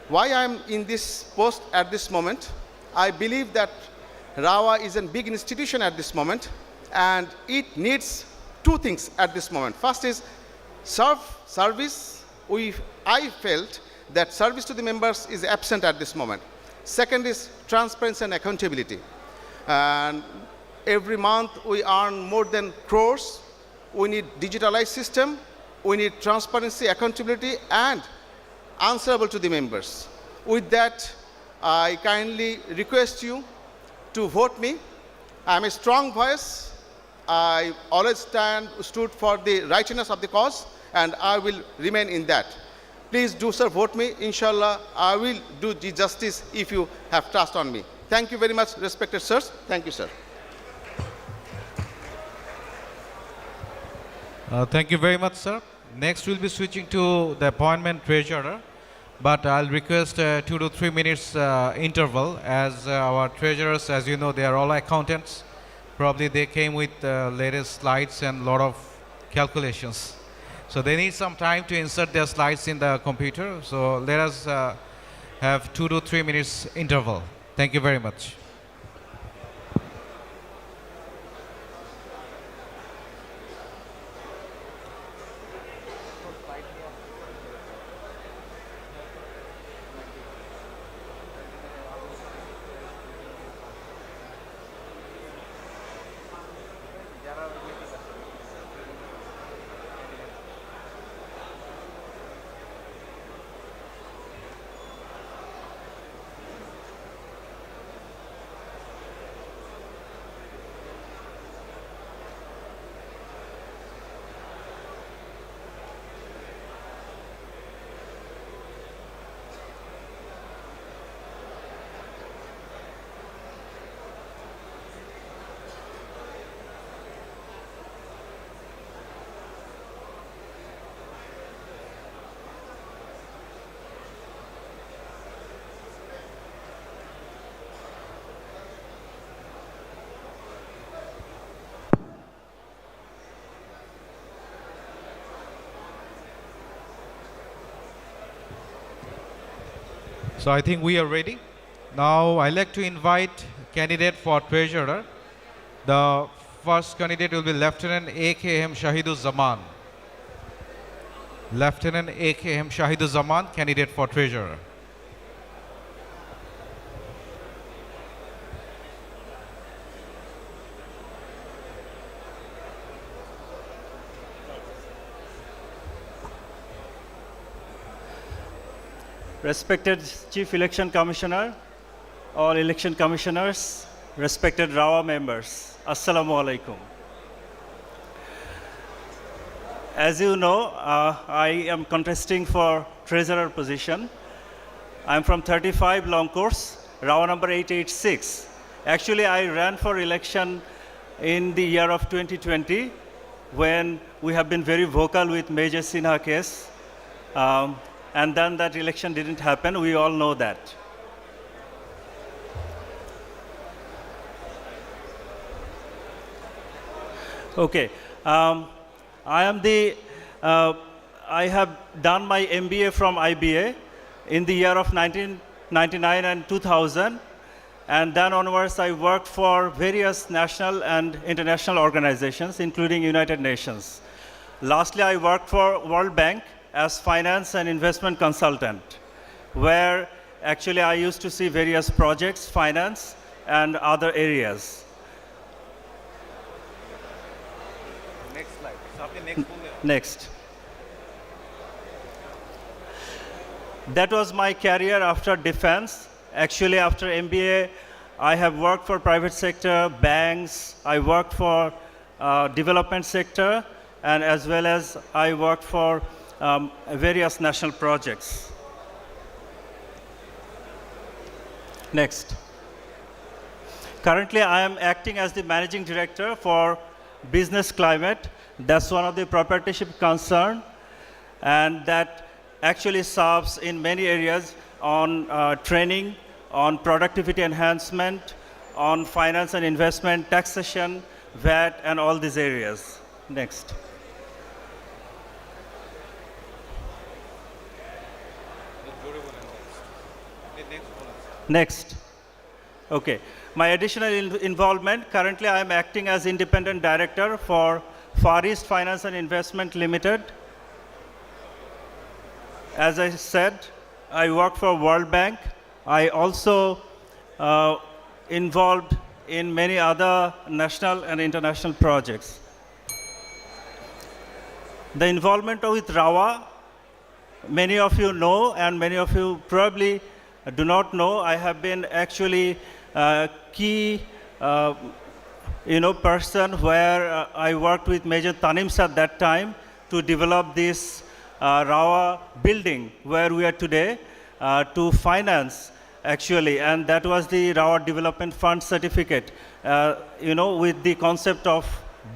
Why I am in this post at this moment? I believe that RAOWA is a big institution at this moment, and it needs two things at this moment. First is service. I felt that service to the members is absent at this moment. Second is transparency and accountability. And every month we earn more than crores. We need digitalized system. We need transparency, accountability, and answerable to the members. With that, I kindly request you to vote me. I'm a strong voice. I always stood for the righteousness of the cause, and I will remain in that. Please do, sir, vote me. Inshallah, I will do the justice if you have trust on me. Thank you very much, respected sirs. Thank you, sir. Thank you very much, sir. Next, we'll be switching to the appointment treasurer, but I'll request 2 to 3 minutes interval, as our treasurers, as you know, they are all accountants. Probably they came with latest slides and a lot of calculations. So they need some time to insert their slides in the computer. So let us have 2 to 3 minutes interval. Thank you very much. So I think we are ready. Now I'd like to invite candidate for treasurer. The first candidate will be Lieutenant AKM Shahidul Zaman. Lieutenant AKM Shahidul Zaman, candidate for treasurer. Respected Chief Election Commissioner, all election commissioners, respected RAOWA members, Assalamu alaikum. As you know, I am contesting for treasurer position. I'm from 35 long course, RAOWA number 886. Actually, I ran for election in the year of 2020 when we have been very vocal with Major Sinha case. and then that election didn't happen. We all know that. Okay, I have done my MBA from IBA in the year of 1999 and 2000, and then onwards I worked for various national and international organizations, including United Nations. Lastly, I worked for World Bank as finance and investment consultant, where actually I used to see various projects, finance, and other areas. Next. That was my career after defense. Actually, after MBA, I have worked for private sector, banks, I worked for development sector, and as well as I worked for various national projects. Next. Currently, I am acting as the managing director for business climate. That's one of the proprietorship concern, and that actually serves in many areas on training, on productivity enhancement, on finance and investment, taxation, VAT, and all these areas. Next. Next. Okay. My additional involvement, currently I am acting as independent director for Far East Finance and Investment Limited. As I said, I work for World Bank. I also involved in many other national and international projects. The involvement with RAOWA, many of you know, and many of you probably do not know. I have been actually key person where I worked with Major Tanims at that time to develop this RAOWA building where we are today to finance actually, and that was the RAOWA Development Fund certificate, with the concept of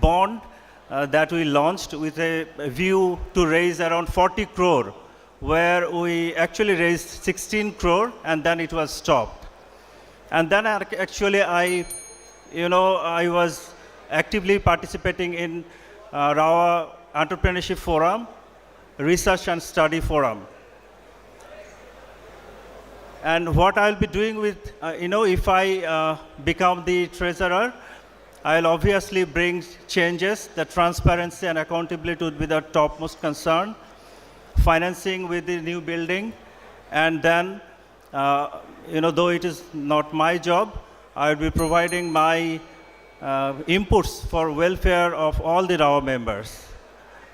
bond that we launched with a view to raise around 40 crore, where we actually raised 16 crore and then it was stopped. And then actually I was actively participating in RAOWA Entrepreneurship Forum, Research and Study Forum. And what I'll be doing with, if I become the treasurer, I'll obviously bring changes. The transparency and accountability would be the topmost concern. Financing with the new building, and then, though it is not my job, I'll be providing my inputs for welfare of all the RAOWA members.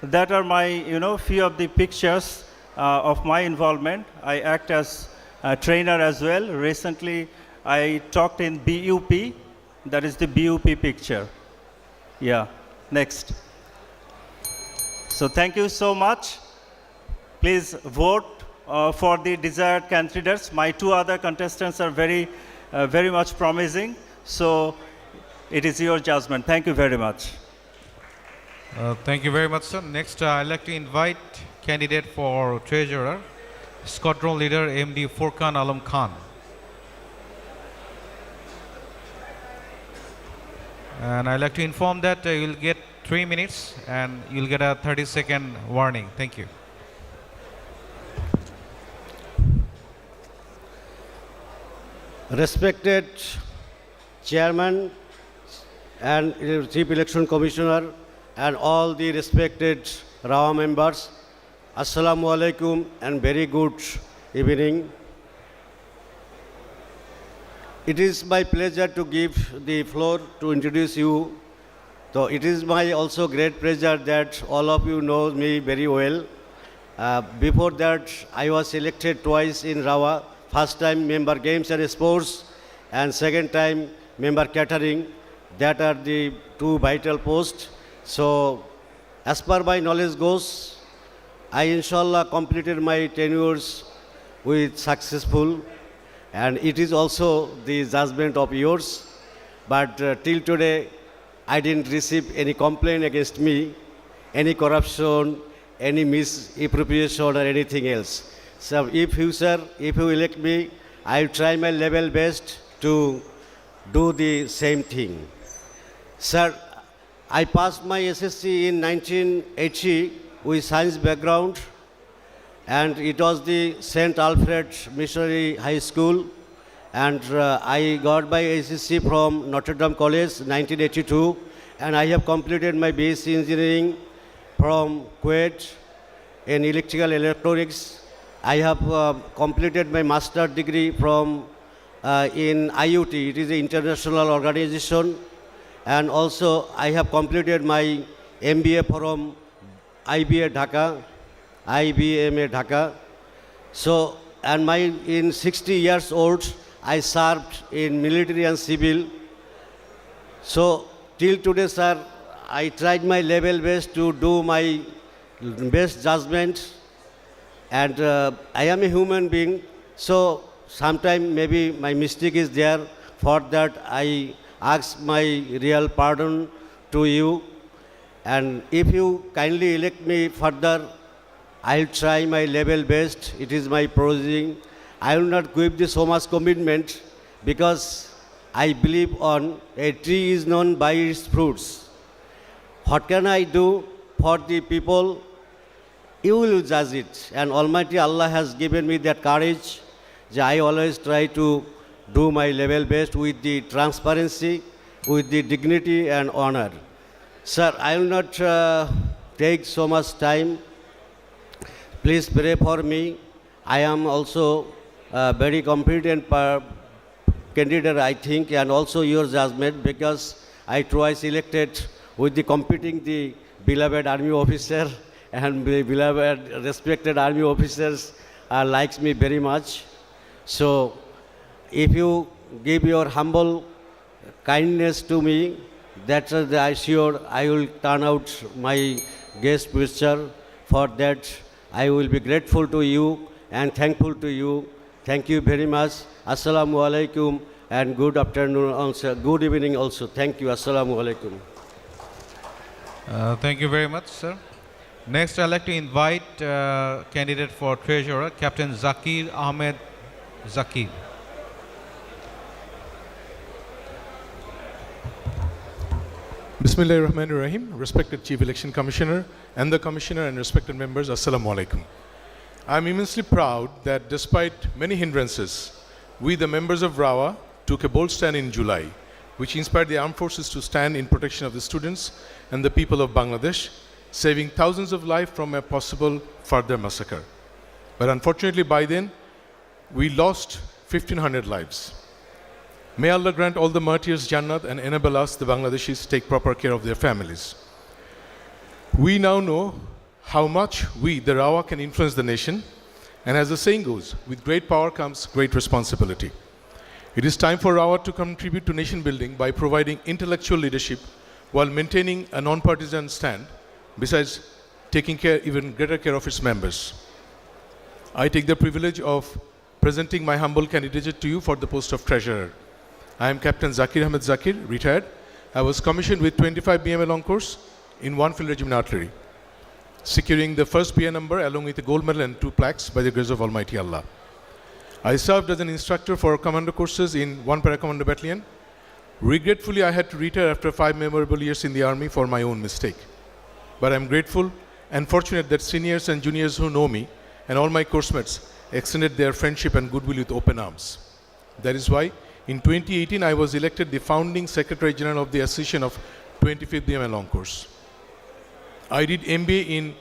That are my, few of the pictures of my involvement. I act as a trainer as well. Recently, I talked in BUP. That is the BUP picture. Yeah, next. So thank you so much. Please vote for the desired candidates. My two other contestants are very much promising. So it is your judgment. Thank you very much. Thank you very much, sir. Next, I'd like to invite candidate for treasurer, squadron leader MD Furkan Alam Khan. And I'd like to inform that you'll get 3 minutes and you'll get a 30-second warning. Thank you. Respected Chairman and Chief Election Commissioner and all the respected RAOWA members, Assalamu alaikum and very good evening. It is my pleasure to give the floor to introduce you. So it is my also great pleasure that all of you know me very well. Before that, I was elected twice in RAOWA. First time member games and sports, and second time member catering. That are the two vital posts. So as per my knowledge goes, I inshallah completed my tenures with successful, and it is also the judgment of yours. But till today, I didn't receive any complaint against me, any corruption, any misappropriation or anything else. So if you, sir, if you elect me, I'll try my level best to do the same thing. Sir, I passed my SSC in 1980 with science background, and it was the St. Alfred Missionary High School, and I got my SSC from Notre Dame College 1982, and I have completed my BSc Engineering from Kuwait in Electrical Electronics. I have completed my master degree from in IUT, it is an international organization, and also I have completed my MBA from IBA Dhaka, IBMA Dhaka. So, and in 60 years old, I served in military and civil. So, till today, sir, I tried my level best to do my best judgment, and I am a human being, so sometime maybe my mistake is there. For that, I ask my real pardon to you, and if you kindly elect me further, I'll try my level best. It is my proceeding. I will not give this so much commitment, because I believe on a tree is known by its fruits. What can I do for the people? You will judge it. And Almighty Allah has given me that courage. That I always try to do my level best with the transparency, with the dignity and honor. Sir, I will not take so much time. Please pray for me. I am also a very competent candidate, I think, and also your judgment, because I twice elected with the competing the beloved army officer, and the beloved respected army officers likes me very much. So if you give your humble kindness to me, that's I sure I will turn out my guest picture. For that, I will be grateful to you and thankful to you. Thank you very much. Assalamu alaikum, and good afternoon also, good evening also. Thank you. Assalamu alaikum. Thank you very much, sir. Next, I'd like to invite candidate for treasurer, Captain Zakir Ahmed Zakir. Bismillahirrahmanirrahim. Respected Chief Election Commissioner and the Commissioner and respected members, Assalamu alaikum. I'm immensely proud that despite many hindrances, we, the members of RAOWA, took a bold stand in July, which inspired the armed forces to stand in protection of the students and the people of Bangladesh, saving thousands of lives from a possible further massacre. But unfortunately, by then, we lost 1,500 lives. May Allah grant all the martyrs Jannat and enable us, the Bangladeshis, to take proper care of their families. We now know how much we, the RAOWA, can influence the nation, and as the saying goes, with great power comes great responsibility. It is time for RAOWA to contribute to nation building by providing intellectual leadership while maintaining a non-partisan stand, besides taking even greater care of its members. I take the privilege of presenting my humble candidature to you for the post of treasurer. I am Captain Zakir Ahmed Zakir, retired. I was commissioned with 25 BMA long course in 1 field regiment artillery, securing the first BA number along with a gold medal and 2 plaques by the grace of Almighty Allah. I served as an instructor for commando courses in 1 Paracommando Battalion. Regretfully, I had to retire after 5 memorable years in the army for my own mistake. But I'm grateful and fortunate that seniors and juniors who know me and all my coursemates extended their friendship and goodwill with open arms. That is why in 2018 I was elected the founding Secretary General of the Association of 25th BMA Long Course. I did MBA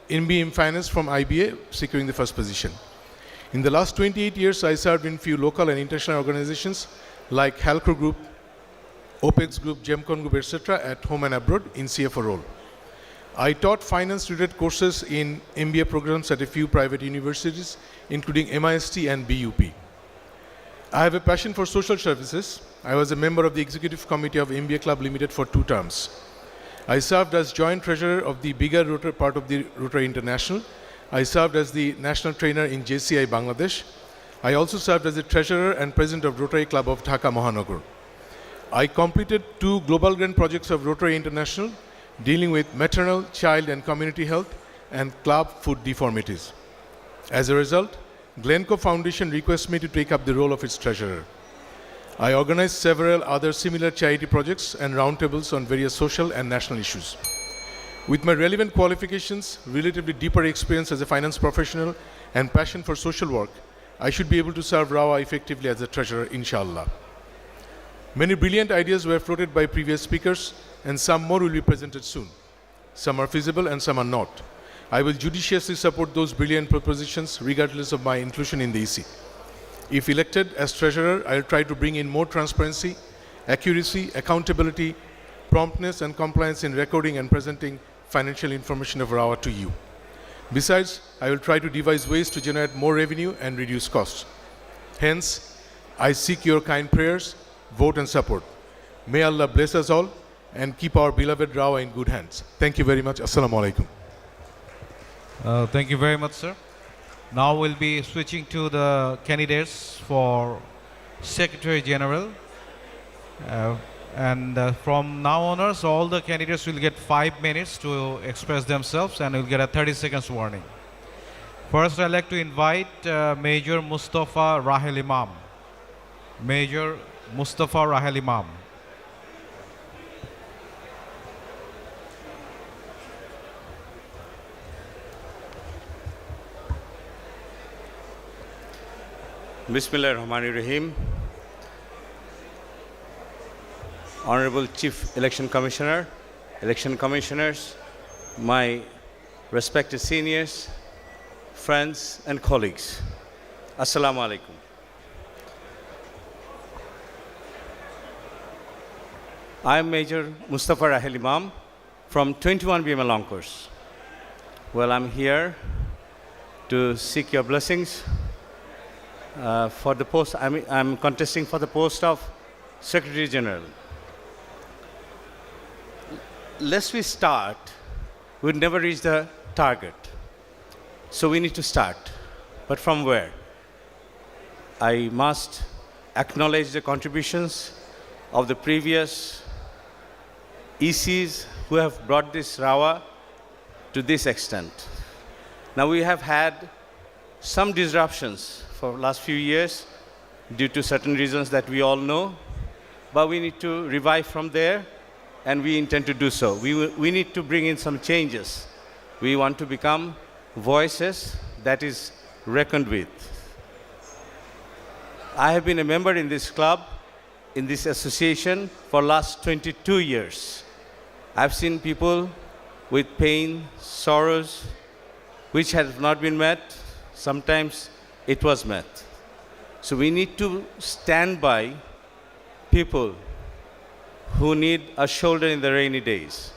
in Finance from IBA, securing the first position. In the last 28 years, I served in few local and international organizations like Halcro Group, OPEX Group, Gemcon Group, etc. at home and abroad in CFO role. I taught finance-related courses in MBA programs at a few private universities, including MIST and BUP. I have a passion for social services. I was a member of the Executive Committee of MBA Club Limited for 2 terms. I served as joint treasurer of the bigger Rotary part of the Rotary International. I served as the national trainer in JCI Bangladesh. I also served as the treasurer and president of Rotary Club of Dhaka Mahanagar. I completed 2 global grant projects of Rotary International dealing with maternal, child and community health and club food deformities. As a result, Glencoe Foundation requests me to take up the role of its treasurer. I organize several other similar charity projects and roundtables on various social and national issues. With my relevant qualifications, relatively deeper experience as a finance professional, and passion for social work, I should be able to serve RAWA effectively as a treasurer, inshallah. Many brilliant ideas were floated by previous speakers, and some more will be presented soon. Some are feasible and some are not. I will judiciously support those brilliant propositions regardless of my inclusion in the EC. If elected as treasurer, I will try to bring in more transparency, accuracy, accountability, promptness and compliance in recording and presenting financial information of RAWA to you. Besides, I will try to devise ways to generate more revenue and reduce costs. Hence, I seek your kind prayers, vote and support. May Allah bless us all and keep our beloved RAWA in good hands. Thank you very much. Assalamu alaikum. Thank you very much, sir. Now we'll be switching to the candidates for Secretary General. From now onwards, all the candidates will get 5 minutes to express themselves and will get a 30 seconds warning. First, I'd like to invite Major Mustafa Rahel Imam. Major Mustafa Rahel Imam. Bismillahirrahmanirrahim. Honorable Chief Election Commissioner, Election Commissioners, my respected seniors, friends and colleagues. Assalamu alaikum. I am Major Mustafa Rahel Imam from 21 BML Long Course. Well, I'm here to seek your blessings for the post. I'm contesting for the post of Secretary General. Lest we start, we'd never reach the target. So we need to start. But from where? I must acknowledge the contributions of the previous ECs who have brought this RAWA to this extent. Now we have had some disruptions for the last few years due to certain reasons that we all know, but we need to revive from there, and we intend to do so. We need to bring in some changes. We want to become voices that is reckoned with. I have been a member in this club, in this association for last 22 years. I've seen people with pain, sorrows, which have not been met. Sometimes it was met. So we need to stand by people who need a shoulder in the rainy days.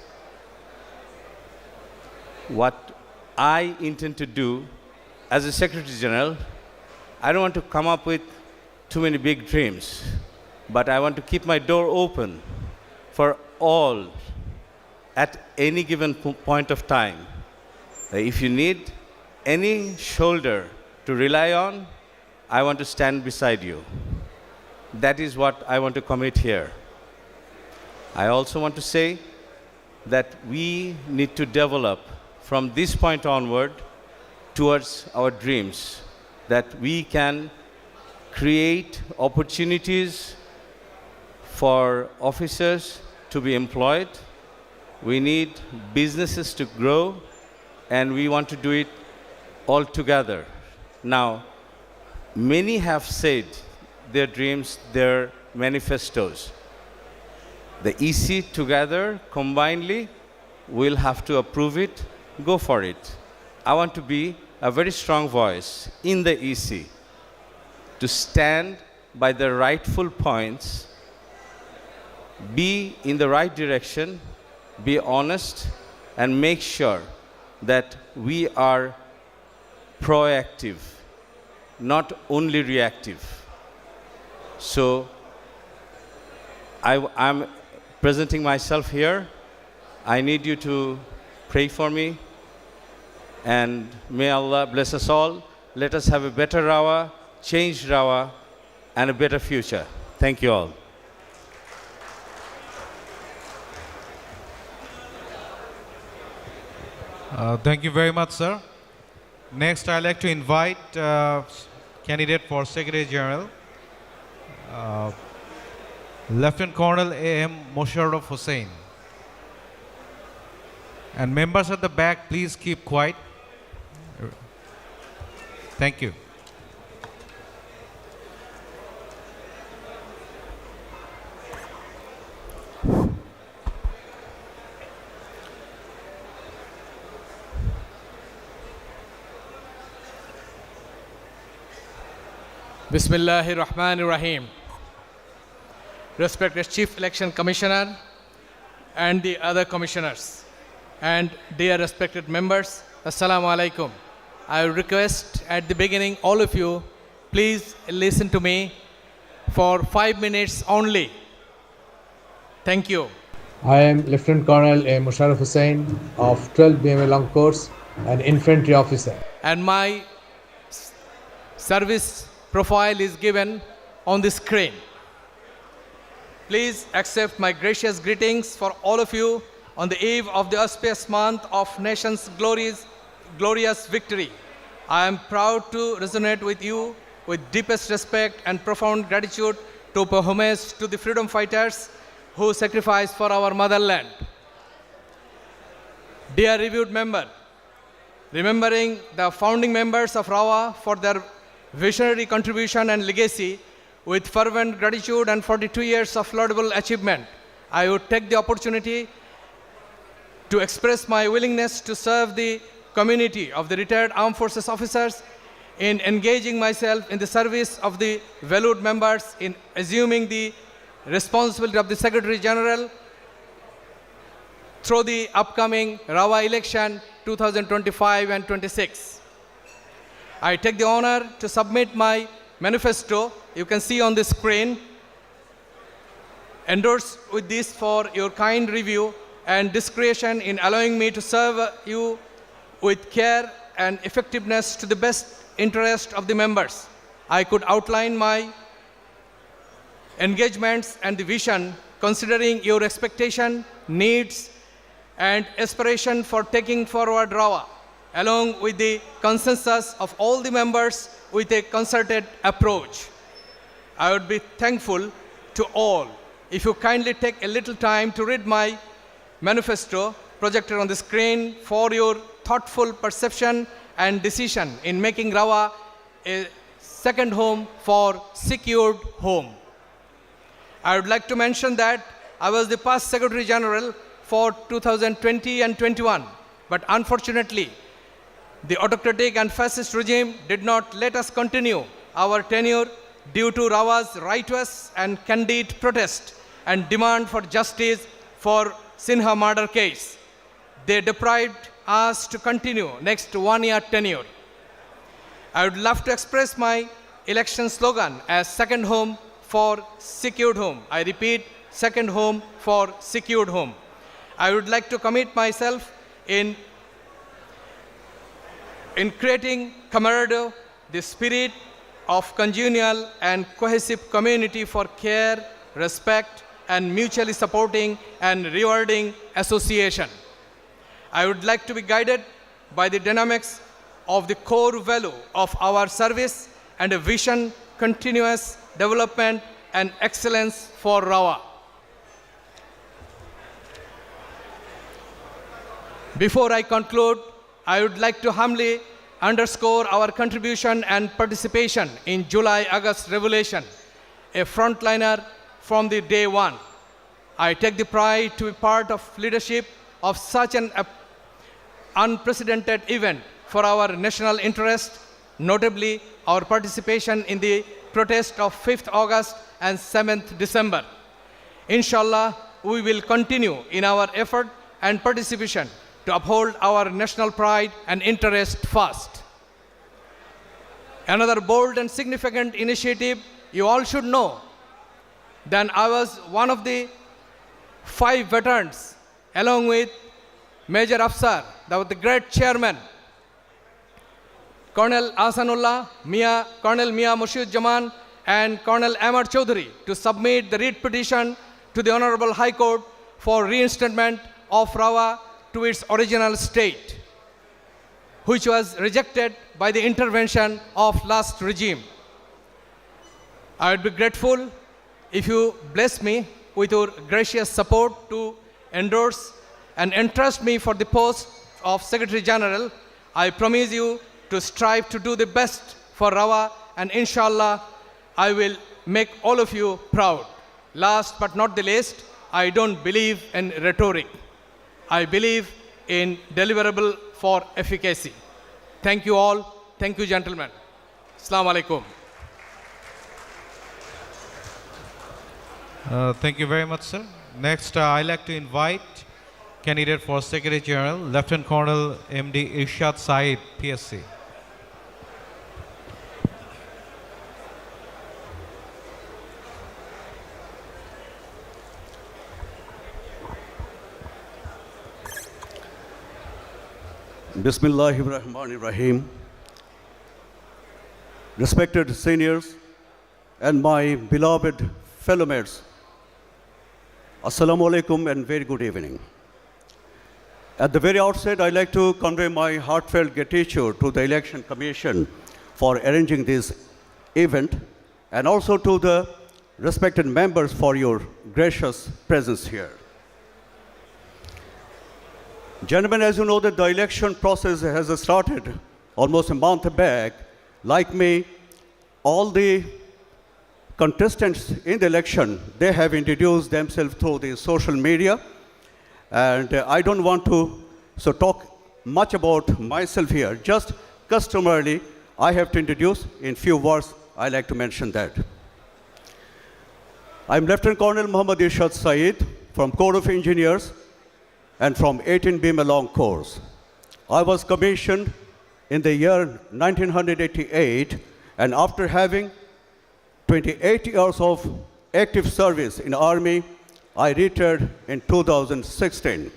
What I intend to do as a Secretary General, I don't want to come up with too many big dreams, but I want to keep my door open for all at any given point of time. If you need any shoulder to rely on, I want to stand beside you. That is what I want to commit here. I also want to say that we need to develop from this point onward towards our dreams, that we can create opportunities for officers to be employed. We need businesses to grow, and we want to do it all together. Now, many have said their dreams, their manifestos. The EC together, combinedly, will have to approve it, go for it. I want to be a very strong voice in the EC to stand by the rightful points, be in the right direction, be honest, and make sure that we are proactive, not only reactive. So I'm presenting myself here. I need you to pray for me, and may Allah bless us all. Let us have a better RAWA, changed RAWA, and a better future. Thank you all. Thank you very much, sir. Next, I'd like to invite candidate for Secretary General, Lieutenant Colonel A.M. Mosharraf Hussain. And members at the back, please keep quiet. Thank you. Bismillahir Rahmanir Rahim. Respected Chief Election Commissioner and the other commissioners and dear respected members, Assalamu alaikum. I request at the beginning all of you, please listen to me for 5 minutes only. Thank you. I am Lieutenant Colonel A. Mosharraf Hussain of 12 BMA Long Course, an infantry officer. And my service profile is given on the screen. Please accept my gracious greetings for all of you on the eve of the auspicious month of nation's glorious victory. I am proud to resonate with you with deepest respect and profound gratitude to pay homage to the freedom fighters who sacrificed for our motherland. Dear reviewed member, remembering the founding members of RAOWA for their visionary contribution and legacy, with fervent gratitude and 42 years of laudable achievement, I would take the opportunity to express my willingness to serve the community of the retired armed forces officers in engaging myself in the service of the valued members in assuming the responsibility of the Secretary General through the upcoming RAOWA election 2025 and 26. I take the honor to submit my manifesto. You can see on the screen. Endorse with this for your kind review and discretion in allowing me to serve you with care and effectiveness to the best interest of the members. I could outline my engagements and the vision considering your expectation, needs, and aspiration for taking forward RAOWA, along with the consensus of all the members with a concerted approach. I would be thankful to all if you kindly take a little time to read my manifesto projected on the screen for your thoughtful perception and decision in making RAOWA a second home for secured home. I would like to mention that I was the past Secretary General for 2020 and 21, but unfortunately, the autocratic and fascist regime did not let us continue our tenure due to RAOWA's righteous and candid protest and demand for justice for Sinha murder case. They deprived us to continue next 1 year tenure. I would love to express my election slogan as second home for secured home. I repeat, second home for secured home. I would like to commit myself in creating camaraderie, the spirit of congenial and cohesive community for care, respect, and mutually supporting and rewarding association. I would like to be guided by the dynamics of the core value of our service and a vision, continuous development, and excellence for RAOWA. Before I conclude, I would like to humbly underscore our contribution and participation in July-August Revolution, a frontliner from the day one. I take the pride to be part of leadership of such an unprecedented event for our national interest, notably our participation in the protest of 5th August and 7th December. Inshallah, we will continue in our effort and participation to uphold our national pride and interest first. Another bold and significant initiative you all should know. Then I was one of the 5 veterans, along with Major Afsar, the great chairman, Colonel Ahsanullah, Colonel Mia Moshiud-Jaman, and Colonel Amar Chaudhary to submit the writ petition to the Honorable High Court for reinstatement of RAOWA to its original state, which was rejected by the intervention of last regime. I would be grateful if you bless me with your gracious support to endorse and entrust me for the post of Secretary General. I promise you to strive to do the best for RAWA, and inshallah, I will make all of you proud. Last but not the least, I don't believe in rhetoric. I believe in deliverable for efficacy. Thank you all. Thank you, gentlemen. Assalamu alaikum. Thank you very much, sir. Next, I'd like to invite candidate for Secretary General, Lieutenant Colonel MD Irshad Saeed, PSC. Bismillahirrahmanirrahim. Respected seniors and my beloved fellow mates, Assalamu alaikum and very good evening. At the very outset, I'd like to convey my heartfelt gratitude to the Election Commission for arranging this event, and also to the respected members for your gracious presence here. Gentlemen, as you know, that the election process has started almost a month back. Like me, all the contestants in the election, they have introduced themselves through the social media. And I don't want to talk much about myself here. Just customarily, I have to introduce in few words. I like to mention that. I'm Lieutenant Colonel Muhammad Irshad Saeed from Corps of Engineers and from 18 BMA Long Course. I was commissioned in the year 1988, and after having 28 years of active service in Army, I retired in 2016.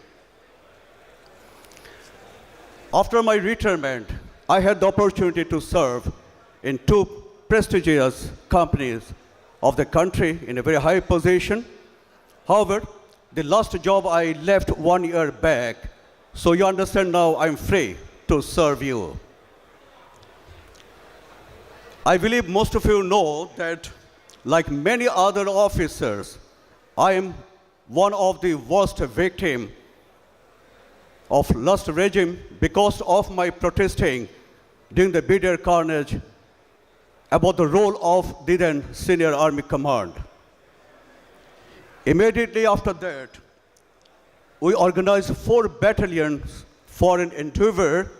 After my retirement, I had the opportunity to serve in two prestigious companies of the country in a very high position. However, the last job I left 1 year back, so you understand now I'm free to serve you. I believe most of you know that, like many other officers, I am one of the worst victims of last regime because of my protesting during the bitter carnage about the role of the then senior army command. Immediately after that, we organized 4 battalions for an endeavor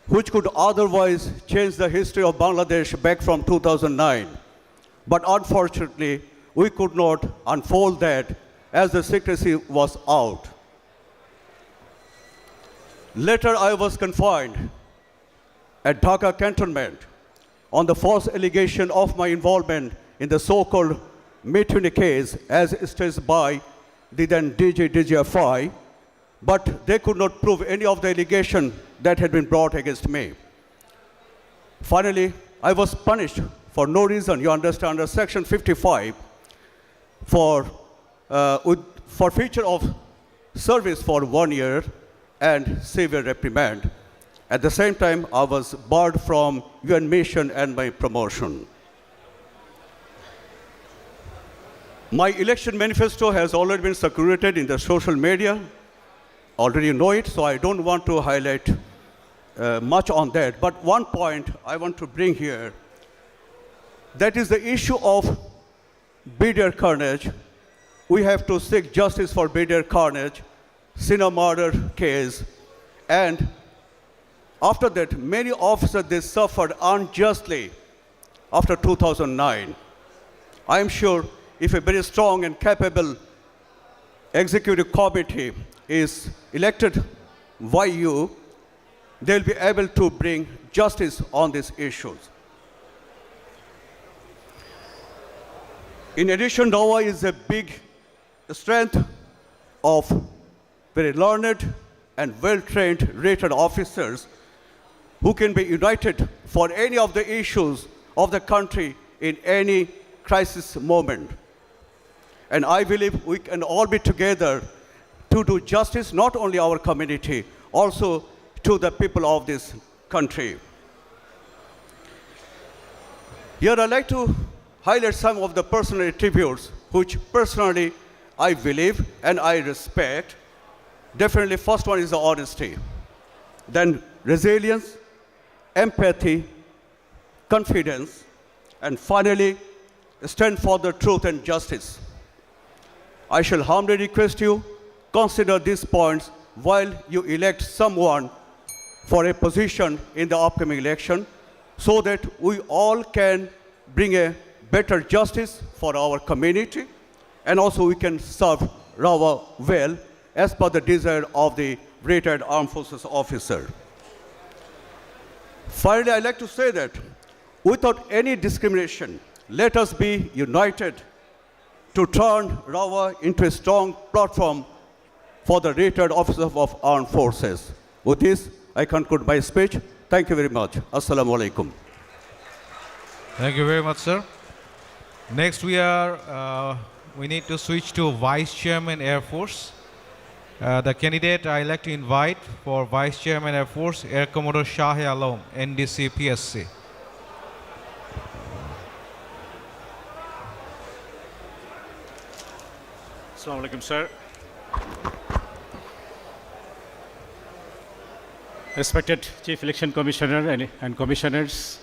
which could otherwise change the history of Bangladesh back from 2009. But unfortunately, we could not unfold that as the secrecy was out. Later, I was confined at Dhaka cantonment on the false allegation of my involvement in the so-called Mutiny case as staged by the then DGFI, but they could not prove any of the allegation that had been brought against me. Finally, I was punished for no reason, you understand, under Section 55 for forfeiture of service for 1 year and severe reprimand. At the same time, I was barred from UN mission and my promotion. My election manifesto has already been circulated in the social media. Already know it, so I don't want to highlight much on that. But one point I want to bring here, that is the issue of bitter carnage. We have to seek justice for bitter carnage, Sinha murder case, and after that, many officers, they suffered unjustly after 2009. I am sure if a very strong and capable executive committee is elected by you, they'll be able to bring justice on these issues. In addition, RAOWA is a big strength of very learned and well-trained rated officers who can be united for any of the issues of the country in any crisis moment. And I believe we can all be together to do justice, not only our community, also to the people of this country. Here I'd like to highlight some of the personal attributes which personally I believe and I respect. Definitely first one is the honesty, then resilience, empathy, confidence, and finally stand for the truth and justice. I shall humbly request you consider these points while you elect someone for a position in the upcoming election so that we all can bring a better justice for our community and also we can serve RAWA well as per the desire of the retired armed forces officer. Finally, I'd like to say that without any discrimination, let us be united to turn RAWA into a strong platform for the retired officers of armed forces. With this, I conclude my speech. Thank you very much. Assalamu alaikum. Thank you very much, sir. Next, we need to switch to Vice Chairman Air Force. The candidate I like to invite for Vice Chairman Air Force, Air Commodore Shah Alam, NDC PSC. Assalamu alaikum, sir. Respected Chief Election Commissioner and Commissioners,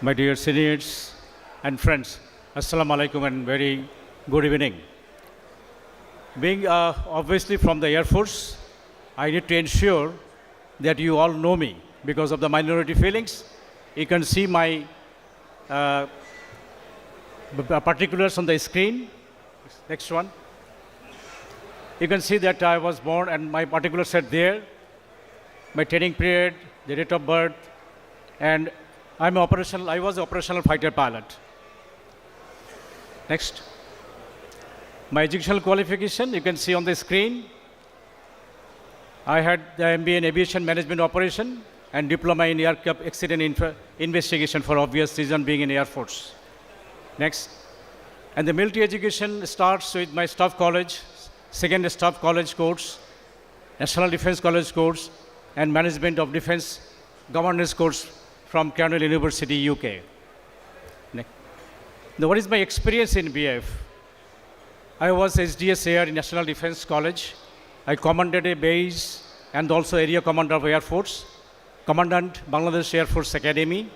my dear seniors and friends, Assalamu alaikum and very good evening. Being obviously from the Air Force, I need to ensure that you all know me because of the minority feelings. You can see my particulars on the screen. Next one. You can see that I was born and my particulars are there. My training period, the date of birth, and I was an operational fighter pilot. Next. My educational qualification, you can see on the screen. I had the MBA in Aviation Management Operation and Diploma in Aircraft Accident Investigation for obvious reason being in Air Force. Next. And the military education starts with my Staff College, second Staff College course, National Defense College course, and Management of Defense Governance course from Cornell University, UK. Next. Now, what is my experience in BF? I was SDS Air in National Defense College. I commanded a base and also area commander of Air Force, Commandant Bangladesh Air Force Academy.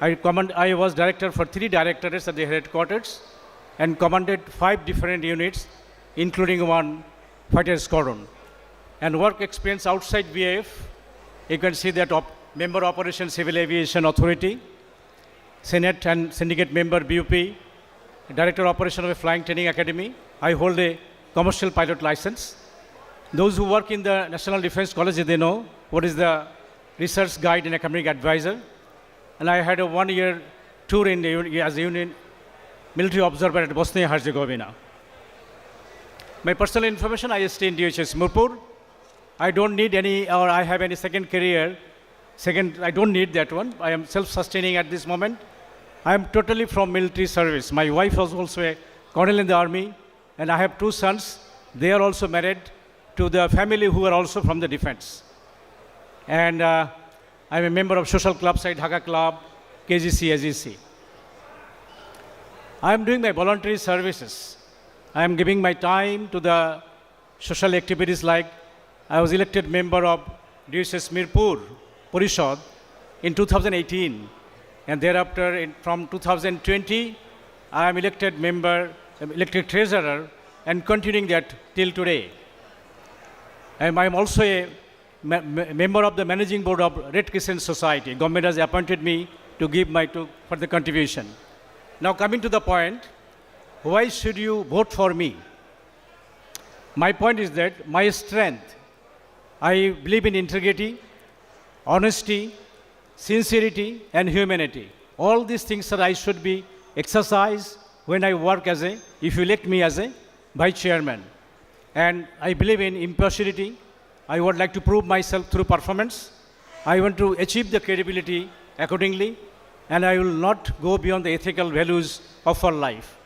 I was director for 3 directorates at the headquarters and commanded 5 different units, including 1 fighter squadron. And work experience outside BAF, you can see that member Operation Civil Aviation Authority, Senate and Syndicate member BUP, Director Operation of a Flying Training Academy. I hold a commercial pilot license. Those who work in the National Defense College, they know what is the research guide and academic advisor. And I had a 1-year tour as a union military observer at Bosnia Herzegovina. My personal information, I stay in DHS Mirpur. I don't need any, or I have any second career. I don't need that one. I am self-sustaining at this moment. I am totally from military service. My wife was also a colonel in the army, and I have 2 sons. They are also married to the family who are also from the defense. And I'm a member of social club side Dhaka Club, KGC, AGC. I am doing my voluntary services. I am giving my time to the social activities like I was elected member of DHS Mirpur Parishad in 2018. And thereafter, from 2020, I am elected treasurer and continuing that till today. And I am also a member of the managing board of Red Crescent Society. Government has appointed me to give for the contribution. Now coming to the point, why should you vote for me? My point is that my strength, I believe in integrity, honesty, sincerity, and humanity. All these things that I should be exercised when I work if you elect me as a vice chairman. And I believe in impartiality. I would like to prove myself through performance. I want to achieve the credibility accordingly, and I will not go beyond the ethical values of our life.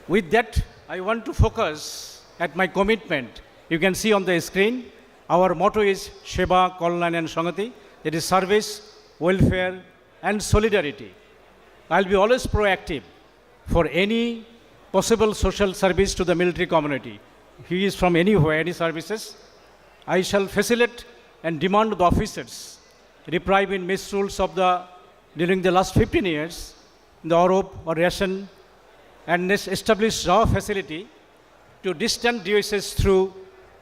With that, I want to focus at my commitment. You can see on the screen, our motto is Sheba, Kalyan and Sangati, that is service, welfare and solidarity. I'll be always proactive for any possible social service to the military community. He is from anywhere, any services. I shall facilitate and demand the officers reprieve in misrules of during the last 15 years, the Europe or ration, and establish RAWA facility to distant DOSs through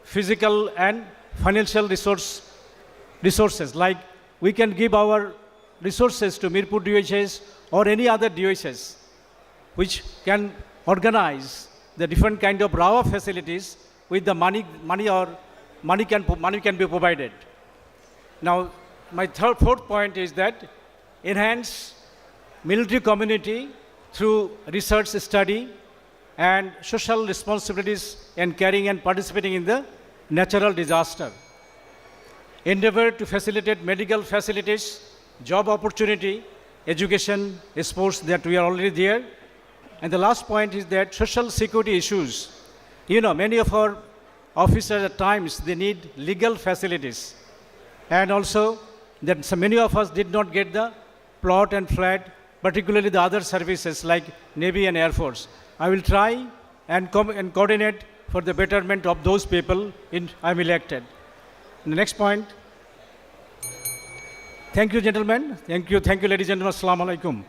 physical and financial resources. Like we can give our resources to Mirpur DOHs or any other DOHs which can organize the different kind of RAWA facilities with the money can be provided. Now, my fourth point is that enhance military community through research study and social responsibilities and carrying and participating in the natural disaster. Endeavor to facilitate medical facilities, job opportunity, education, sports that we are already there. And the last point is that social security issues. You know, many of our officers at times, they need legal facilities. And also that so many of us did not get the plot and flat, particularly the other services like Navy and Air Force. I will try and coordinate for the betterment of those people I'm elected. The next point. Thank you, gentlemen. Thank you, ladies and gentlemen. Assalamu alaikum.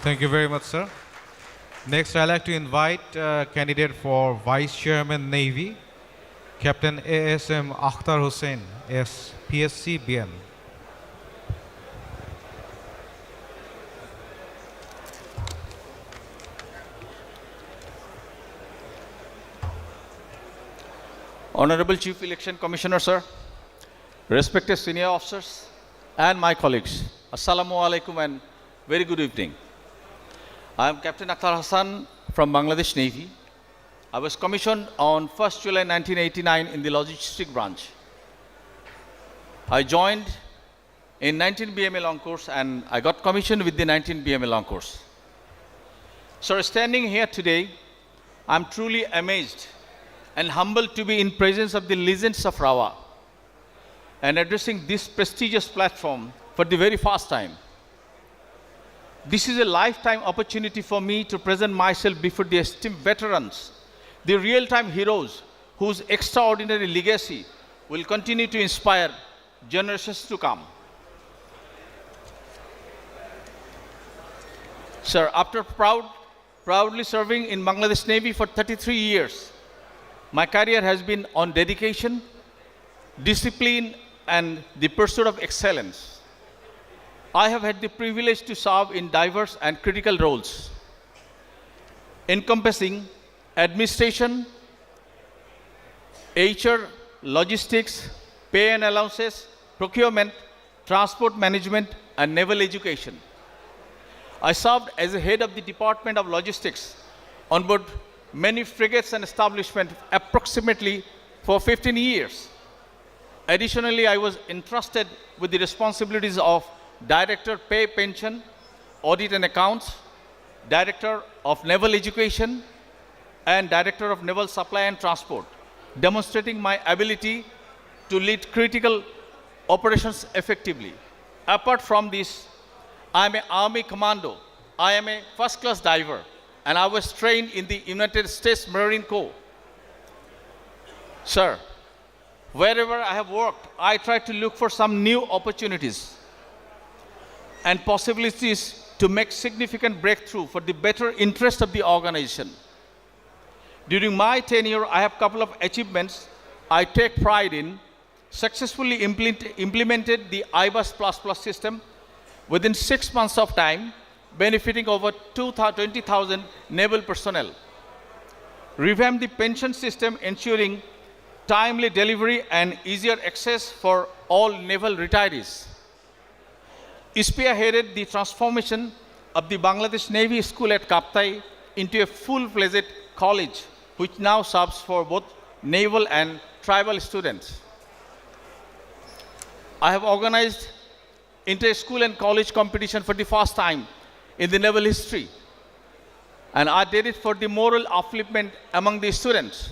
Thank you very much, sir. Next, I'd like to invite candidate for Vice Chairman Navy, Captain ASM Akhtar Hussain, PSC BN. Honorable Chief Election Commissioner, sir, respected senior officers, and my colleagues, Assalamu alaikum and very good evening. I am Captain Akhtar Hassan from Bangladesh Navy. I was commissioned on 1st July 1989 in the logistic branch. I joined in 19 BMA long course and I got commissioned with the 19 BMA long course. Sir, standing here today, I'm truly amazed and humbled to be in presence of the legends of RAWA and addressing this prestigious platform for the very first time. This is a lifetime opportunity for me to present myself before the esteemed veterans, the real-time heroes whose extraordinary legacy will continue to inspire generations to come. Sir, after proudly serving in Bangladesh Navy for 33 years, my career has been on dedication, discipline, and the pursuit of excellence. I have had the privilege to serve in diverse and critical roles, encompassing administration, HR, logistics, pay and allowances, procurement, transport management, and naval education. I served as the head of the Department of Logistics on board many frigates and establishments approximately for 15 years. Additionally, I was entrusted with the responsibilities of Director Pay Pension, Audit and Accounts, Director of Naval Education, and Director of Naval Supply and Transport, demonstrating my ability to lead critical operations effectively. Apart from this, I am an Army Commando. I am a first-class diver, and I was trained in the United States Marine Corps. Sir, wherever I have worked, I try to look for some new opportunities and possibilities to make significant breakthrough for the better interest of the organization. During my tenure, I have a couple of achievements I take pride in. Successfully implemented the IBUS++ system within 6 months of time, benefiting over 20,000 naval personnel. Revamped the pension system, ensuring timely delivery and easier access for all naval retirees. Spearheaded the transformation of the Bangladesh Navy School at Kaptai into a full-fledged college, which now serves for both naval and tribal students. I have organized inter-school and college competition for the first time in the naval history, and I did it for the moral upliftment among the students.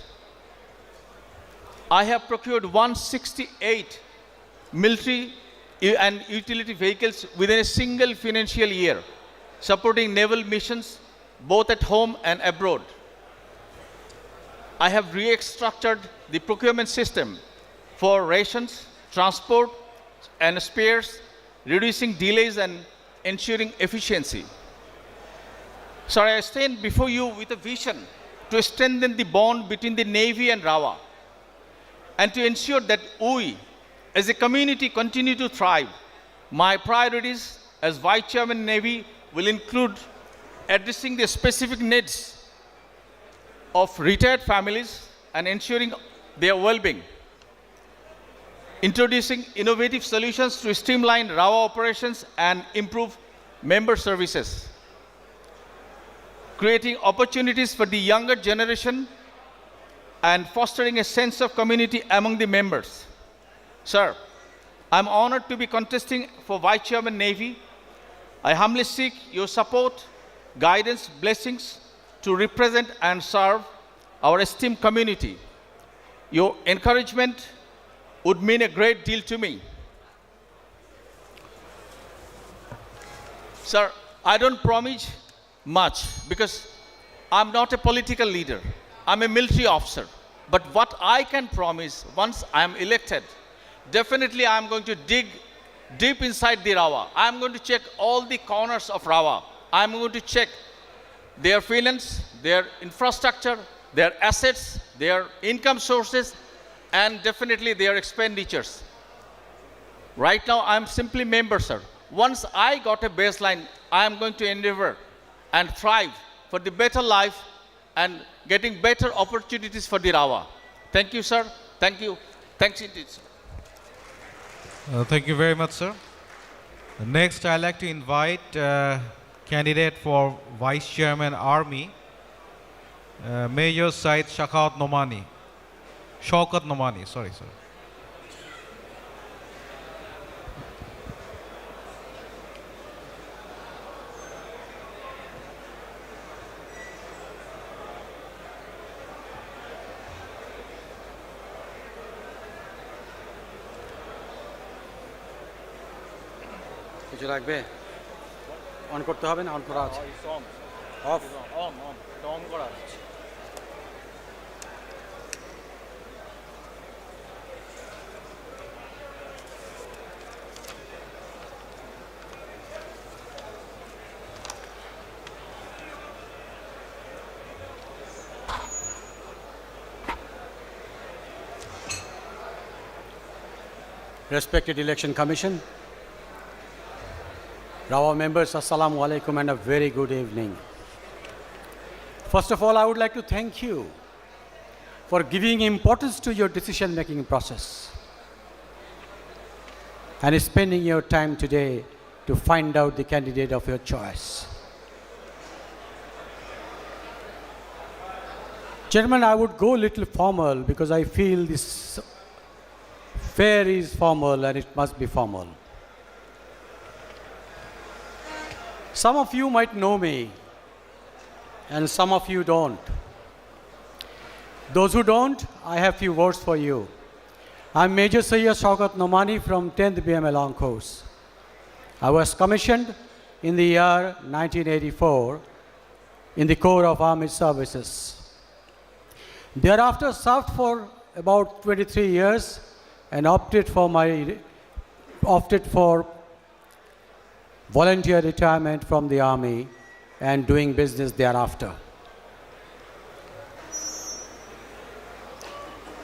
I have procured 168 military and utility vehicles within a single financial year, supporting naval missions both at home and abroad. I have restructured the procurement system for rations, transport, and spares, reducing delays and ensuring efficiency. Sir, I stand before you with a vision to strengthen the bond between the Navy and RAWA and to ensure that we, as a community, continue to thrive. My priorities as Vice Chairman Navy will include addressing the specific needs of retired families and ensuring their well-being, introducing innovative solutions to streamline RAWA operations and improve member services, creating opportunities for the younger generation and fostering a sense of community among the members. Sir, I'm honored to be contesting for Vice Chairman Navy. I humbly seek your support, guidance, blessings to represent and serve our esteemed community. Your encouragement would mean a great deal to me. Sir, I don't promise much because I'm not a political leader. I'm a military officer. But what I can promise, once I'm elected, definitely I'm going to dig deep inside the RAWA. I'm going to check all the corners of RAWA. I'm going to check their finance, their infrastructure, their assets, their income sources, and definitely their expenditures. Right now, I'm simply member, sir. Once I got a baseline, I am going to endeavor and thrive for the better life and getting better opportunities for the RAWA. Thank you, sir. Thank you. Thanks indeed, sir. Thank you very much, sir. Next, I'd like to invite candidate for Vice Chairman Army, Major Said Shaukat Nomani. Shaukat Nomani, sorry, sir. কিছু লাগবে on করতে হবে না on করা আছে of on করা আছে Respected Election Commission, RAWA members, Assalamu alaikum and a very good evening. First of all, I would like to thank you for giving importance to your decision-making process and spending your time today to find out the candidate of your choice. Chairman, I would go a little formal because I feel this fair is formal and it must be formal. Some of you might know me, and some of you don't. Those who don't, I have few words for you. I'm Major Sayyid Shaukat Nomani from 10th BMA Long Course. I was commissioned in the year 1984 in the Corps of Armed Services. Thereafter served for about 23 years and opted for volunteer retirement from the army and doing business thereafter.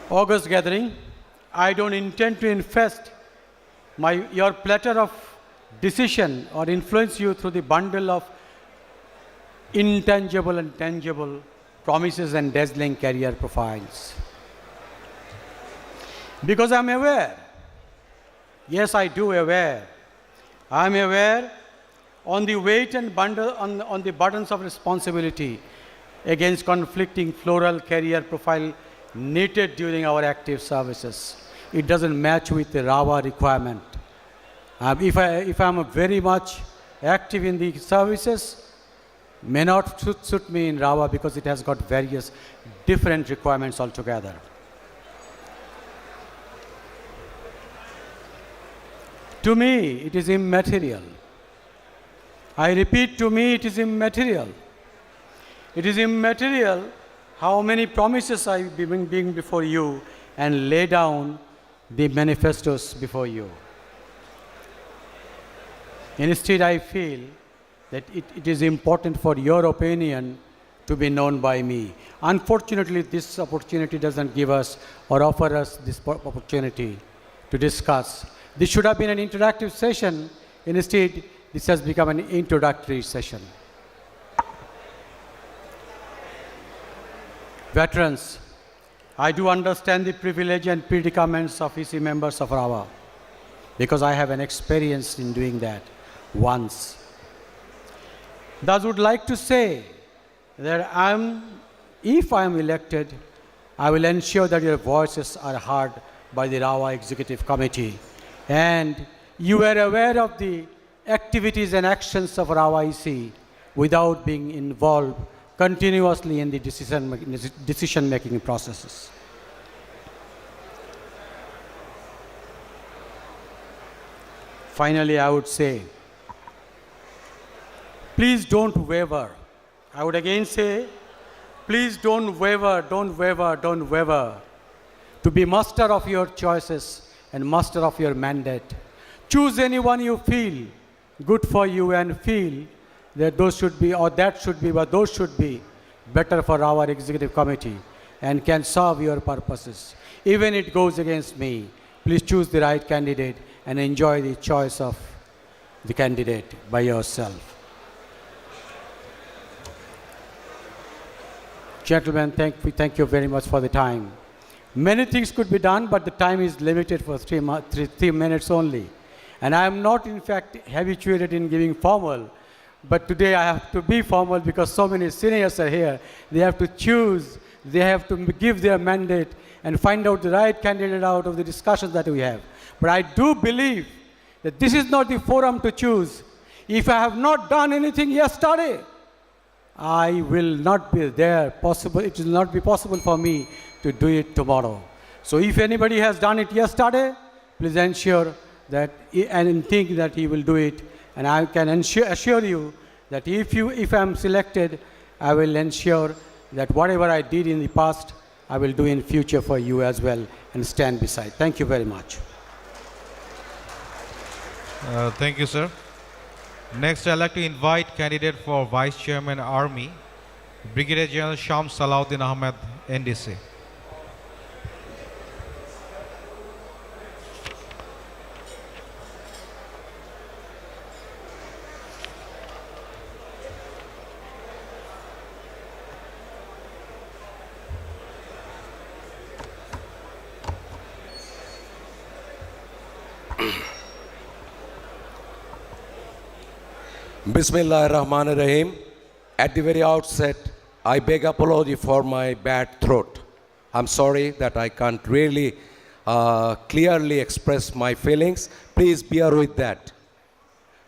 August gathering, I don't intend to infest your platter of decision or influence you through the bundle of intangible and tangible promises and dazzling career profiles. Because I'm aware, yes, I do aware, I'm aware on the weight and bundle on the burdens of responsibility against conflicting floral career profile needed during our active services. It doesn't match with the RAWA requirement. If I'm very much active in the services, may not suit me in RAWA because it has got various different requirements altogether. To me, it is immaterial. I repeat, to me, it is immaterial. It is immaterial how many promises I bring before you and lay down the manifestos before you. Instead, I feel that it is important for your opinion to be known by me. Unfortunately, this opportunity doesn't give us or offer us this opportunity to discuss. This should have been an interactive session. Instead, this has become an introductory session. Veterans, I do understand the privilege and predicaments of EC members of RAWA because I have an experience in doing that once. Thus would like to say that if I am elected, I will ensure that your voices are heard by the RAWA Executive Committee. And you are aware of the activities and actions of RAWA EC without being involved continuously in the decision-making processes. Finally, I would say, please don't waver. I would again say, please don't waver, don't waver, don't waver. To be master of your choices and master of your mandate. Choose anyone you feel good for you and feel that those should be, or that should be, but those should be better for our executive committee and can serve your purposes. Even it goes against me, please choose the right candidate and enjoy the choice of the candidate by yourself. Gentlemen, thank you very much for the time. Many things could be done, but the time is limited for 3 minutes only. And I am not, in fact, habituated in giving formal, but today I have to be formal because so many seniors are here. They have to choose, they have to give their mandate and find out the right candidate out of the discussions that we have. But I do believe that this is not the forum to choose. If I have not done anything yesterday, I will not be there. It will not be possible for me to do it tomorrow. So if anybody has done it yesterday, please ensure that and think that he will do it. And I can assure you that if I am selected, I will ensure that whatever I did in the past, I will do in future for you as well and stand beside. Thank you very much. Thank you, sir. Next, I'd like to invite candidate for Vice Chairman Army, Brigadier General Sham Salahuddin Ahmed, NDC. Bismillah ar-Rahman ar-Rahim. At the very outset, I beg apology for my bad throat. I'm sorry that I can't really clearly express my feelings. Please bear with that.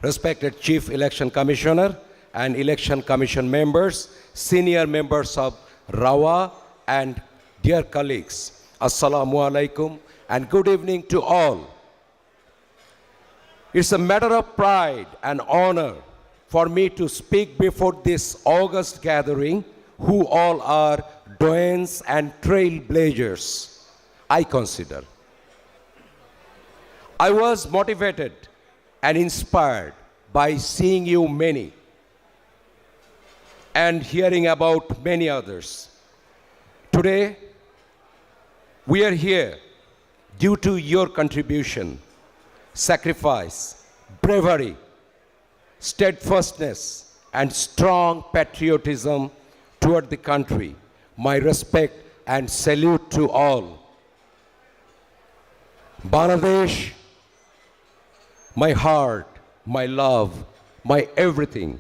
Respected Chief Election Commissioner and Election Commission members, senior members of RAWA and dear colleagues, Assalamu alaikum and good evening to all. It's a matter of pride and honor for me to speak before this august gathering, who all are doyens and trailblazers, I consider. I was motivated and inspired by seeing you many and hearing about many others. Today, we are here due to your contribution, sacrifice, bravery, steadfastness, and strong patriotism toward the country. My respect and salute to all. Bangladesh, my heart, my love, my everything,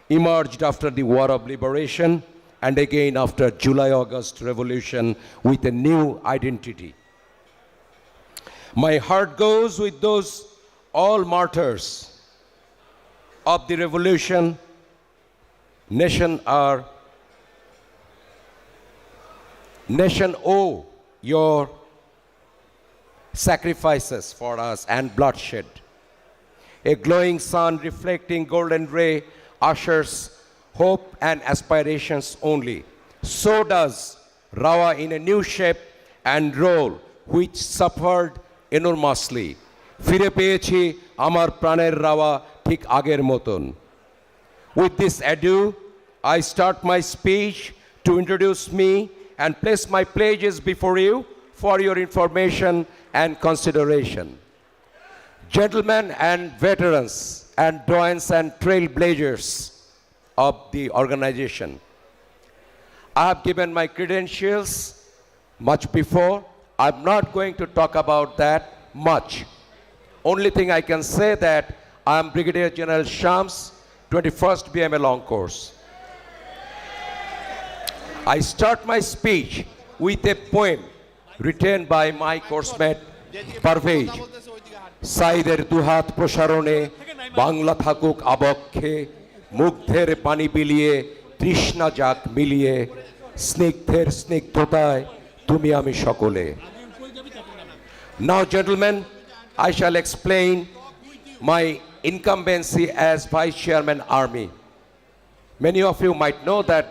emerged after the War of Liberation and again after July-August Revolution with a new identity. My heart goes with those all martyrs of the revolution. Nation owe your sacrifices for us and bloodshed. A glowing sun reflecting golden ray ushers hope and aspirations only. So does RAWA in a new shape and role which suffered enormously. ফিরে পেয়েছি আমার প্রাণের রাওয়া ঠিক আগের মতন। With this ado, I start my speech to introduce me and place my pledges before you for your information and consideration. Gentlemen and veterans and doyens and trailblazers of the organization, I have given my credentials much before. I'm not going to talk about that much. Only thing I can say that I am Brigadier General Shams, 21st BMA Long Course. I start my speech with a poem written by my coursemate Parvez. সাইদের দুহাত প্রসারণে বাংলা থাকুক আবক্ষে, মুগ্ধের পানি বিলিয়ে তৃষ্ণা যাক মিলিয়ে, স্নিগ্ধের স্নিগ্ধতায় তুমি আমি সকলে। Now, gentlemen, I shall explain my incumbency as Vice Chairman Army. Many of you might know that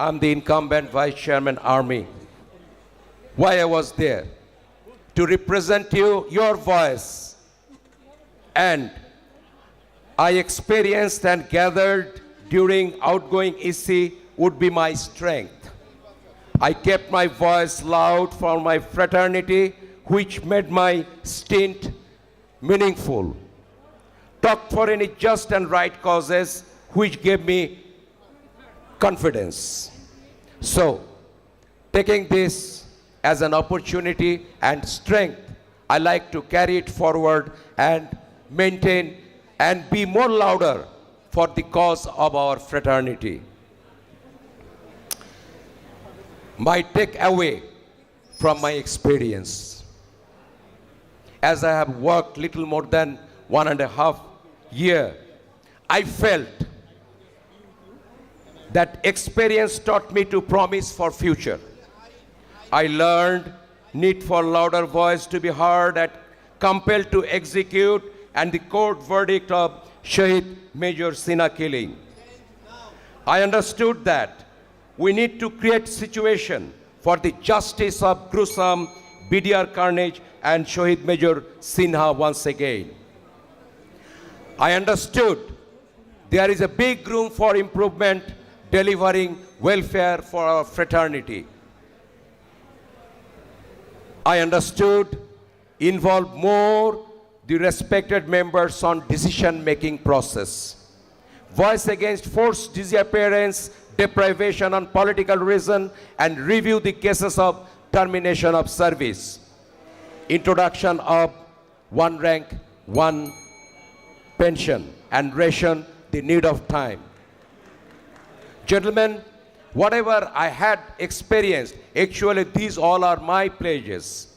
I'm the incumbent Vice Chairman Army. Why I was there? To represent you, your voice. And I experienced and gathered during outgoing EC would be my strength. I kept my voice loud for my fraternity, which made my stint meaningful. Talked for any just and right causes, which gave me confidence. So, taking this as an opportunity and strength, I like to carry it forward and maintain and be more louder for the cause of our fraternity. My takeaway from my experience, as I have worked little more than 1.5 years, I felt that experience taught me to promise for future. I learned need for louder voice to be heard and compelled to execute and the court verdict of Shahid Major Sinha killing. I understood that we need to create situation for the justice of gruesome BDR carnage and Shahid Major Sinha once again. I understood there is a big room for improvement, delivering welfare for our fraternity. I understood involve more the respected members on decision-making process. Voice against forced disappearance, deprivation on political reason, and review the cases of termination of service. Introduction of one rank, one pension, and ration the need of time. Gentlemen, whatever I had experienced, actually these all are my pledges.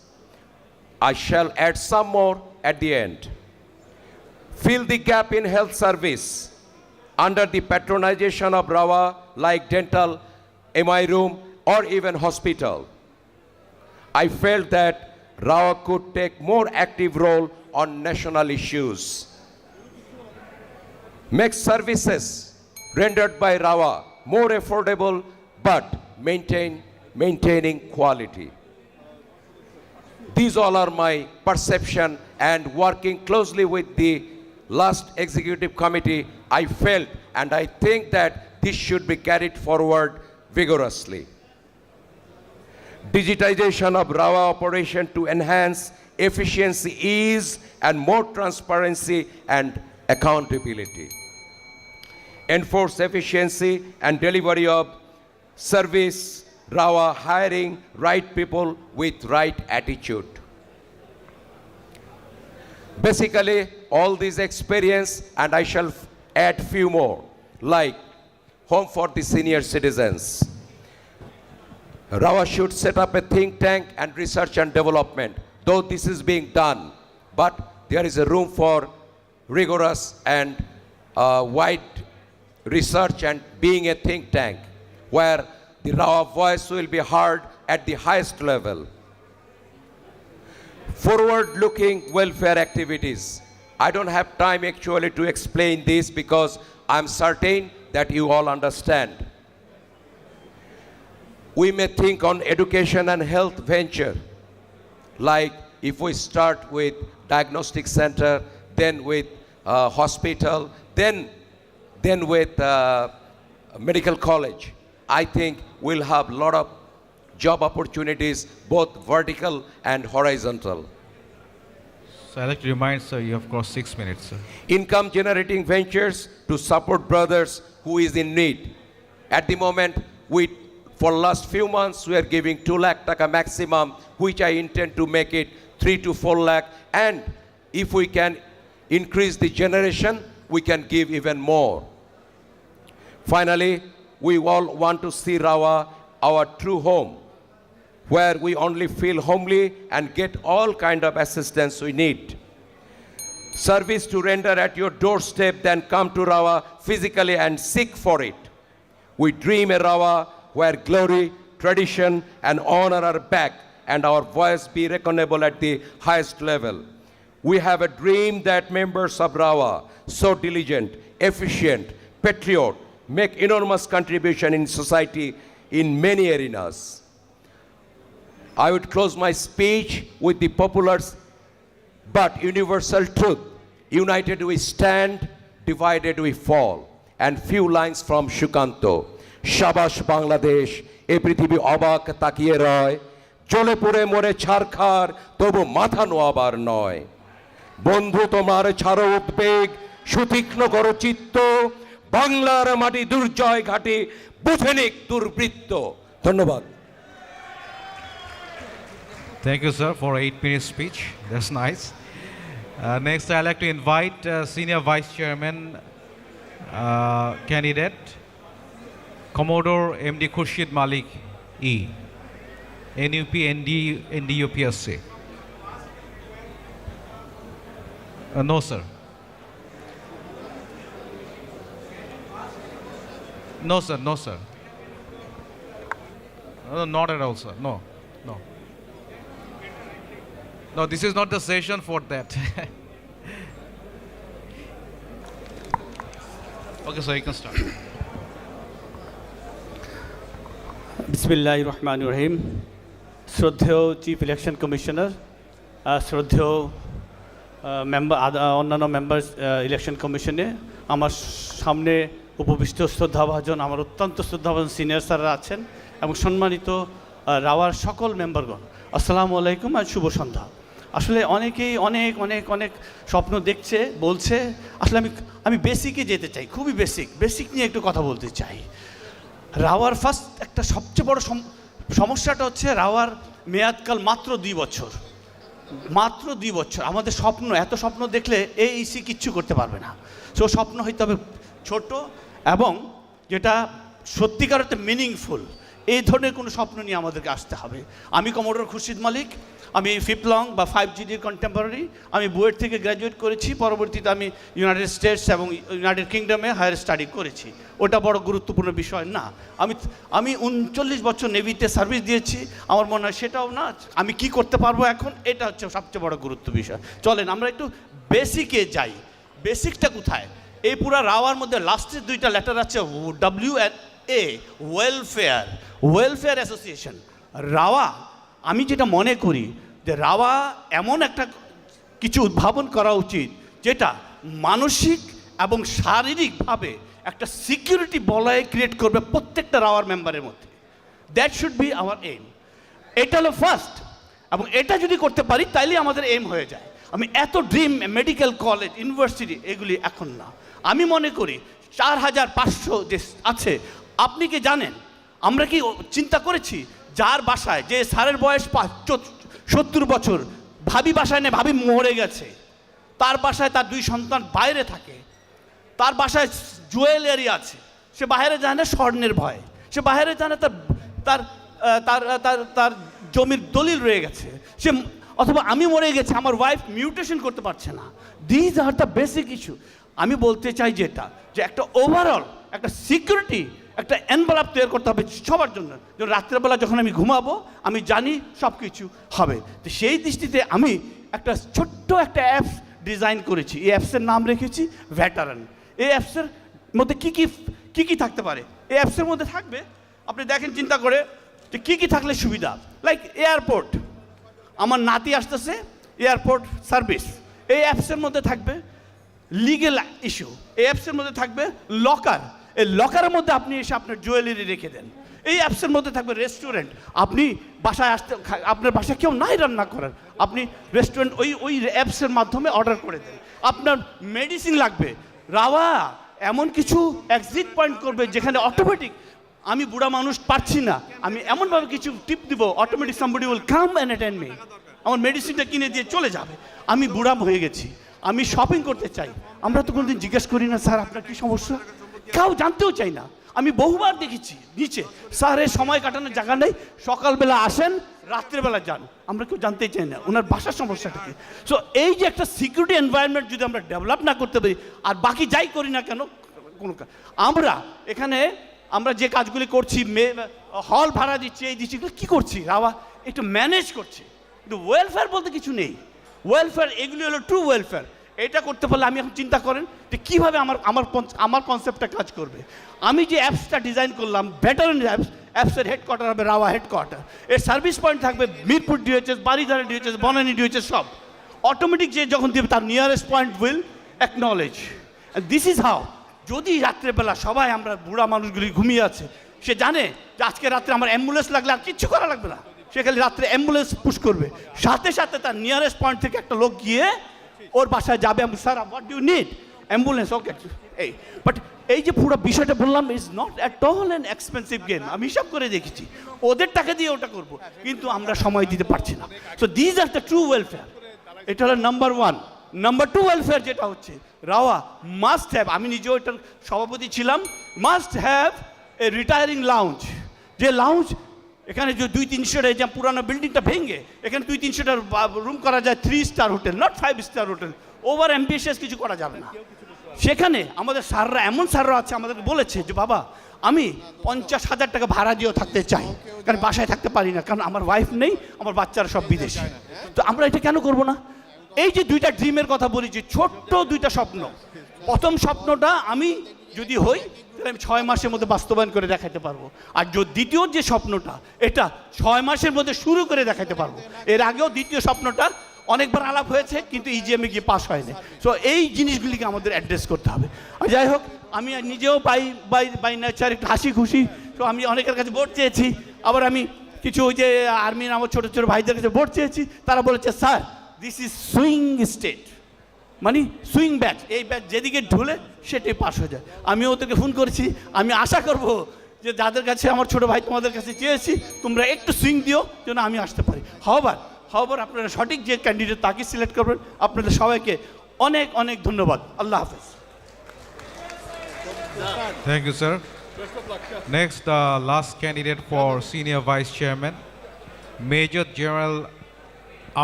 I shall add some more at the end. Fill the gap in health service under the patronization of RAWA, like dental, MI room, or even hospital. I felt that RAWA could take more active role on national issues. Make services rendered by RAWA more affordable, but maintaining quality. These all are my perception, and working closely with the last executive committee, I felt and I think that this should be carried forward vigorously. Digitization of RAWA operation to enhance efficiency, ease, and more transparency and accountability. Enforce efficiency and delivery of service, RAWA hiring right people with right attitude. Basically, all this experience, and I shall add few more, like home for the senior citizens. RAWA should set up a think tank and research and development, though this is being done, but there is a room for rigorous and wide research and being a think tank, where the RAWA voice will be heard at the highest level. forward-looking welfare activities. I don't have time actually to explain this because I'm certain that you all understand. We may think on education and health venture, like if we start with diagnostic center, then with hospital, then with medical college. I think we'll have a lot of job opportunities, both vertical and horizontal. So I'd like to remind, sir, you have got 6 minutes, sir. Income generating ventures to support brothers who is in need. At the moment, for last few months, we are giving 2 lakh taka maximum, which I intend to make it 3 to 4 lakh. And if we can increase the generation, we can give even more. Finally, we all want to see RAWA our true home, where we only feel homely and get all kind of assistance we need. Service to render at your doorstep, then come to RAWA physically and seek for it. We dream a RAWA where glory, tradition, and honor are back, and our voice be reckonable at the highest level. We have a dream that members of RAWA, so diligent, efficient, patriot, make enormous contribution in society in many arenas. I would close my speech with the popular but universal truth. United we stand, divided we fall. And few lines from Shukanto. Shabash Bangladesh, e prithibi obak takiye roy, jole pure more charkhar, tobu matha noabar noy. বন্ধু তোমার ছাড়ো উদ্বেগ, সুতীক্ষ্ণ করো চিত্ত, বাংলার মাটি দুর্জয় ঘাটে বুঝে নিক দুর্বৃত্ত। ধন্যবাদ। Thank you, sir, for 8 minute speech. That's nice. Next, I'd like to invite Senior Vice Chairman candidate, Commodore MD Khurshid Malik E, NUP NDUPSC. No, sir. No, sir. No, sir. No, not at all, sir. No, no. No, this is not the session for that. Okay, so you can start. Bismillahir Rahmanir Rahim. Shraddheyo Chief Election Commissioner, Shraddheyo অন্যান্য member election কমিশনে, আমার সামনে উপবিষ্ট শ্রদ্ধাভাজন, আমার অত্যন্ত শ্রদ্ধাভাজন senior স্যাররা আছেন এবং সম্মানিত রাওয়ার সকল মেম্বারগণ, আসসালামু আলাইকুম আর শুভ সন্ধ্যা। আসলে অনেকেই অনেক অনেক অনেক স্বপ্ন দেখছে, বলছে। আসলে আমি বেসিকে যেতে চাই, খুবই বেসিক নিয়ে একটু কথা বলতে চাই। রাওয়ার ফার্স্ট একটা সবচেয়ে বড় সমস্যাটা হচ্ছে রাওয়ার মেয়াদকাল মাত্র 2 বছর। মাত্র 2 বছর। আমাদের স্বপ্ন, এত স্বপ্ন দেখলে এই ইসি কিচ্ছু করতে পারবে না। সো স্বপ্ন হইতে হবে ছোট এবং যেটা সত্যিকার অর্থে মিনিংফুল। এই ধরনের কোনো স্বপ্ন নিয়ে আমাদেরকে আসতে হবে। আমি কমোডোর খুরশিদ মালিক, আমি ফিপলং বা 5GD কন্টেম্পোরারি, আমি বুয়েট থেকে গ্র্যাজুয়েট করেছি। পরবর্তীতে আমি ইউনাইটেড স্টেটস এবং ইউনাইটেড কিংডমে হায়ার স্টাডি করেছি। ওটা বড় গুরুত্বপূর্ণ বিষয় না। আমি 39 বছর নেভিতে সার্ভিস দিয়েছি। আমার মনে হয় সেটাও না, আমি কি করতে পারবো এখন, এটা হচ্ছে সবচেয়ে বড় গুরুত্ব বিষয়। চলেন আমরা একটু বেসিকে যাই। বেসিকটা কোথায়? এই পুরা রাওয়ার মধ্যে লাস্টের 2টা লেটার আছে WA, ওয়েলফেয়ার অ্যাসোসিয়েশন। রাওয়া, আমি যেটা মনে করি যে রাওয়া এমন একটা কিছু উদ্ভাবন করা উচিত যেটা মানসিক এবং শারীরিকভাবে একটা সিকিউরিটি বলয় ক্রিয়েট করবে প্রত্যেকটা রাওয়ার মেম্বারের মধ্যে। That should be hour aim. এটা হলো ফার্স্ট, এবং এটা যদি করতে পারি তাইলে আমাদের এইম হয়ে যায়। আমি এত ড্রিম মেডিকেল কলেজ, ইউনিভার্সিটি, এগুলি এখন না। আমি মনে করি 4500 যে আছে, আপনি কি জানেন, আমরা কি চিন্তা করেছি যার বাসায়, যে স্যারের বয়স 70 বছর, ভাবি বাসায় নেই, ভাবি মরে গেছে, তার বাসায় তার 2 সন্তান বাইরে থাকে, তার বাসায় জুয়েলারি আছে, সে বাইরে যায় না স্বর্ণের ভয়, সে বাইরে যায় না তার তার তার তার জমির দলিল রয়ে গেছে, সে অথবা আমি মরে গেছি, আমার ওয়াইফ মিউটেশন করতে পারছে না। These are the basic issue. আমি বলতে চাই যেটা, যে একটা ওভারঅল একটা সিকিউরিটি একটা এনভেলপ তৈরি করতে হবে সবার জন্য, যে রাত্রেবেলা যখন আমি ঘুমাবো আমি জানি সব কিছু হবে। তো সেই দৃষ্টিতে আমি একটা ছোট্ট একটা অ্যাপস ডিজাইন করেছি। এই অ্যাপসের নাম রেখেছি ভেটারান। এই অ্যাপসের মধ্যে কী কী থাকতে পারে? এই অ্যাপসের মধ্যে থাকবে, আপনি দেখেন চিন্তা করে যে কী থাকলে সুবিধা, লাইক এয়ারপোর্ট, আমার নাতি আসতেছে, এয়ারপোর্ট সার্ভিস, এই অ্যাপসের মধ্যে থাকবে। লিগেল ইস্যু, এই অ্যাপসের মধ্যে থাকবে। লকার, এই লকারের মধ্যে আপনি এসে আপনার জুয়েলারি রেখে দেন। এই অ্যাপসের মধ্যে থাকবে রেস্টুরেন্ট, আপনি বাসায় আসতে, আপনার বাসায় কেউ নাই রান্না করার, আপনি রেস্টুরেন্ট ওই অ্যাপসের মাধ্যমে অর্ডার করে দেন। আপনার মেডিসিন লাগবে, রাওয়া এমন কিছু এক্সিট পয়েন্ট করবে যেখানে অটোমেটিক, আমি বুড়া মানুষ পারছি না, আমি এমনভাবে কিছু টিপ দিব, automatic somebody will come and attend me, আমার মেডিসিনটা কিনে দিয়ে চলে যাবে। আমি বুড়া হয়ে গেছি, আমি শপিং করতে চাই, আমরা তো কোনোদিন জিজ্ঞেস করি না স্যার আপনার কী সমস্যা, কেউ জানতেও চাই না। আমি বহুবার দেখেছি নিচে, স্যার এর সময় কাটানোর জায়গা নেই, সকালবেলা আসেন রাত্রেবেলা যান, আমরা কেউ জানতেই চাই না ওনার বাসার সমস্যাটা কি। সো এই যে একটা সিকিউরিটি এনভায়রনমেন্ট যদি আমরা ডেভেলপ না করতে পারি, আর বাকি যাই করি না কেন, কোনো আমরা এখানে আমরা যে কাজগুলি করছি, হল ভাড়া দিচ্ছি, এই দিচ্ছি, কী করছি? রাওয়া একটু ম্যানেজ করছি, কিন্তু ওয়েলফেয়ার বলতে কিছু নেই। ওয়েলফেয়ার এগুলি হলো ট্রু ওয়েলফেয়ার। এটা করতে পারলে আমি এখন চিন্তা করেন যে কীভাবে আমার কনসেপ্টটা কাজ করবে। আমি যে অ্যাপসটা ডিজাইন করলাম, ভেটারান অ্যাপসের হেডকোয়ার্টার হবে রাওয়া হেডকোয়ার্টার, এর সার্ভিস পয়েন্ট থাকবে Mirpur DOHS, Baridhara DOHS, Banani DOHS, সব অটোমেটিক যে যখন দেবে তার nearest point will acknowledge. This is how, যদি রাত্রেবেলা সবাই আমরা বুড়া মানুষগুলি ঘুমিয়ে আছে, সে জানে যে আজকে রাত্রে আমার অ্যাম্বুলেন্স লাগলে আর কিচ্ছু করা লাগবে না, সে খালি রাত্রে অ্যাম্বুলেন্স পুশ করবে, সাথে সাথে তার নিয়ারেস্ট পয়েন্ট থেকে একটা লোক গিয়ে ওর বাসায় যাবে, sir what do you need, ambulance, okay. এই বাট এই যে পুরো বিষয়টা বললাম, is not at all an expensive game. আমি হিসাব করে দেখেছি, ওদের টাকা দিয়ে ওটা করব, কিন্তু আমরা সময় দিতে পারছি না। So these are the true welfare. এটা হলো number one. Number two welfare যেটা হচ্ছে, রাওয়া মাস্ট হ্যাভ, আমি নিজেও এটার সভাপতি ছিলাম, must have a retiring lounge. যে লাউঞ্জ এখানে যে 200-300 যে পুরানো বিল্ডিংটা ভেঙে এখানে 200-300 রুম করা যায়, 3 star hotel, not 5 star hotel, over ambitious কিছু করা যাবে না। সেখানে আমাদের স্যাররা, এমন স্যাররা আছে আমাদেরকে বলেছে যে বাবা আমি 50,000 টাকা ভাড়া দিয়েও থাকতে চাই, কারণ বাসায় থাকতে পারি না, কারণ আমার ওয়াইফ নেই, আমার বাচ্চারা সব বিদেশে। তো আমরা এটা কেন করবো না? এই যে দুইটা ড্রিমের কথা বলেছি, ছোট্ট দুইটা স্বপ্ন, প্রথম স্বপ্নটা আমি যদি হই তাহলে আমি 6 মাসের মধ্যে বাস্তবায়ন করে দেখাতে পারবো, আর দ্বিতীয় যে স্বপ্নটা এটা 6 মাসের মধ্যে শুরু করে দেখাতে পারবো। এর আগেও দ্বিতীয় স্বপ্নটা অনেকবার আলাপ হয়েছে, কিন্তু ইজিএমে গিয়ে পাস হয়নি। সো এই জিনিসগুলিকে আমাদের অ্যাড্রেস করতে হবে। আর যাই হোক, আমি নিজেও বাই নেচার একটু হাসি খুশি, তো আমি অনেকের কাছে ভোট চেয়েছি, আবার আমি কিছু ওই যে আর্মির আমার ছোটো ছোটো ভাইদের কাছে ভোট চেয়েছি, তারা বলেছে sir this is swing state, মানে সুইং ব্যাচ, এই ব্যাচ যেদিকে ঢুলে সেটাই পাস হয়ে যায়। আমি ওদেরকে ফোন করেছি, আমি আশা করব যে যাদের কাছে আমার ছোটো ভাই তোমাদের কাছে চেয়েছি, তোমরা একটু সুইং দিও যেন আমি আসতে পারি। হবার আপনারা সঠিক যে ক্যান্ডিডেট তাকে সিলেক্ট করবেন। আপনাদের সবাইকে অনেক অনেক ধন্যবাদ। আল্লাহ হাফেজ। Thank you, sir. Next, the last candidate for Senior Vice Chairman, Major General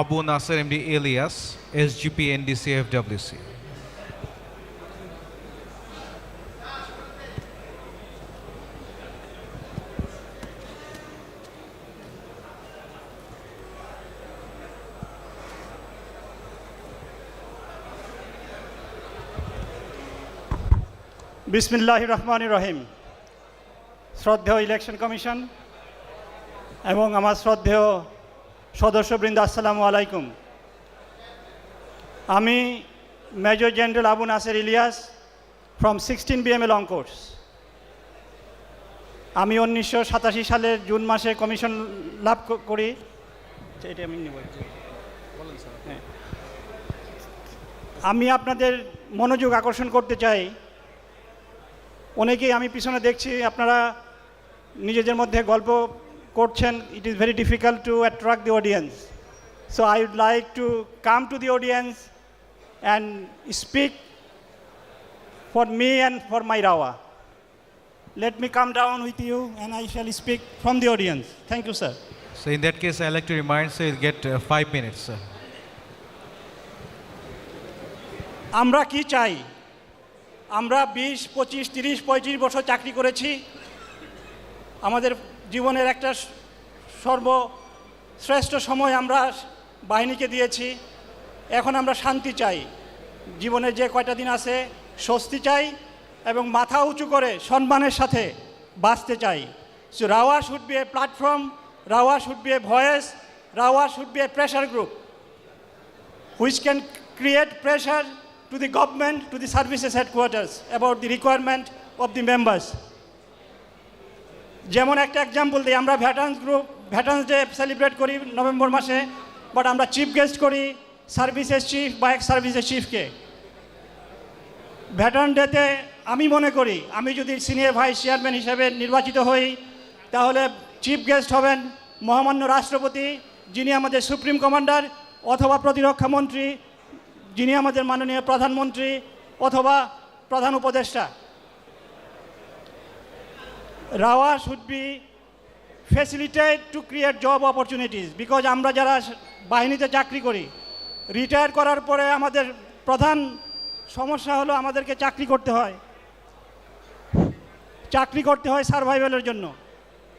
Abu Nasser MD Elias, SGP NDC FWC. বিসমিল্লাহির রহমানির রহিম। শ্রদ্ধেয় ইলেকশন কমিশন এবং আমার শ্রদ্ধেয় সদস্যবৃন্দ, আসসালামু আলাইকুম। আমি major general Abu Naser Ilias from 16 BMA long course. আমি 1987 সালের জুন মাসে কমিশন লাভ করি। এটা আমি আমি আপনাদের মনোযোগ আকর্ষণ করতে চাই। অনেকেই আমি পিছনে দেখছি আপনারা নিজেদের মধ্যে গল্প করছেন। It is very difficult to attract the audience, so I would like to come to the audience and speak for me and for my রাওয়া। Let me come down with you and I shall speak from the audience. Thank you, sir. So in that case, I'd like to remind, sir, you'll get 5 minutes, sir. আমরা কি চাই? আমরা 20, 25, 30, 35 বছর চাকরি করেছি, আমাদের জীবনের একটা সর্বশ্রেষ্ঠ সময় আমরা বাহিনীকে দিয়েছি। এখন আমরা শান্তি চাই, জীবনে যে কয়টা দিন আছে স্বস্তি চাই এবং মাথা উঁচু করে সম্মানের সাথে বাঁচতে চাই। So rava should B A platform, rava should B A voice, rava should B A pressure group which can create pressure to the government, to the services headquarters about the requirement of the members. যেমন একটা example দিই, আমরা ভেটারান্স day celebrate করি November মাসে, but আমরা chief guest করি services chief বা x services চিফকে। Veteran ডেতে আমি মনে করি আমি যদি সিনিয়র ভাইস চেয়ারম্যান হিসেবে নির্বাচিত হই, তাহলে চিফ গেস্ট হবেন মহামান্য রাষ্ট্রপতি, যিনি আমাদের সুপ্রিম কমান্ডার, অথবা প্রতিরক্ষা মন্ত্রী, যিনি আমাদের মাননীয় প্রধানমন্ত্রী, অথবা প্রধান উপদেষ্টা। Rava should be facilitate to create job opportunities, because আমরা যারা বাহিনীতে চাকরি করি, রিটায়ার করার পরে আমাদের প্রধান সমস্যা হলো আমাদেরকে চাকরি করতে হয় সার্ভাইভালের জন্য,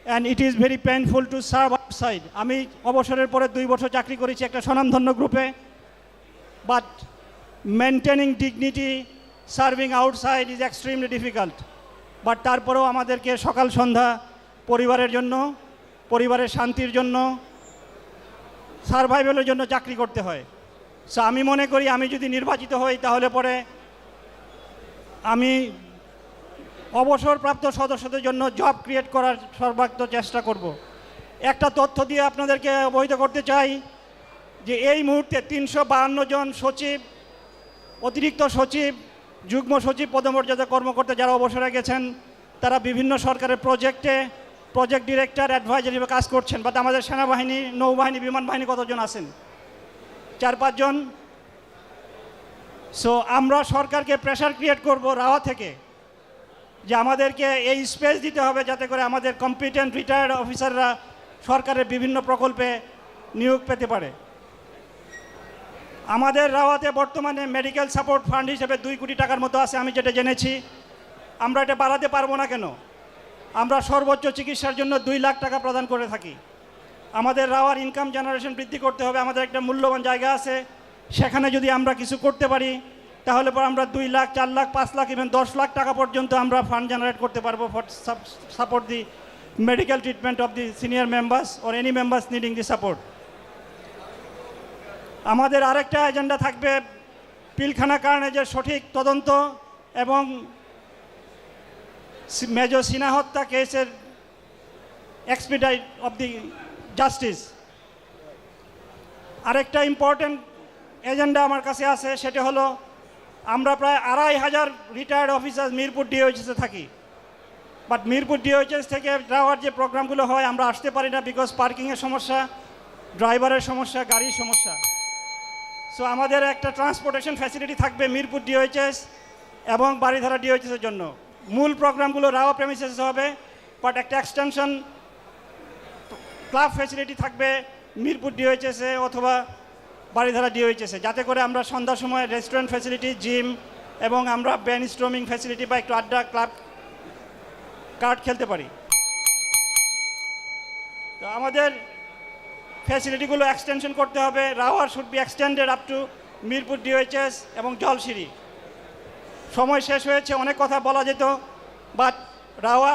and it is very painful to serve outside. আমি অবসরের পরে 2 বছর চাকরি করেছি একটা স্বনামধন্য গ্রুপে, but maintaining dignity serving outside is extremely difficult. But তারপরেও আমাদেরকে সকাল সন্ধ্যা পরিবারের জন্য, পরিবারের শান্তির জন্য, সার্ভাইভালের জন্য চাকরি করতে হয়। সো আমি মনে করি আমি যদি নির্বাচিত হই, তাহলে পরে আমি অবসরপ্রাপ্ত সদস্যদের জন্য জব ক্রিয়েট করার সর্বাত্মক চেষ্টা করব। একটা তথ্য দিয়ে আপনাদেরকে অবহিত করতে চাই যে এই মুহূর্তে 352 জন সচিব, অতিরিক্ত সচিব, যুগ্ম সচিব পদমর্যাদা কর্মকর্তা যারা অবসরে গেছেন, তারা বিভিন্ন সরকারের প্রজেক্ট ডিরেক্টর, অ্যাডভাইজার হিসেবে কাজ করছেন। বাট আমাদের সেনাবাহিনী, নৌবাহিনী, বিমান বাহিনী কতজন আছেন? 4-5 জন। সো আমরা সরকারকে প্রেশার ক্রিয়েট করব রাওয়া থেকে, যে আমাদেরকে এই স্পেস দিতে হবে যাতে করে আমাদের কম্পিটেন্ট রিটায়ার্ড অফিসাররা সরকারের বিভিন্ন প্রকল্পে নিয়োগ পেতে পারে। আমাদের রাওয়াতে বর্তমানে মেডিকেল সাপোর্ট ফান্ড হিসেবে 2 কোটি টাকার মতো আছে, আমি যেটা জেনেছি। আমরা এটা বাড়াতে পারবো না কেন? আমরা সর্বোচ্চ চিকিৎসার জন্য 2 লাখ টাকা প্রদান করে থাকি। আমাদের রাওয়ার ইনকাম জেনারেশন বৃদ্ধি করতে হবে। আমাদের একটা মূল্যবান জায়গা আছে, সেখানে যদি আমরা কিছু করতে পারি, তাহলে পর আমরা 2 লাখ, 4 লাখ, 5 লাখ, ইভেন 10 লাখ টাকা পর্যন্ত আমরা ফান্ড জেনারেট করতে পারবো for support the medical treatment of the senior members or any members needing the support. আমাদের আরেকটা এজেন্ডা থাকবে পিলখানা কার্নেজের সঠিক তদন্ত এবং মেজর সিনহা হত্যা কেসের এক্সপিডাইট অফ দি জাস্টিস। আরেকটা ইম্পর্টেন্ট এজেন্ডা আমার কাছে আছে, সেটা হলো আমরা প্রায় 2500 রিটায়ার্ড অফিসার মিরপুর ডিওএইচএসে থাকি। বাট মিরপুর ডিওএইচএস থেকে রাওয়ার যে প্রোগ্রামগুলো হয় আমরা আসতে পারি না, বিকজ পার্কিংয়ের সমস্যা, ড্রাইভারের সমস্যা, গাড়ির সমস্যা। সো আমাদের একটা ট্রান্সপোর্টেশন ফ্যাসিলিটি থাকবে মিরপুর ডিওএইচএস এবং বারিধারা ডিওএইচএসের জন্য। মূল প্রোগ্রামগুলো রাওয়া প্রেমিসেসে হবে, বাট একটা এক্সটেনশন ক্লাব ফ্যাসিলিটি থাকবে মিরপুর ডিওএইচএসে অথবা বারিধারা ডিওএইচএসে, যাতে করে আমরা সন্ধ্যার সময় রেস্টুরেন্ট ফ্যাসিলিটি, জিম এবং আমরা ব্রেন স্ট্রমিং ফ্যাসিলিটি বা একটু আড্ডা, ক্লাব, কার্ড খেলতে পারি। তো আমাদের ফ্যাসিলিটিগুলো এক্সটেনশন করতে হবে। রাওয়ার should be extended up to Mirpur DOHS এবং জলসিঁড়ি। সময় শেষ হয়েছে, অনেক কথা বলা যেত, বাট রাওয়া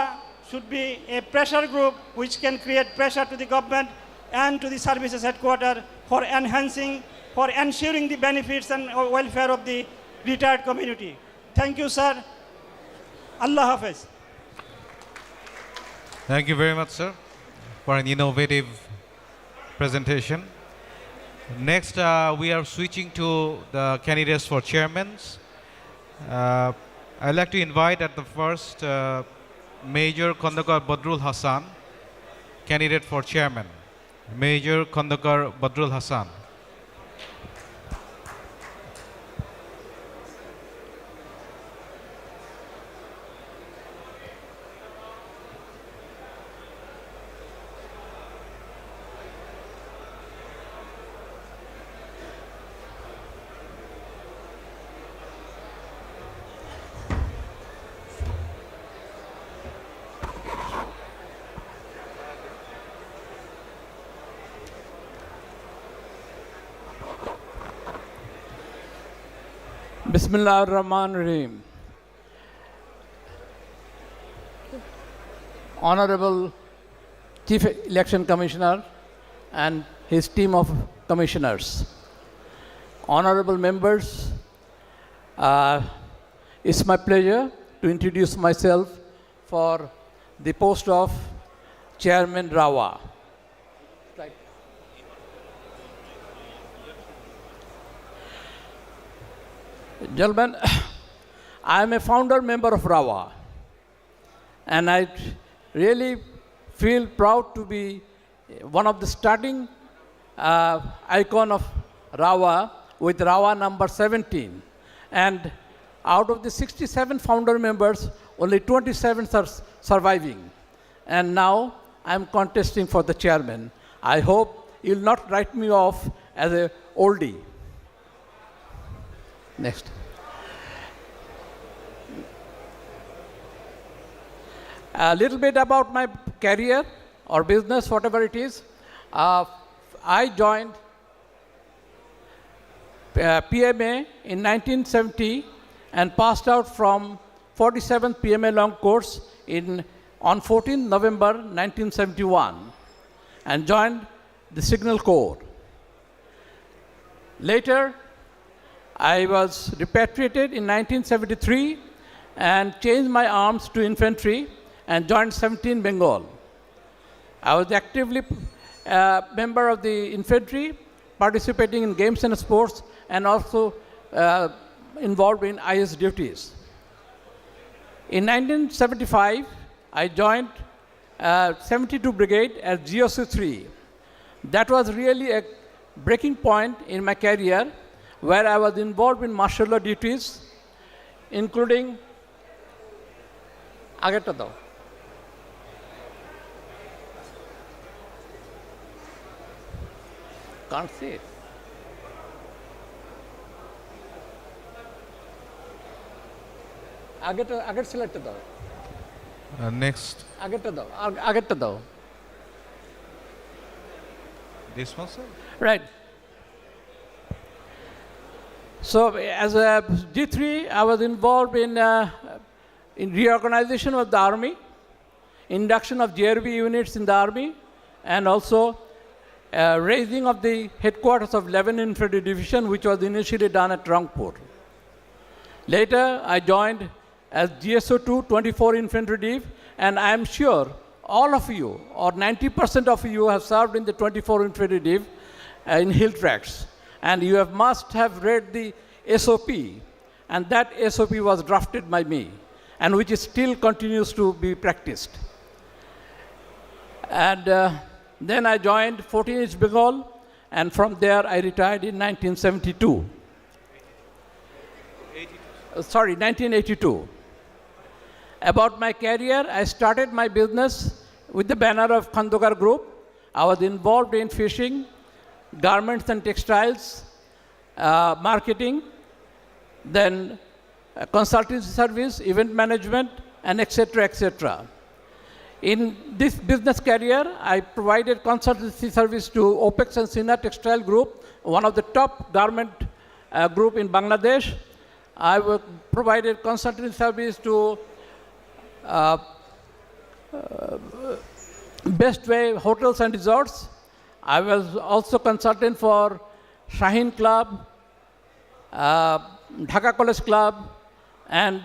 should be a pressure group which can create pressure to the government and to the services headquarters for ensuring the benefits and welfare of the retired community. Thank you, sir. Allah Hafiz. Thank you very much, sir, for an innovative presentation. Next, we are switching to the candidates for chairmen. I'd like to invite at the first Major Khandakar Badrul Hassan, candidate for chairman. Major Khandakar Badrul Hassan. Bismillah ar-Rahman ar-Rahim. Honorable Chief Election Commissioner and his team of commissioners, honorable members, it's my pleasure to introduce myself for the post of Chairman RAOWA. Gentlemen, I am a founder member of RAOWA, and I really feel proud to be one of the starting icon of RAOWA with RAOWA number 17. And out of the 67 founder members, only 27 are surviving. And now I'm contesting for the chairman. I hope you'll not write me off as a oldie. Next. A little bit about my career or business, whatever it is. I joined PMA in 1970 and passed out from 47th PMA long course on 14 November 1971 and joined the Signal Corps. Later, I was repatriated in 1973 and changed my arms to infantry and joined 17 Bengal. I was actively a member of the infantry, participating in games and sports, and also involved in IS duties. In 1975, I joined 72 Brigade as GOC-3. That was really a breaking point in my career, where I was involved in martial law duties, including can't see it. Agar select Next. Agar This one, sir? Right. So as a G3, I was involved in reorganization of the army, induction of JRB units in the army, and also raising of the headquarters of 11th Infantry Division, which was initially done at Rangpur. Later, I joined as GSO-2 24 Infantry Div, and I am sure all of you, or 90% of you, have served in the 24 Infantry Div in hill tracks. And you must have read the SOP, and that SOP was drafted by me, and which still continues to be practiced. And then I joined 14th Bengal, and from there I retired in 1972. 1982. About my career, I started my business with the banner of Khandokar Group. I was involved in fishing, garments and textiles, marketing, then consultancy service, event management, and etc., etc. In this business career, I provided consultancy service to OPEX and Sina Textile Group, one of the top garment group in Bangladesh. I provided consultancy service to Best Way Hotels and Resorts. I was also consultant for Shaheen Club, Dhaka College Club, and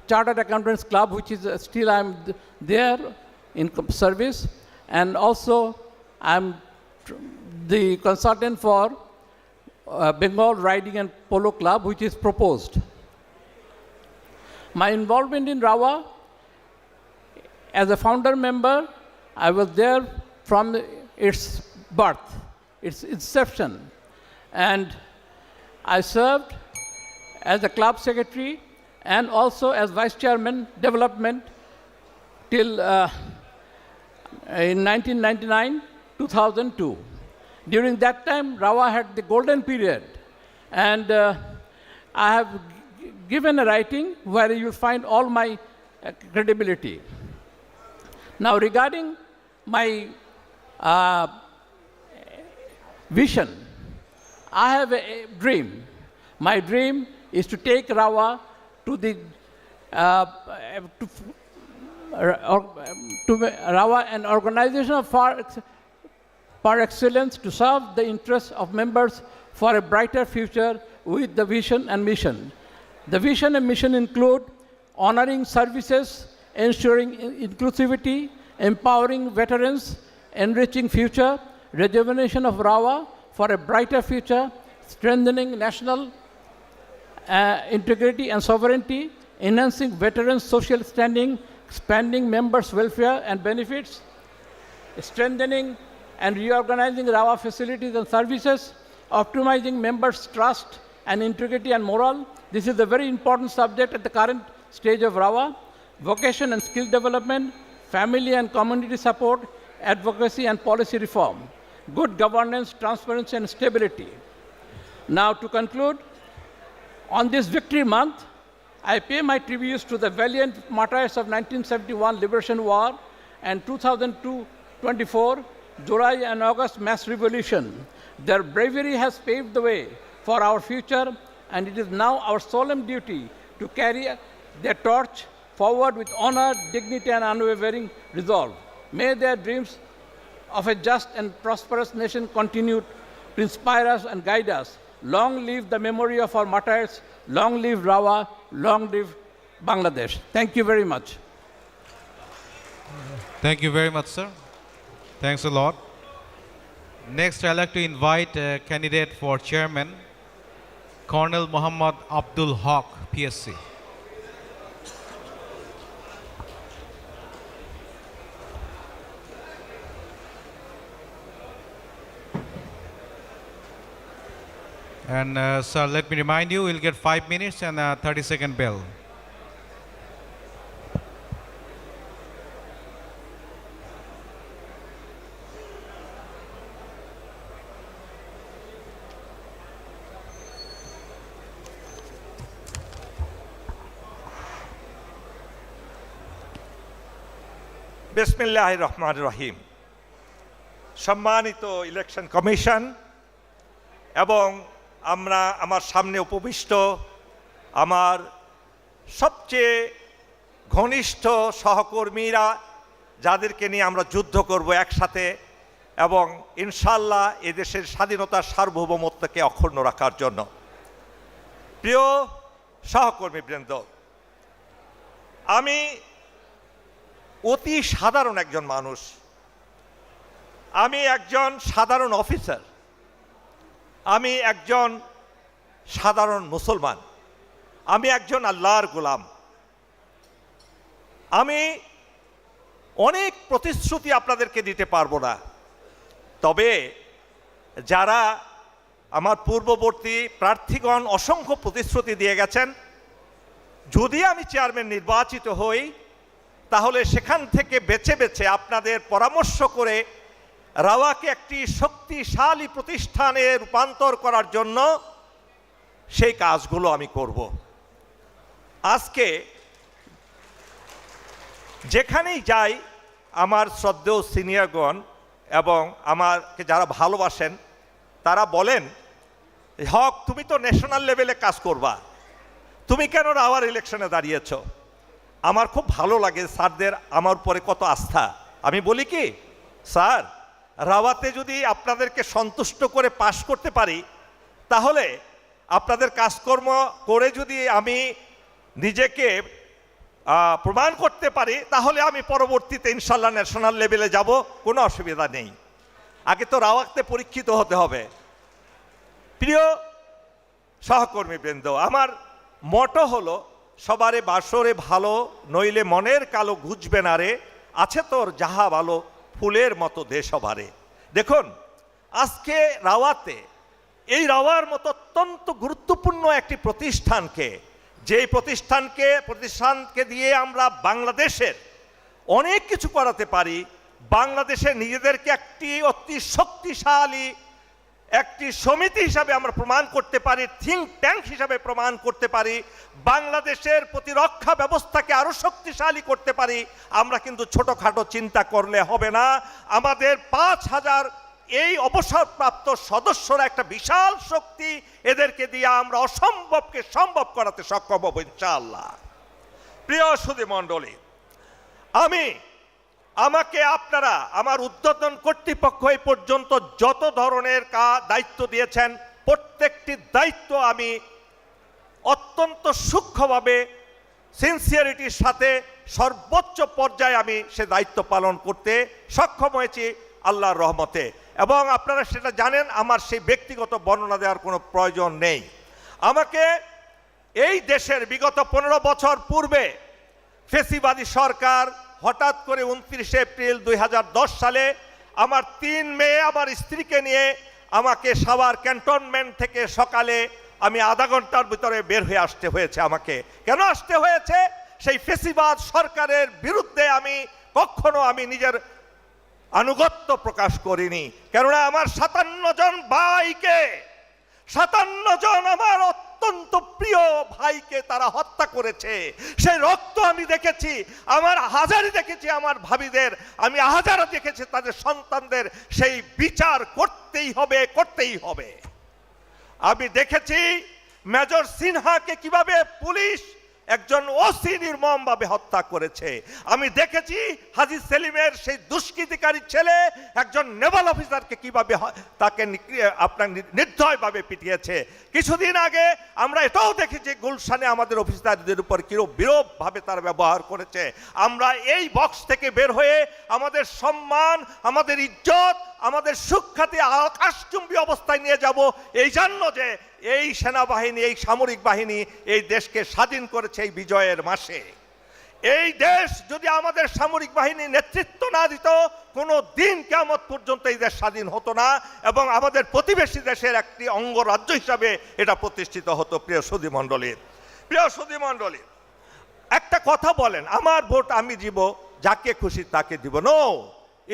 Chartered Accountants Club, which is still I'm there in service. And also I'm the consultant for Bengal Riding and Polo Club, which is proposed. My involvement in RAOWA, as a founder member, I was there from its birth, its inception. And I served as a club secretary and also as vice chairman development till in 1999-2002. During that time, RAOWA had the golden period, and I have given a writing where you will find all my credibility. Now, regarding my vision, I have a dream. My dream is to take RAWA to the RAWA, an organization par excellence to serve the interests of members for a brighter future with the vision and mission. The vision and mission include honoring services, ensuring inclusivity, empowering veterans, enriching future, rejuvenation of RAWA for a brighter future, strengthening national integrity and sovereignty, enhancing veterans' social standing, expanding members' welfare and benefits, strengthening and reorganizing RAWA facilities and services, optimizing members' trust and integrity and morale. This is a very important subject at the current stage of RAWA. Vocation and skill development, family and community support, advocacy and policy reform, good governance, transparency and stability. Now to conclude, on this Victory Month, I pay my tributes to the valiant martyrs of 1971 Liberation War and 2024 July and August Mass Revolution. Their bravery has paved the way for our future, and it is now our solemn duty to carry their torch forward with honor, dignity, and unwavering resolve. May their dreams of a just and prosperous nation continue to inspire us and guide us. Long live the memory of our martyrs. Long live RAWA. Long live Bangladesh. Thank you very much. Thank you very much, sir. Thanks a lot. Next, I'd like to invite a candidate for chairman, Colonel Muhammad Abdul Haq, PSC. And sir, let me remind you, we'll get 5 minutes and a 30-second bell. বিসমিল্লাহির রহমানির রহিম। সম্মানিত election commission এবং আমার সামনে উপবিষ্ট আমার সবচেয়ে ঘনিষ্ঠ সহকর্মীরা, যাদেরকে নিয়ে আমরা যুদ্ধ করব একসাথে এবং ইনশাআল্লাহ এদেশের স্বাধীনতার সার্বভৌমত্বকে অক্ষুণ্ণ রাখার জন্য। প্রিয় সহকর্মীবৃন্দ, আমি অতি সাধারণ একজন মানুষ। আমি একজন সাধারণ অফিসার, আমি একজন সাধারণ মুসলমান, আমি একজন আল্লাহর গোলাম। আমি অনেক প্রতিশ্রুতি আপনাদেরকে দিতে পারবো না, তবে যারা আমার পূর্ববর্তী প্রার্থীগণ অসংখ্য প্রতিশ্রুতি দিয়ে গেছেন, যদি আমি চেয়ারম্যান নির্বাচিত হই তাহলে সেখান থেকে বেছে বেছে আপনাদের পরামর্শ করে রাওয়াকে একটি শক্তিশালী প্রতিষ্ঠানে রূপান্তর করার জন্য সেই কাজগুলো আমি করব। আজকে যেখানেই যাই আমার শ্রদ্ধেয় সিনিয়রগণ এবং আমাকে যারা ভালোবাসেন তারা বলেন, হক তুমি তো ন্যাশনাল লেভেলে কাজ করবা, তুমি কেন রাওয়ার ইলেকশনে দাঁড়িয়েছ? আমার খুব ভালো লাগে স্যারদের আমার উপরে কত আস্থা। আমি বলি কি, স্যার রাওয়াতে যদি আপনাদেরকে সন্তুষ্ট করে পাশ করতে পারি, তাহলে আপনাদের কাজকর্ম করে যদি আমি নিজেকে প্রমাণ করতে পারি, তাহলে আমি পরবর্তীতে ইনশাল্লাহ ন্যাশনাল লেভেলে যাব, কোনো অসুবিধা নেই। আগে তো রাওয়াতে পরীক্ষিত হতে হবে। প্রিয় সহকর্মীবৃন্দ, আমার মটো হলো সবারে বাসরে ভালো, নইলে মনের কালো ঘুচবে না রে, আছে তোর যাহা ভালো ফুলের মতো দেশ সবারে। দেখুন, আজকে রাওয়াতে এই রাওয়ার মতো অত্যন্ত গুরুত্বপূর্ণ একটি প্রতিষ্ঠানকে, যেই প্রতিষ্ঠানকে দিয়ে আমরা বাংলাদেশের অনেক কিছু করাতে পারি, বাংলাদেশের নিজেদেরকে একটি অতি শক্তিশালী একটি সমিতি হিসাবে আমরা প্রমাণ করতে পারি, থিঙ্ক ট্যাঙ্ক হিসাবে প্রমাণ করতে পারি, বাংলাদেশের প্রতিরক্ষা ব্যবস্থাকে আরো শক্তিশালী করতে পারি। আমরা কিন্তু ছোটখাটো চিন্তা করলে হবে না। আমাদের 5,000 এই অবসরপ্রাপ্ত সদস্যরা একটা বিশাল শক্তি, এদেরকে দিয়ে আমরা অসম্ভবকে সম্ভব করাতে সক্ষম হব ইনশাআল্লাহ। প্রিয় সুধী মণ্ডলী, আমাকে আপনারা আমার ঊর্ধ্বতন কর্তৃপক্ষ এই পর্যন্ত যত ধরনের দায়িত্ব দিয়েছেন, প্রত্যেকটি দায়িত্ব আমি অত্যন্ত সূক্ষ্মভাবে সিনসিয়ারিটির সাথে সর্বোচ্চ পর্যায়ে আমি সে দায়িত্ব পালন করতে সক্ষম হয়েছি আল্লাহর রহমতে। এবং আপনারা সেটা জানেন, আমার সেই ব্যক্তিগত বর্ণনা দেওয়ার কোনো প্রয়োজন নেই। আমাকে এই দেশের বিগত 15 বছর পূর্বে ফেসিবাদী সরকার হঠাৎ করে 29 এপ্রিল 2010 সালে আমার 3 মেয়ে আমার স্ত্রীকে নিয়ে আমাকে সাভার ক্যান্টনমেন্ট থেকে সকালে আমি আধা ঘন্টার ভিতরে বের হয়ে আসতে হয়েছে। আমাকে কেন আসতে হয়েছে? সেই ফেসিবাদ সরকারের বিরুদ্ধে আমি কখনো নিজের আনুগত্য প্রকাশ করিনি। কেননা আমার 57 জন ভাইকে, 57 জন আমার অত্যন্ত প্রিয় ভাইকে তারা হত্যা করেছে। সেই রক্ত আমি দেখেছি, আমার হাজারি দেখেছি, আমার ভাবিদের আমি হাজারো দেখেছি, তাদের সন্তানদের সেই বিচার করতেই হবে, করতেই হবে। আমি দেখেছি মেজর সিনহাকে কিভাবে পুলিশ একজন ওসি নির্মমভাবে হত্যা করেছে। আমি দেখেছি হাজী সেলিমের সেই দুষ্কৃতিকারী ছেলে একজন নেভাল অফিসারকে কিভাবে তাকে আপনার নির্দয়ভাবে পিটিয়েছে। কিছুদিন আগে আমরা এটাও দেখেছি গুলশানে আমাদের অফিসারদের উপর কিরূপ বিরূপভাবে তারা ব্যবহার করেছে। আমরা এই বক্স থেকে বের হয়ে আমাদের সম্মান, আমাদের ইজ্জত, আমাদের সুখ্যাতি আকাশচুম্বী অবস্থায় নিয়ে যাব এই জন্য যে এই সেনাবাহিনী, এই সামরিক বাহিনী এই দেশকে স্বাধীন করেছে এই বিজয়ের মাসে। এই দেশ যদি আমাদের সামরিক বাহিনী নেতৃত্ব না দিত, কোনো দিন কিয়ামত পর্যন্ত এই দেশ স্বাধীন হতো না এবং আমাদের প্রতিবেশী দেশের একটি অঙ্গরাজ্য হিসাবে এটা প্রতিষ্ঠিত হতো। প্রিয় সুধী মণ্ডলী, একটা কথা বলেন, আমার ভোট আমি দিব, যাকে খুশি তাকে দিব। No,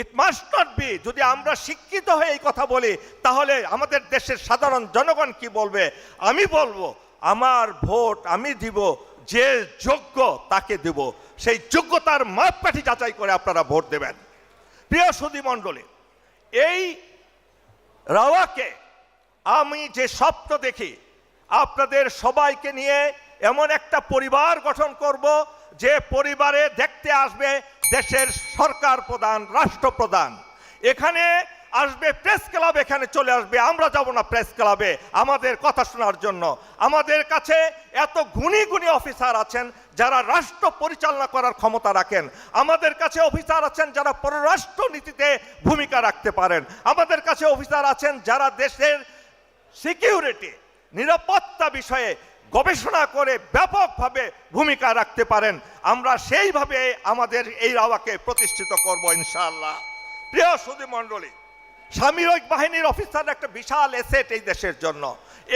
it must not be. যদি আমরা শিক্ষিত হয়ে এই কথা বলি, তাহলে আমাদের দেশের সাধারণ জনগণ কি বলবে? আমি বলবো আমার ভোট আমি দিব, যে যোগ্য তাকে দেব। সেই যোগ্যতার মাপকাঠি যাচাই করে আপনারা ভোট দেবেন। প্রিয় সুধী মণ্ডলী, এই রাওয়াকে আমি যে স্বপ্ন দেখি, আপনাদের সবাইকে নিয়ে এমন একটা পরিবার গঠন করব, যে পরিবারে দেখতে আসবে দেশের সরকার প্রধান, রাষ্ট্রপ্রধান, এখানে আসবে প্রেস ক্লাব, এখানে চলে আসবে। আমরা যাব না প্রেস ক্লাবে আমাদের কথা শোনার জন্য। আমাদের কাছে এত গুণী গুণী অফিসার আছেন যারা রাষ্ট্র পরিচালনা করার ক্ষমতা রাখেন। আমাদের কাছে অফিসার আছেন যারা পররাষ্ট্র নীতিতে ভূমিকা রাখতে পারেন। আমাদের কাছে অফিসার আছেন যারা দেশের সিকিউরিটি, নিরাপত্তা বিষয়ে গবেষণা করে ব্যাপকভাবে ভূমিকা রাখতে পারেন। আমরা সেইভাবে আমাদের এই রাওয়াকে প্রতিষ্ঠিত করব ইনশাআল্লাহ। প্রিয় সুধী মণ্ডলী, সামরিক বাহিনীর অফিসার একটা বিশাল অ্যাসেট এই দেশের জন্য।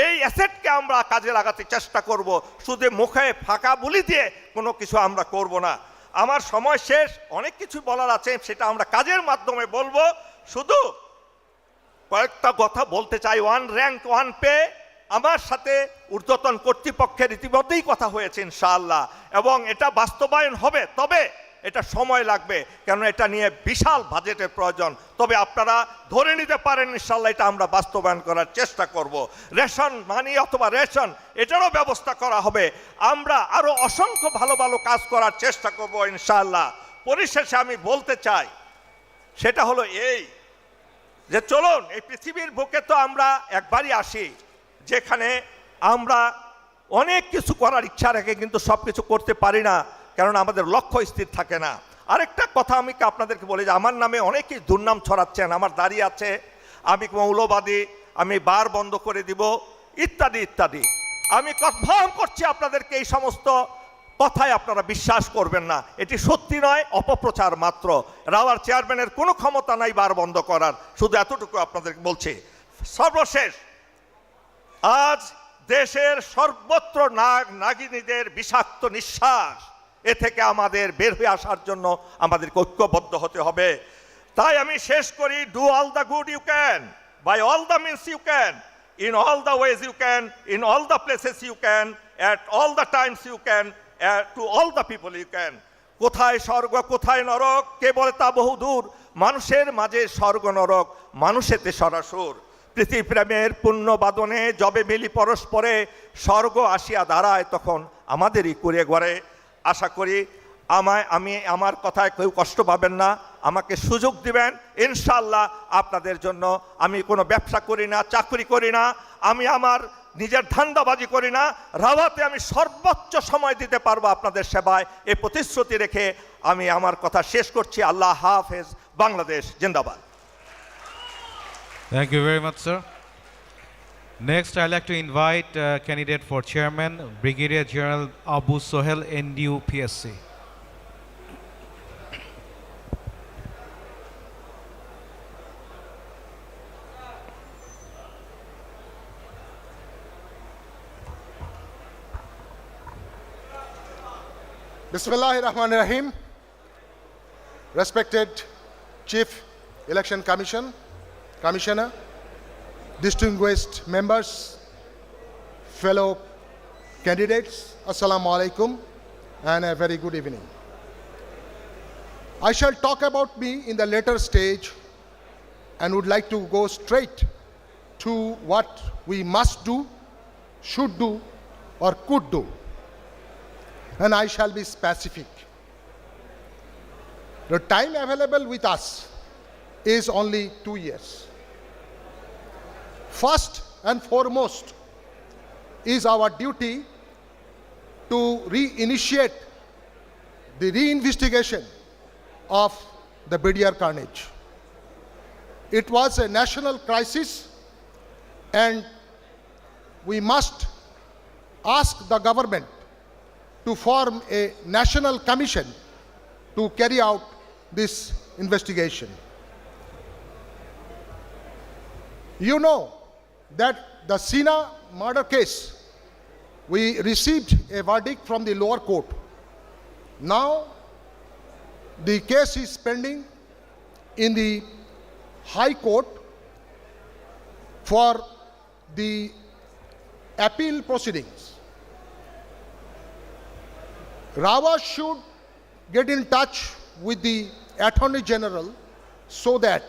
এই অ্যাসেটকে আমরা কাজে লাগাতে চেষ্টা করব, শুধু মুখে ফাঁকা বুলি দিয়ে কোনো কিছু আমরা করব না। আমার সময় শেষ, অনেক কিছু বলার আছে, সেটা আমরা কাজের মাধ্যমে বলবো। শুধু কয়েকটা কথা বলতে চাই। 1 র্যাঙ্ক 1 পে আমার সাথে ঊর্ধ্বতন কর্তৃপক্ষের ইতিমধ্যেই কথা হয়েছে ইনশাআল্লাহ, এবং এটা বাস্তবায়ন হবে। তবে এটা সময় লাগবে, কেন এটা নিয়ে বিশাল বাজেটের প্রয়োজন। তবে আপনারা ধরে নিতে পারেন ইনশাআল্লাহ এটা আমরা বাস্তবায়ন করার চেষ্টা করব। রেশন মানি অথবা রেশন, এটারও ব্যবস্থা করা হবে। আমরা আরো অসংখ্য ভালো ভালো কাজ করার চেষ্টা করব ইনশাআল্লাহ। পরিশেষে আমি বলতে চাই, সেটা হলো এই যে চলুন, এই পৃথিবীর বুকে তো আমরা একবারই আসি, যেখানে আমরা অনেক কিছু করার ইচ্ছা রাখি, কিন্তু সব কিছু করতে পারি না, কারণ আমাদের লক্ষ্য স্থির থাকে না। আরেকটা কথা আমি আপনাদেরকে বলি যে আমার নামে অনেকেই দুর্নাম ছড়াচ্ছেন। আমার দাঁড়িয়ে আছে আমি মৌলবাদী, আমি বার বন্ধ করে দিব, ইত্যাদি ইত্যাদি। আমি কনফার্ম করছি আপনাদেরকে, এই সমস্ত কথায় আপনারা বিশ্বাস করবেন না। এটি সত্যি নয়, অপপ্রচার মাত্র। রাওয়ার চেয়ারম্যানের কোনো ক্ষমতা নাই বার বন্ধ করার। শুধু এতটুকু আপনাদেরকে বলছি। সর্বশেষ, আজ দেশের সর্বত্র নাগিনীদের বিষাক্ত নিঃশ্বাস, এ থেকে আমাদের বের হয়ে আসার জন্য আমাদেরকে ঐক্যবদ্ধ হতে হবে। তাই আমি শেষ করি, do all the good you can, by all the means you can, in all the ways you can, in all the places you can, at all the times you can, to all the people you can. কোথায় স্বর্গ কোথায় নরক কে বলে তা বহুদূর, মানুষের মাঝে স্বর্গ নরক মানুষেতে সরাসর পৃথিবীপ্রেমের পুণ্য বাদনে যবে মিলি পরস্পরে স্বর্গ আসিয়া দাঁড়ায় তখন আমাদেরই করে গড়ে আশা করি আমি আমার কথায় কেউ কষ্ট পাবেন না আমাকে সুযোগ দিবেন ইনশাআল্লাহ আপনাদের জন্য আমি কোনো ব্যবসা করি না চাকরি করি না আমি আমার নিজের ধান্দাবাজি করি না রাওয়াতে আমি সর্বোচ্চ সময় দিতে পারবো আপনাদের সেবায় এই প্রতিশ্রুতি রেখে আমি আমার কথা শেষ করছি আল্লাহ হাফেজ বাংলাদেশ জিন্দাবাদ Thank you very much, sir. Next, I'd like to invite candidate for chairman, Brigadier General Abu Sohel, NDU PSC. Bismillahirrahmanirrahim. Respected Chief Election Commissioner, distinguished members, fellow candidates, Assalamu alaikum and a very good evening. I shall talk about me in the later stage and would like to go straight to what we must do, should do or could do. And I shall be specific. The time available with us is only 2 years. First and foremost is our duty to reinitiate the reinvestigation of the BDR carnage. It was a national crisis and we must ask the government to form a national commission to carry out this investigation. You know that the Sina murder case, we received a verdict from the lower court. Now the case is pending in the High Court for the appeal proceedings. RAWA should get in touch with the Attorney General so that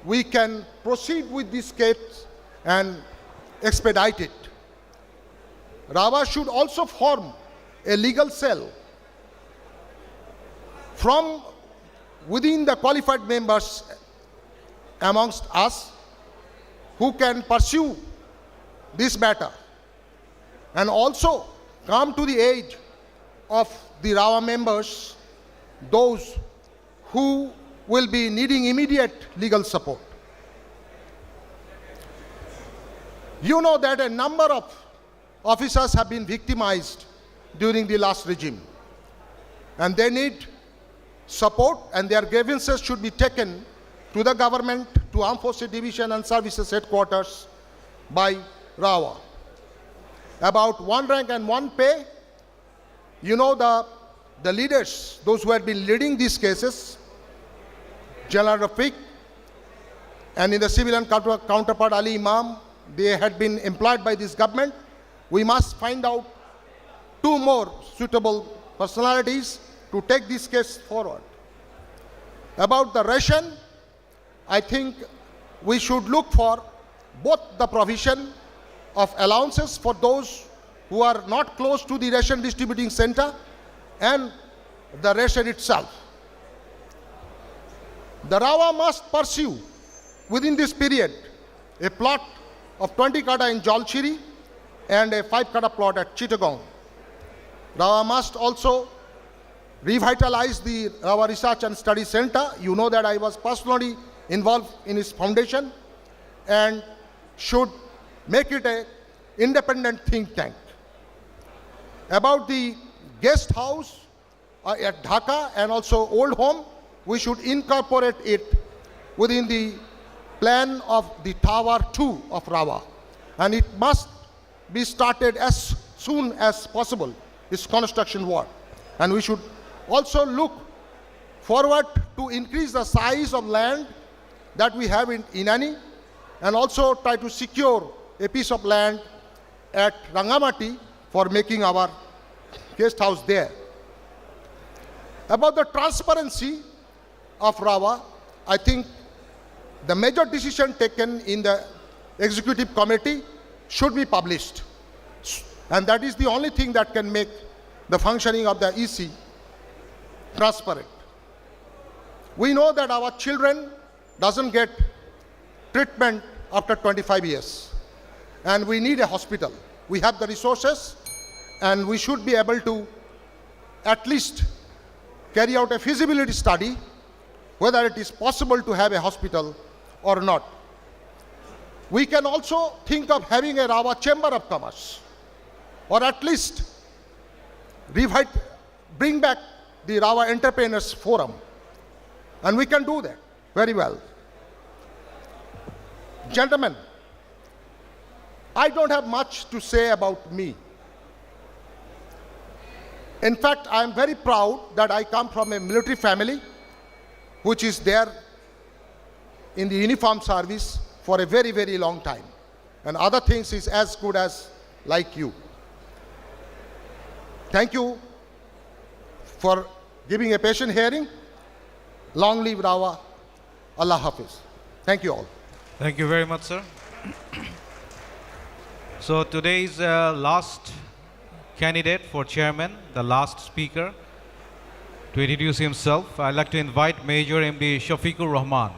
we can proceed with this case and expedite it. RAWA should also form a legal cell from within the qualified members amongst us who can pursue this matter and also come to the aid of the RAWA members, those who will be needing immediate legal support. You know that a number of officers have been victimized during the last regime and they need support and their grievances should be taken to the government, to Armed Forces Division and Services Headquarters by RAWA. About one rank and one pay, you know the leaders, those who had been leading these cases, General Rafiq and in the civilian counterpart Ali Imam, they had been employed by this government. We must find out 2 more suitable personalities to take this case forward. About the ration, I think we should look for both the provision of allowances for those who are not close to the ration distributing center and the ration itself. The RAWA must pursue within this period a plot of 20 kata in Jalchiri and a 5 kata plot at Chittagong. RAWA must also revitalize the RAWA Research and Study Center. You know that I was personally involved in its foundation and should make it an independent think tank. About the guest house at Dhaka and also old home, we should incorporate it within the plan of the Tower 2 of RAWA. And it must be started as soon as possible, its construction work. And we should also look forward to increase the size of land that we have in Inani and also try to secure a piece of land at Rangamati for making our guest house there. About the transparency of RAWA, I think the major decision taken in the executive committee should be published. And that is the only thing that can make the functioning of the EC transparent. We know that our children doesn't get treatment after 25 years. And we need a hospital. We have the resources, and we should be able to at least carry out a feasibility study whether it is possible to have a hospital or not. We can also think of having a RAWA Chamber of Commerce, or at least bring back the RAWA Entrepreneurs Forum. And we can do that very well. Gentlemen, I don't have much to say about me. In fact, I am very proud that I come from a military family which is there in the uniform service for a very, very long time. And other things is as good as like you. Thank you for giving a patient hearing. Long live RAWA. Allah Hafiz. Thank you all. Thank you very much, sir. So today's last candidate for chairman, the last speaker, to introduce himself, I'd like to invite Major MD Shafiqur Rahman.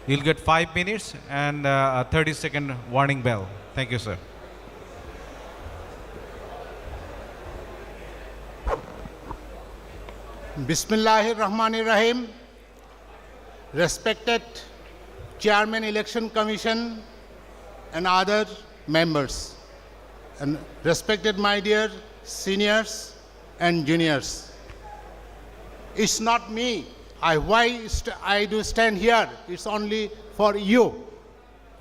He'll get 5 minutes and a 30-second warning bell. Thank you, sir. Bismillahirrahmanirrahim. Respected Chairman Election Commission and other members, and respected my dear seniors and juniors. It's not me. Why I do stand here? It's only for you.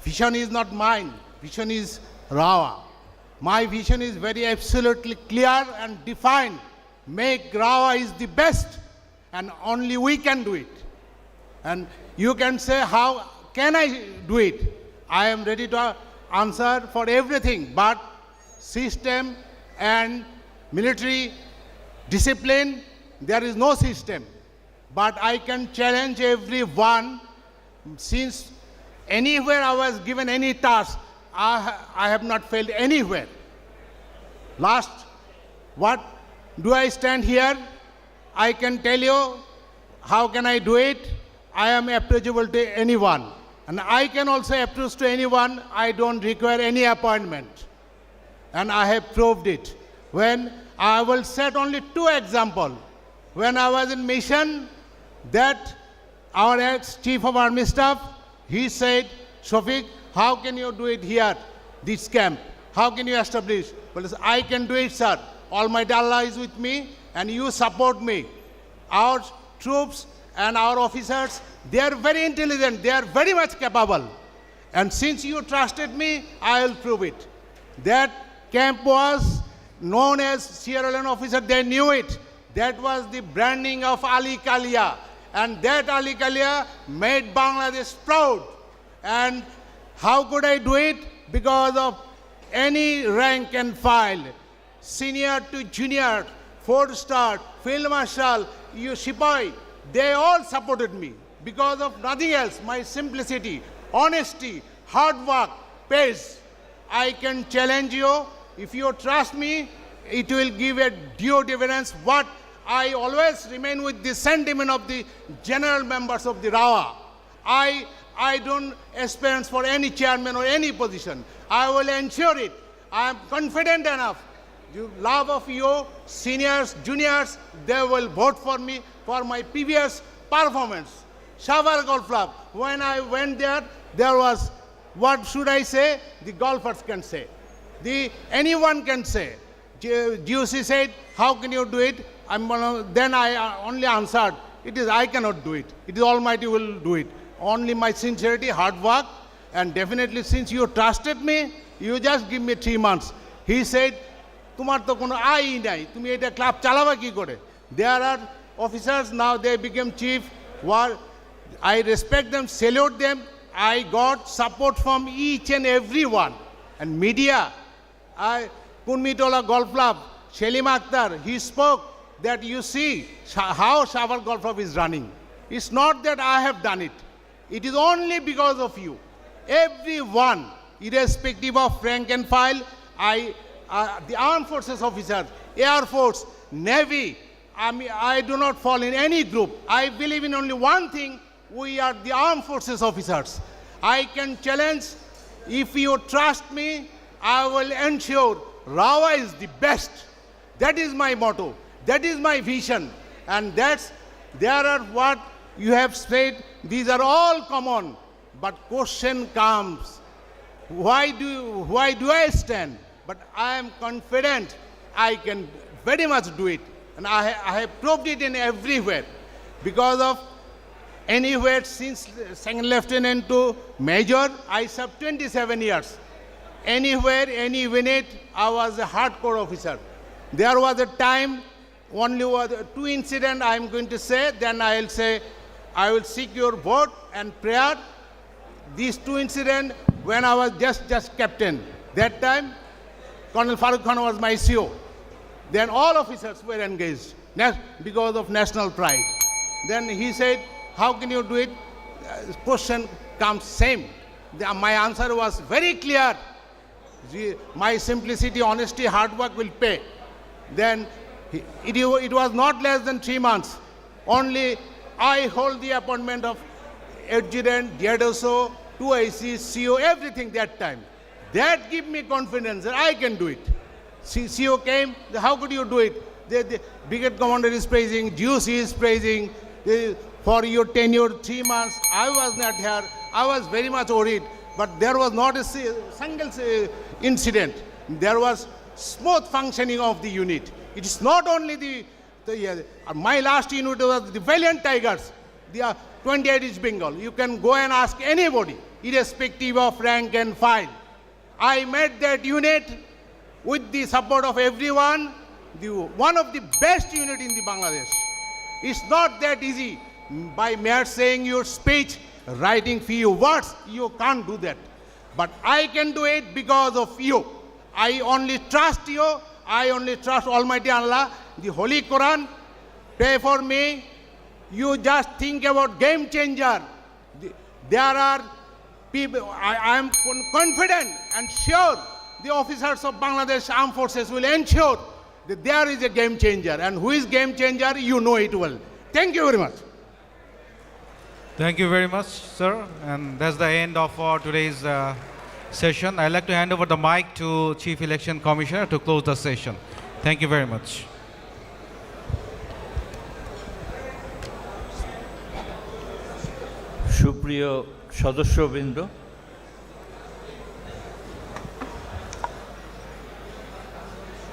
Vision is not mine. Vision is RAWA. My vision is very absolutely clear and defined. Make RAWA is the best, and only we can do it. And you can say, how can I do it? I am ready to answer for everything, but system and military discipline, there is no system. But I can challenge everyone. Since anywhere I was given any task, I have not failed anywhere. Last, what do I stand here? I can tell you, how can I do it? I am approachable to anyone. And I can also approach to anyone. I don't require any appointment. And I have proved it. When I will set only 2 examples. When I was in mission, that our ex-chief of army staff, he said, Shafiq, how can you do it here, this camp? How can you establish? Well, I can do it, sir. Almighty Allah is with me, and you support me. Our troops and our officers, they are very intelligent. They are very much capable. And since you trusted me, I will prove it. That camp was known as Sierra Leone officer. They knew it. That was the branding of Ali Kalia. And that Ali Kalia made Bangladesh proud. And how could I do it? Because of any rank and file, senior to junior, 4-star, field marshal, you Sipai, they all supported me because of nothing else. My simplicity, honesty, hard work, pace. I can challenge you. If you trust me, it will give a due dividends. What I always remain with the sentiment of the general members of the RAWA. I don't aspire for any chairman or any position. I will ensure it. I am confident enough. You love of you, seniors, juniors, they will vote for me for my previous performance. Shavar Golf Club, when I went there, there was, what should I say? The golfers can say. Anyone can say. GOC said, how can you do it? Then I only answered, it is I cannot do it. It is Almighty will do it. Only my sincerity, hard work, and definitely since you trusted me, you just give me 3 months. He said, তোমার তো কোনো I নাই, তুমি এটা club চালাবা কি করে? There are officers now, they became chief. I respect them, salute them. I got support from each and everyone. And media, Kunmitola Golf Club, Shelim Akhtar, he spoke that you see how Shavar Golf Club is running. It's not that I have done it. It is only because of you. Everyone, irrespective of rank and file, the armed forces officers, Air Force, Navy, I do not fall in any group. I believe in only one thing, we are the armed forces officers. I can challenge, if you trust me, I will ensure RAOWA is the best. That is my motto. That is my vision. And there are what you have said, these are all common. But question comes, why do I stand? But I am confident I can very much do it. And I have proved it in everywhere. Because of anywhere since second lieutenant to major, I served 27 years. Anywhere, any unit, I was a hardcore officer. There was a time, only was 2 incidents I am going to say, then I will say, I will seek your vote and prayer. These 2 incidents, when I was just captain. That time, Colonel Farooq Khan was my CO. Then all officers were engaged because of national pride. Then he said, how can you do it? Question comes same. My answer was very clear. My simplicity, honesty, hard work will pay. Then it was not less than 3 months. Only I hold the appointment of adjutant, DSO, 2 IC, CO, everything that time. That gave me confidence that I can do it. CO came, how could you do it? The brigade commander is praising, GOC is praising, for your tenure 3 months, I was not here. I was very much worried, but there was not a single incident. There was smooth functioning of the unit. It is not only my last unit was the Valiant Tigers, the 28-inch Bengal. You can go and ask anybody, irrespective of rank and file. I met that unit with the support of everyone, one of the best unit in the Bangladesh. It's not that easy. By mere saying your speech, writing few words, you can't do that. But I can do it because of you. I only trust you. I only trust Almighty Allah, the Holy Quran. Pray for me. You just think about game changer. There are people, I am confident and sure the officers of Bangladesh Armed Forces will ensure that there is a game changer. And who is game changer, you know it well. Thank you very much. Thank you very much, sir. And that's the end of our today's session. I'd like to hand over the mic to Chief Election Commissioner to close the session. Thank you very much. সুপ্রিয় সদস্যবৃন্দ,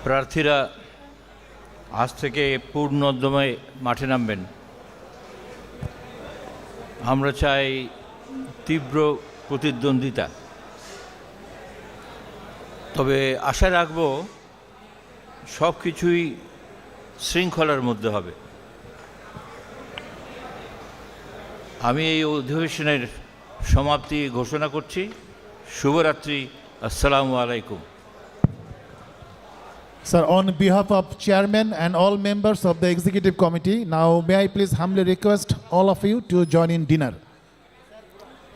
প্রার্থীরা আজ থেকে পূর্ণোদ্যমে মাঠে নামবেন। আমরা চাই তীব্র প্রতিদ্বন্দ্বিতা, তবে আশা রাখব সব কিছুই শৃঙ্খলার মধ্যে হবে। আমি এই অধিবেশনের সমাপ্তি ঘোষণা করছি। শুভরাত্রি। আসসালামু আলাইকুম। Sir, on behalf of Chairman and all members of the Executive Committee, now may I please humbly request all of you to join in dinner.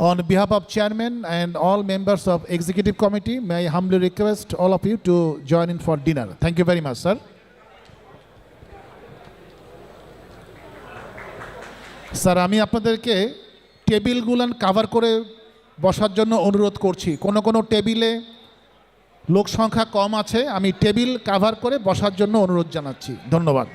On behalf of Chairman and all members of Executive Committee, may I humbly request all of you to join in for dinner. Thank you very much, sir. Sir, আমি আপনাদেরকে টেবিলগুলান cover করে বসার জন্য অনুরোধ করছি। কোনো টেবিলে লোক সংখ্যা কম আছে, আমি টেবিল কভার করে বসার জন্য অনুরোধ জানাচ্ছি। ধন্যবাদ।